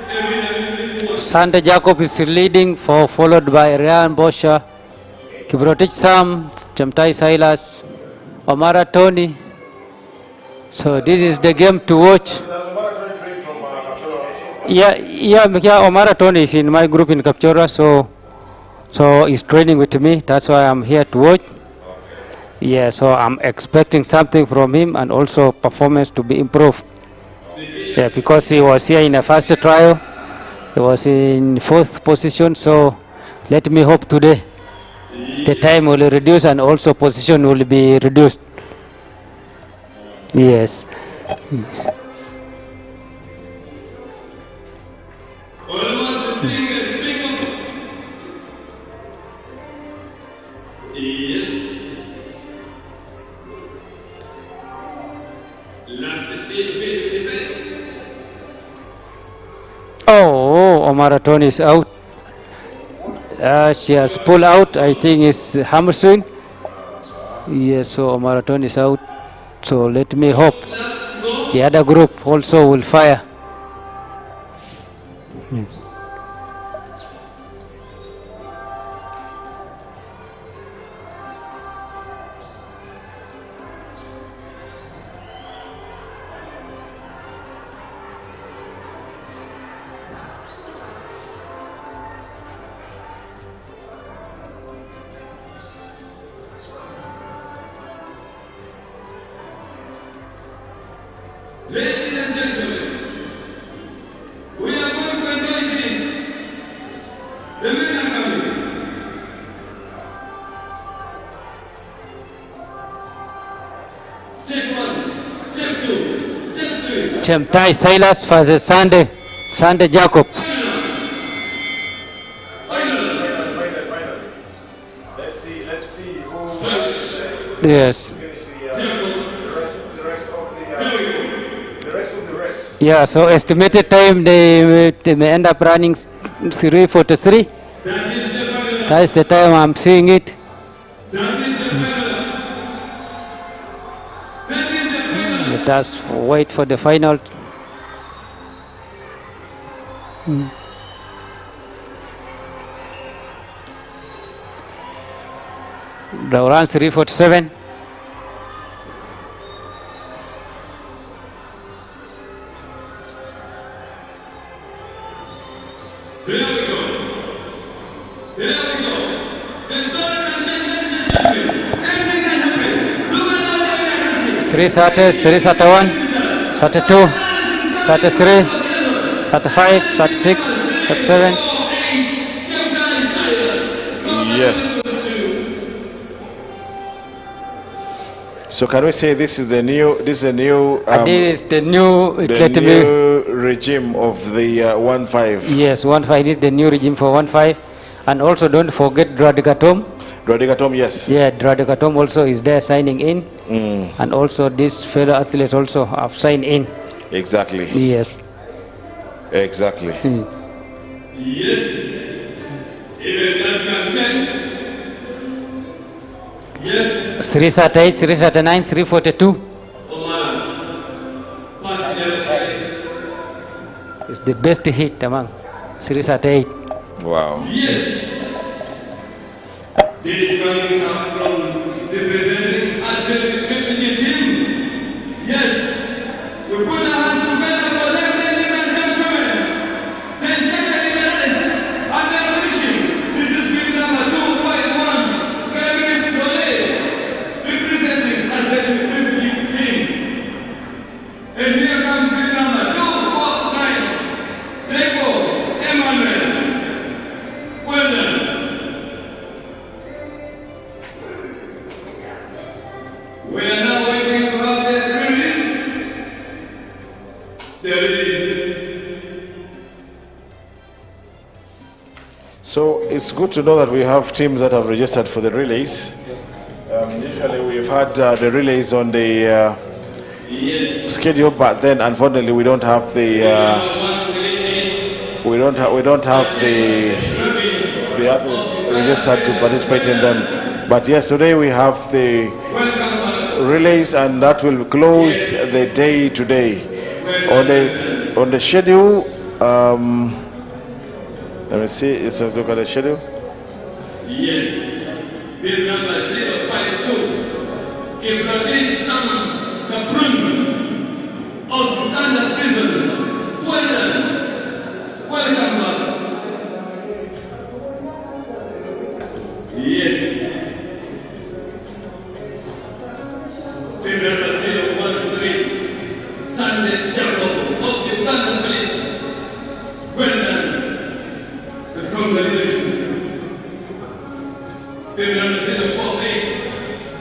a realistic one. Sunday Jacob is leading, followed by Ryan Bosha, Kiprotich Sam, Chemtai Silas, Omara Tony. So this is the game to watch. Yeah, Omara Tony is in my group in Kapchora, so he's training with me. That's why I'm here to watch. Yeah, so I'm expecting something from him and also performance to be improved. Yeah, because he was here in the first trial. He was in 4th position, so let me hope today the time will reduce and also position will be reduced. Yes. Almost seeing a single. Yes. Last event. Oh, Omara Tony is out. She has pulled out, I think it's hamstring. Yes, so Omara Tony is out. So let me hope the other group also will fire. Ladies and gentlemen, we are going to enjoy this. Chemtai Silas versus Sunday Jacob. Let's see who Yes. the rest of the race. Yeah, so estimated time they may end up running 3:43. That is the time I'm seeing it. Let us wait for the final. The run 3:47. There we go. There we go. The story continues, ladies and gentlemen. Anything can happen. Look at all the evidence. 3 Saturdays, 3 Saturday 1, Saturday 2, Saturday 3, Saturday 5, Saturday 6, Saturday 7. Yes. So can we say this is the new This is the new regime of the 1-5? Yes, 1-5 is the new regime for 1-5. And also don't forget Dradikatom. Dradikatom, yes. Yeah, Dradikatom also is there signing in. And also this fellow athlete also have signed in. Exactly. Yes. Exactly. Yes. Even that can change. Yes. 3 Saturday 8, 3 Saturday 9, 3:42. It's the best hit among 3 Saturday 8. Wow. Yes. This running up from representing athletic refugee team. Yes. We put our hands together for them, ladies and gentlemen. They started in the race and they're finishing. This is big number 251. Representing athletic refugee team. And here comes big number 249. Deco Emmanuel. Well done. We are now waiting to have the release. The release. So it's good to know that we have teams that have registered for the relays. Usually we've had the relays on the schedule, but then unfortunately we don't have the the athletes registered to participate in them. But yes, today we have the relays, and that will close the day today. On the schedule, let me see. Let's look at the schedule. Yes. Bill number 052. Ibrahim Sam Kabrun of Uganda prisoners. Well done. Welcome back. Yes. Bill number 013. Sunday Jacob of Uganda police. Well done. And congratulations. Bill number 048.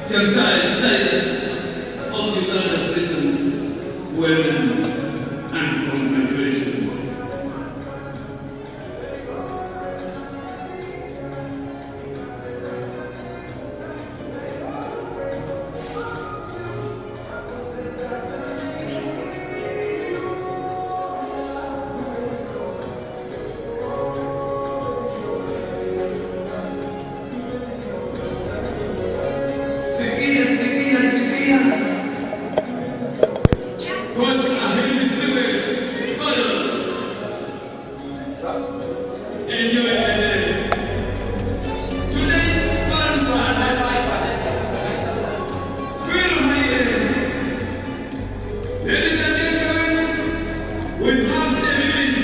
Chemtai Silas of Uganda prisons. Well done and congratulations. Coach Ahmed Siwe, follow. Enjoy the day. Today's fun feel high. Ladies and gentlemen, we have the release.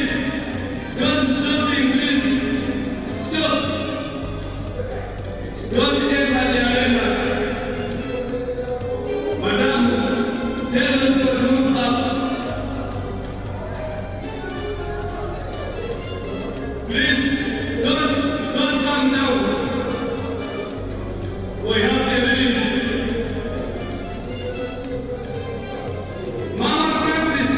Don't stop, please. Stop. Don't enter the arena. Madam, tell us to move up. Please, don't come down. We have the release. Mama Francis,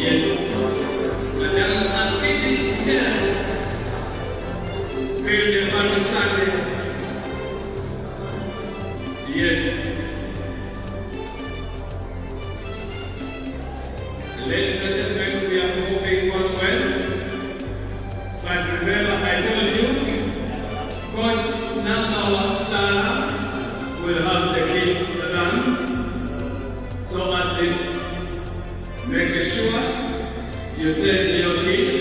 Yes. Madam Athletes here. Field the Manu Sunday. Yes. Ladies and gentlemen, we are moving on well. But remember, I told you, Coach Namboole Sarah will have the kids run. So at least make sure you send your kids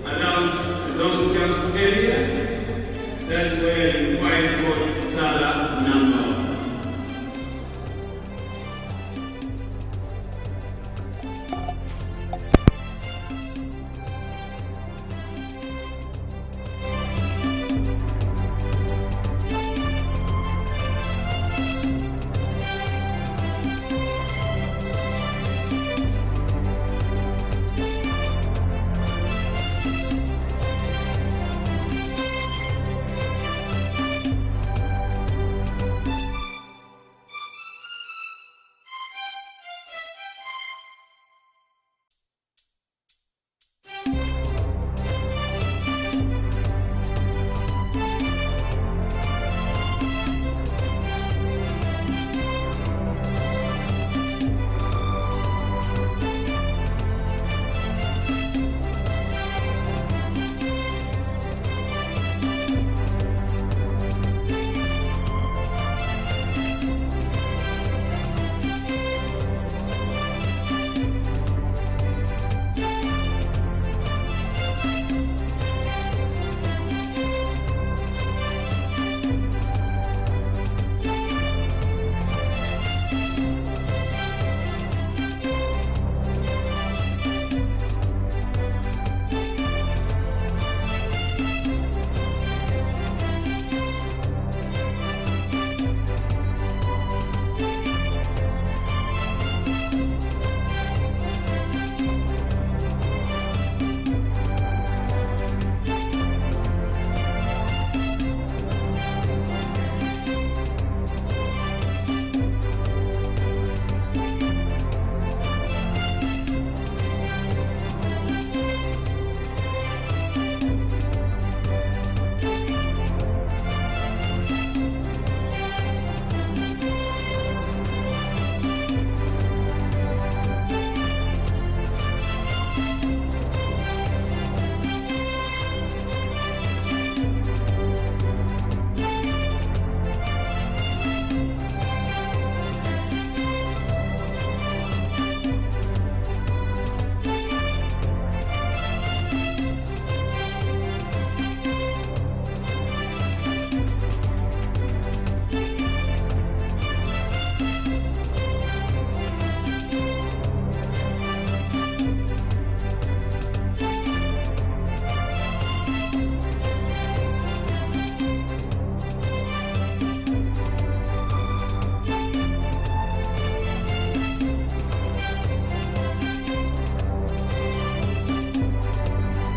around the long jump area. That's where you find Coach Sarah Namboole.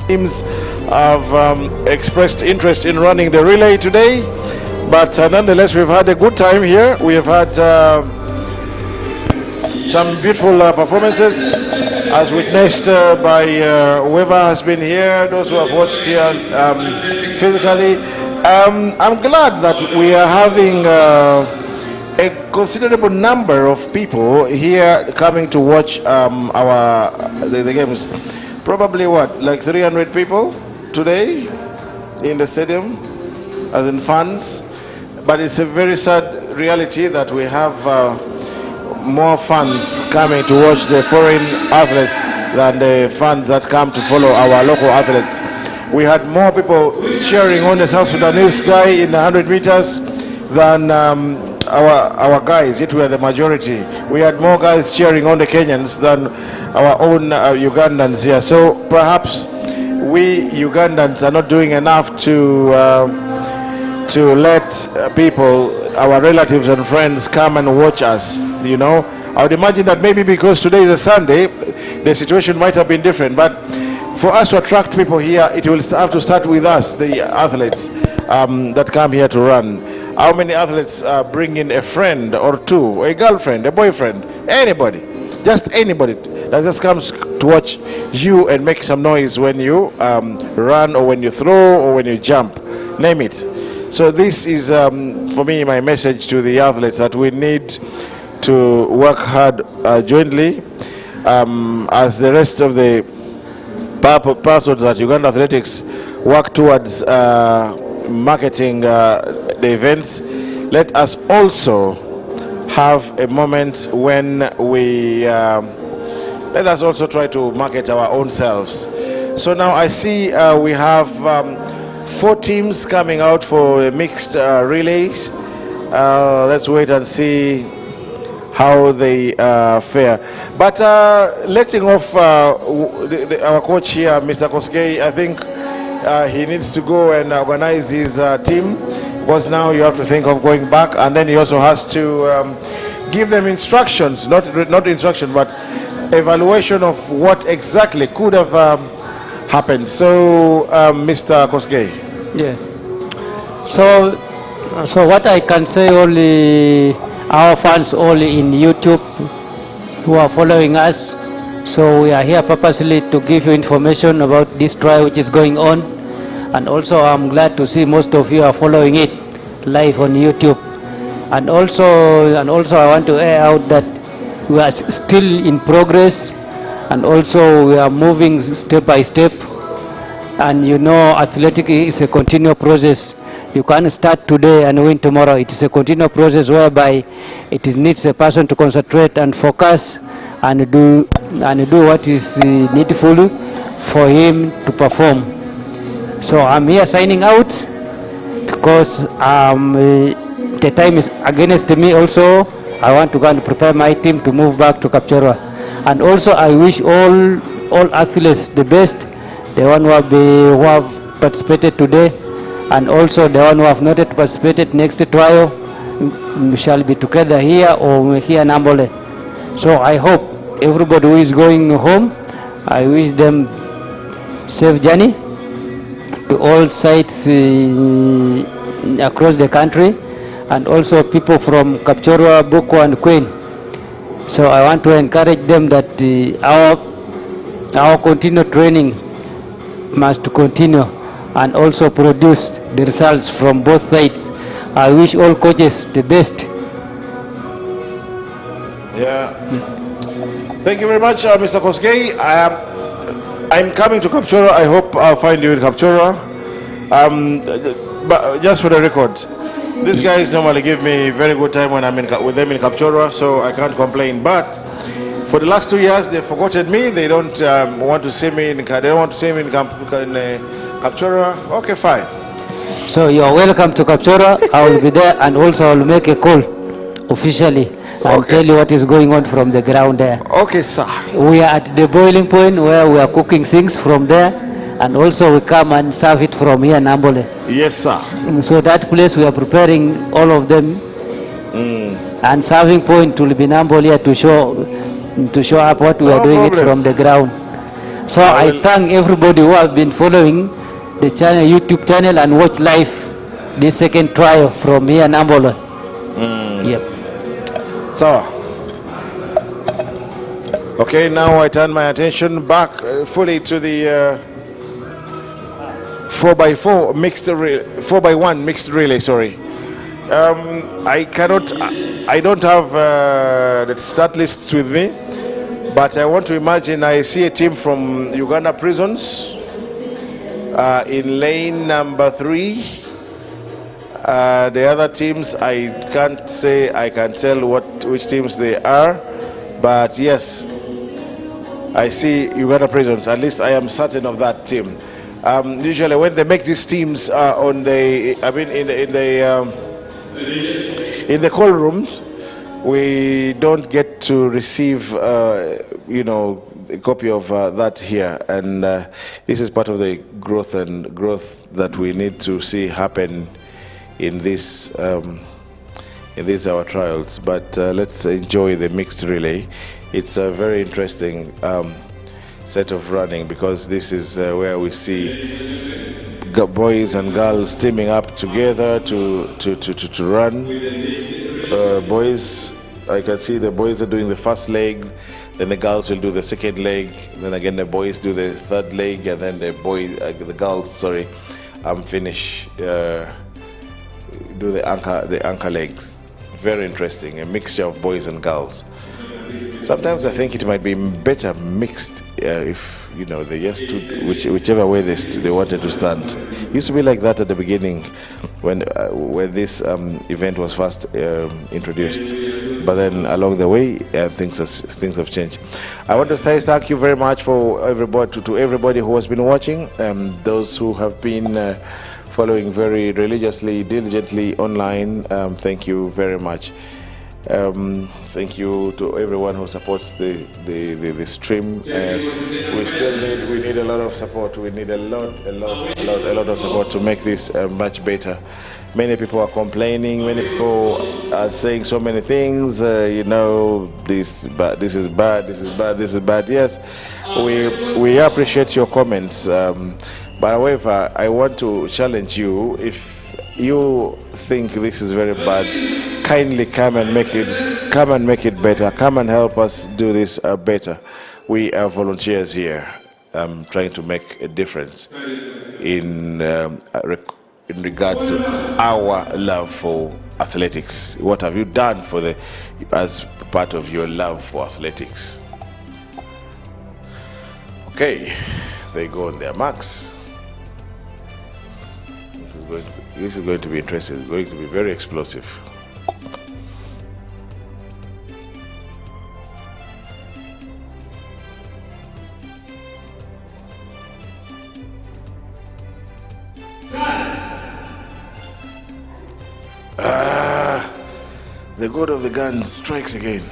Teams have expressed interest in running the relay today, but nonetheless we've had a good time here. We have had some beautiful performances as witnessed by whoever has been here, those who have watched here physically. I'm glad that we are having a considerable number of people here coming to watch the games. Probably what, like 300 people today in the stadium, as in fans. But it's a very sad reality that we have more fans coming to watch the foreign athletes than the fans that come to follow our local athletes. We had more people cheering on the South Sudanese guy in 100 meters than our guys. It were the majority. We had more guys cheering on the Kenyans than our own Ugandans here. So perhaps we Ugandans are not doing enough to let people, our relatives and friends, come and watch us. You know, I would imagine that maybe because today is a Sunday, the situation might have been different. But for us to attract people here, it will have to start with us, the athletes that come here to run. How many athletes bring in a friend or two, a girlfriend, a boyfriend, anybody, just anybody that just comes to watch you and make some noise when you run or when you throw or when you jump, name it. So this is, for me, my message to the athletes, that we need to work hard jointly as the rest of the persons at UGathletix work towards marketing the events. Let us also have a moment when we let us also try to market our own selves. So now I see we have 4 teams coming out for mixed relays. Let's wait and see how they fare. But letting off our coach here, Mr. Koskei, I think he needs to go and organize his team, because now you have to think of going back, and then he also has to give them instructions, not instruction, but evaluation of what exactly could have happened. So, Mr. Koskei. Yeah. So what I can say, only our fans only in YouTube who are following us. So we are here purposely to give you information about this trial which is going on, and also I'm glad to see most of you are following it live on YouTube. And also I want to air out that we are still in progress, and also we are moving step by step. And you know, athletics is a continual process. You can't start today and win tomorrow. It is a continual process whereby it needs a person to concentrate and focus and do what is needful for him to perform. So I'm here signing out because the time is against me also. I want to go and prepare my team to move back to Kapchorwa. And also I wish all athletes the best, the one who have participated today, and also the one who have not yet participated. Next trial we shall be together here or here in Namboole. So I hope everybody who is going home, I wish them safe journey to all sites across the country, and also people from Kapchorwa, Boko and Queen. So I want to encourage them that our continued training must continue and also produce the results from both sides. I wish all coaches the best. Yeah. Thank you very much, Mr. Koskei. I'm coming to Kapchorwa. I hope I'll find you in Kapchorwa. But just for the record, these guys normally give me very good time when I'm with them in Kapchorwa, so I can't complain. But for the last 2 years, they've forgotten me. They don't want to see me in. They don't want to see me in Kapchorwa. Okay, fine. So you are welcome to Kapchorwa. I will be there, and also I will make a call officially and tell you what is going on from the ground there. Okay, sir. We are at the boiling point where we are cooking things from there, and also we come and serve it from here in Namboole. Yes, sir. So that place we are preparing all of them, and serving point will be Namboole here to show up what we are doing it from the ground. So I thank everybody who have been following the channel, YouTube channel, and watch live this second trial from here in Namboole. Yep. So, okay, now I turn my attention back fully to the 4x4 mixed 4x1 mixed relay. Sorry, I don't have the start lists with me, but I want to imagine I see a team from Uganda prisons in lane number 3. The other teams, I can't say I can tell which teams they are, but yes, I see Uganda prisons. At least I am certain of that team. Usually, when they make these teams in the call rooms, we don't get to receive, a copy of that here, and this is part of the growth that we need to see happen in these our trials. But let's enjoy the mixed relay. It's a very interesting set of running, because this is where we see boys and girls teaming up together to run. Boys, I can see the boys are doing the first leg, Then the girls will do the second leg. Then again the boys do the third leg, and then the girls, finish do the anchor legs. Very interesting, a mixture of boys and girls. Sometimes I think it might be better mixed if they just stood whichever way they wanted to stand. It used to be like that at the beginning when this event was first introduced, but then along the way things have changed. I want to say thank you very much for everybody to everybody who has been watching, those who have been following very religiously, diligently online. Thank you very much. Thank you to everyone who supports the stream. We need a lot of support. We need a lot of support to make this much better. Many people are complaining. Many people are saying so many things. This is bad. This is bad. This is bad. This is bad. Yes, we appreciate your comments. But however, I want to challenge you. If you think this is very bad, kindly come and make it better. Come and help us do this better. We are volunteers here, trying to make a difference in regards to our love for athletics. What have you done as part of your love for athletics? Okay, they go on their marks. This is going to be interesting. It's going to be very explosive. The god of the guns strikes again.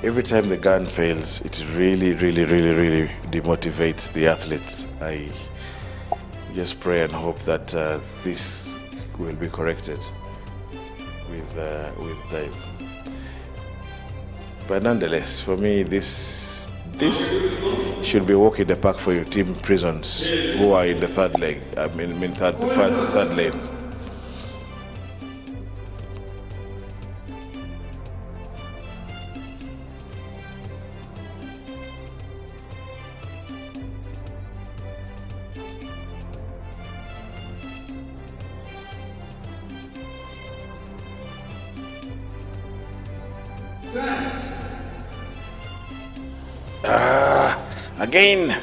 Every time the gun fails, it really demotivates the athletes. I just pray and hope that this will be corrected with time. But nonetheless, for me, this should be walk in the park for your team prisons who are in the third leg. Third lane. Again.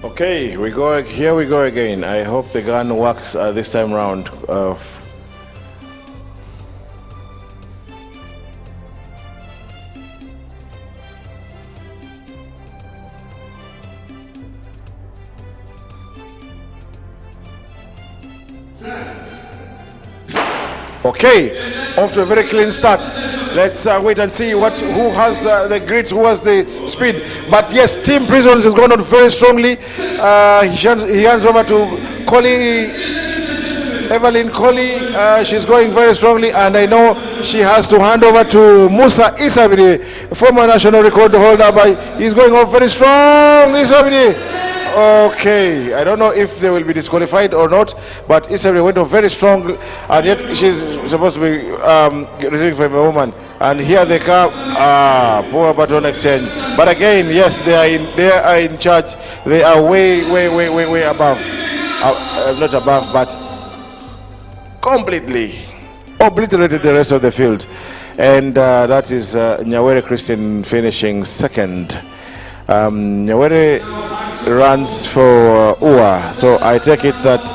Okay, here we go again. I hope the gun works this time round. Okay, off to a very clean start. Let's wait and see who has the grit, who has the speed. But yes, Team Prisons is going on very strongly. He hands over to Collie Javelin Koli, she's going very strongly, and I know she has to hand over to Musa Isabidi, former national record holder, but he's going off very strong. Isabidi. Okay, I don't know if they will be disqualified or not, but Isabidi went off very strong, and yet she's supposed to be receiving from a woman. And here they come. Poor baton exchange. But again, yes, they are in charge. They are way above. Not above, but completely obliterated the rest of the field. And that is Nyawere Christian finishing second. Nyawere runs for UA. So I take it that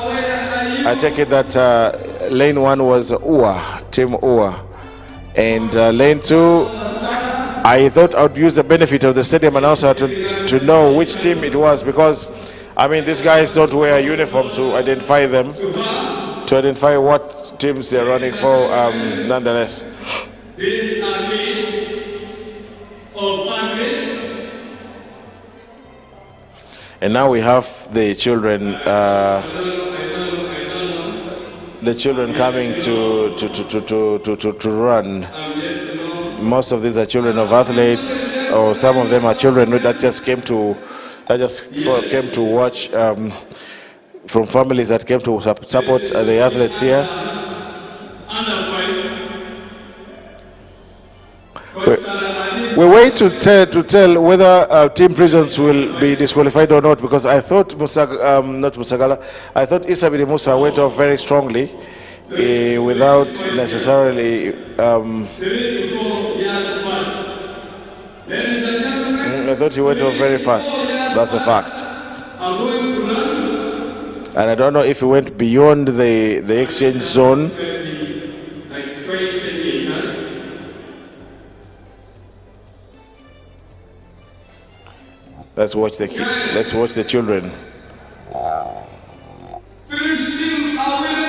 lane 1 was UA, team UA. And lane 2, I thought I would use the benefit of the stadium announcer to know which team it was, because I mean these guys don't wear uniforms to identify them, to identify what teams they're running for, nonetheless. These are kids of bandits. And now we have the children coming to run. Most of these are children of athletes, or some of them are children that just came to watch, from families that came to support the athletes here. We wait to tell whether Team Prisons will be disqualified or not, because I thought I thought Isabidi Musa went off very strongly without necessarily. I thought he went off very fast. That's a fact. And I don't know if he went beyond the exchange zone. Let's watch the children. Finishing already.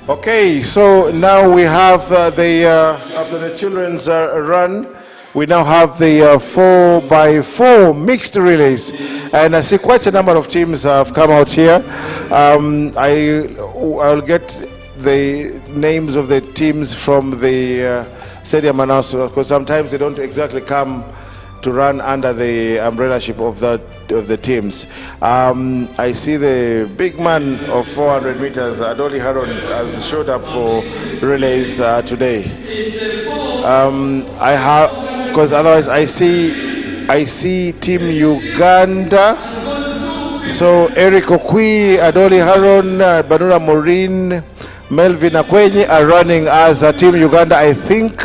Okay, so now we have after the children's run, we now have the 4x4 mixed relays. And I see quite a number of teams have come out here. I'll get the names of the teams from the stadium announcer, because sometimes they don't exactly come to run under the umbrellaship of the teams. I see the big man of 400 meters, Adoli Haron, has showed up for relays today. I have, because otherwise I see Team Uganda. So Eric Okwi, Adoli Haron, Banura Morin, Melvin Akwenye are running as a Team Uganda. I think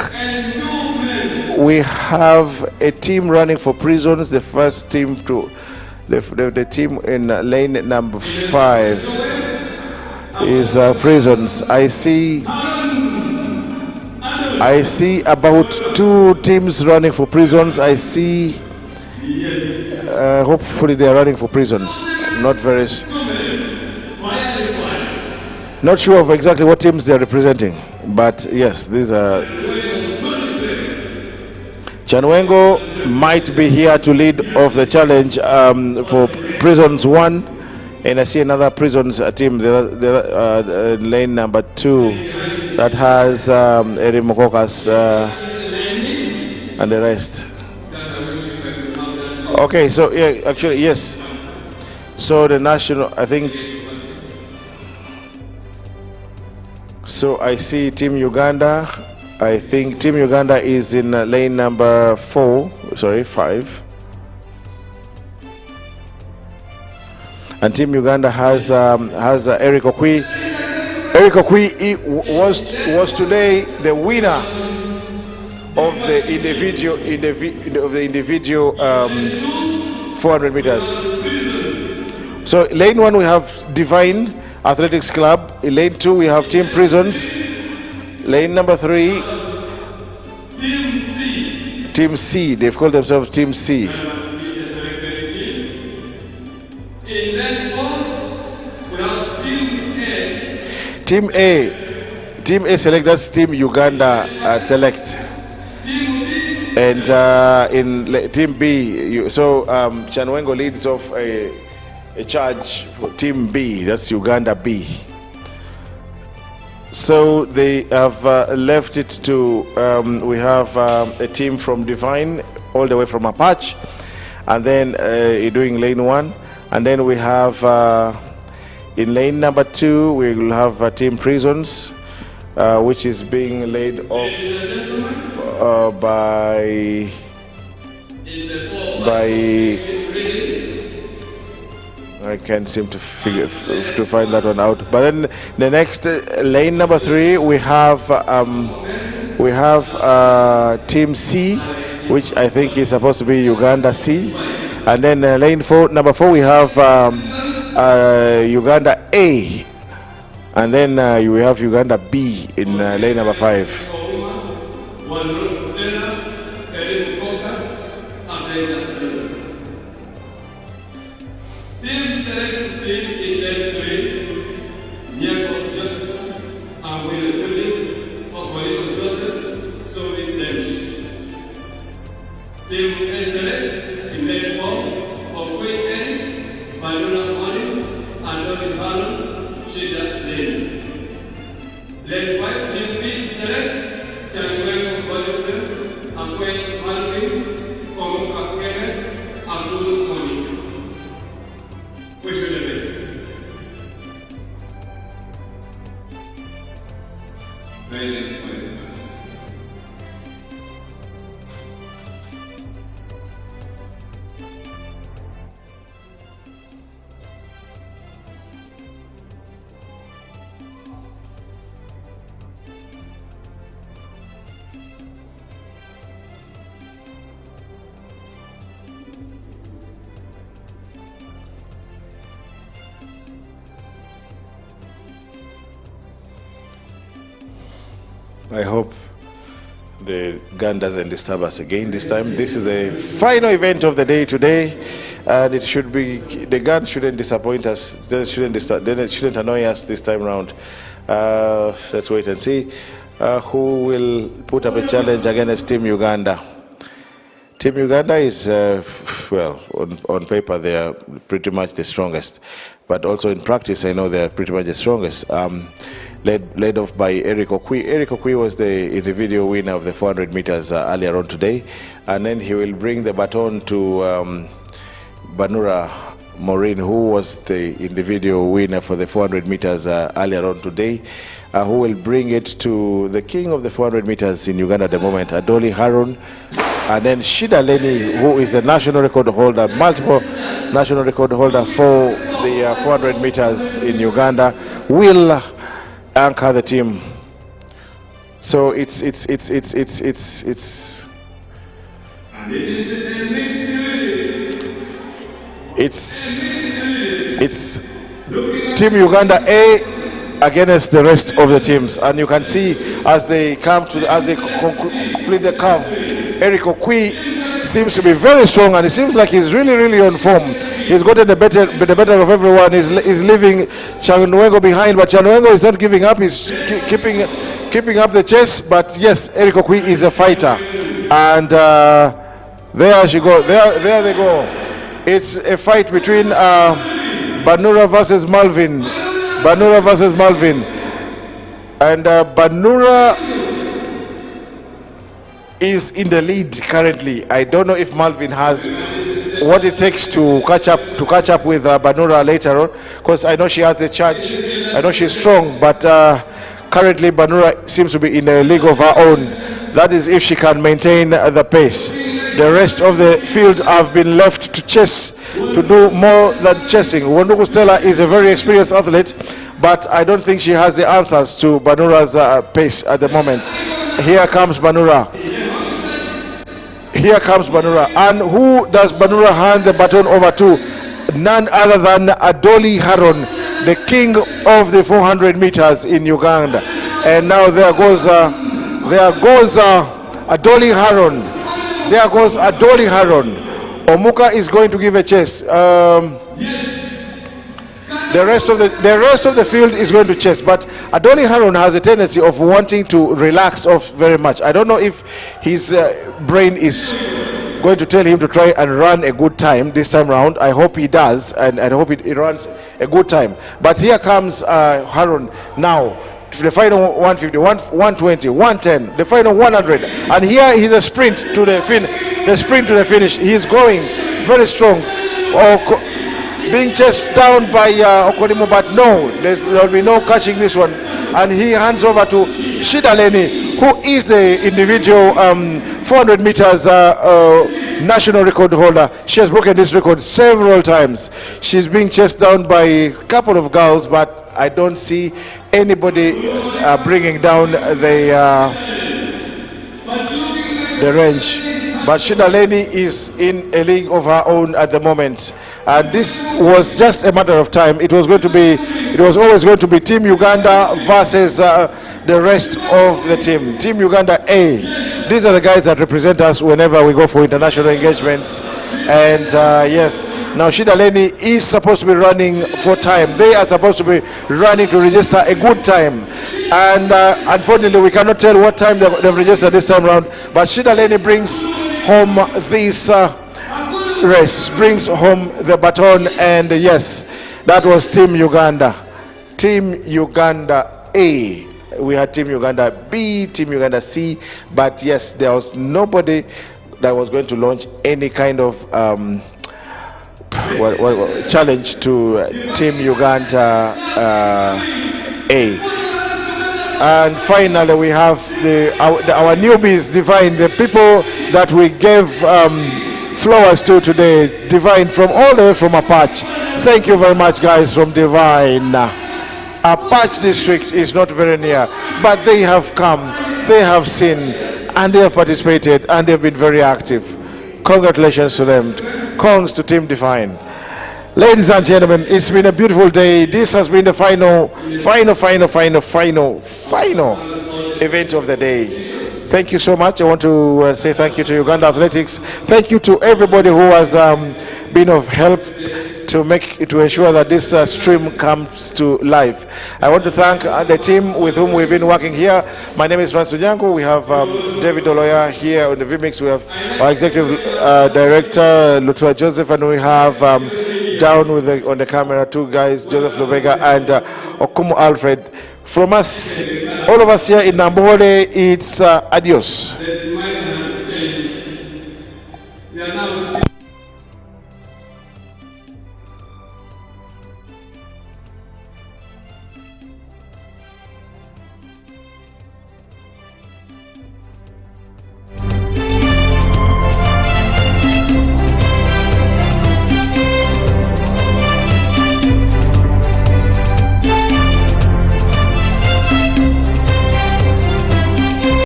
we have a team running for prisons. The first team to the team in lane number 5 is prisons. I see about 2 teams running for prisons. I see hopefully they are running for prisons. Not sure of exactly what teams they are representing, but yes, these are. Chanwengo might be here to lead off the challenge for Prisons 1, and I see another Prisons team, the lane number 2, that has Eri Mokokas and the rest. Okay, so yeah, actually yes. So the national, I think. So I see Team Uganda. I think Team Uganda is in lane number 5. And Team Uganda has Eric Okwi. Eric Okwi was today the winner of the individual 400 meters. So lane 1 we have Divine Athletics Club. In lane 2 we have Team Prisons. Lane number 3, Team C. Team C. They've called themselves Team C. In lane 4, we have Team A. Team A. Team A select, that's Team Uganda select. And in Team B, so Chanwengo leads off a charge for Team B, that's Uganda B. So they have left it to, we have a team from Divine, all the way from Apache, and then doing lane 1. And then we have, in lane number 2, we will have Team Prisons, which is being laid off by I can't seem to find that one out. But then the next lane number 3, we have Team C, which I think is supposed to be Uganda C, and then lane 4, number 4, we have Uganda A, and then we have Uganda B in lane number 5. Team select C in lane 3, Nyako Judge, Awilo Julie, Okolino Joseph, Sovi Dench. Team A select in lane 4, Okwe Eric, Baluna Oni, Andoni Balon, Shida Lane. Lane 5, Team B select, Chanwengo Bolivia, Akwe Malvin, Komuka Kenneth, Abdul Monica. Wish you the best. Silence for a start. I hope the gun doesn't disturb us again this time. This is the final event of the day today, and it should be, the gun shouldn't disappoint us, then it shouldn't annoy us this time around. Let's wait and see who will put up a challenge against Team Uganda. Team Uganda is, well, on paper they are pretty much the strongest, but also in practice I know they are pretty much the strongest. Led off by Eric Okwi. Eric Okwi was the individual winner of the 400 meters earlier on today, and then he will bring the baton to Banura Maureen, who was the individual winner for the 400 meters earlier on today, who will bring it to the king of the 400 meters in Uganda at the moment, Adoli Harun, and then Shida Leni, who is a national record holder, multiple national record holder for the 400 meters in Uganda, will anchor the team. So it's And it is a mixed it's Team Uganda A against the rest of the teams, and you can see as they come to as they complete the curve, Eric Okwi seems to be very strong, and it seems like he's really on form. He's gotten the better of everyone. He's leaving Chanwengo behind, but Chanwengo is not giving up. He's keeping up the chase. But yes, Eric Okwi is a fighter, and there she goes. There they go. It's a fight between Banura versus Malvin. Banura versus Malvin, and Banura is in the lead currently. I don't know if Malvin has what it takes to catch up with Banura later on, because I know she has the charge. I know she's strong, but currently Banura seems to be in a league of her own. That is if she can maintain the pace. The rest of the field have been left to chase, to do more than chasing. Wandugu Stella is a very experienced athlete, but I don't think she has the answers to Banura's pace at the moment. Here comes Banura. Here comes Banura. And who does Banura hand the baton over to? None other than Adoli Harun, the king of the 400 meters in Uganda. And now there goes Adoli Harun. There goes Adoli Harun. Omuka is going to give a chase. The rest of the field is going to chase, but Adoli Harun has a tendency of wanting to relax off very much. I don't know if his brain is going to tell him to try and run a good time this time round. I hope he does, and I hope he runs a good time. But here comes Harun now. The final 150, 120, 110, the final 100, and here is a sprint to the finish. He's going very strong, being chased down by Okolimo, but no, there will be no catching this one. And he hands over to Shida Leni, who is the individual 400 meters national record holder. She has broken this record several times. She's being chased down by a couple of girls, but I don't see anybody bringing down the range. But Shida Leni is in a league of her own at the moment, and this was just a matter of time. It was always going to be Team Uganda versus the rest of the team. Team Uganda A. These are the guys that represent us whenever we go for international engagements. And yes, now Shida Leni is supposed to be running for time. They are supposed to be running to register a good time. And unfortunately, we cannot tell what time they've registered this time around. But Shida Leni brings home this race, brings home the baton. And yes, that was Team Uganda. Team Uganda A. We had Team Uganda B, Team Uganda C, but yes, there was nobody that was going to launch any kind of challenge to Team Uganda A. And finally, we have our newbies, Divine, the people that we gave flowers to today, Divine, from all the way from Apache. Thank you very much, guys, from Divine. Apache district is not very near, but they have come, they have seen, and they have participated, and they've been very active. Congratulations to them. Congrats to Team Divine. Ladies and gentlemen, it's been a beautiful day. This has been the final event of the day. Thank you so much. I want to say thank you to Uganda Athletics. Thank you to everybody who has been of help to ensure that this stream comes to life. I want to thank the team with whom we've been working here. My name is Francis Onyango. We have David Oloya here on the VMix. We have our executive director, Lutua Joseph, and we have down with on the camera two guys, Joseph Lubega and Okumu Alfred. From us, all of us here in Namboole, it's adios.